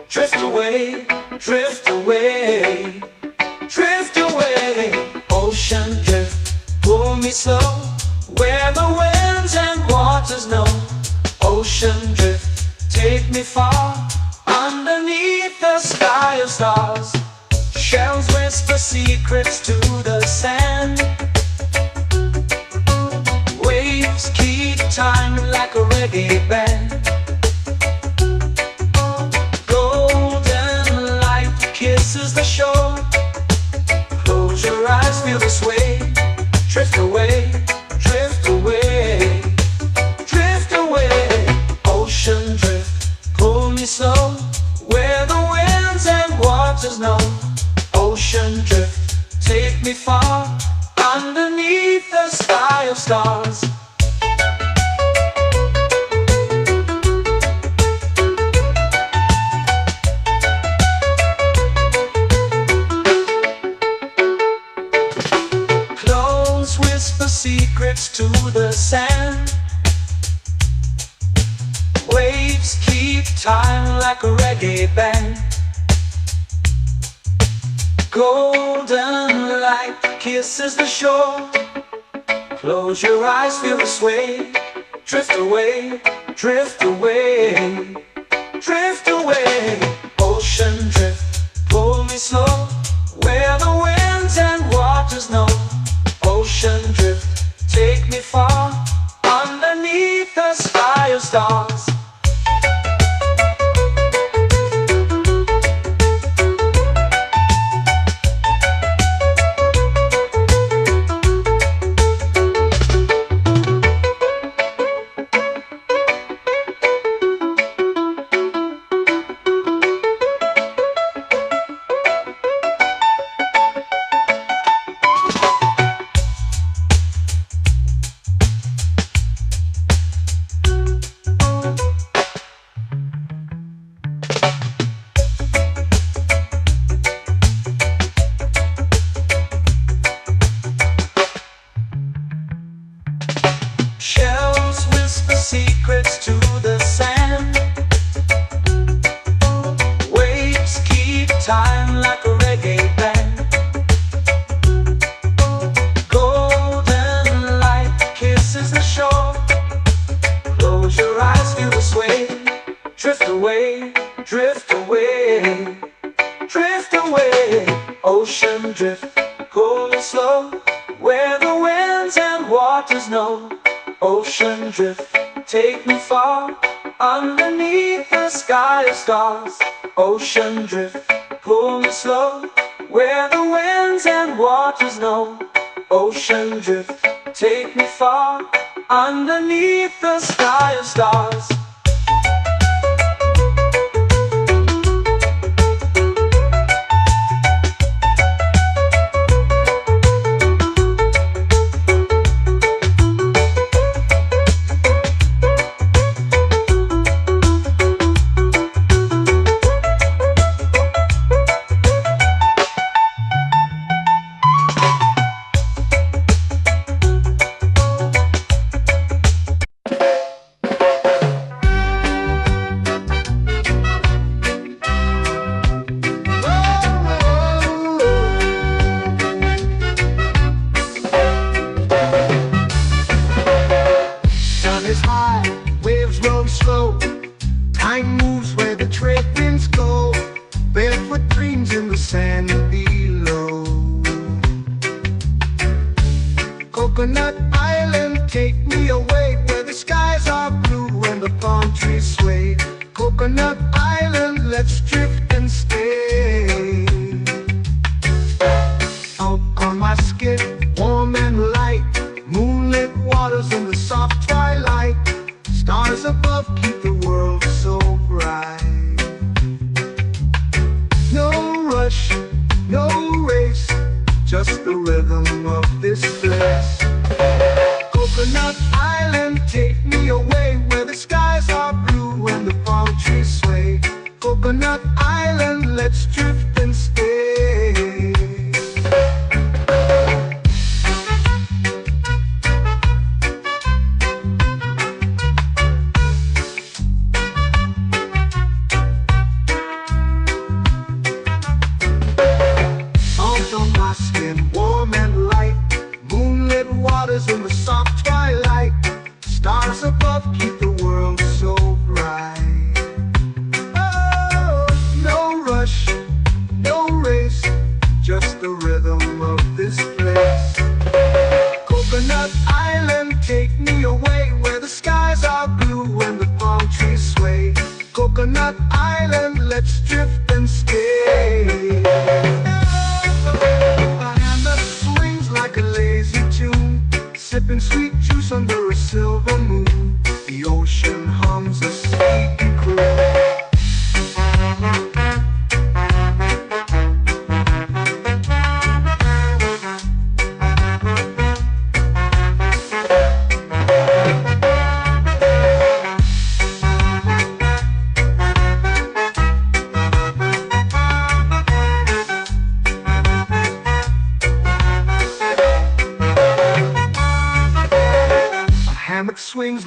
Drift away, drift away, drift away. Ocean drift, pull me slow, where the winds and waters know. Ocean drift, take me far, underneath the sky of stars. Shells whisper secrets to the sand. Waves keep time like a reggae band. Golden light kisses the shore. Close your eyes, feel the sway. Drift away, drift away, drift away. Ocean drift, pull me slow, where the winds and waters know. Ocean drift, take me far, underneath the sky of stars. Close whisper secrets to the sand. Waves keep time like a reggae band. Golden light kisses the shore. Close your eyes, feel the sway. Drift away, drift away, drift away. Ocean drift, pull me slow, where the winds and waters know. Ocean drift, take me far, underneath the sky of stars. Shells whisper secrets to the sand. Waves keep time like a reggae band. Golden light kisses the shore. Close your eyes, feel the sway. Drift away, drift away, drift away. Ocean drift, cool and slow, where the winds and waters know. Ocean drift, take me far, underneath the sky of stars. Ocean drift, pull me slow, where the winds and waters know. Ocean drift, take me far, underneath the sky of stars. Is high, waves roll slow. Time moves where the trade winds go. Barefoot dreams in the sand below. Coconut Island, take me away, where the skies are blue and the palm trees sway. Coconut Island, let's drift and stay. Out on my skin, warm and light, moonlit waters in the soft twilight. Stars above keep the world so bright. No rush, no race, just the rhythm of this place. Coconut Island, take me away, where the skies are blue and the palm trees sway. Coconut Island, let's drift and stay.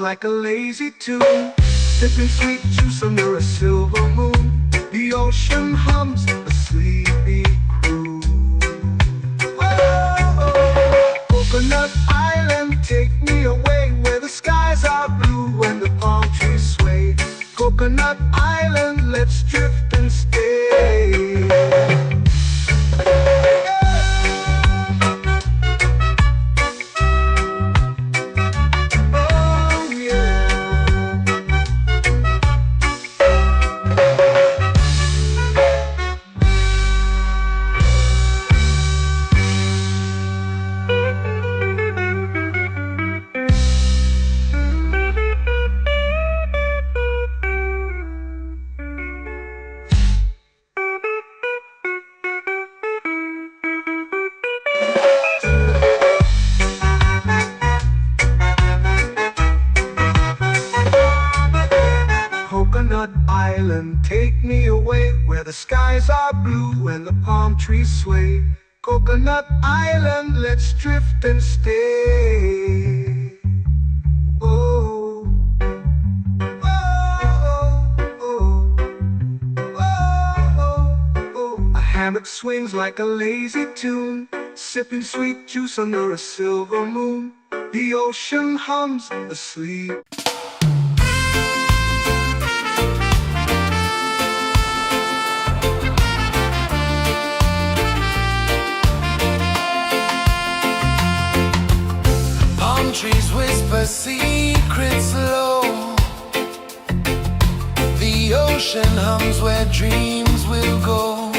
like a lazy tune, sipping sweet juice under a silver moon. The ocean hums a sleepy croon. Whoa, Coconut Island, take me away where the skies are blue and the palm trees sway. Coconut Island, let's drift and stay. Coconut Island, take me away where the skies are blue and the palm trees sway. Coconut Island, let's drift and stay. Oh, oh, oh, oh, oh. A hammock swings like a lazy tune, sipping sweet juice under a silver moon. The ocean hums asleep. Trees whisper secrets low. The ocean hums where dreams will go.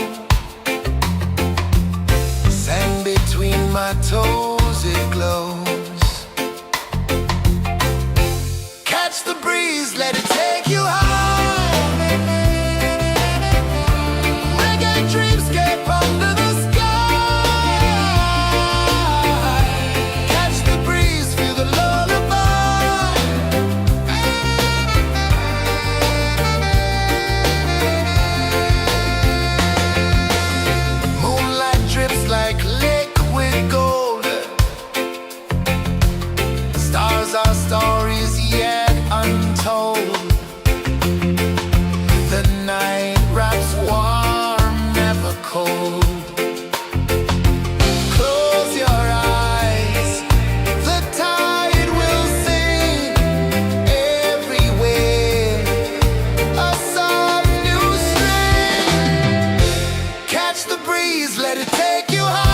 Sand between my toes, it glows. Catch the breeze, let it take you high. Reggae dreamscape under the sky. Our stories yet untold. The night wraps warm, never cold. Close your eyes, the tide will sing everywhere. A soft new string. Catch the breeze, let it take you high.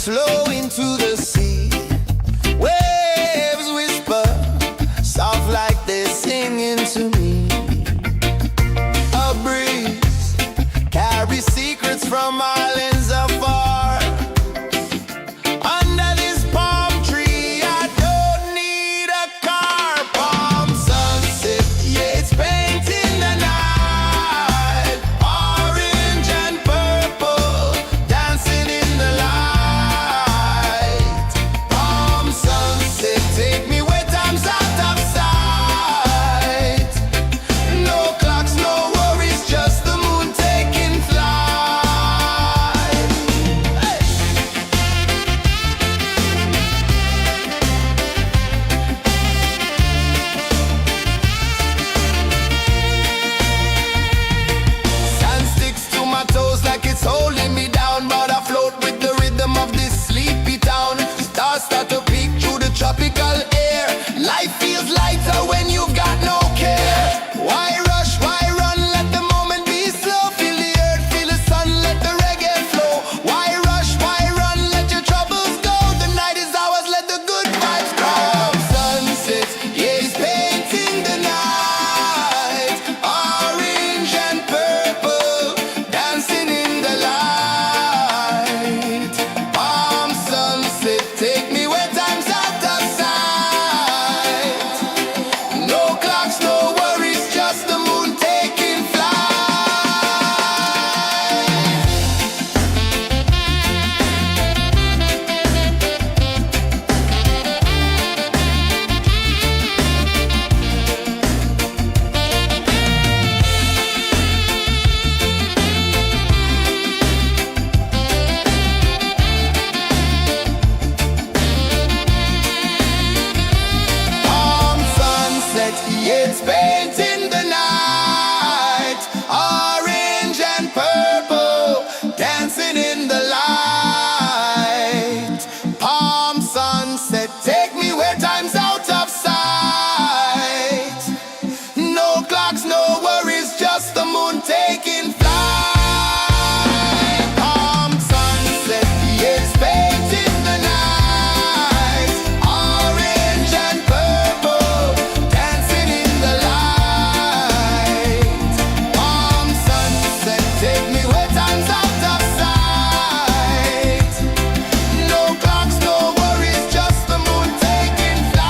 flow into the sea. Waves whisper, soft like they're singing to me. A breeze carries secrets from islands afar. Under this palm tree, I don't need a car. Palm sunset, yeah, it's painting the night. Orange and purple, dancing in the light. Palm sunset, take me where time's out of sight. No clocks, no worries, just the moon taking flight. Hey! Sand sticks to my toes like it's holding me down, but I float with the rhythm of this sleepy town. Stars start to peek through the tropical air. Life feels lighter when you've got no care. Why rush, why run, let the moment be slow. Feel the earth, feel the sun, let the reggae flow. Why rush, why run, let your troubles go. The night is ours, let the good vibes grow. Sunset, yeah, it's painting the night. Orange and purple, dancing in the light. Palm sunset, take me where time's out of sight. No clocks, no worries, just the moon taking flight. Palm sunset, yeah, it's painting the night. Orange and purple, dancing in the light. Palm sunset, take me where time's out of sight. No clocks, no worries, just the moon taking flight. Palm sunset, yeah, it's painting the night. Orange and purple, dancing in the light. Palm sunset, take me where time's out of sight. No clocks, no worries, just the moon taking flight.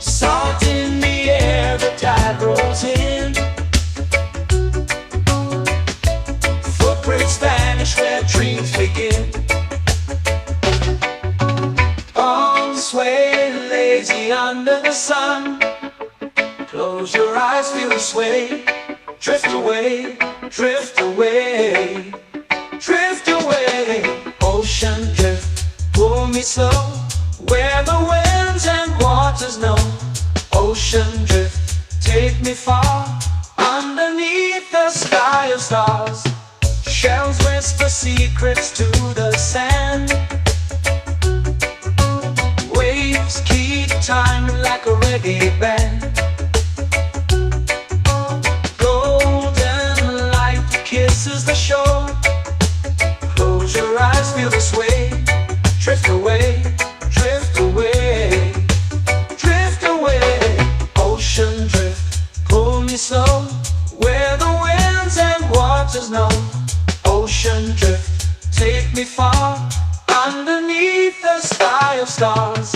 Salt in the air, the tide rolls in. Footprints vanish where dreams begin. Arms sway lazy under the sun. Close your eyes, feel the sway. Drift away, drift away, drift away. Ocean drift, pull me slow, where the winds and waters know. Ocean drift, take me far, underneath the sky of stars. Shells whisper secrets to the sand. Waves keep time like a reggae band. Golden light kisses the shore. Close your eyes, feel the sway. Drift away, drift away, drift away. Ocean drift, pull me slow, where the winds and waters know. Ocean drift, take me far, underneath the sky of stars.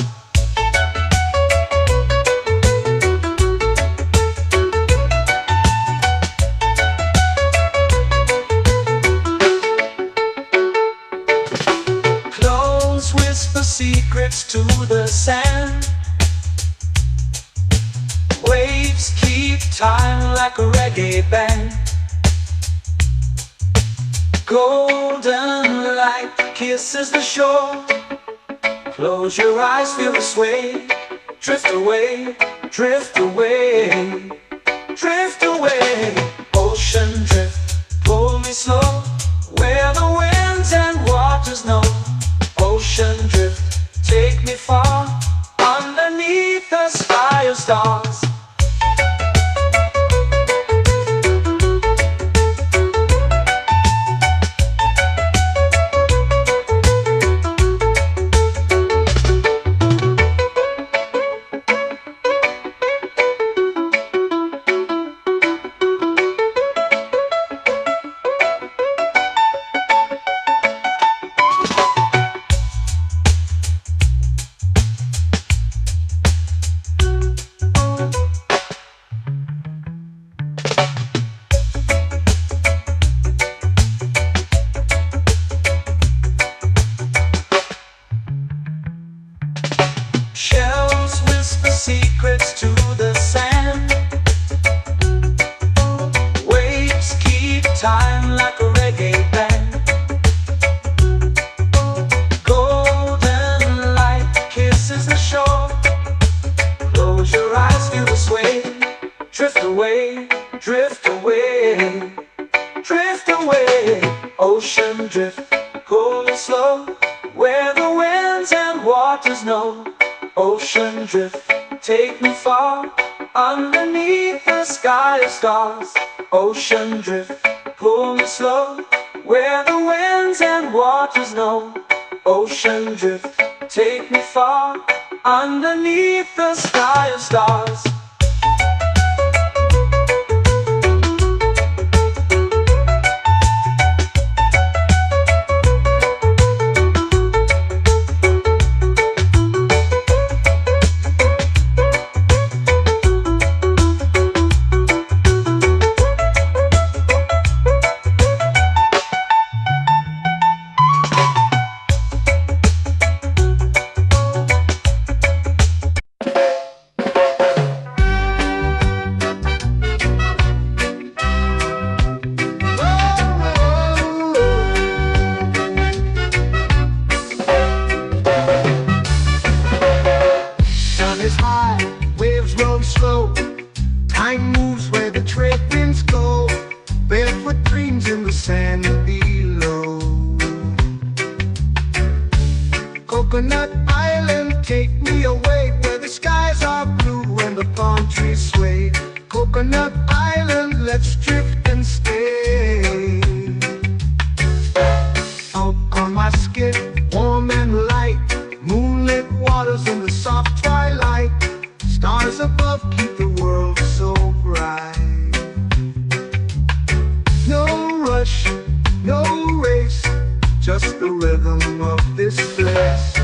Close whisper secrets to the sand. Waves keep time like a reggae band. Golden light kisses the shore. Close your eyes, feel the sway. Drift away, drift away, drift away. Ocean drift, pull me slow, where the winds and waters know. Ocean drift, take me far, underneath the sky of stars. Shells whisper secrets to the sand. Waves keep time like a reggae band. Golden light kisses the shore. Close your eyes, feel the sway. Drift away, drift away, drift away. Ocean drift, cool and slow, where the winds and waters know. Ocean drift, take me far, underneath the sky of stars. Ocean drift, pull me slow, where the winds and waters know. Ocean drift, take me far, underneath the sky of stars. Is high, waves roll slow. Time moves where the trade winds go. Barefoot dreams in the sand below. Coconut Island, take me away, where the skies are blue and the palm trees sway. Coconut Island, let's drift and stay. Out on my skin, warm and light, moonlit waters in the soft twilight. Stars above keep the world so bright. No rush, no race, just the rhythm of this place.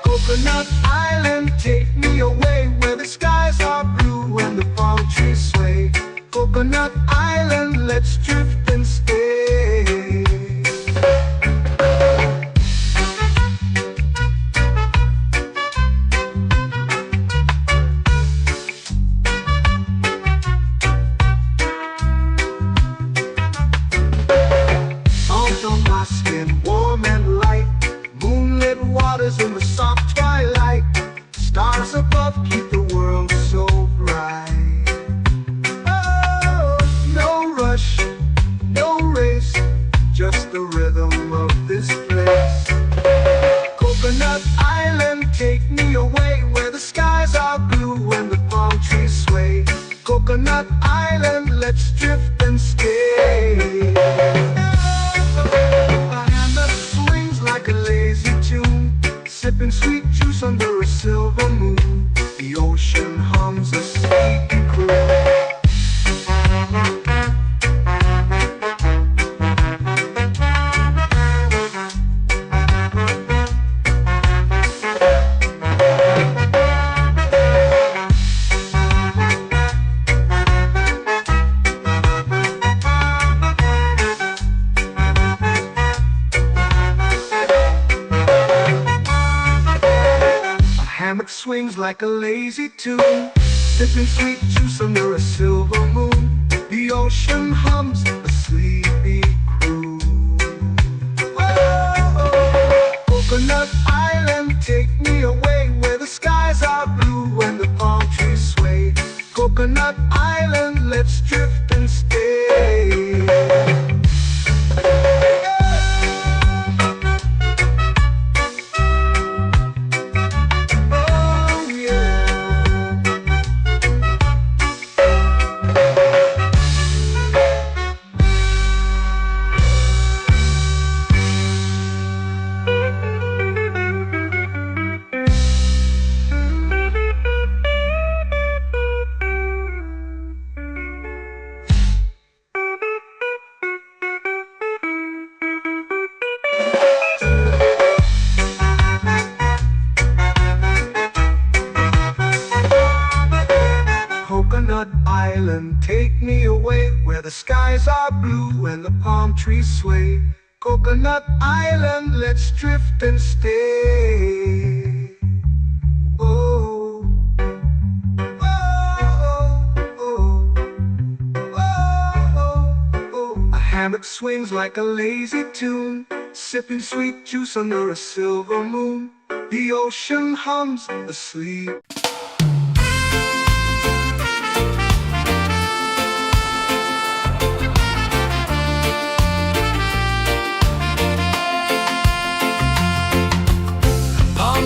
Coconut Island, take me away, where the skies are blue and the palm trees sway. Coconut Island, let's drift and stay. On my skin, warm and light, moonlit waters in the soft twilight. Stars above keep the world so bright. Oh, no rush, no race, just the rhythm of this place. Coconut Island, take me away, where the skies are blue and the palm trees sway. Coconut Island, let's drift and stay. Like a lazy tune, sipping sweet juice under a silver moon. The ocean hums a sleepy croon. Swings like a lazy tune, sipping sweet juice under a silver moon. The ocean hums a sleepy croon. let's drift and stay. Oh yeah. Coconut Island, take me away where the skies are blue and the palm trees sway. Coconut Island, let's drift and stay. Oh, oh, oh, oh, oh. A hammock swings like a lazy tune, sipping sweet juice under a silver moon. The ocean hums asleep.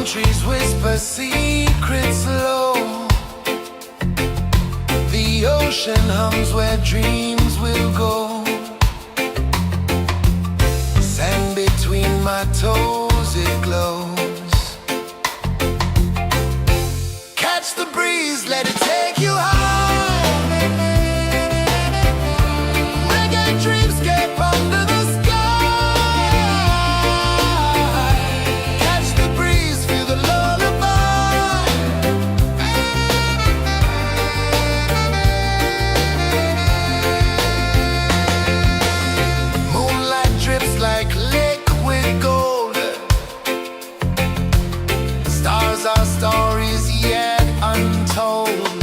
Trees whisper secrets low. The ocean hums where dreams will go. Sand between my toes, it glows. Catch the breeze, let it take you high. Reggae dreamscape under the sky. Our stories yet untold.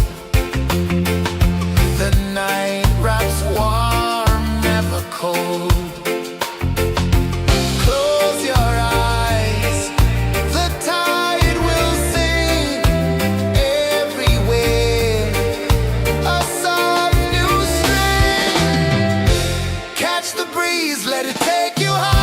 The night wraps warm, never cold. Close your eyes, the tide will sing everywhere. A soft new string. Catch the breeze, let it take you high.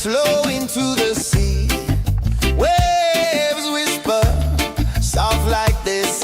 slow into the sea. Waves whisper, soft like this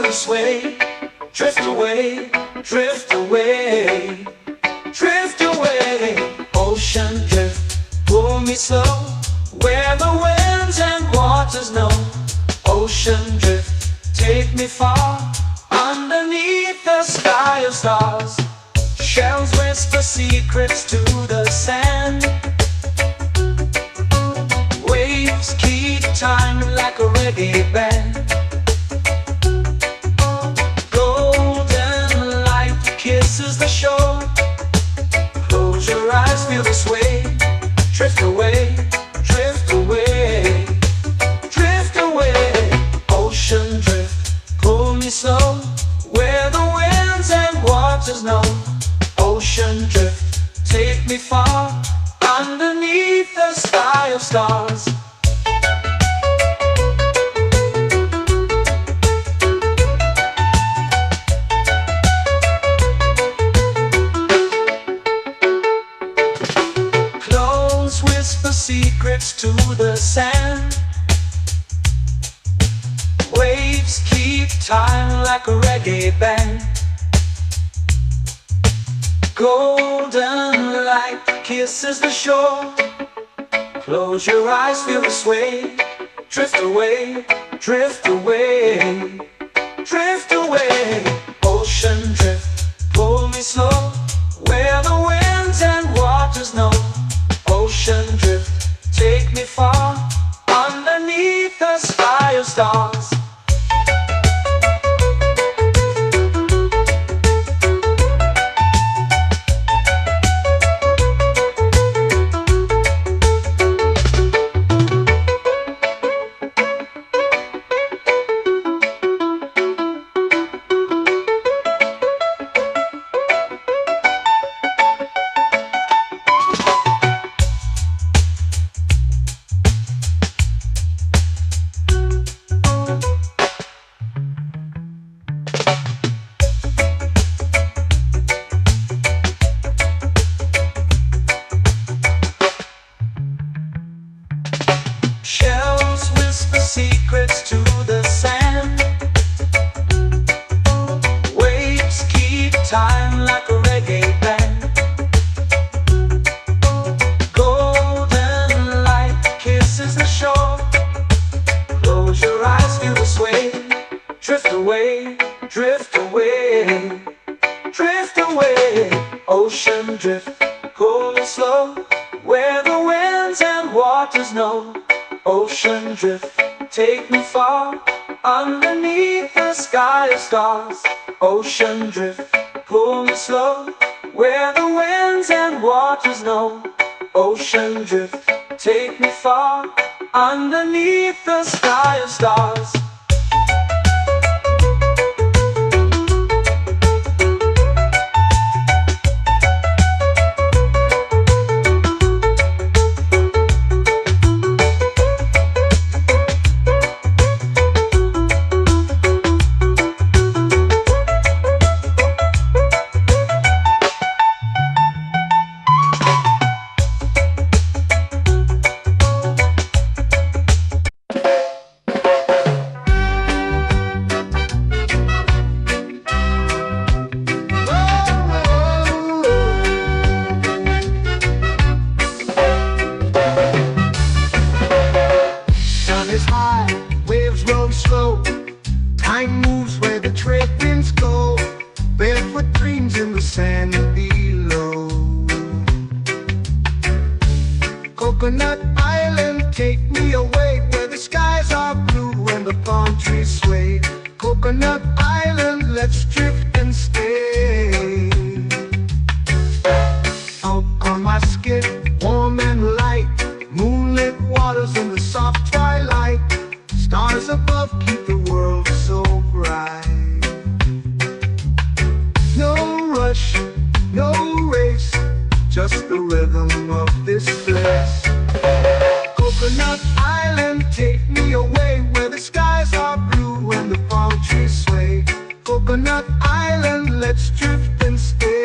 the sway. Drift away, drift away, drift away. Ocean drift, pull me slow, where the winds and waters know. Ocean drift, take me far, underneath the sky of stars. Shells whisper secrets to the sand. Waves keep time like a reggae band. Golden light kisses the shore. Close your eyes, feel the sway. Drift away, drift away, drift away. Ocean drift, pull me slow, where the winds and waters know. Ocean drift, take me far, underneath the sky of stars. Close whisper secrets to the sand. Waves keep time like a reggae band. Golden light kisses the shore. Close your eyes, feel the sway. Drift away, drift away, drift away. Ocean drift, pull me slow, where the winds and waters know. Ocean drift, take me far, underneath the sky of stars. Shells whisper secrets to the sand. Waves keep time like a reggae band. Golden light kisses the shore. Close your eyes, feel the sway. Drift away, drift away, drift away. Ocean drift, cool and slow, where the winds and waters know. Ocean drift, take me far, underneath the sky of stars. Ocean drift, pull me slow, where the winds and waters know. Ocean drift, take me far, underneath the sky of stars. Time moves where the trade winds go. Barefoot dreams in the sand below. Coconut Island, take me away, where the skies are blue and the palm trees sway. Coconut Island, let's drift and stay. Out on my skin, warm and light, moonlit waters in the soft twilight. Stars above keep the world so bright. No rush, no race, just the rhythm of this place. Coconut Island, take me away, where the skies are blue and the palm trees sway. Coconut Island, let's drift and stay.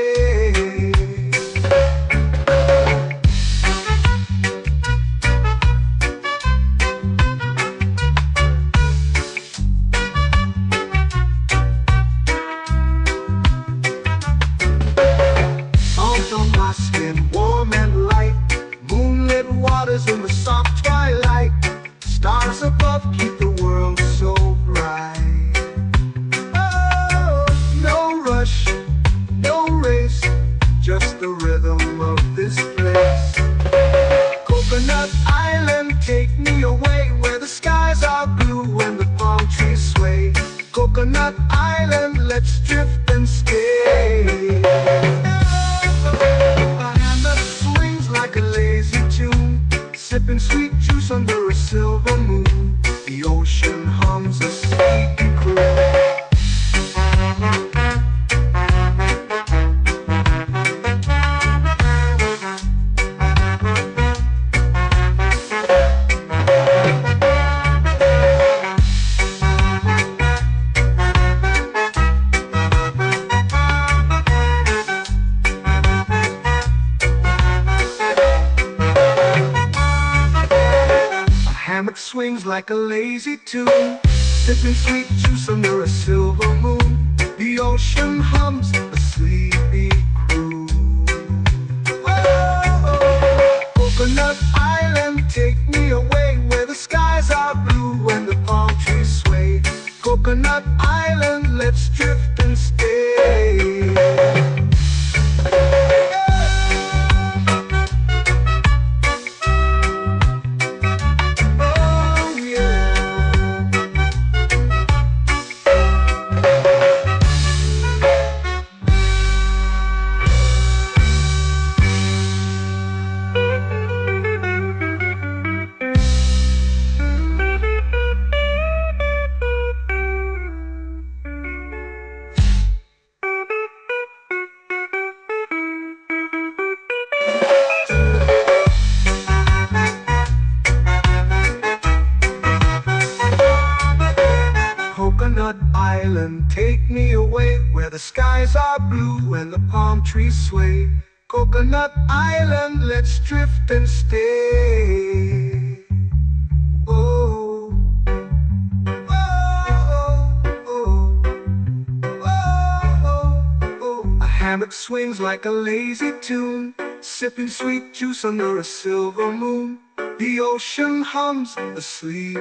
let's drift and stay. A hand that swings like a lazy tune, sipping sweet juice under a silver moon. The ocean hums a sleepy croon. Hammock swings like a lazy tune, sipping sweet juice under a silver moon. The ocean hums a sleepy croon. Whoa, Coconut Island, take me away where the skies are blue and the palm trees sway. Coconut Island, let's drift and stay. Coconut Island, take me away where the skies are blue and the palm trees sway. Coconut Island, let's drift and stay. Oh, oh, oh, oh, oh. A hammock swings like a lazy tune, sipping sweet juice under a silver moon. The ocean hums asleep.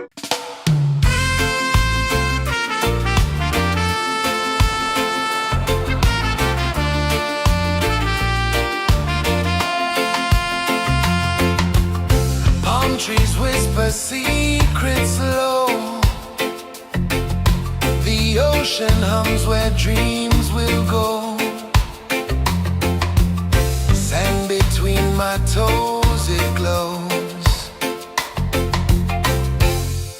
Trees whisper secrets low. The ocean hums where dreams will go. Sand between my toes, it glows.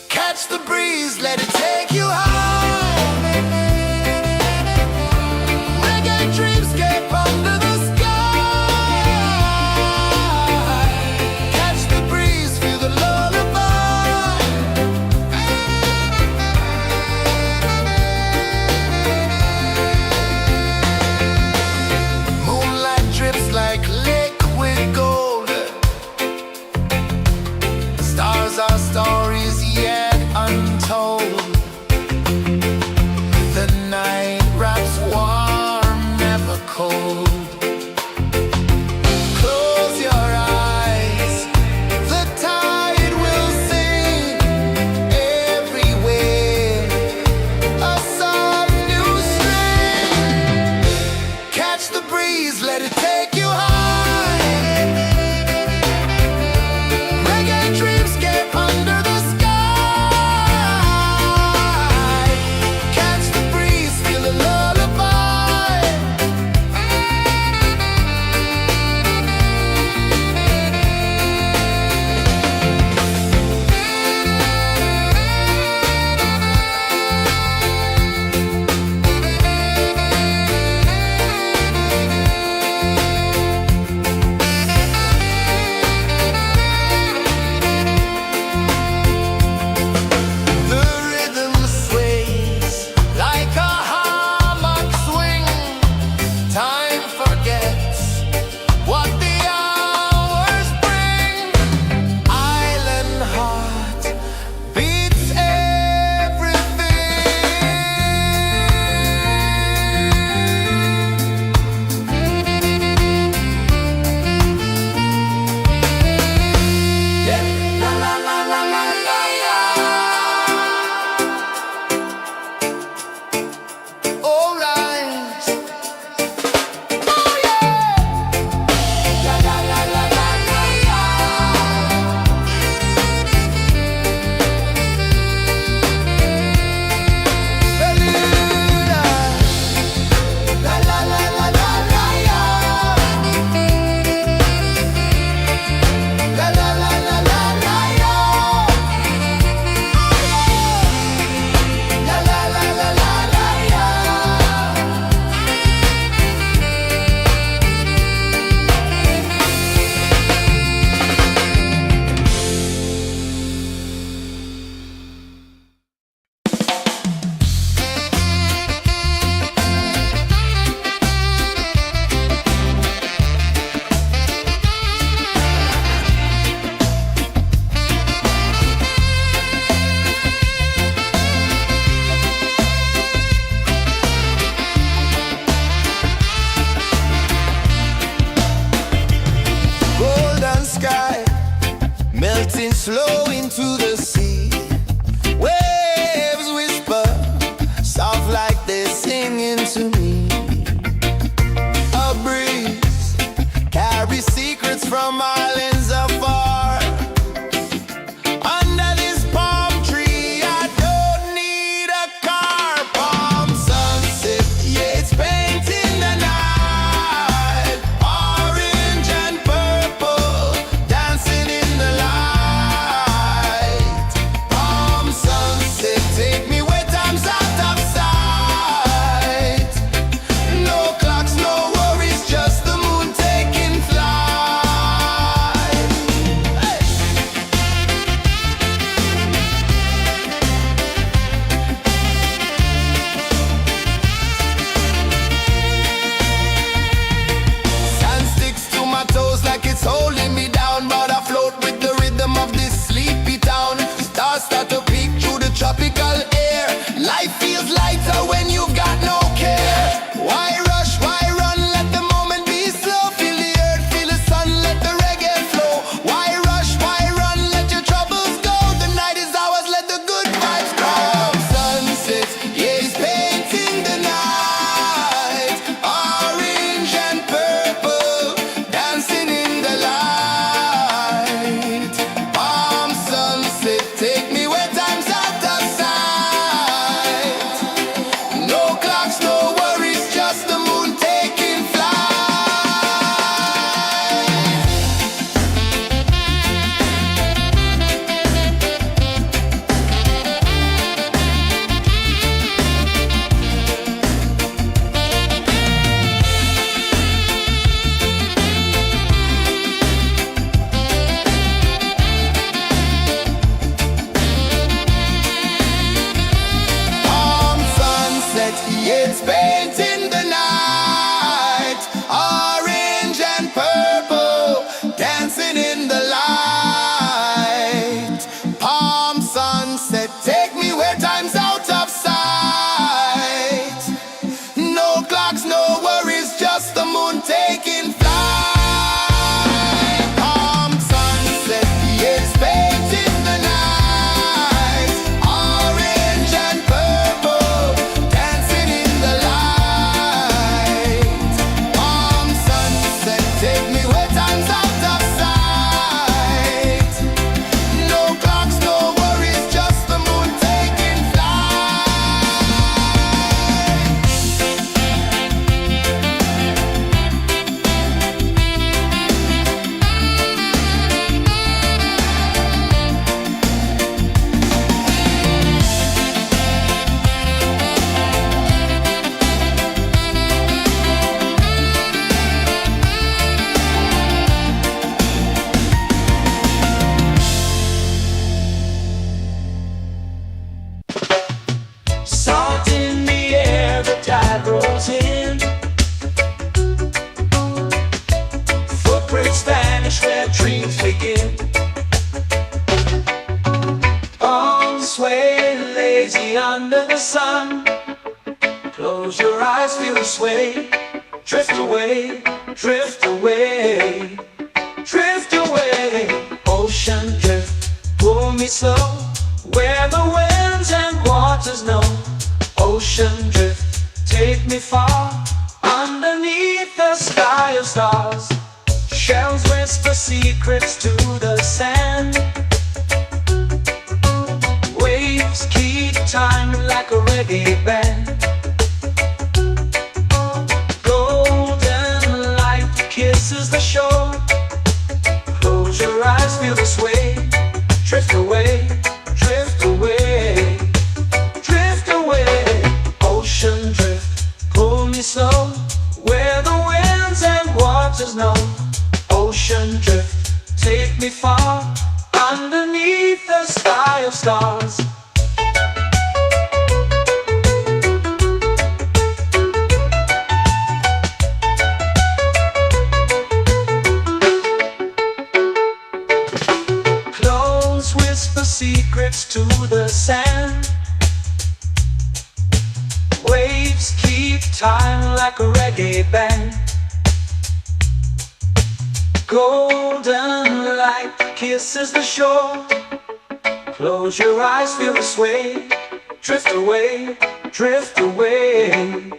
Catch the breeze, let it take you high. Reggae dreamscape under the to me. A breeze carries secrets from islands afar. Under this palm tree, I don't need a car. Palm sunset, yeah, it's painting the night. Orange and purple, dancing in the light. Palm sunset, take me where time's out of sight. No clocks, no worries, just the moon taking flight. Hey! Sand sticks to my toes like it's holding me down, but I float with the rhythm of this sleepy town. Stars start to peek through the tropical air. Life feels lighter when you've got no care. Why rush, why run, let the moment be slow. Feel the earth, feel the sun, let the reggae flow. Why rush, why run, let your troubles go. The night is ours, let the good vibes grow. Sunset, yeah, it's painting the night. Orange and purple, dancing in the light. Palm sunset, take me where time's out of sight. No clocks, no worries, just the moon taking flight. Palm sunset, yeah, it's painting the night. Orange and purple, dancing in the light. Palm sunset, take me where time's out of sight. No clocks, no worries, just the moon taking flight. Palm sunset, yeah, it's painting the night. Orange and purple, dancing in the light. Palm sunset, take me where time's out of sight. No clocks, no worries, just the moon taking flight. Salt in the air, the tide rolls in. Footprints vanish where dreams begin. Arms sway lazy under the sun. Close your eyes, feel the sway. Drift away, drift away, drift away. Ocean drift, pull me slow, where the winds and waters know. Ocean drift, take me far, underneath the sky of stars. Shells whisper secrets to the sand. Waves keep time like a reggae band. Golden light kisses the shore. Close your eyes, feel the sway. Drift away, drift away, drift away. Ocean drift, pull me slow, where the winds and waters know. Ocean drift, take me far, underneath the sky of stars. Close whisper secrets to the sand. Waves keep time like a reggae band. Golden light kisses the shore. Close your eyes, feel the sway. Drift away, drift away,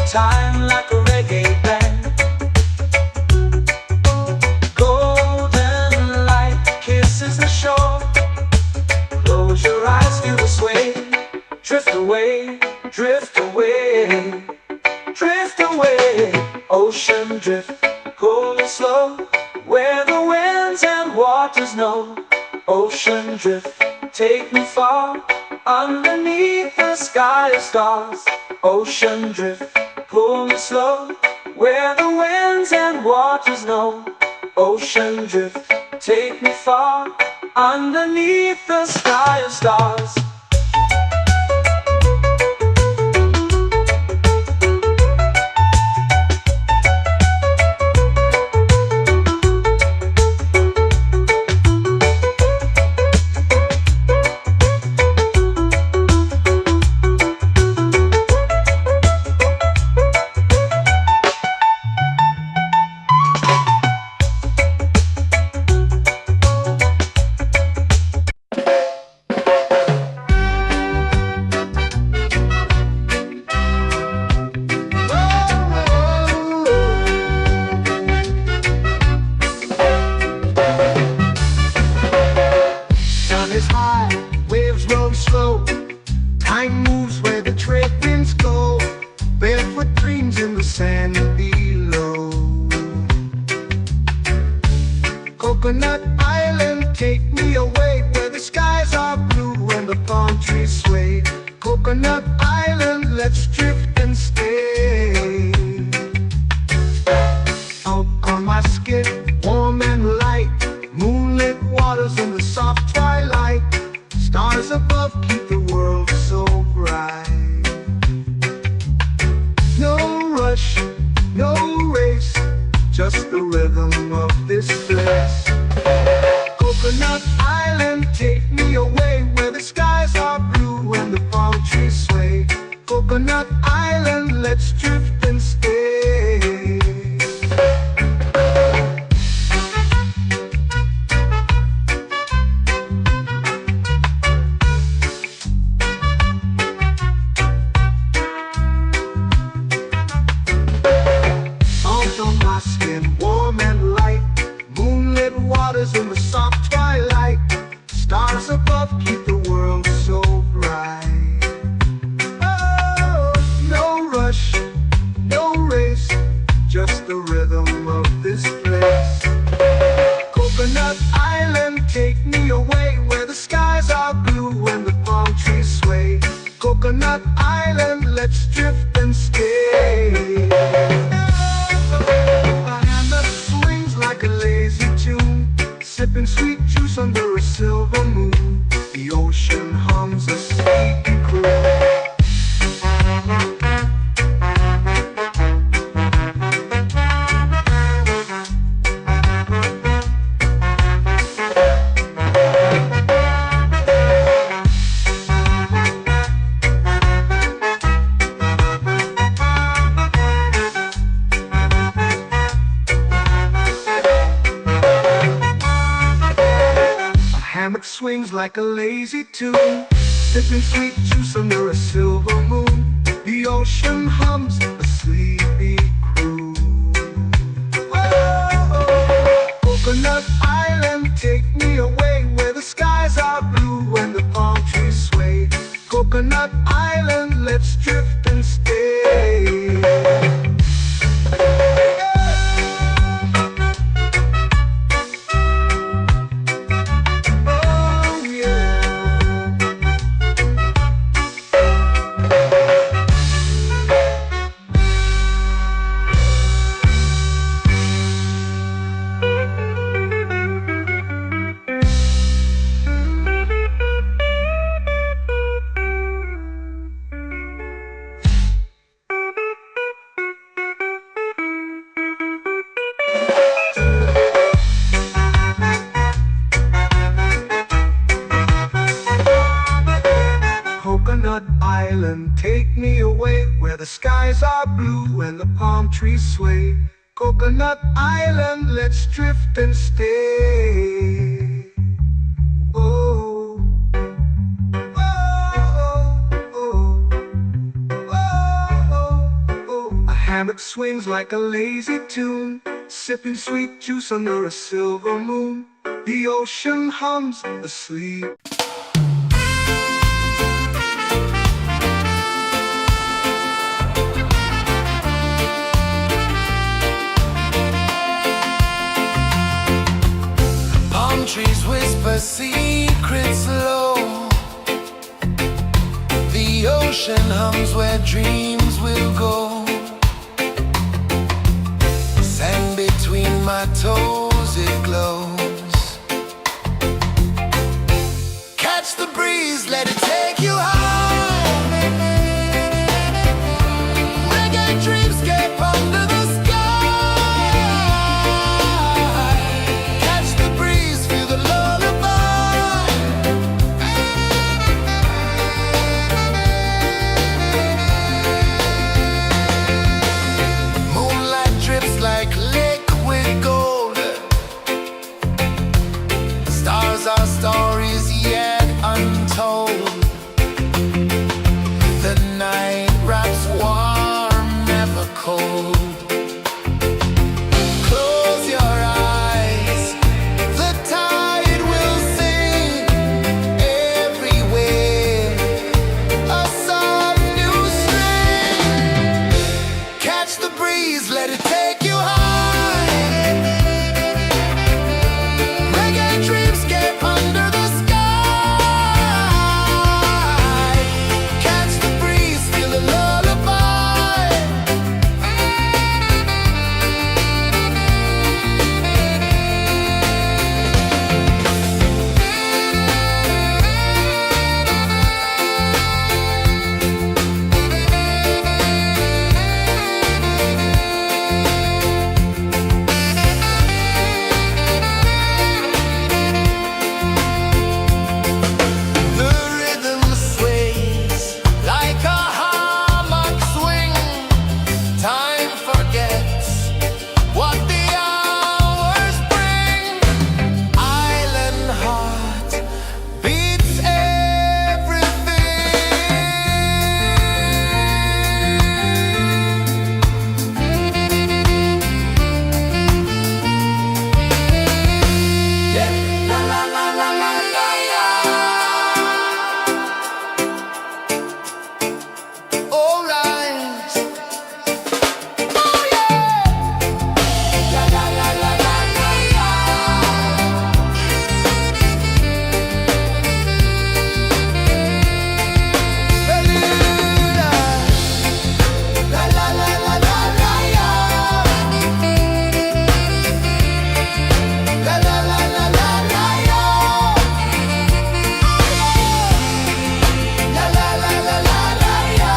time like a reggae band. Golden light kisses the shore. Close your eyes, feel the sway. Drift away, drift away, drift away. Ocean drift, cool and slow, where the winds and waters know. Ocean drift, take me far, underneath the sky of stars. Ocean drift, pull me slow, where the winds and waters know. Ocean drift, take me far, underneath the sky of stars. Time moves where the trade winds go. Barefoot dreams in the sand below. Coconut Island, take me away, where the skies are blue and the palm trees sway. Coconut Island, let's drift and stay. Out on my skin, warm and light, moonlit waters in the soft twilight. Stars above keep the world so bright. No rush, no race, just the rhythm of this place. Coconut Island, take me away, where the skies are blue and the palm trees sway. Coconut Island, let's drift and stay. Warm and light, moonlit waters in the soft twilight. Stars above keep the world so bright. Oh, no rush, no race, just the rhythm of this place. Coconut Island, take me away, where the skies are blue and the palm trees sway. Coconut Island, let's drift and stay. Sipping sweet juice under a silver moon. The ocean hums a sleepy croon. Hammock swings like a lazy tune, sipping sweet juice under a silver moon. The ocean hums a sleepy croon. Oh, Coconut Island, take me away, where the skies are blue and the palm trees sway. Coconut Island, let's drift and stay. Coconut Island, take me away, where the skies are blue and the palm trees sway. Coconut Island, let's drift and stay. Oh, oh, oh, oh, oh, oh, oh. hammock swings like a lazy tune, sipping sweet juice under a silver moon. The ocean hums asleep. Palm trees whisper secrets low. The ocean hums where dreams will go. Sand between my toes, it glows. Catch the breeze, let it take you high. Reggae dreamscape under the sky. Catch the breeze, feel the lullaby. Moonlight drips like liquid gold. Stars are stories yet untold. The night wraps warm, never cold. Close your eyes, the tide will sing everywhere. A soft new string. Catch the breeze, let it take you high. Reggae dreamscape under the sky. Catch the breeze, feel the lullaby. The rhythm sways like a hammock swing. Time forgets what the hours bring. Island heart beats everything. Yeah. La la la la la la la. All right. Oh yeah. La la la la la la la. Beluga. La la la la la la la. La la la la la la la. La la la la la la la.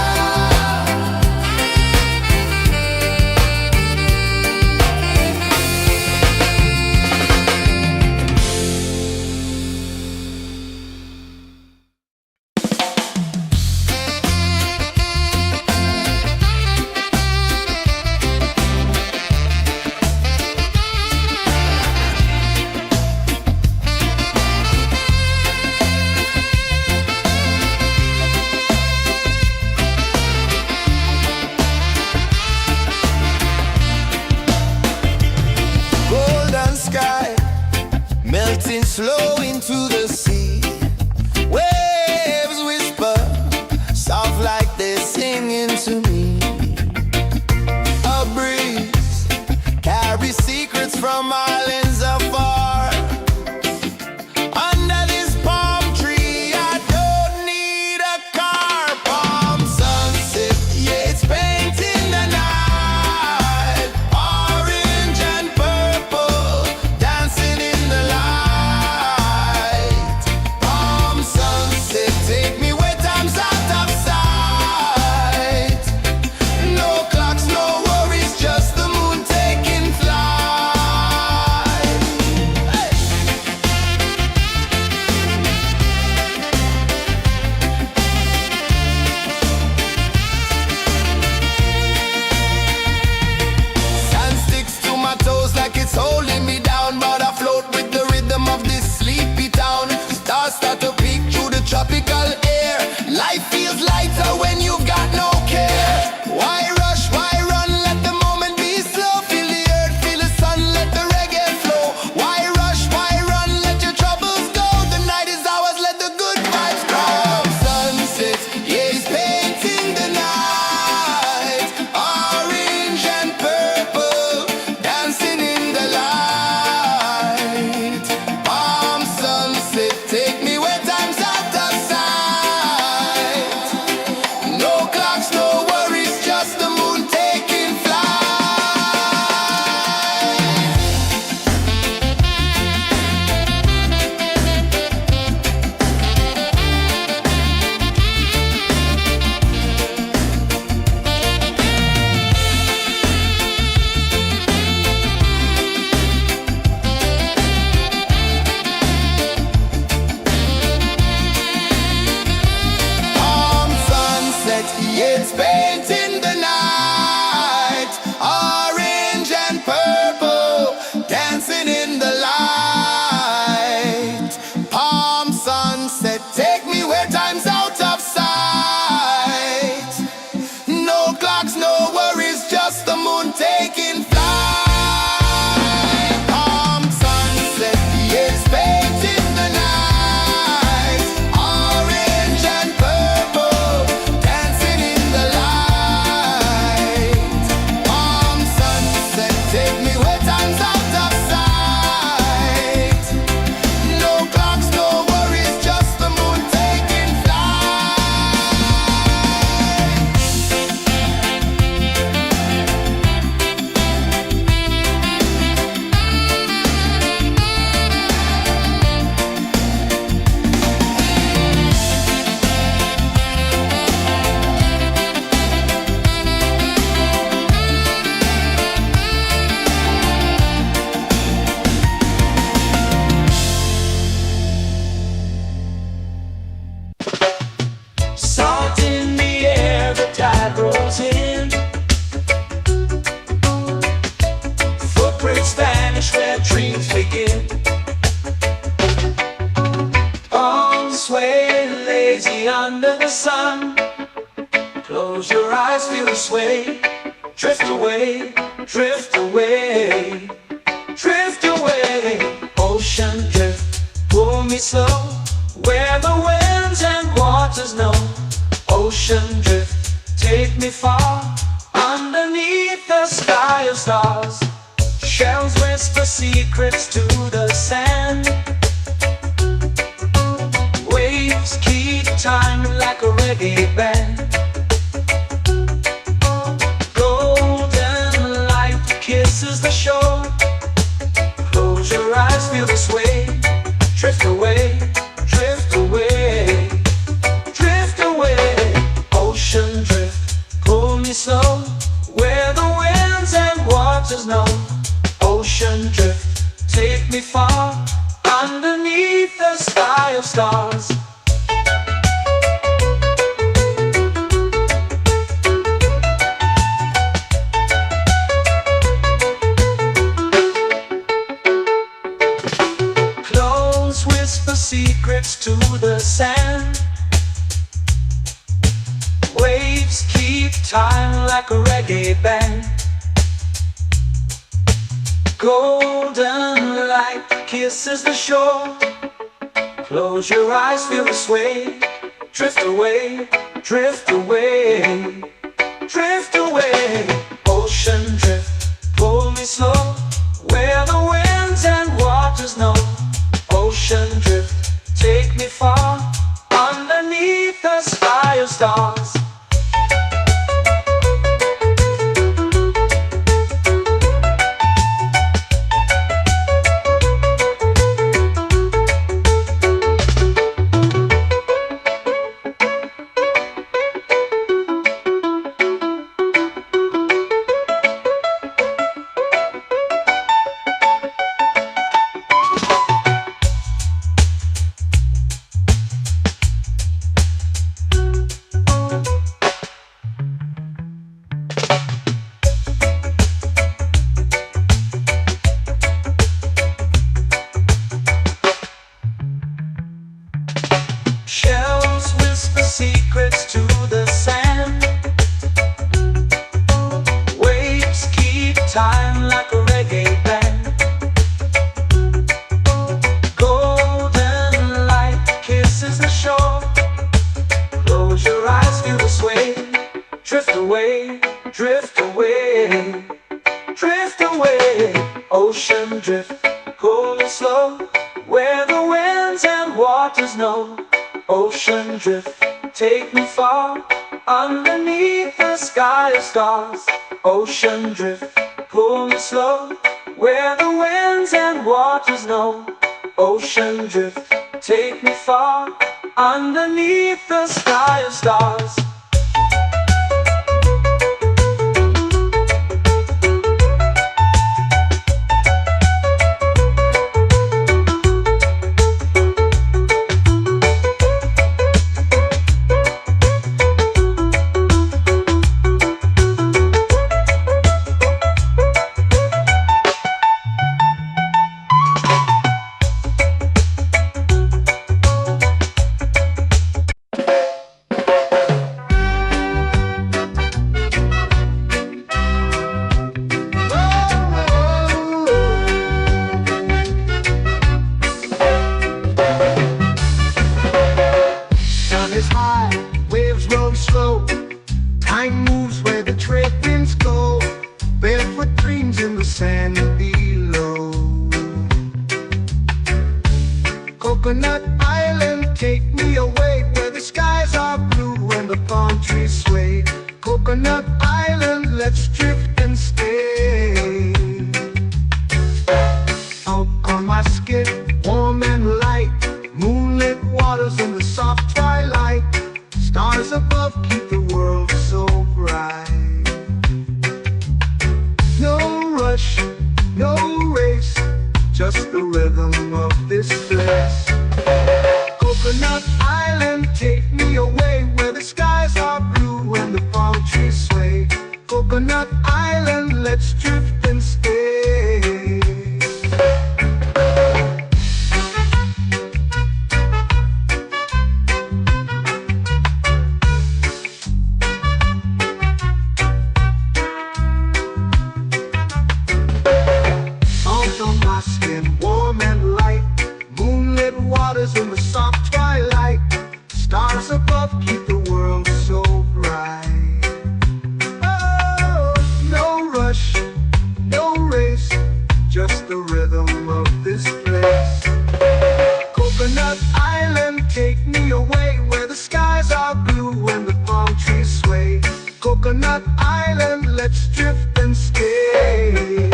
Golden sky melting slow into the sea. Waves whisper soft like they're singing to me. A breeze carries secrets from islands afar. Under this palm tree, I don't need a car. Palm sunset, yeah, it's painting the night. Orange and purple, dancing in the light. Palm sunset, take me where time's out of sight. It's painting the night, orange and purple, dancing in the light. Palm sunset, take me where time's out of sight. No clocks, no worries, just the moon taking flight. Palm sunset, it's painting the night, orange and purple, dancing in the light. Palm sunset, take me where time's out of sight. No clocks, no worries, just the moon taking flight. Salt in the air, the tide rolls in. Footprints vanish where dreams begin. Arms sway lazy under the sun. Close your eyes, feel the sway. Drift away, drift away, drift away. Ocean drift, pull me slow, where the winds and waters know. Ocean drift, take me far, underneath the sky of stars. Shells whisper secrets to the sand. Waves keep time like a reggae band. Golden light kisses the shore. Close your eyes, feel the sway. Drift away, drift away, drift away. Ocean drift, pull me slow, where the winds and waters know. Ocean drift, take me far, underneath the sky of stars. Close whisper secrets to the sand. Waves keep time like a reggae band. Golden light kisses the shore. Close your eyes, feel the sway. Drift away, drift away, drift away. Ocean drift, pull me slow, where the winds and waters know. Ocean drift, take me far, underneath the sky of stars. Shells whisper secrets to the sand. Waves keep time like a reggae band. Golden light kisses the shore. Close your eyes, feel the sway. Drift away, drift away, drift away. Ocean drift, pull me slow, where the winds and waters know. Ocean drift, take me far, underneath the sky of stars. Ocean drift, pull me slow, where the winds and waters know. Ocean drift, take me far, underneath the sky of stars. sway. Coconut Island, let's drift and stay. Out on my skin, warm and light, moonlit waters in the soft twilight. Stars above keep the world so bright. No rush, no race, just the rhythm of this place. Coconut Island, take me away where the skies are blue and the palm trees sway. Coconut Island, let's drift and stay. Out on my skin, warm and light, moonlit waters in the soft twilight. Stars above keep the world so bright. Oh, no rush, no race, just the rhythm of this place. Coconut Island, take me away where the skies are blue and the palm trees sway. Coconut Island, let's drift and stay.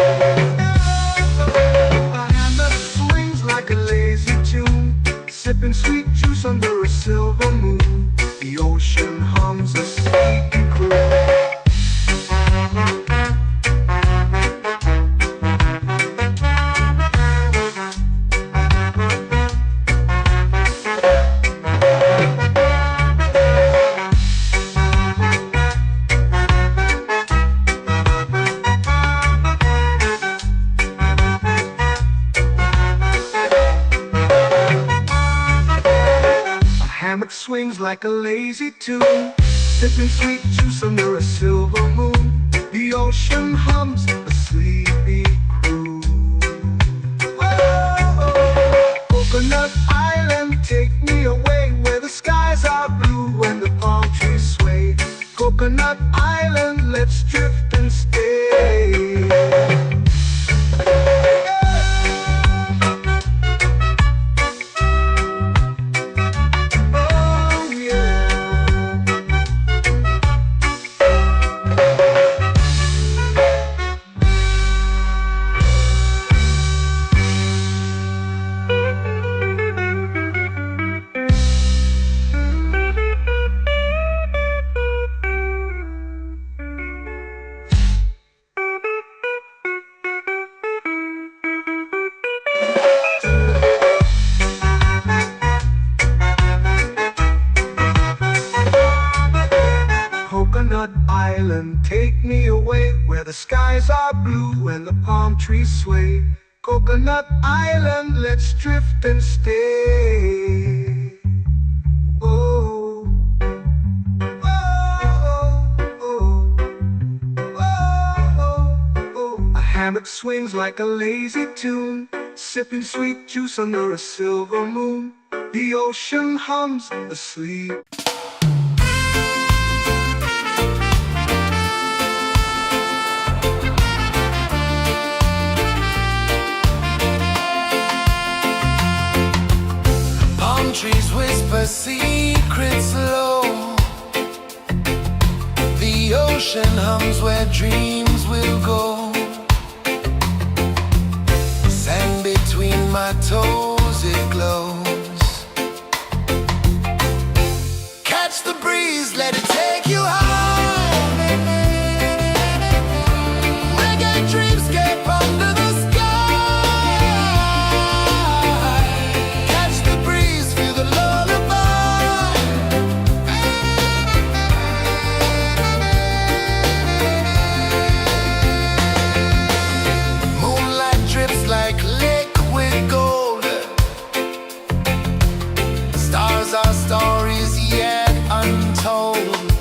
A hand that swings like a lazy tune, sipping sweet juice under a silver moon. The ocean hums a sleepy croon. Hammock swings like a lazy tune, sipping sweet juice under a silver moon. The ocean hums a sleepy croon. Whoa, Coconut Island, take me away where the skies are blue and the palm trees sway. Coconut Island, let's drift and stay. Coconut Island, take me away where the skies are blue and the palm trees sway. Coconut Island, let's drift and stay. Oh, oh, oh, oh, oh. A hammock swings like a lazy tune, sipping sweet juice under a silver moon. The ocean hums asleep. Trees whisper secrets low. The ocean hums where dreams will go. Sand between my toes, it glows. Catch the breeze, let it take you high. Reggae dreamscape under the sky. Our stories yet untold.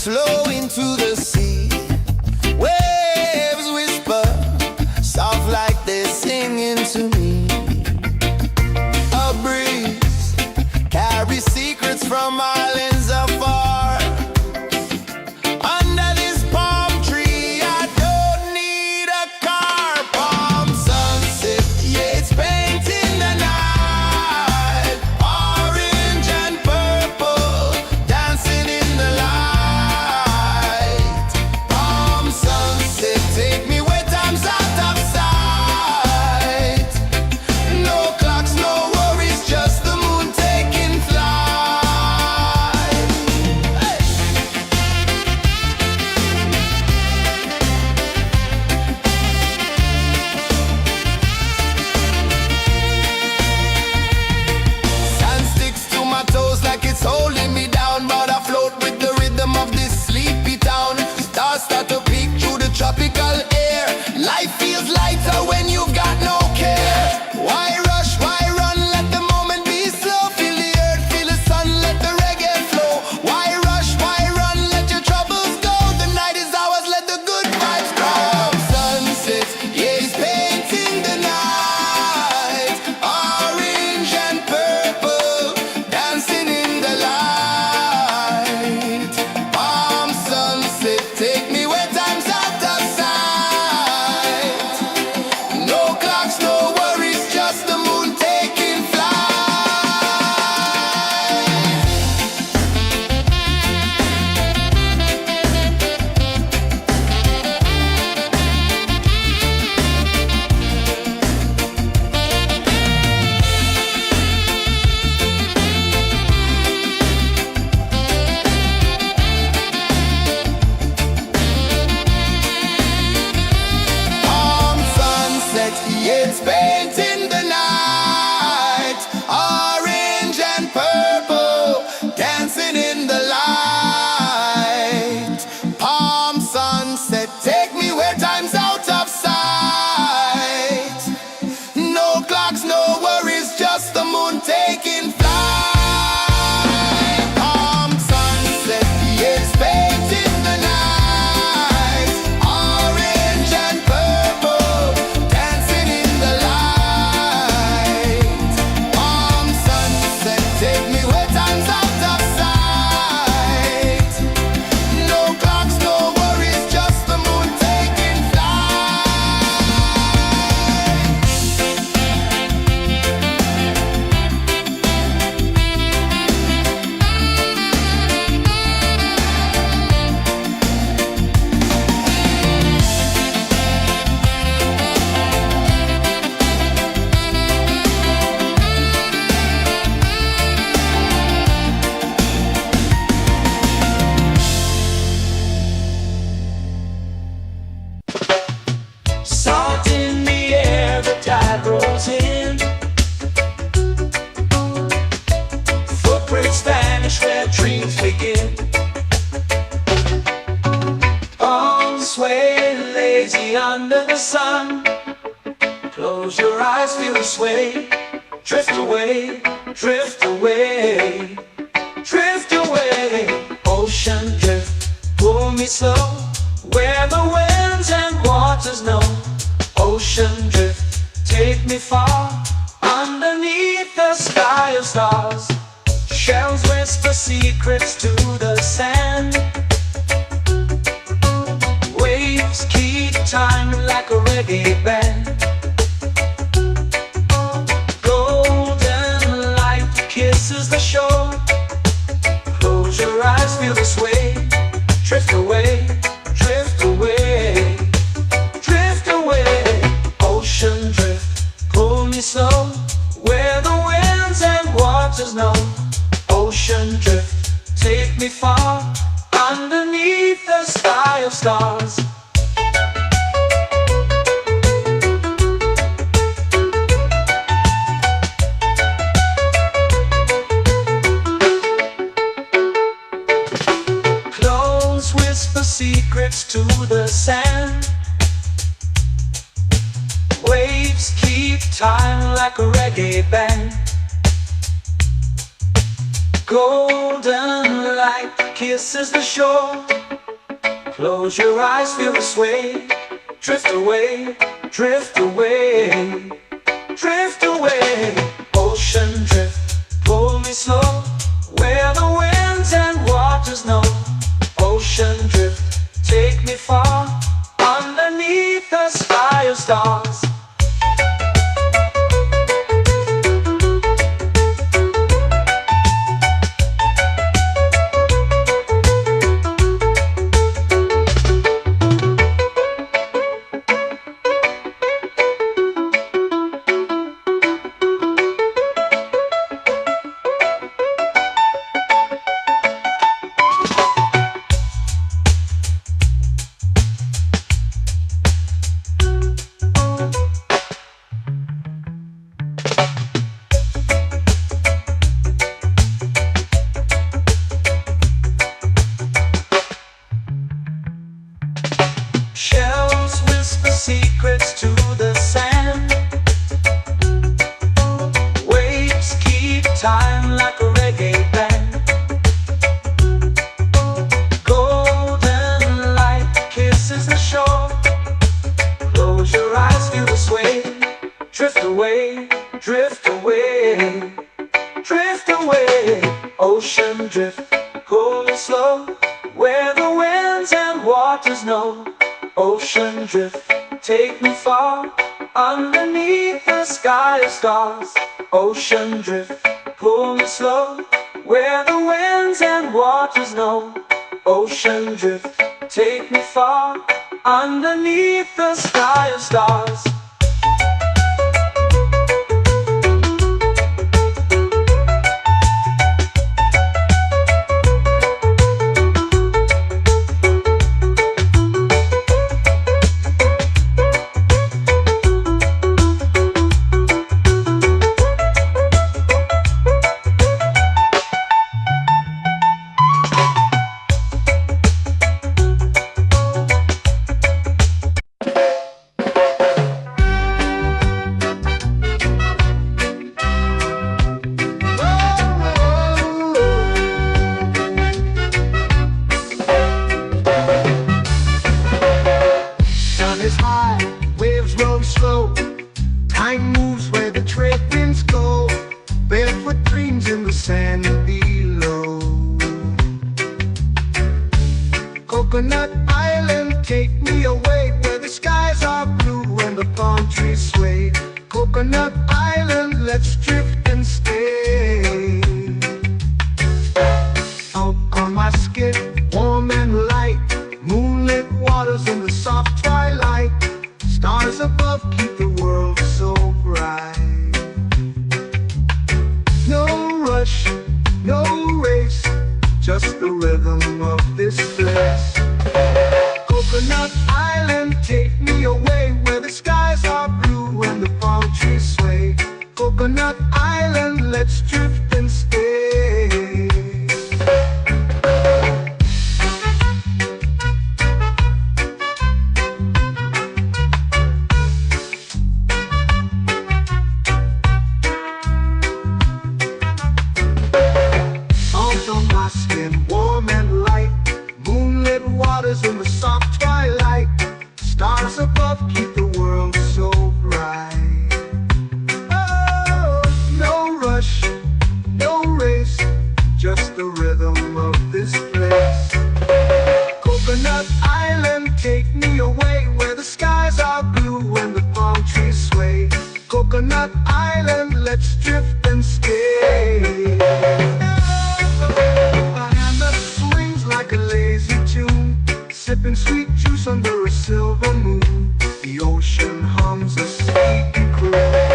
flow into the sea. Waves whisper, soft like they're singing to me. A breeze carries secrets from islands afar. Under this palm tree, I don't need a car. Palm sunset, yeah, it's painting the night. Orange and purple, dancing in the light. Palm sunset, take me where time's out of sight. No clocks, no worries, just the moon taking flight. Hey! Sand sticks to my toes like it's holding me down, but I float with the rhythm of this sleepy town. Stars start to peek through the tropical air. Life feels lighter when you've got no care. Why rush, why run, let the moment be slow. Feel the earth, feel the sun, let the reggae flow. Why rush, why run, let your troubles go. The night is ours, let the good vibes come. Sunset, yeah, it's painting the night. Orange and purple, dancing in the light. Palm sunset, take me where time's out of sight. No clocks, no worries, just the moon taking flight. Palm sunset, yeah, it's painting the night. Orange and purple, dancing in the light. Palm sunset, take me where time's out of sight. No clocks, no worries, just the moon taking flight. Palm sunset, yeah, it's painting the night. Orange and purple, dancing in the light. Palm sunset, take me where time's out of sight. No clocks, no worries, just the moon taking flight. Salt in the air, the tide rolls in. Footprints vanish where dreams begin. Arms sway lazy under the sun. Close your eyes, feel the sway. Drift away, drift away, drift away. Ocean drift, pull me slow. Where the winds and waters know. Ocean drift, take me far. Underneath the sky of stars. Shells whisper secrets to the sand. Waves keep time like a reggae band. Golden light kisses the shore. Close your eyes, feel the sway. Drift away, drift away, drift away. Ocean drift, pull me slow. Where the winds and waters know. Ocean drift, take me far. Underneath the sky of stars. Close whisper secrets to the sand. Waves keep time like a reggae band. Golden light kisses the shore. Close your eyes, feel the sway. Drift away, drift away, drift away. Ocean drift, pull me slow, where the winds and waters know. Ocean drift, take me far, underneath the sky of stars. Shells whisper secrets to the sand. Waves keep time like a reggae band. Golden light kisses the shore. Close your eyes, feel the sway. Drift away, drift away, drift away. Ocean drift, cool and slow, where the winds and waters know. Ocean drift, take me far, underneath the sky of stars. Ocean drift, pull me slow, where the winds and waters know. Ocean drift, take me far, underneath the sky of stars. Is high, waves roll slow. Time moves where the trade winds go. Barefoot dreams in the sand below. Coconut Island, take me away, where the skies are blue and the palm trees sway. Coconut Island, let's drift and stay. Out on my skin, warm and light, moonlit waters in the soft twilight. Stars above keep the world so bright. No rush, no race, just the rhythm of this place. Coconut Island, take me away, where the skies are blue and the palm trees sway. Coconut Island, let's drift and stay. Warm and light, moonlit waters in the soft twilight. Stars above keep the world so bright. Oh, no rush, no race, just the rhythm of this place. Coconut Island, take me away, where the skies are blue and the palm trees sway. Coconut Island, let's drift and stay. Like a lazy tune, sipping sweet juice under a silver moon. The ocean hums a sleepy croon.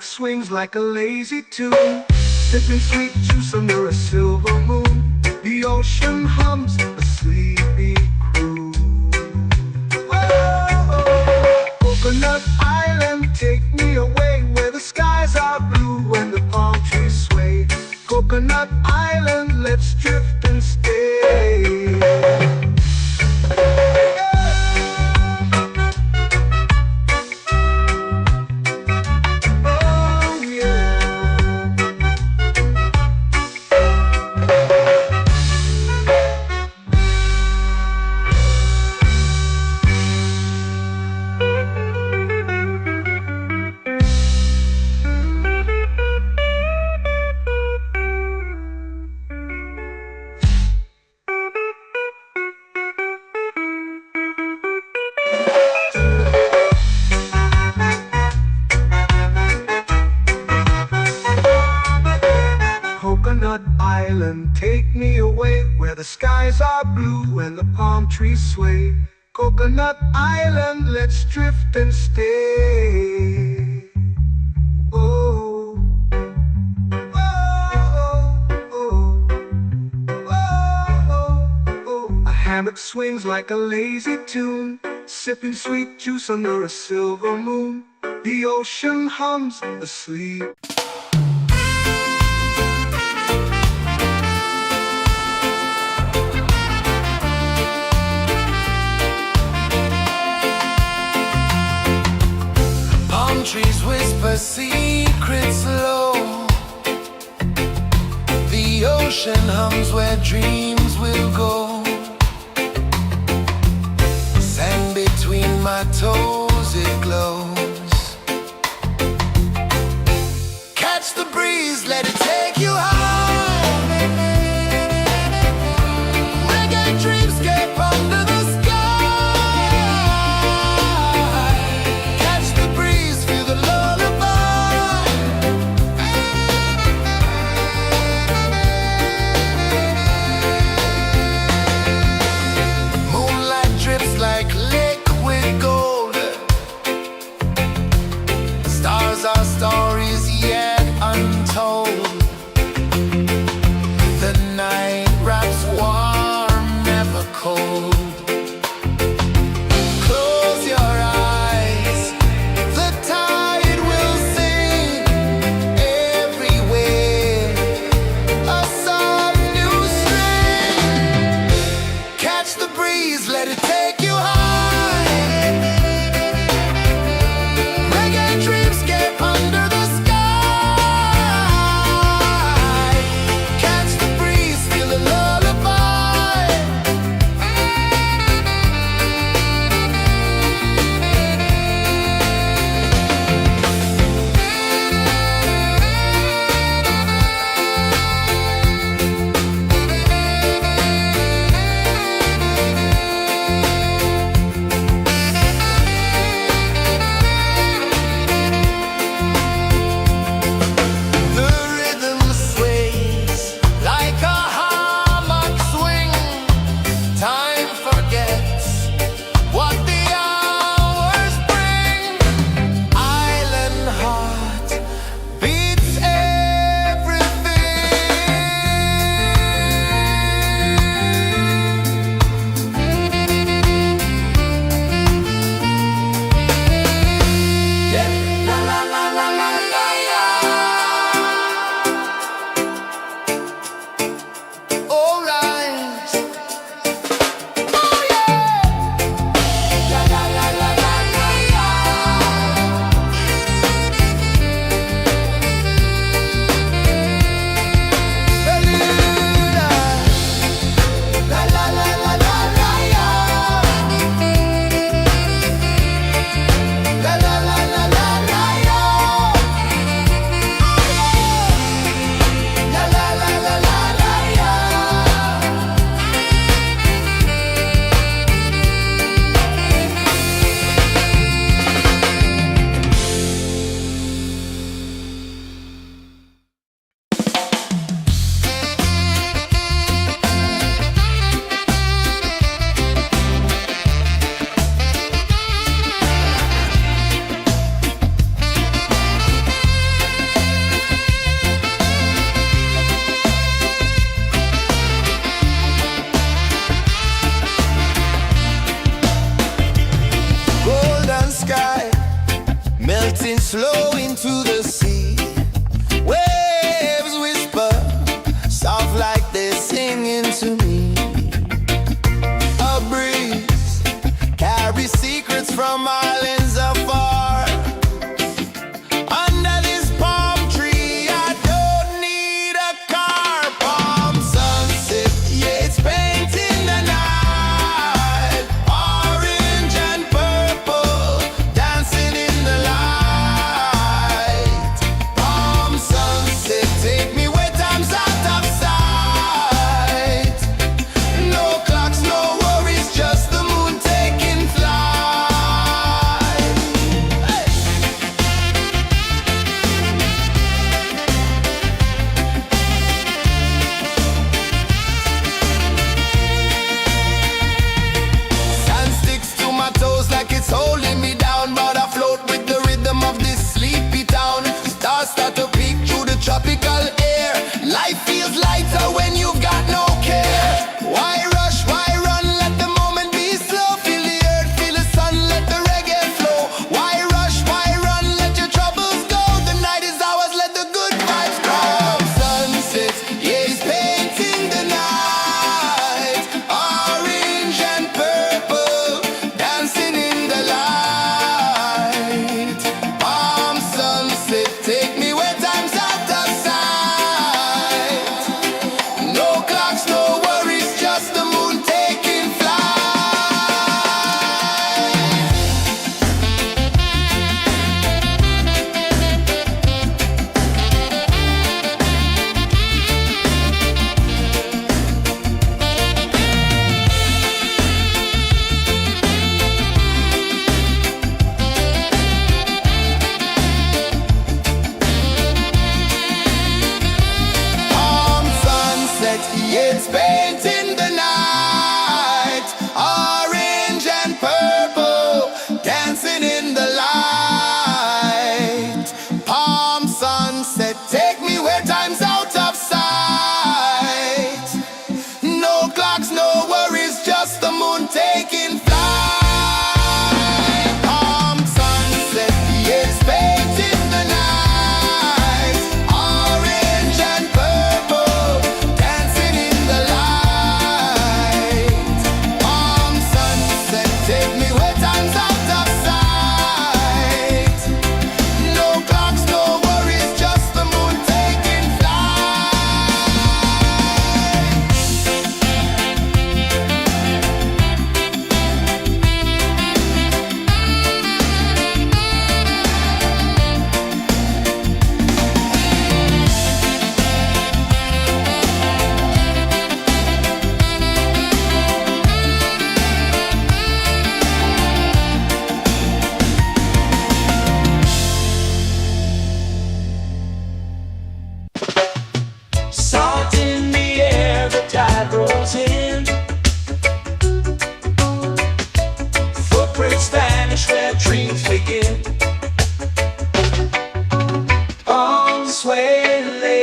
Swings like a lazy tune, sipping sweet juice under a silver moon. The ocean hums a sleepy croon. Coconut Island, let's drift and stay. Oh yeah. Coconut Island, take me away where the skies are blue and the palm trees sway. Coconut Island, let's drift and stay. Oh, oh, oh, oh, oh. A hammock swings like a lazy tune, sipping sweet juice under a silver moon. The ocean hums asleep. Trees whisper secrets low. The ocean hums where dreams will go. Sand between my toes, it glows. Catch the breeze, let it take you high. Reggae dreamscape under the sky.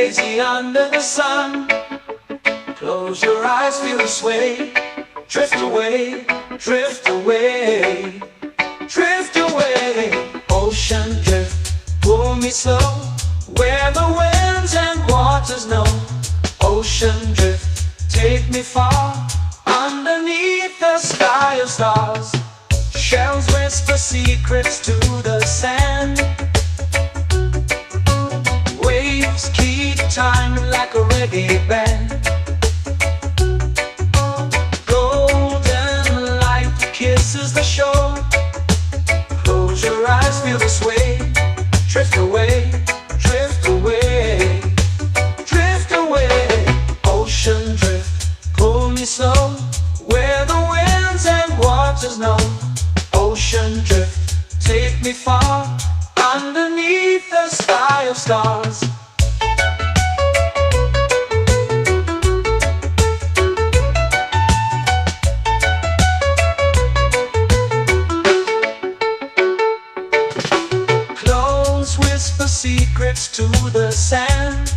lazy under the sun. Close your eyes, feel the sway. Drift away, drift away, drift away. Ocean drift, pull me slow, where the winds and waters know. Ocean drift, take me far, underneath the sky of stars. Shells whisper secrets to the sand. Waves keep time like a reggae band. Golden light kisses the shore. Close your eyes, feel the sway. Drift away, drift away, drift away. Ocean drift, pull me slow, where the winds and waters know. Ocean drift, take me far, underneath the sky of stars. Clothes whisper secrets to the sand.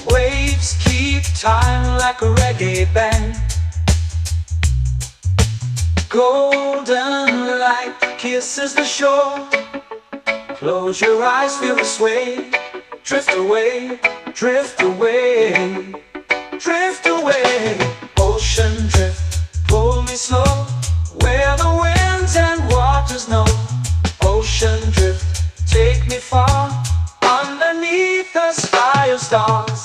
Waves keep time like a reggae band. Golden light kisses the shore. Close your eyes, feel the sway. Drift away, drift away, drift away. Ocean drift, pull me slow, where the winds and waters know. Ocean drift, take me far, underneath the sky of stars.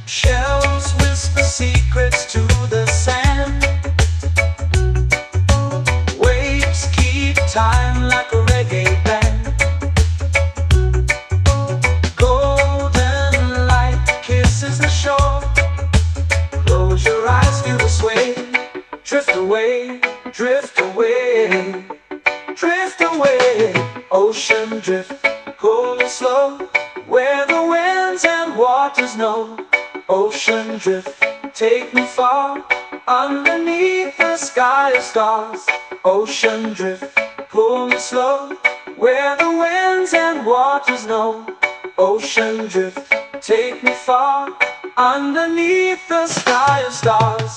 Shells whisper secrets to the sand. Waves keep time like a reggae band. Golden light kisses the shore. Close your eyes, feel the sway. Drift away, drift away, drift away. Ocean drift, pull me slow, where the winds and waters know. Ocean drift, take me far, underneath the sky of stars. Ocean drift, pull me slow, where the winds and waters know. Ocean drift, take me far, underneath the sky of stars.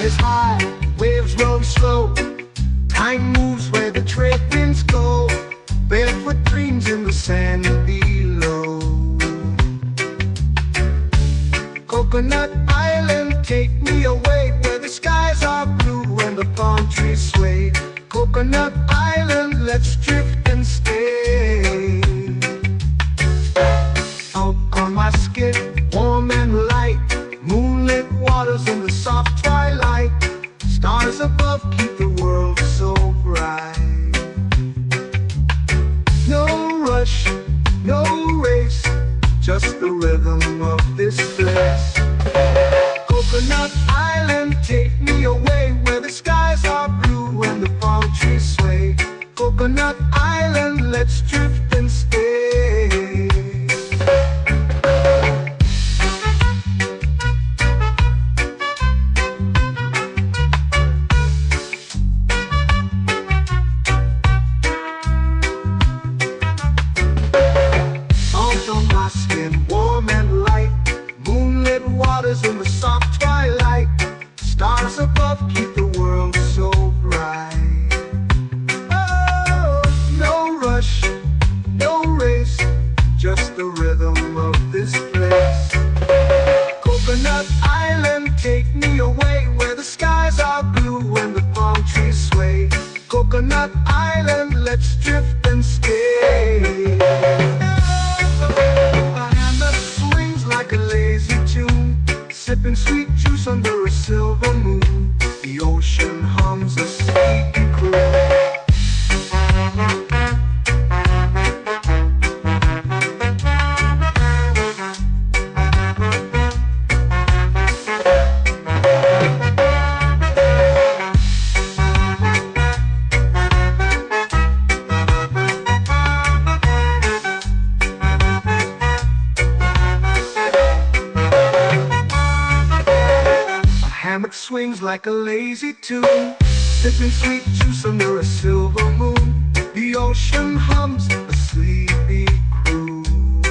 Is high, waves roll slow. Time moves where the trade winds go. Barefoot dreams in the sand below. Coconut Island, take me away, where the skies are blue and the palm trees sway. Coconut Island, let's drift and stay. Out on my skin, warm and light, moonlit waters in the soft twilight. Stars above keep the world so bright. No rush, no race, just the rhythm of this place. Coconut Island, take me away, where the skies are blue and the palm trees sway. above keep the world so bright. Oh, no rush, no race, just the rhythm of this place. Coconut Island, take me away where the skies are blue and the palm trees sway. Coconut Island, let's drift and stay. A hand that swings like a lazy tune, sipping sweet juice under a silver moon. The ocean hums a sleepy croon. Hammock swings like a lazy tune, sipping sweet juice under a silver moon. The ocean hums a sleepy croon.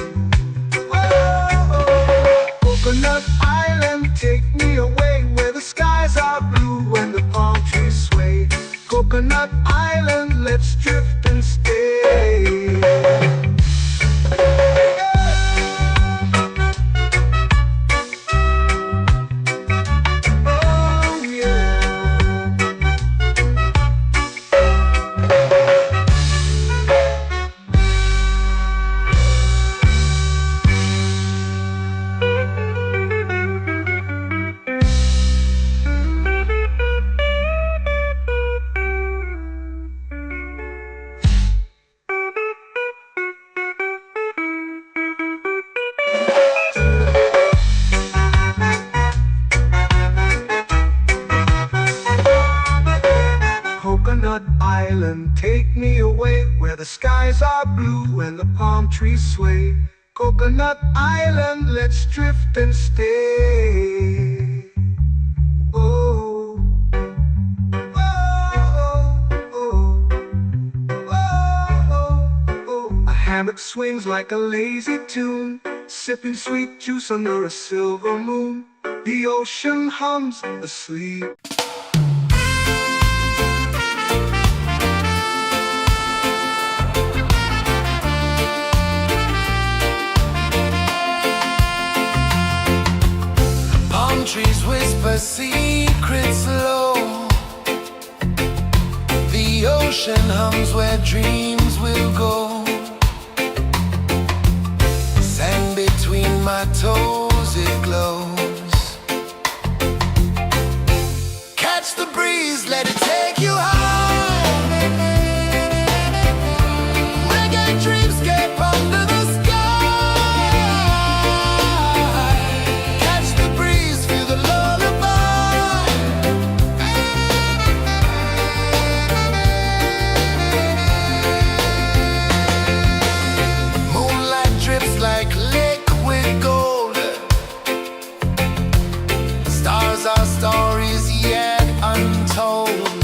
Whoa, Coconut Island, take me away where the skies are blue and the palm trees sway. Coconut Island, let's drift and stay. Coconut Island, take me away where the skies are blue and the palm trees sway. Coconut Island, let's drift and stay. Oh, oh, oh, oh, oh. A hammock swings like a lazy tune, sipping sweet juice under a silver moon. The ocean hums asleep. Trees whisper secrets low. The ocean hums where dreams will go. Sand between my toes, it glows. Catch the breeze, let it take you high. Reggae dreamscape under the sky. Our stories yet untold.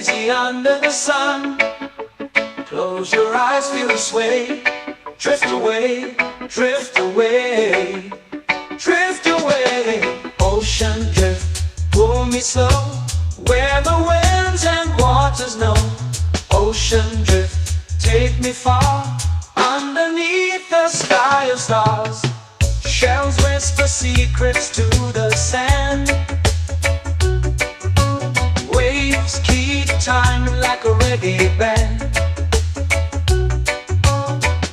lazy under the sun. Close your eyes, feel the sway. Drift away, drift away, drift away. Ocean drift, pull me slow, where the winds and waters know. Ocean drift, take me far, underneath the sky of stars. Shells whisper secrets to the sand. Waves keep time like a reggae band.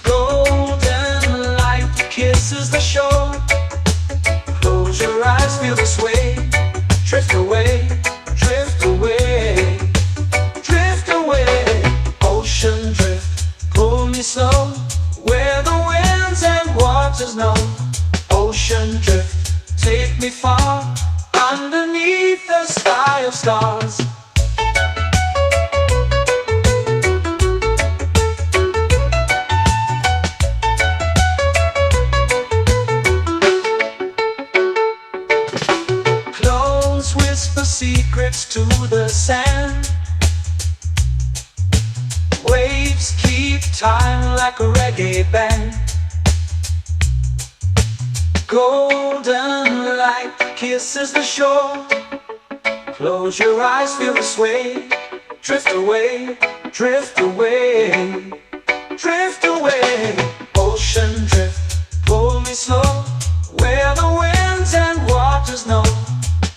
Golden light kisses the shore. Close your eyes, feel the sway. Drift away, drift away, drift away. Ocean drift, pull me slow, where the winds and waters know. Ocean drift, take me far, underneath the sky of stars. Clones whisper secrets to the sand. Waves keep time like a reggae band. Golden light kisses the shore. Close your eyes, feel the sway. Drift away, drift away, drift away. Ocean drift, pull me slow, where the winds and waters know.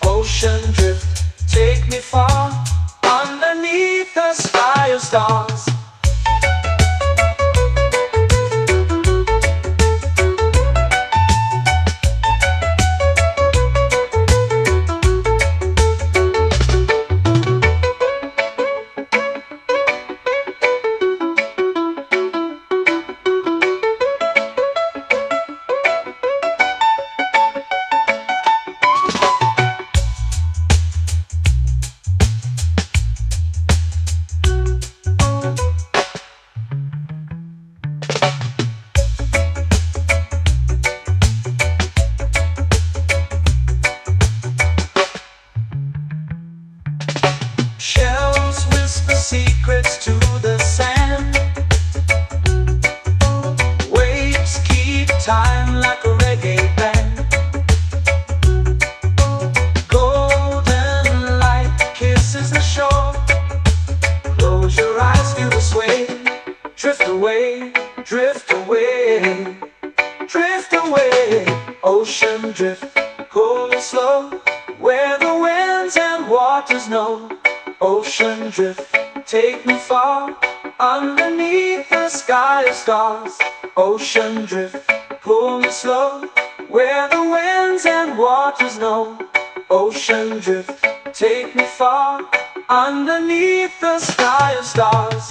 Ocean drift, take me far, underneath the sky of stars. Shells whisper secrets to the sand. Waves keep time like a reggae band. Golden light kisses the shore. Close your eyes, feel the sway. Drift away, drift away, drift away. Ocean drift, pull me slow, where the winds and waters know. Ocean drift, take me far, underneath the sky of stars. Ocean drift, pull me slow, where the winds and waters know. Ocean drift, take me far, underneath the sky of stars.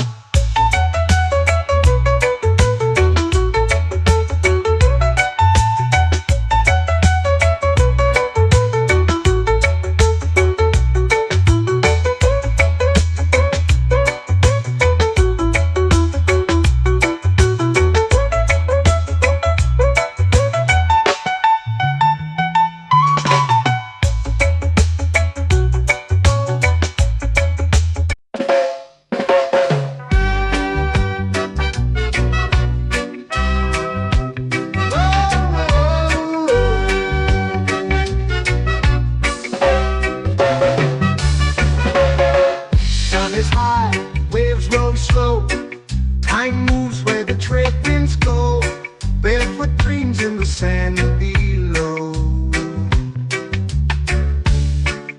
Time moves where the trade winds go. Barefoot dreams in the sand below.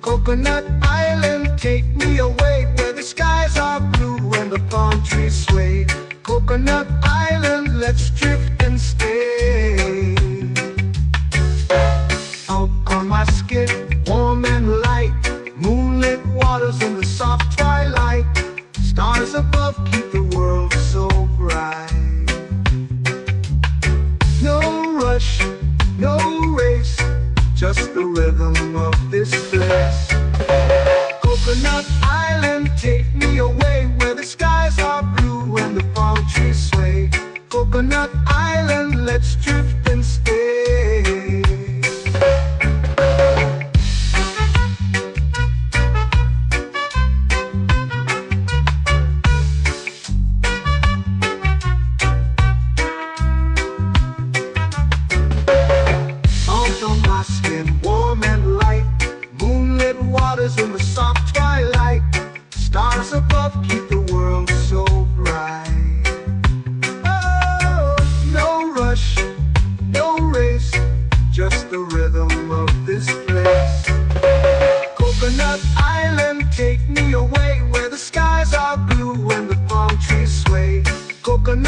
Coconut Island, take me away, where the skies are blue and the palm trees sway. Coconut Island, let's drift and stay. Out on my skin, warm and light, moonlit waters in the soft twilight. Stars above keep the world so bright. No rush, no race, just the rhythm of this place. Coconut Island, take me away, where the skies are blue and the palm trees sway. Coconut Island, let's drift and stay.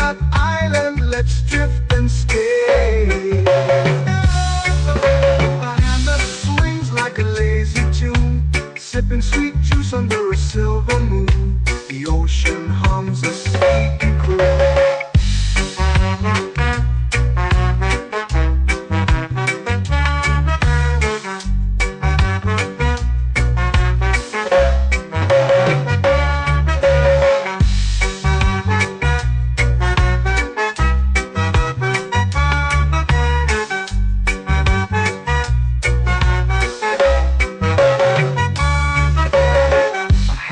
Coconut Island, let's drift and stay. A hand that swings like a lazy tune, sipping sweet juice under a silver moon. The ocean hums a sleepy croon.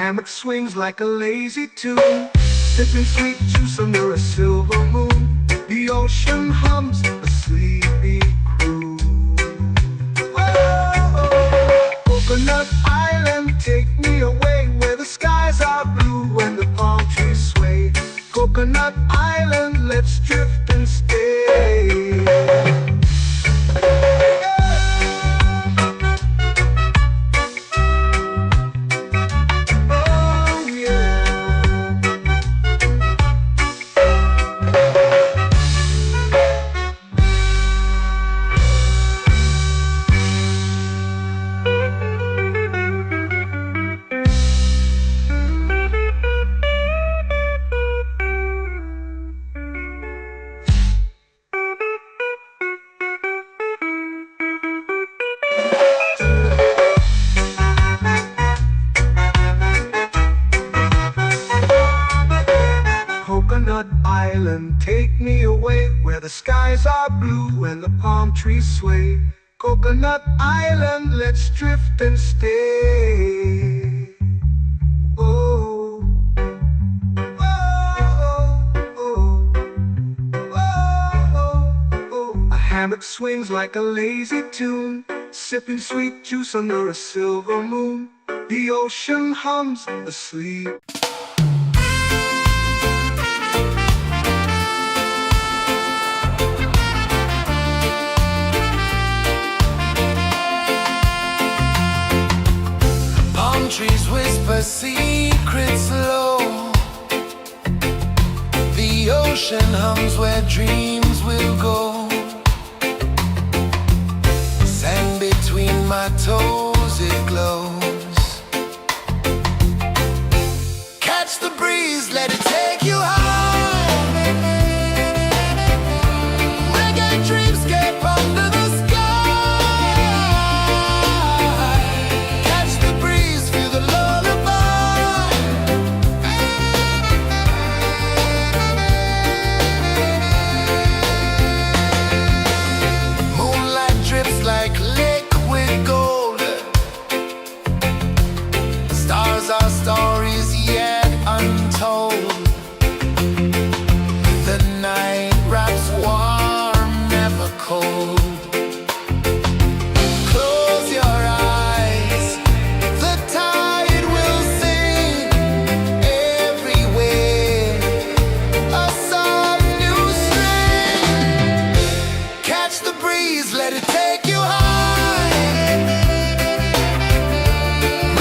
Hammock swings like a lazy tune, sipping sweet juice under a silver moon. The ocean hums a sleepy croon. Whoa, Coconut Island, take me away where the skies are blue and the palm trees sway. Coconut Island, let's drift and stay. Coconut Island, take me away where the skies are blue and the palm trees sway. Coconut Island, let's drift and stay. Oh, oh, oh, oh, oh. A hammock swings like a lazy tune, sipping sweet juice under a silver moon. The ocean hums asleep. Trees whisper secrets low. The ocean hums where dreams will go. Sand between my toes, it glows. Catch the breeze, let it take you high. Reggae dreamscape under the our stories yet untold. The night wraps warm, never cold. Close your eyes, the tide will sing everywhere. A soft new string. Catch the breeze, let it take you high.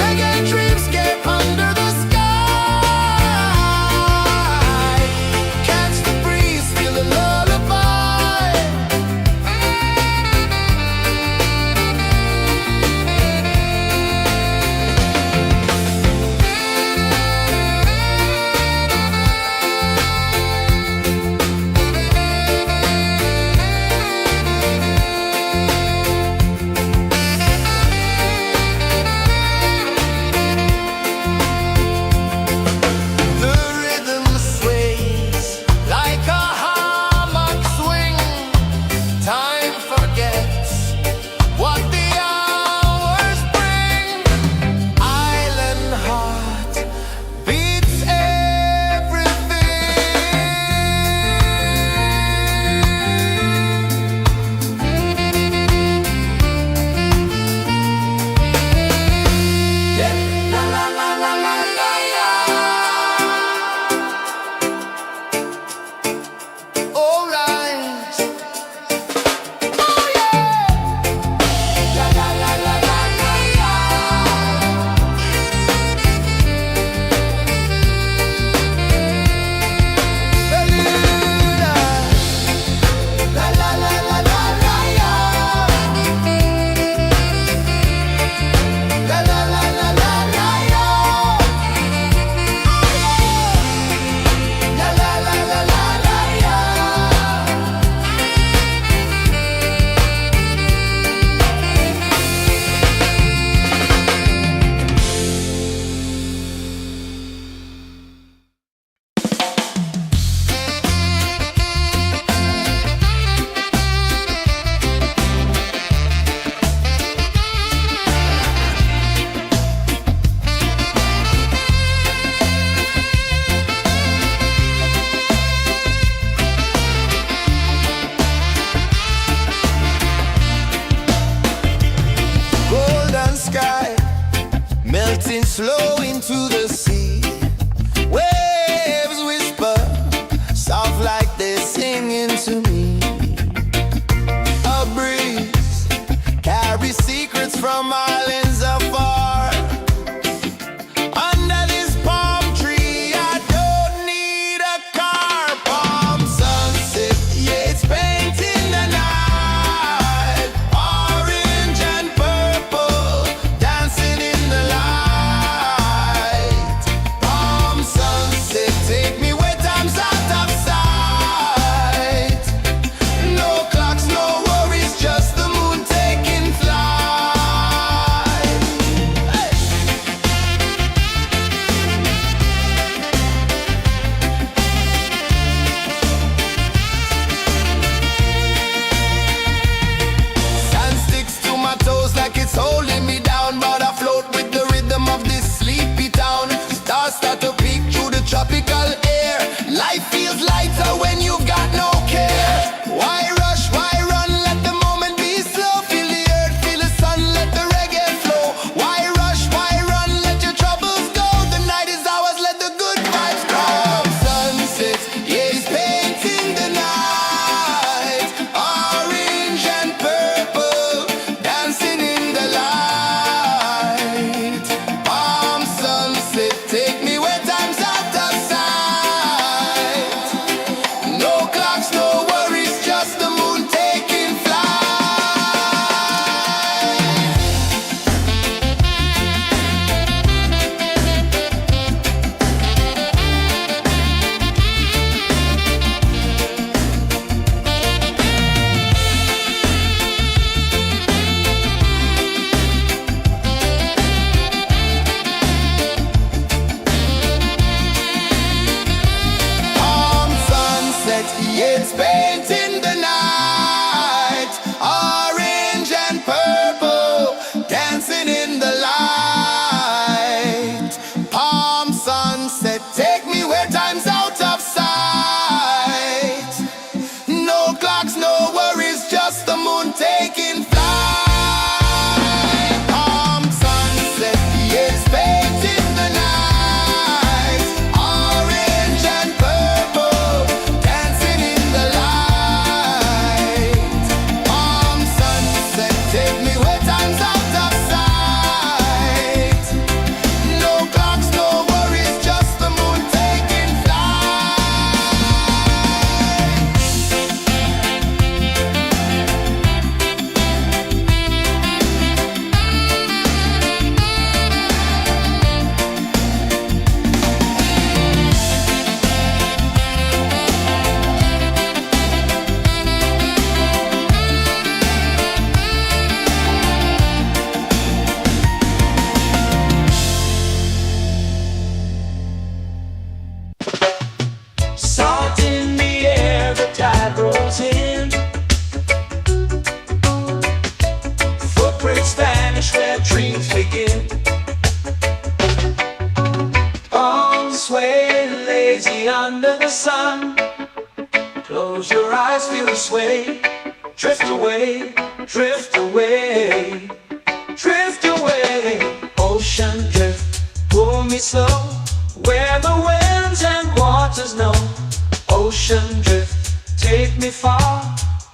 Reggae dreamscape under the sway lazy under the sun. Close your eyes, feel the sway. Drift away, drift away, drift away. Ocean drift, pull me slow, where the winds and waters know. Ocean drift, take me far,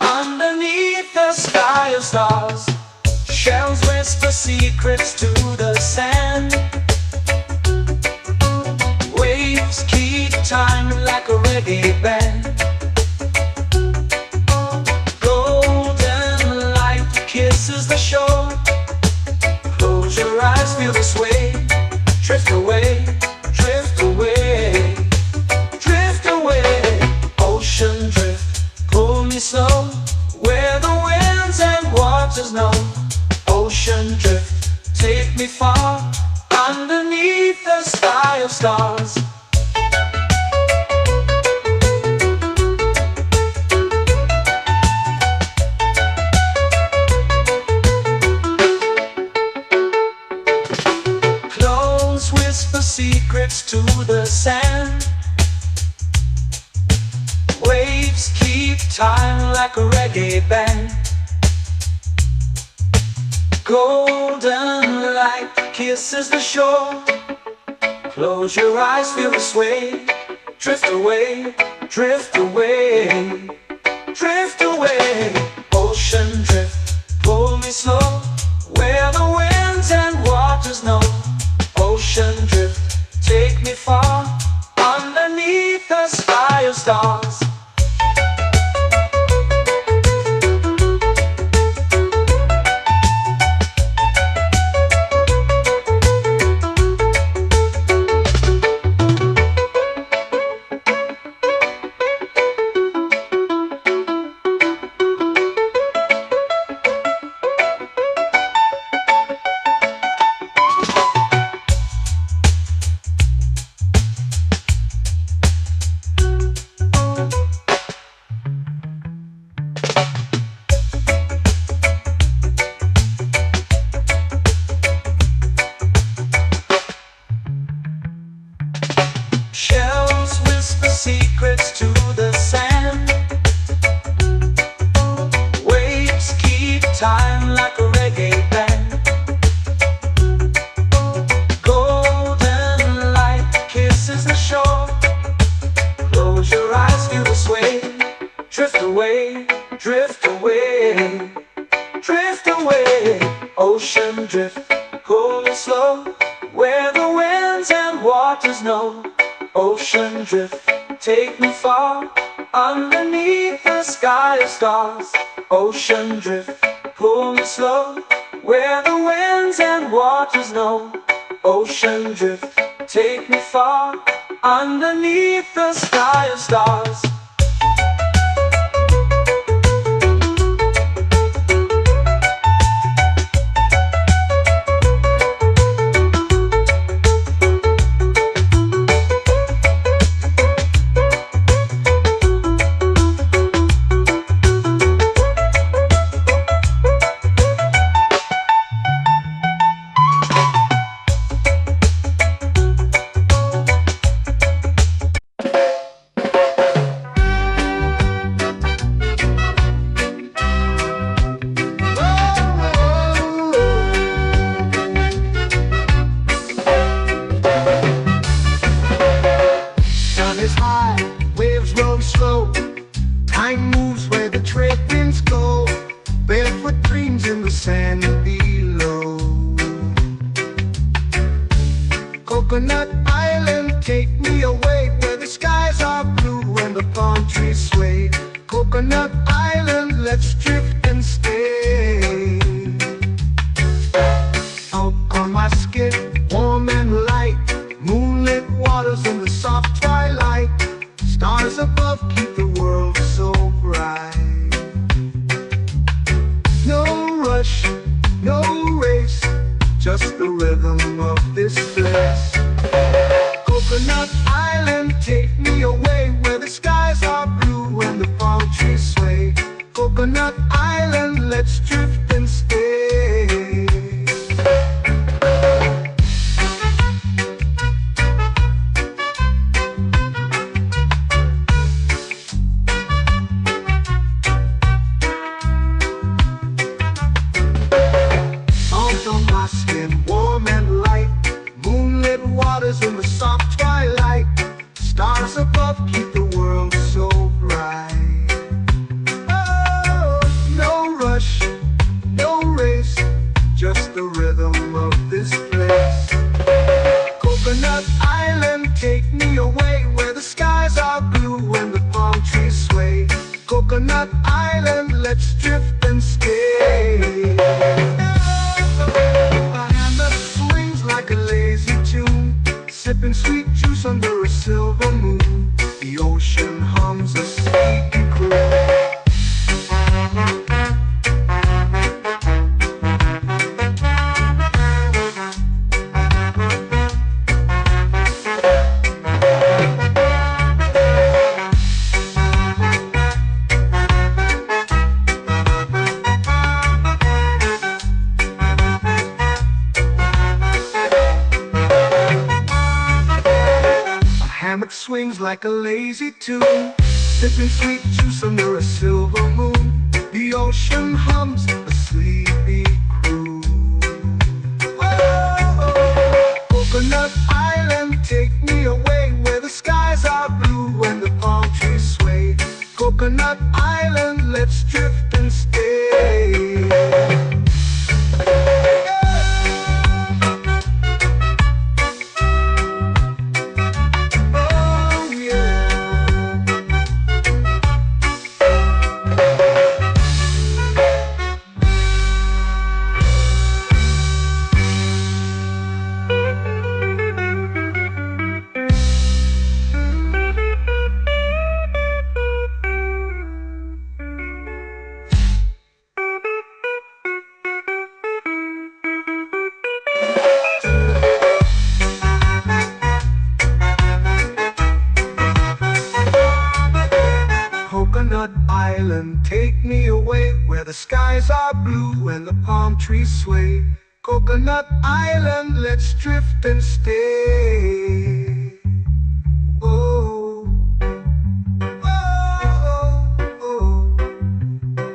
underneath the sky of stars. Shells whisper secrets to the sand. Waves keep time like a reggae band. Golden light kisses the shore. Close your eyes, feel the sway. Drift away, drift away, drift away. Ocean drift, pull me slow, where the winds and waters know. Ocean drift, take me far, underneath the sky of stars. Close whisper secrets to the sand. Waves keep time like a reggae band. Golden light kisses the shore. Close your eyes, feel the sway. Drift away, drift away, drift away. Ocean drift, pull me slow, where the winds and waters know. Ocean drift, take me far, underneath the sky of stars. Shells whisper secrets to the sand. Waves keep time like a reggae band. Golden light kisses the shore. Close your eyes, feel the sway. Drift away, drift away, drift away. Ocean drift, pull me slow, where the winds and waters know. Ocean drift, take me far, underneath the sky of stars. Ocean drift, pull me slow, where the winds and waters know. Ocean drift, take me far, underneath the sky of stars. Time moves where the trade winds go. Barefoot dreams in the sand below. Coconut Island, take me away, where the skies are blue and the palm trees sway. Coconut Island, let's drift and stay. Out on my skin, warm and light, moonlit waters in the soft twilight. Stars above keep the world so bright. No rush, no race, just the rhythm of this place. Coconut Island, take me away, where the skies are blue and the palm trees sway. Coconut Island, let's drift and stay. sweet juice under a silver moon. The ocean hums a sleepy croon. Hammock swings like a lazy tune, sipping sweet juice under a silver moon. The ocean hums a sleepy croon. Oh, Coconut Island, take me away where the skies are blue and the palm trees sway. Coconut Island, let's drift and stay. Coconut Island, take me away where the skies are blue and the palm trees sway. Coconut Island, let's drift and stay. Oh, oh, oh,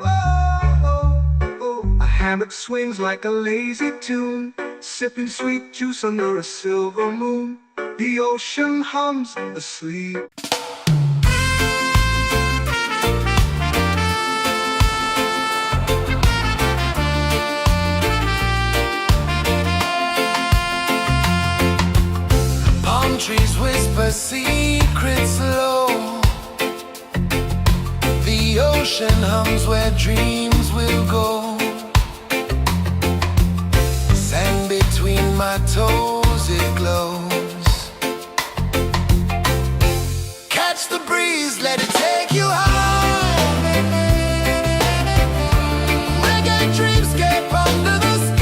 oh, oh. A hammock swings like a lazy tune, sipping sweet juice under a silver moon. The ocean hums asleep. Trees whisper secrets low. The ocean hums where dreams will go. Sand between my toes, it glows. Catch the breeze, let it take you high. Reggae dreamscape under the sky.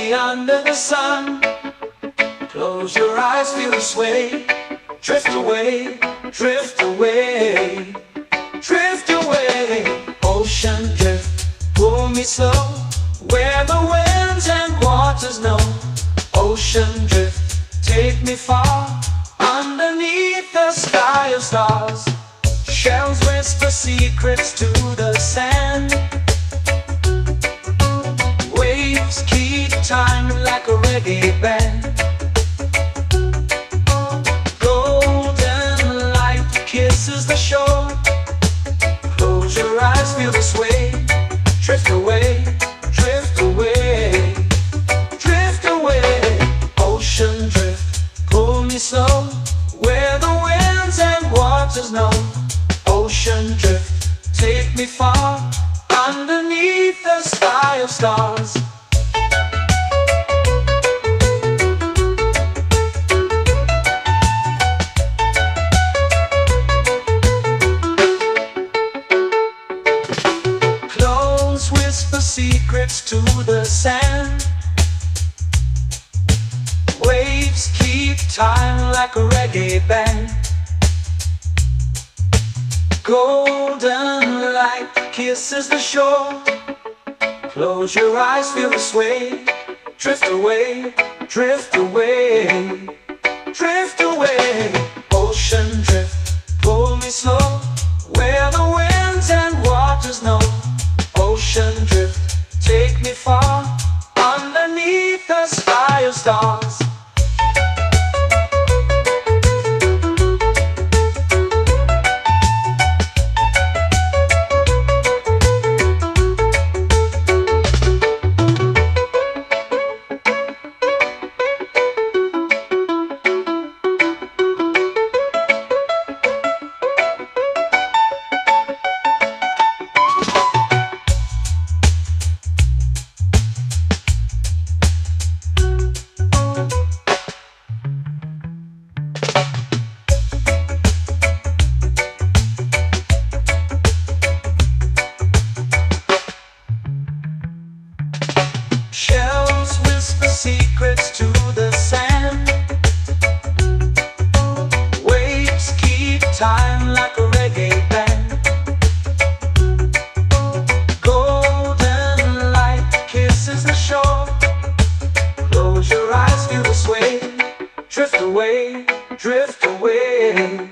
me under the sun. Close your eyes, feel the sway. Drift away, drift away, drift away. Ocean drift, pull me slow, where the winds and waters know. Ocean drift, take me far, underneath the sky of stars. Shells whisper secrets to the sand. Waves keep time like a reggae band. Golden light kisses the shore. Close your eyes, feel the sway. Drift away, drift away, drift away. Ocean drift, pull me slow, where the winds and waters know. Ocean drift, take me far, underneath the sky of stars. Close whisper secrets to the sand. Waves keep time like a reggae band. Golden light kisses the shore. Close your eyes, feel the sway. Drift away, drift away, drift away. Ocean drift, pull me slow, where the winds and waters know. Ocean drift, take me far, underneath the sky of stars. Shells whisper secrets to the sand. Waves keep time like a reggae band. Golden light kisses the shore. Close your eyes, feel the sway. Drift away, drift away,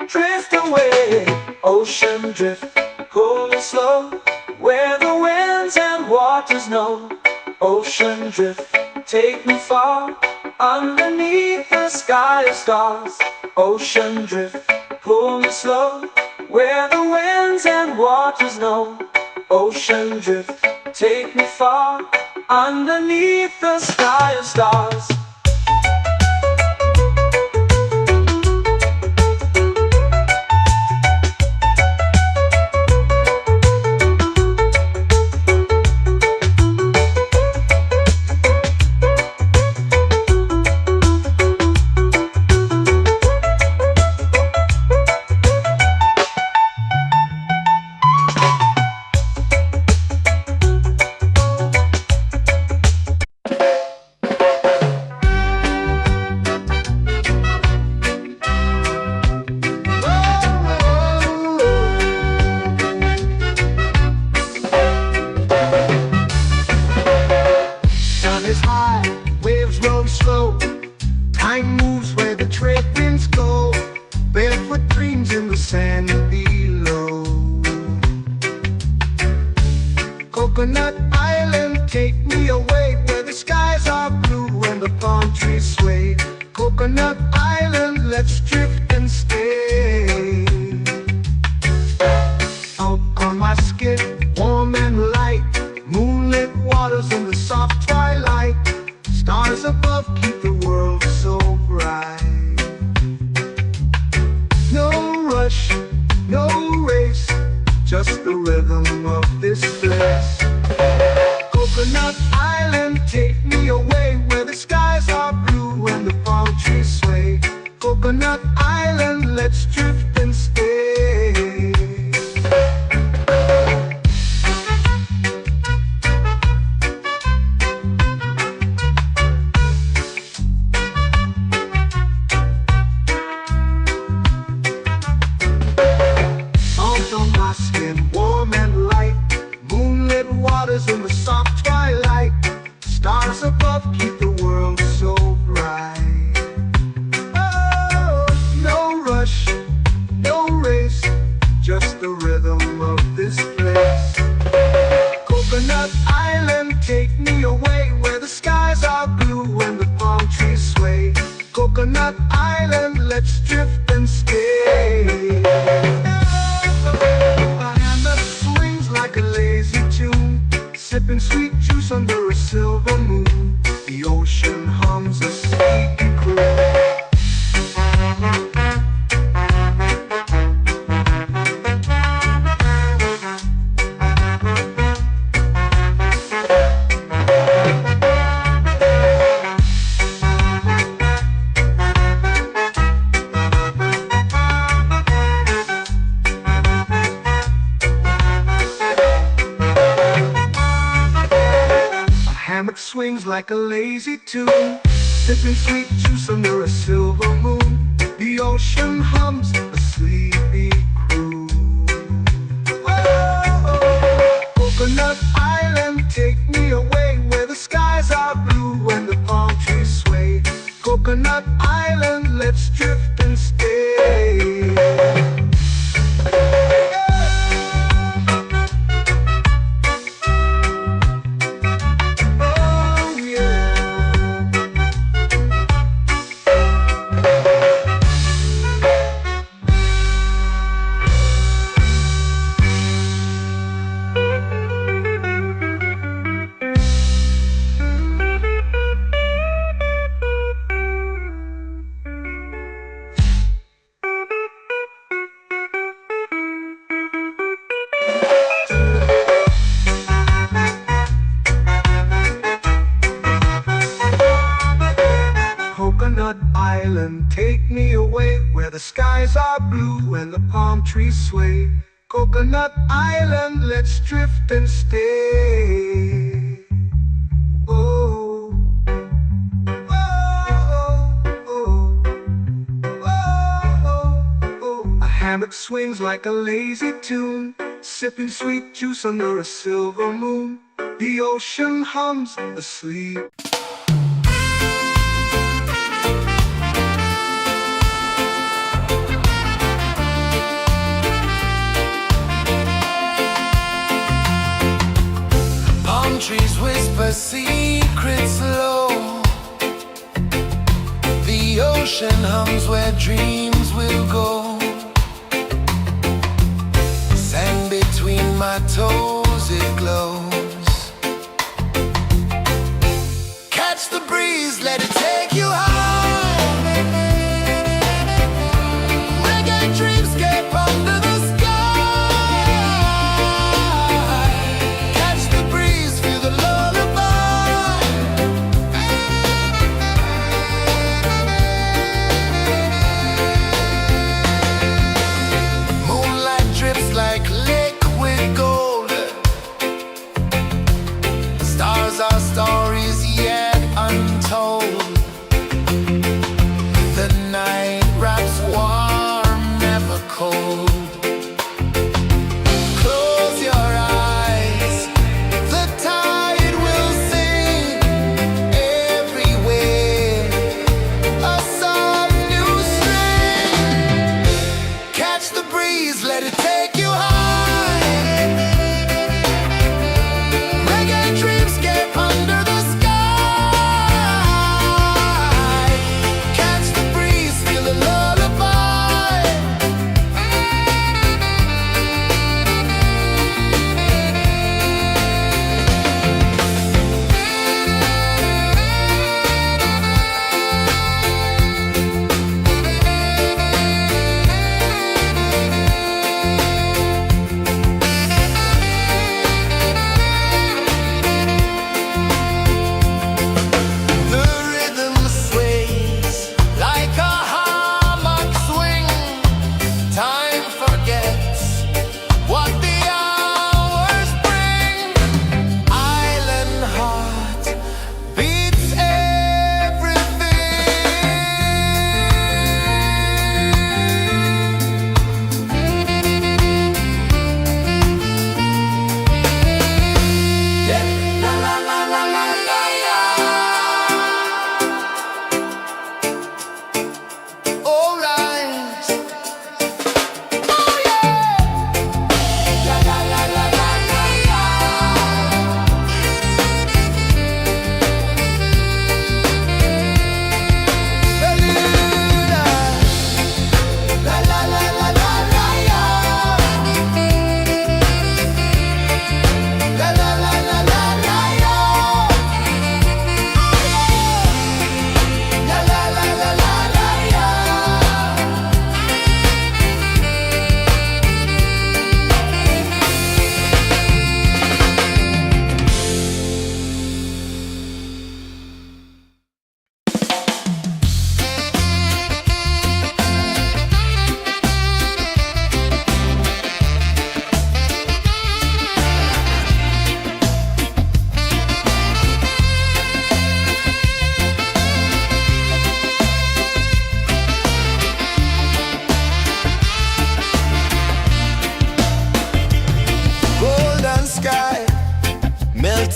drift away. Ocean drift, pull me slow, where the winds and waters know. Ocean drift, take me far, underneath the sky of stars. Ocean drift, pull me slow, where the winds and waters know. Ocean drift, take me far, underneath the sky of stars. Time moves where the trade winds go. Barefoot dreams in the sand below. Coconut Island, take me away, where the skies are blue and the palm trees sway. Coconut Island, let's drift and stay. Out on my skin, warm and light, moonlit waters in the soft twilight. Stars above keep the world so bright. No rush, no race, just the rhythm of this place. Coconut Island, take me away, where the skies are blue and the palm trees sway. Coconut Island. colors in the soft twilight. Stars above keep the world so bright. Oh, no rush, no race, just the rhythm of this place. Coconut Island, take me away where the skies are blue and the palm trees sway. Coconut Island, let's drift and stay. A hand that swings like a lazy tune, sipping sweet juice under a silver moon. The ocean hums a sleepy croon. Hammock swings like a lazy tune, sipping sweet juice under a silver moon. The ocean hums a sleepy croon. Whoa, Coconut Island, take me away where the skies are blue and the palm trees sway. Coconut Island, let's drift and stay. Coconut Island, take me away where the skies are blue and the palm trees sway. Coconut Island, let's drift and stay. Oh, oh, oh, oh, oh. A hammock swings like a lazy tune, sipping sweet juice under a silver moon. The ocean hums asleep. Trees whisper secrets low. The ocean hums where dreams will go. Sand between my toes, it glows. Catch the breeze, let it take you high. Reggae dreamscape under the sky.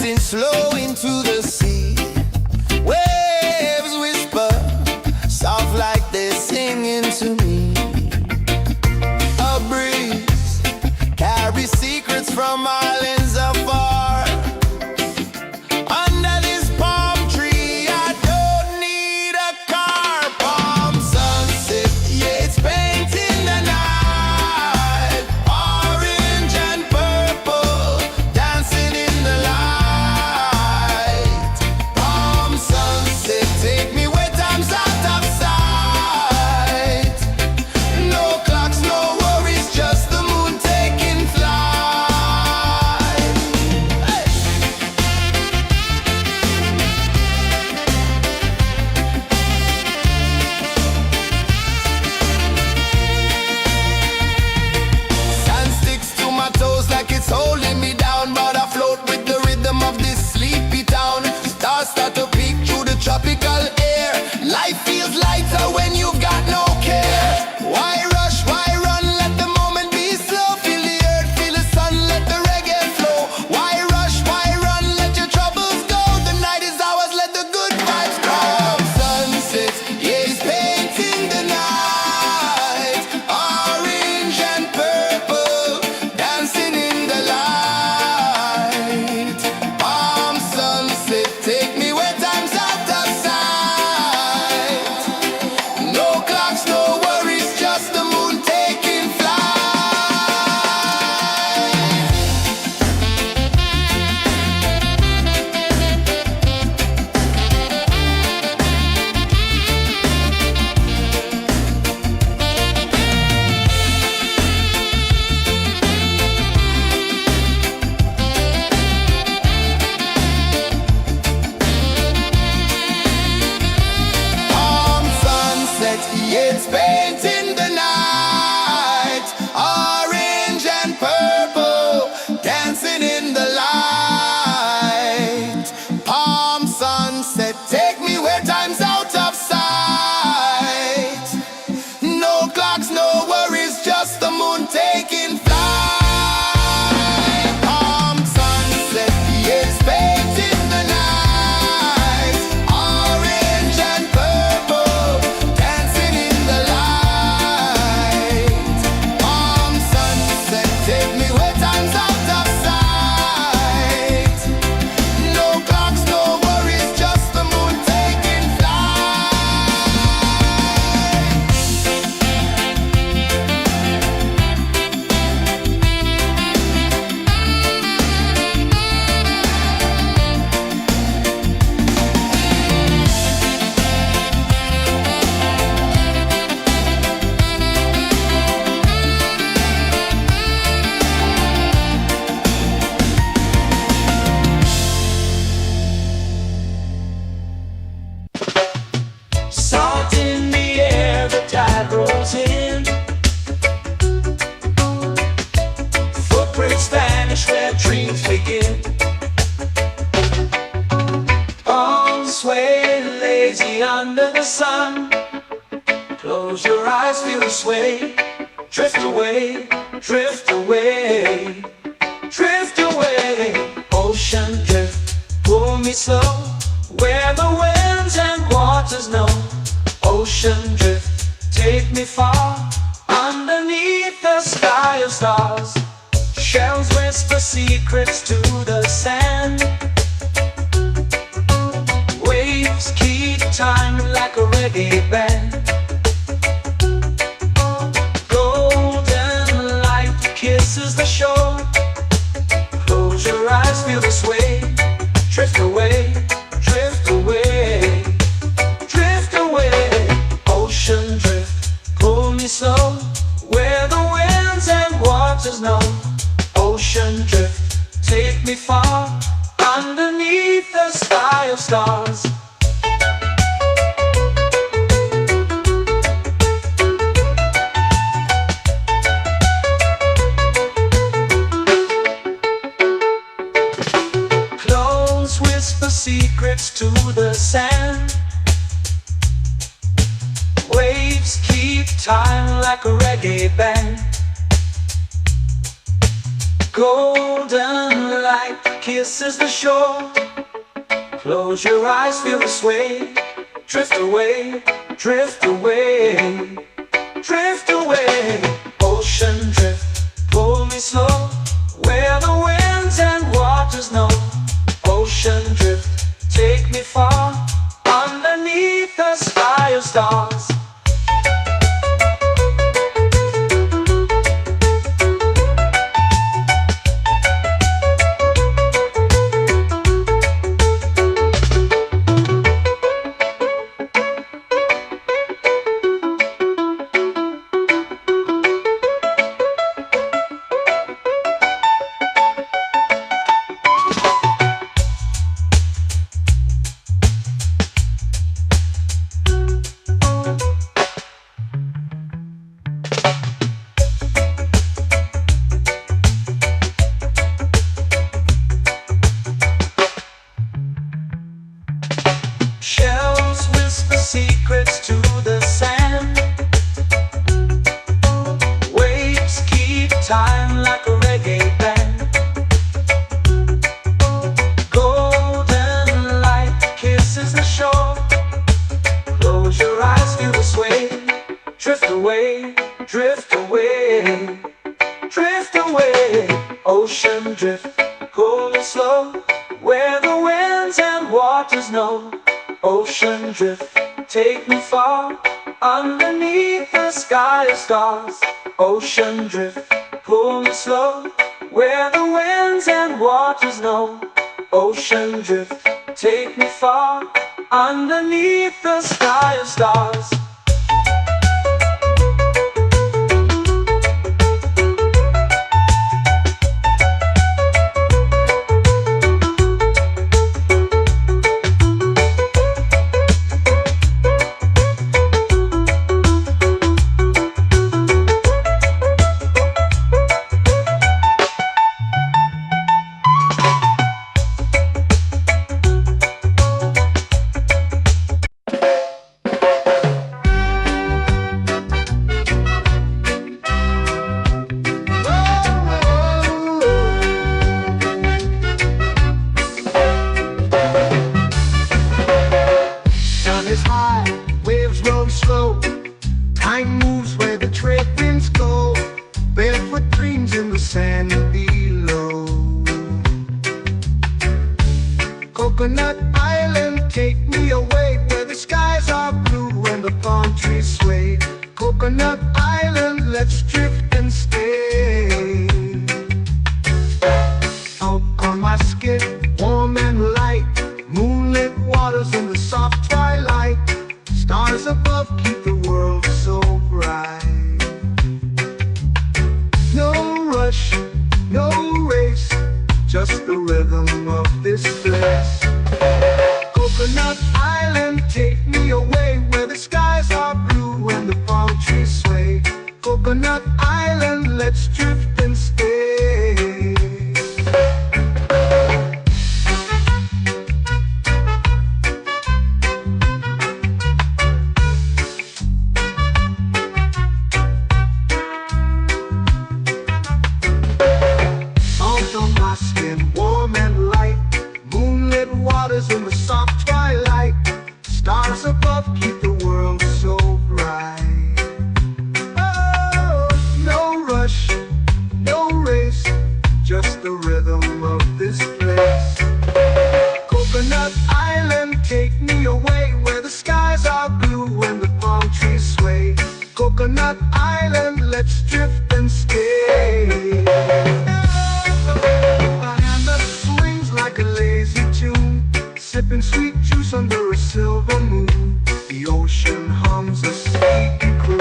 drifting slow into the sea. Waves whisper, soft like they're singing to me. A breeze carries secrets from islands afar. Under this palm tree, I don't need a car. Palm sunset, yeah, it's painting the night. Orange and purple, dancing in the light. Palm sunset, take me where time's out of sight. No clocks, no worries, just the moon taking flight. Hey! Sand sticks to my toes like it's holding me down, but I float with the rhythm of this sleepy town. Stars start to peek through the tropical air. Life feels lighter when you've got no care. Why rush, why run, let the moment be slow. Feel the earth, feel the sun, let the reggae flow. Why rush, why run, let your troubles go. The night is ours, let the good vibes come. Sunset, yeah, it's painting the night. Orange and purple, dancing in the light. Palm sunset, take me where time's out of sight. No clocks, no worries, just the moon taking flight. Palm sunset, yeah, it's painting the night. Orange and purple, dancing in the light. Palm sunset, take me where time's out of sight. No clocks, no worries, just the moon taking flight. Palm sunset, yeah, it's painting the night. Orange and purple, dancing in the light. Palm sunset, take me where time's out of sight. No clocks, no worries, just the moon taking flight. Salt in the air, the tide rolls in. Footprints vanish where dreams begin. Arms sway lazy under the sun. Close your eyes, feel the sway. Drift away, drift away, drift away. Ocean drift, pull me slow. Where the winds and waters know. Ocean drift, take me far. Underneath the sky of stars. Shells whisper secrets to the sand. Waves keep time like a reggae band. Golden light kisses the shore. Close your eyes, feel the sway. Drift away, drift away, drift away. Ocean drift, pull me slow. Where the winds and waters know. Ocean drift, take me far. Underneath the sky of stars. Close whisper secrets to the sand. Waves keep time like a reggae band. Golden light kisses the shore. Close your eyes, feel the sway. Drift away, drift away, drift away. Ocean drift, pull me slow, where the winds and waters know. Ocean drift, take me far, underneath the sky of stars. Shells whisper secrets to the sand. Waves keep time like a reggae band. Golden light kisses the shore. Close your eyes, feel the sway. Drift away, drift away, drift away. Ocean drift, cool and slow, where the winds and waters know. Ocean drift, take me far, underneath the sky of stars. Ocean drift, pull me slow, where the winds and waters know. Ocean drift, take me far, underneath the sky of stars. Is high, waves roll slow. Time moves where the trade winds go. Barefoot dreams in the sand below. Coconut Island, take me away, where the skies are blue and the palm trees sway. Coconut Island, let's drift and stay. Out on my skin, warm and light, moonlit waters in the soft twilight. Stars above keep the world so bright. No rush, no race, just the rhythm of this place. Coconut Island, take me away, where the skies are blue and the palm trees sway. Coconut Island, let's drift and stay. In the soft twilight, stars above keep the world so bright. Oh, no rush, no race, just the rhythm of this place. Coconut Island, take me away, where the skies are blue and the palm trees sway. Coconut Island, let's drift and stay. My hand that swings like a lazy tune, sipping sweet juice under a silver moon. The ocean hums a sleepy croon.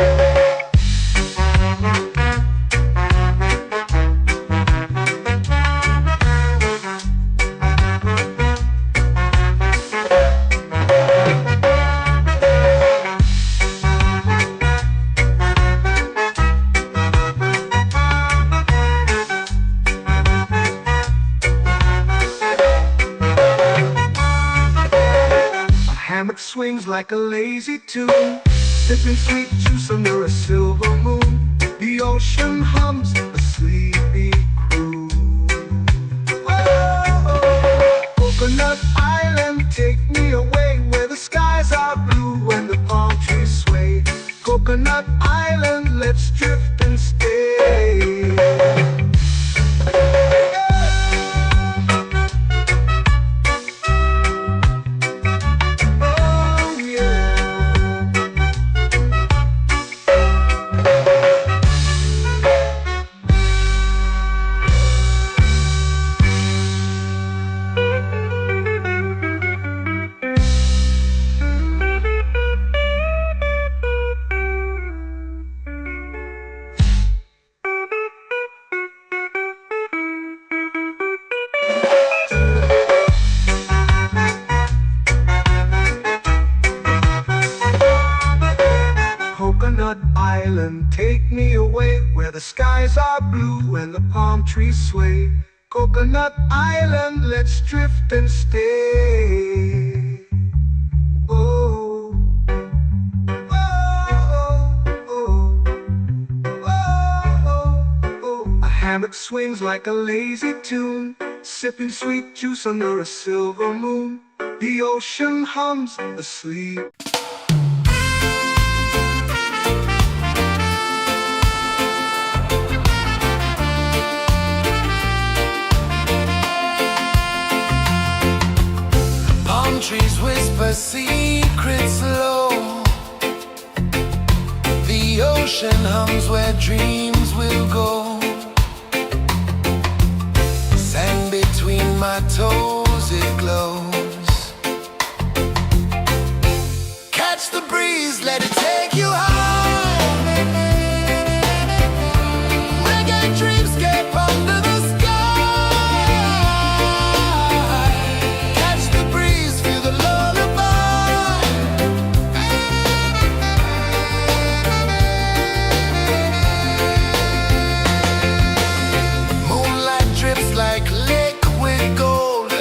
Hammock swings like a lazy tune, sipping sweet juice under a silver moon. The ocean hums a sleepy croon. Coconut Island, take me away where the skies are blue and the palm trees sway. Coconut Island, let's drift and stay. Oh yeah. Coconut Island, take me away where the skies are blue and the palm trees sway. Coconut Island, let's drift and stay. Oh, oh, oh, oh, oh. A hammock swings like a lazy tune, sipping sweet juice under a silver moon. The ocean hums asleep. Palm trees whisper secrets low. The ocean hums where dreams will go. Sand between my toes, it glows. Catch the breeze, let it take you high. Reggae dreamscape under the sky. Catch the breeze, feel the lullaby. Moonlight drips like liquid gold.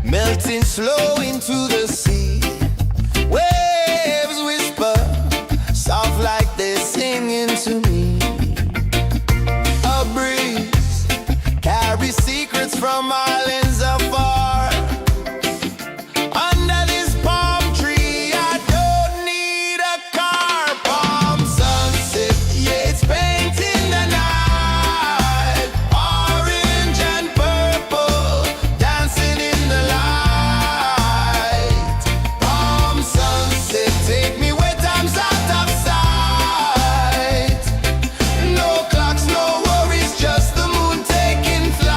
melting slow into the sea. Waves whisper, soft like they're singing to me. A breeze carries secrets from islands afar. Under this palm tree, I don't need a car. Palm sunset, yeah, it's painting the night. Orange and purple, dancing in the light. Palm sunset, take me where time's out of sight. No clocks, no worries, just the moon taking flight.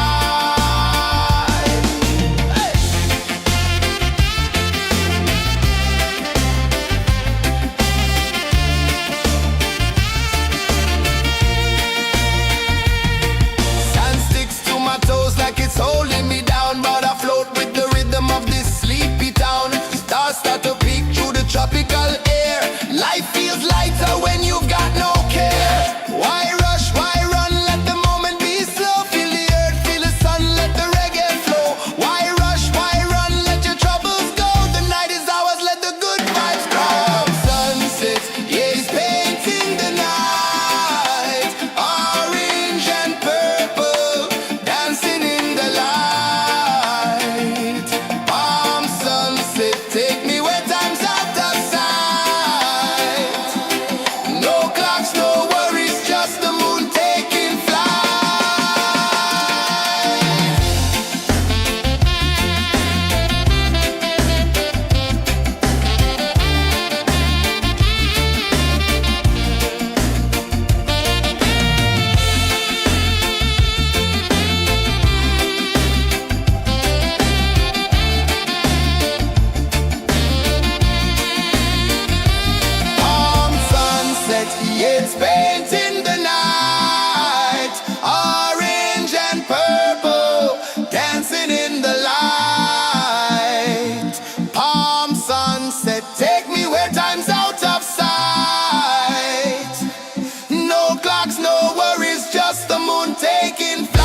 Hey! Sand sticks to my toes like it's holding me down, but I float with the rhythm of this sleepy town. Stars start to peek through the tropical air. Life feels lighter when you've got no care. Why rush, why run, let the moment be slow. Feel the earth, feel the sun, let the reggae flow. Why rush, why run, let your troubles go. The night is ours, let the good vibes come. Sunset, yeah, it's painting the night. Orange and purple, dancing in the light. Palm sunset, take me where time's out of sight. No clocks, no worries, just the moon taking flight. Palm sunset, yeah, it's painting the night. Orange and purple, dancing in the light. Palm sunset, take me where time's out of sight. No clocks, no worries, just the moon taking flight.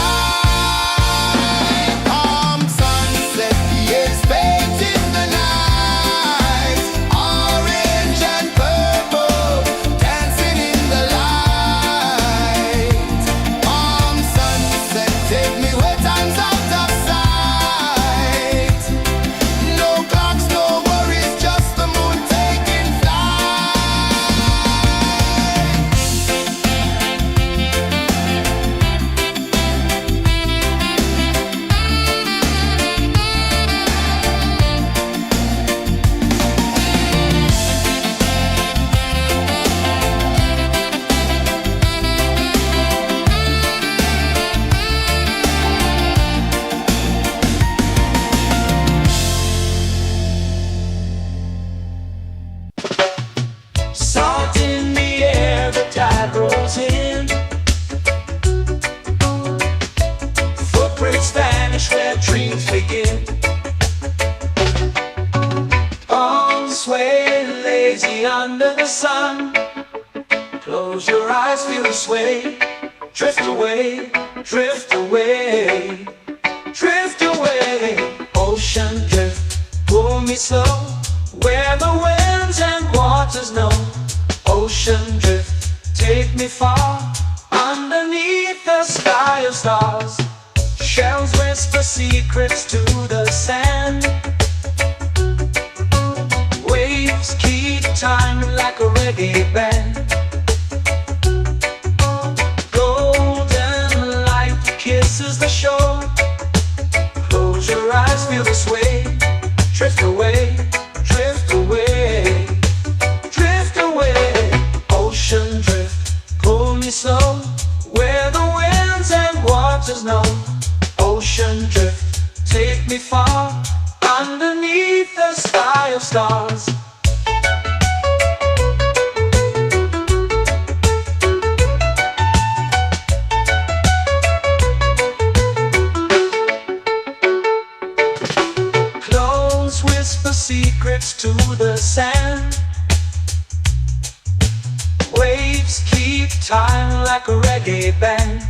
Palm sunset, yeah, it's painting the night. Orange and purple, dancing in the light. Palm sunset, take me where time's out of sight. No clocks, no worries, just the moon taking flight. Salt in the air, the tide rolls in. Footprints vanish where dreams begin. Arms sway lazy under the sun. Close your eyes, feel the sway. Drift away, drift away, drift away. Ocean drift, pull me slow, where the winds and waters know. Ocean drift, take me far, underneath the sky of stars. Shells whisper secrets to the sand. Waves keep time like a reggae band. Golden light kisses the shore. Close your eyes, feel the sway. Drift away, drift away, drift away. Ocean drift, pull me slow, where the winds and waters know. Ocean drift, take me far, underneath the sky of stars. Close whisper secrets to the sand. Waves keep time like a reggae band.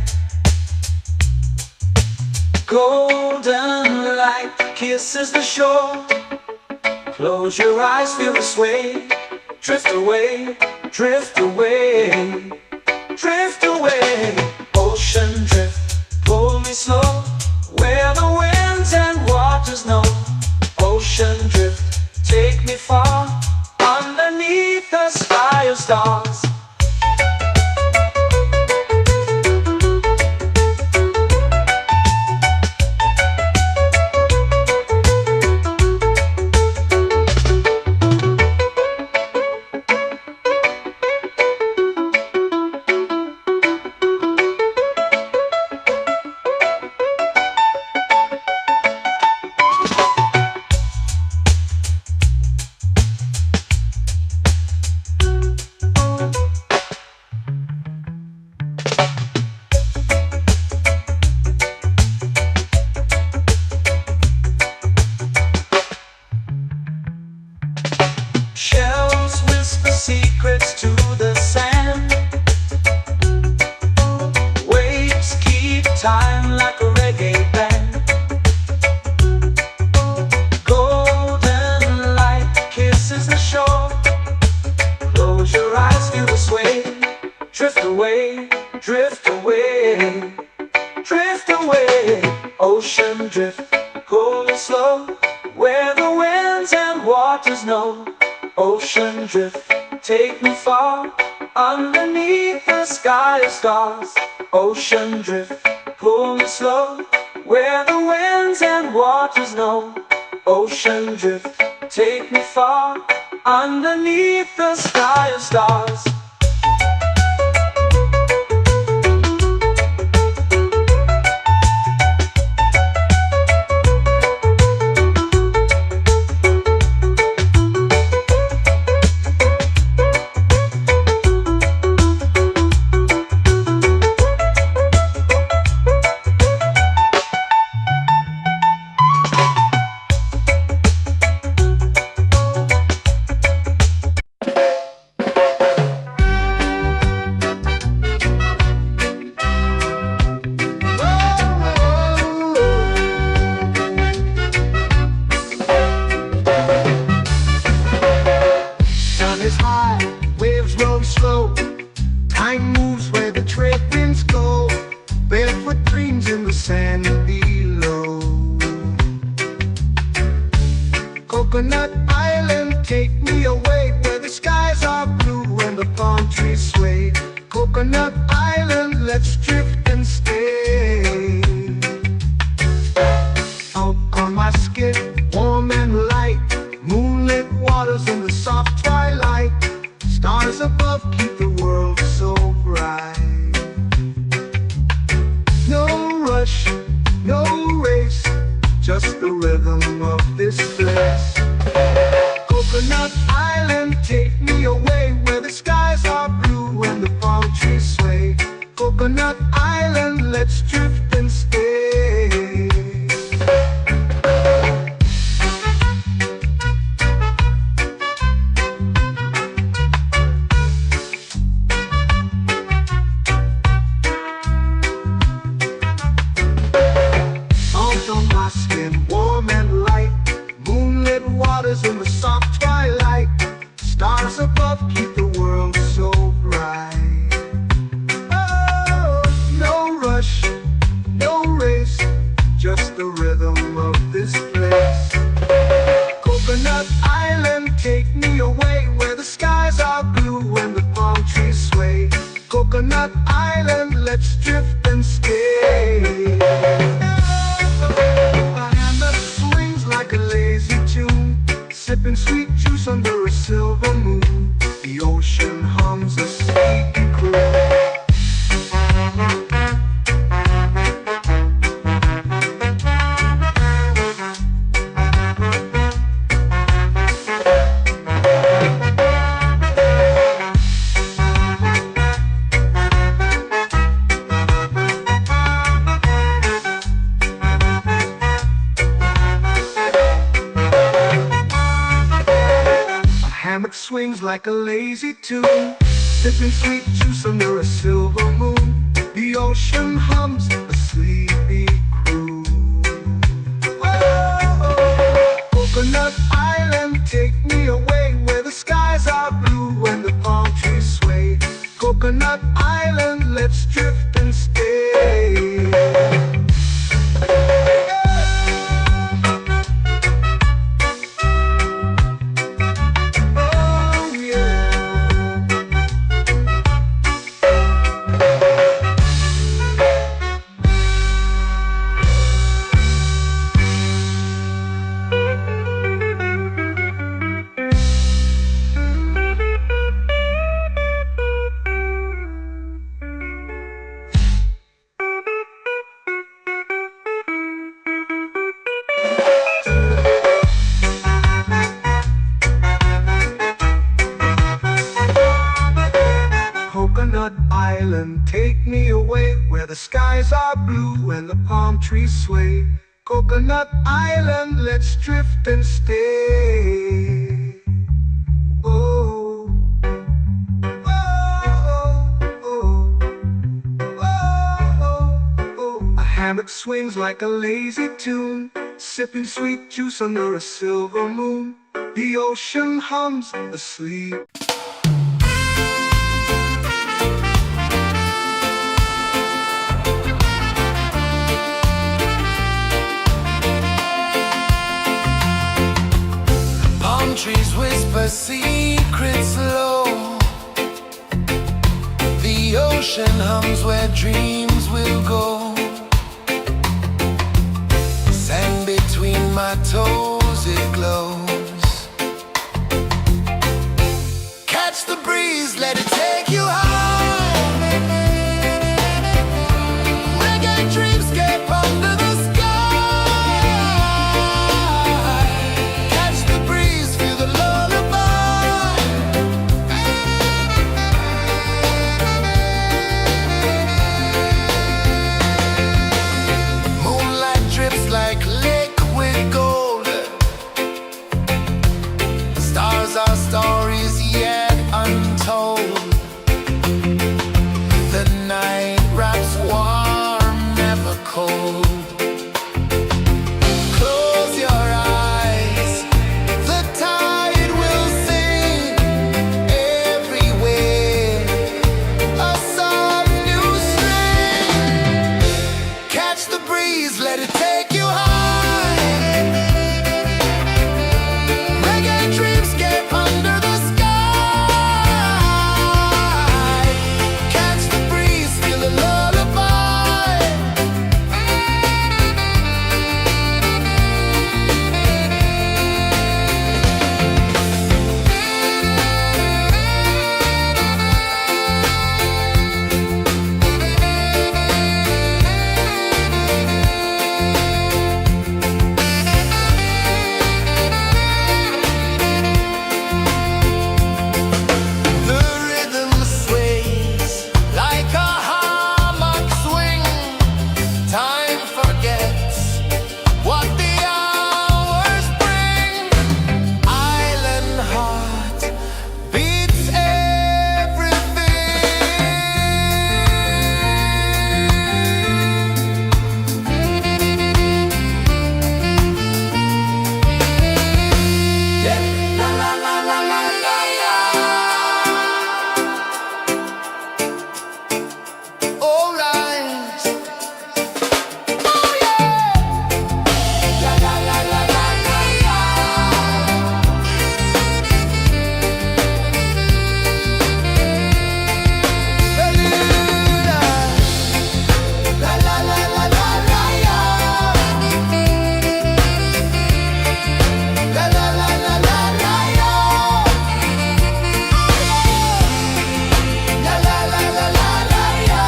Golden light kisses the shore. Close your eyes, feel the sway. Drift away, drift away, drift away. Ocean drift, pull me slow, where the winds and waters know. Ocean drift, take me far, underneath the sky of stars. Shells whisper secrets to the sand. Waves keep time like a reggae band. Golden light kisses the shore. Close your eyes, feel the sway. Drift away, drift away, drift away. Ocean drift, cool and slow, where the winds and waters know. Ocean drift, take me far, underneath the sky of stars. Ocean drift, pull me slow, where the winds and waters know. Ocean drift, take me far, underneath the sky of stars. Is high, waves roll slow. Time moves where the trade winds go. Barefoot dreams in the sand below. Coconut Island, take me away, where the skies are blue and the palm trees sway. Coconut Island, let's drift and stay. Out on my skin, warm and light, moonlit waters in the soft twilight. Stars above keep the world so bright. No rush, no race, just the rhythm of this place. Coconut Island, take me away, where the skies are blue and the palm trees sway. Coconut Island, let's drift and stay. Warm and light, moonlit waters in the soft twilight. Stars above keep the world so bright. Oh, no rush, no race, just the rhythm of this place. Coconut Island, take me away, where the skies are blue and the palm trees sway. Coconut Island, let's drift and stay. Like a lazy tune, sipping sweet juice under a silver moon. The ocean hums a sleepy croon. Swings like a lazy tune, sipping sweet juice under a silver moon. The ocean hums a sleepy croon. skies are blue and the palm trees sway. Coconut Island, let's drift and stay. Oh, oh, oh, oh, oh. A hammock swings like a lazy tune, sipping sweet juice under a silver moon. The ocean hums asleep. Palm trees whisper secrets low. The ocean hums where dreams will go. Sand between my toes, it glows. Catch the breeze, let it take you high. Reggae dreamscape under the sky. Catch the breeze, feel the lullaby. Moonlight drips like liquid gold. Stars are stories yet untold. The night wraps warm, never cold. Close your eyes, the tide will sing everywhere. A soft new string. Catch the breeze, let it take you high. Reggae dreamscape under the sky. Catch the breeze, feel the lullaby. The rhythm sways like a hammock swing. Time forgets what the hours bring. Island heart beats everything. La la la la la la la. All right. Oh yeah. La la la la la la la. Beluga. La la la la la la la. La la la la la la la. La la la la la la la.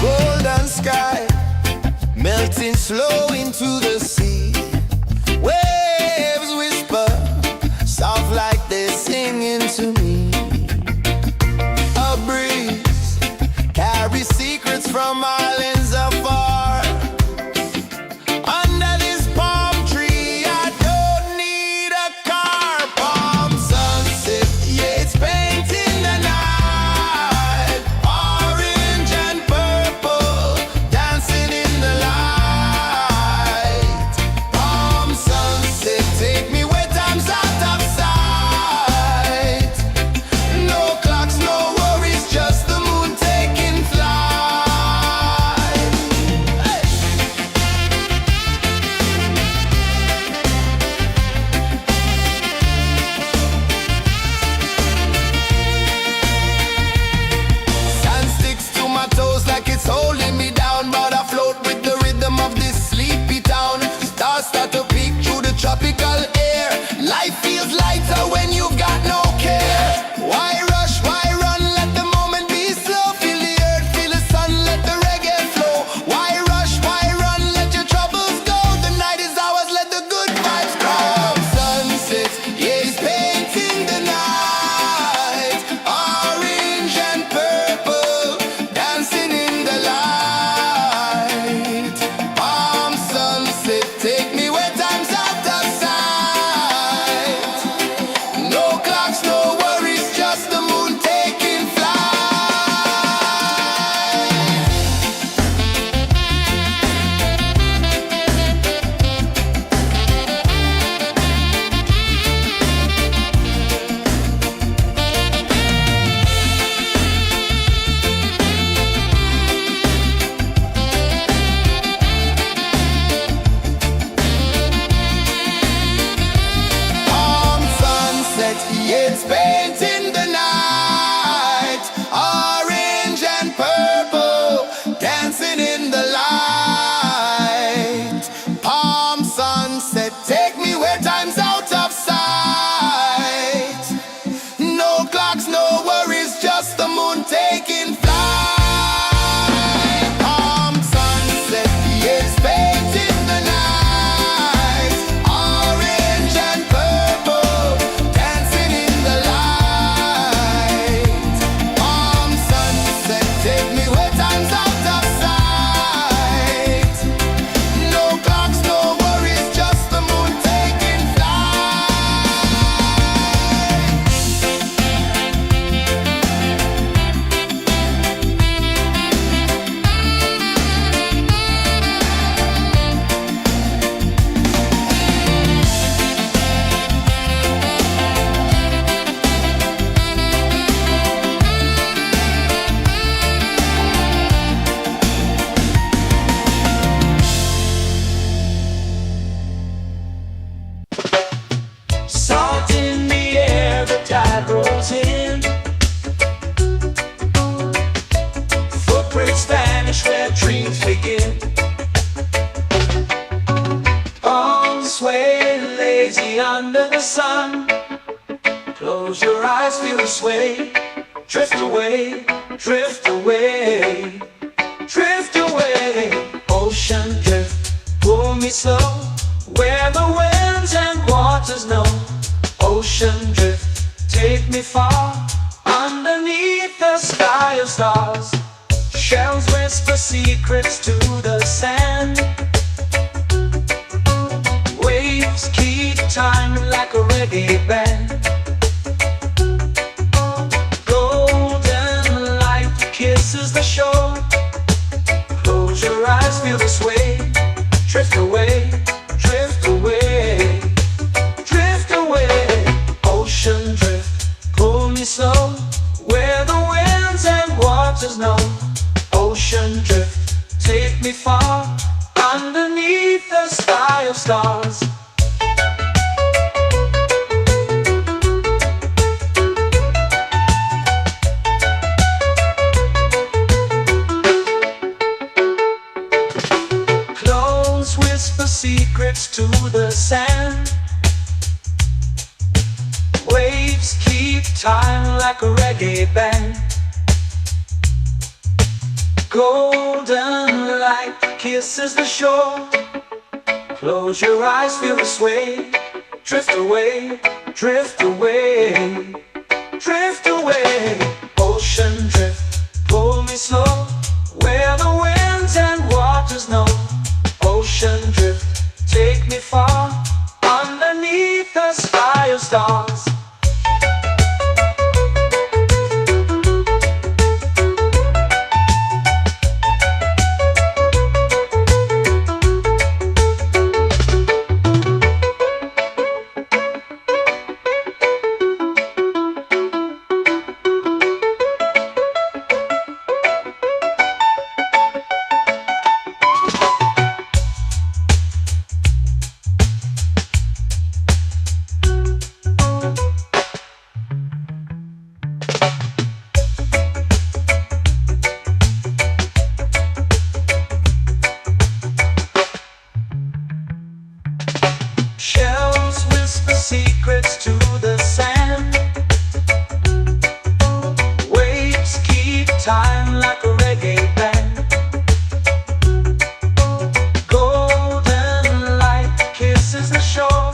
Golden sky melting slow into the sea. Waves whisper soft like they're singing to me. A breeze carries secrets from islands afar. Under this palm tree, I don't need a car. Palm sunset, yeah, it's painting the night. Orange and purple, dancing in the light. Palm sunset, take me where time's out of sight. No clocks, no worries, just the moon taking flight. eyes feel the sway. Drift away, drift away, drift away. Ocean drift, pull me slow, where the winds and waters know. Ocean drift, take me far, underneath the sky of stars. Shells whisper secrets to the sand. Waves keep time like a reggae band. Golden light kisses the shore. Close your eyes, feel the sway. Drift away, drift away, drift away. Ocean drift, pull me slow, where the winds and waters know. Ocean drift, take me far, underneath the sky of stars. Clones whisper secrets to the sand. Waves keep time like a reggae band. Golden light kisses the shore. Close your eyes, feel the sway. Drift away, drift away, drift away. Ocean drift, pull me slow, where the winds and waters know. Ocean drift, take me far, underneath the sky of stars. Shells whisper secrets to the sand. Waves keep time like a reggae band. Golden light kisses the shore.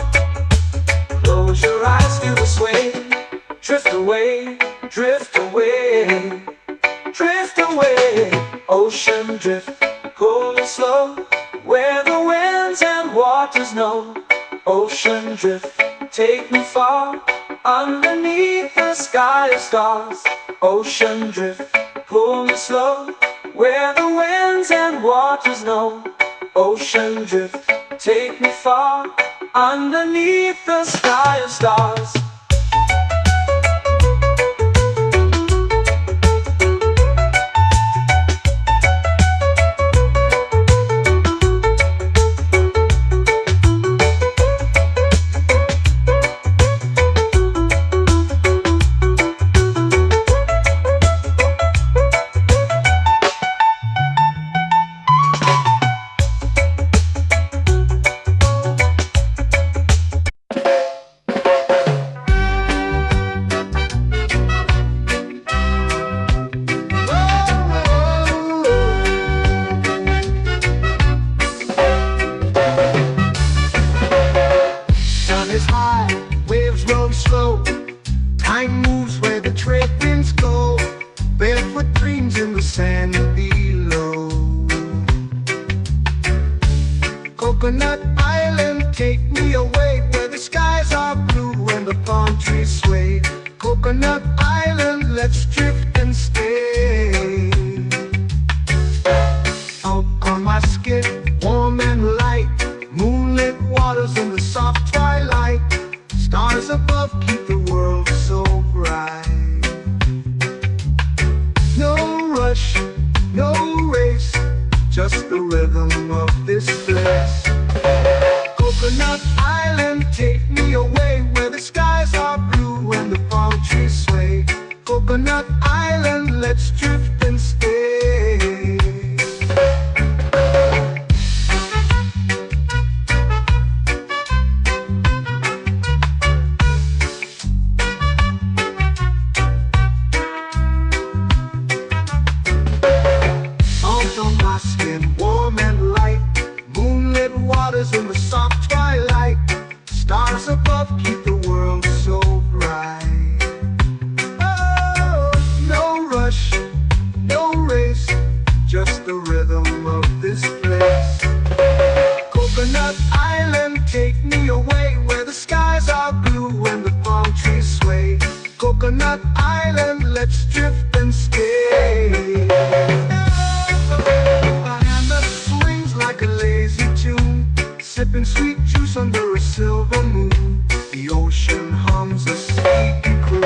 Close your eyes, feel the sway. Drift away, drift away, drift away. Ocean drift, cool and slow, where the winds and waters know. Ocean drift, take me far, underneath the sky of stars. Ocean drift, pull me slow, where the winds and waters know. Ocean drift, take me far, underneath the sky of stars. Time moves where the trade winds go. Barefoot dreams in the sand below. Coconut Island, take me away, where the skies are blue and the palm trees sway. Coconut Island, let's drift and stay. Out on my skin, warm and light, moonlit waters in the soft twilight. Stars above keep the world so bright. No rush, no race, just the rhythm of this place. Coconut Island, take me away, where the skies are blue and the palm trees sway. Coconut Island, let's drift and stay. and warm and light. Moonlit waters in the soft twilight. Stars above keep the world so bright. Oh, no rush, no race, just the rhythm of this place. Coconut Island, take me away where the skies are blue and the palm trees sway. Coconut Island, let's drift and stay. A hand that swings like a lazy tune, sipping sweet juice under a silver moon. The ocean hums a sleepy croon.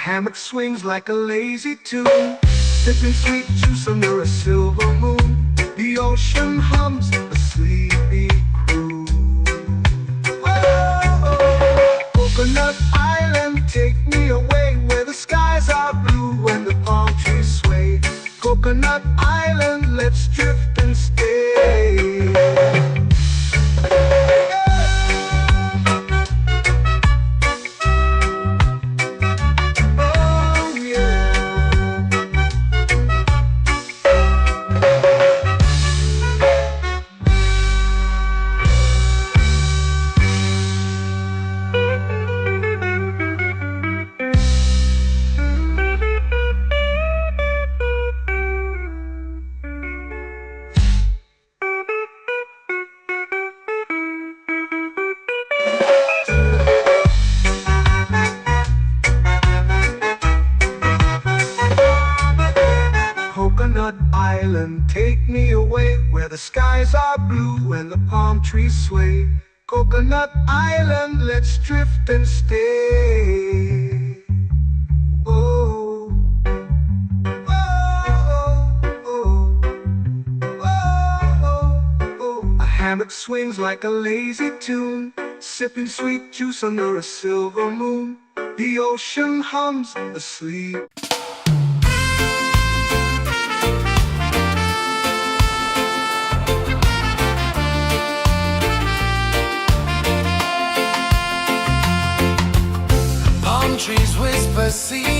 Hammock swings like a lazy tune, sipping sweet juice under a silver moon. The ocean hums a sleepy croon. Oh, Coconut Island, take me away where the skies are blue and the palm trees sway. Coconut Island, let's drift and stay. Coconut Island, take me away where the skies are blue and the palm trees sway. Coconut Island, let's drift and stay. Oh, oh, oh, oh, oh. A hammock swings like a lazy tune, sipping sweet juice under a silver moon. The ocean hums asleep. Trees whisper, see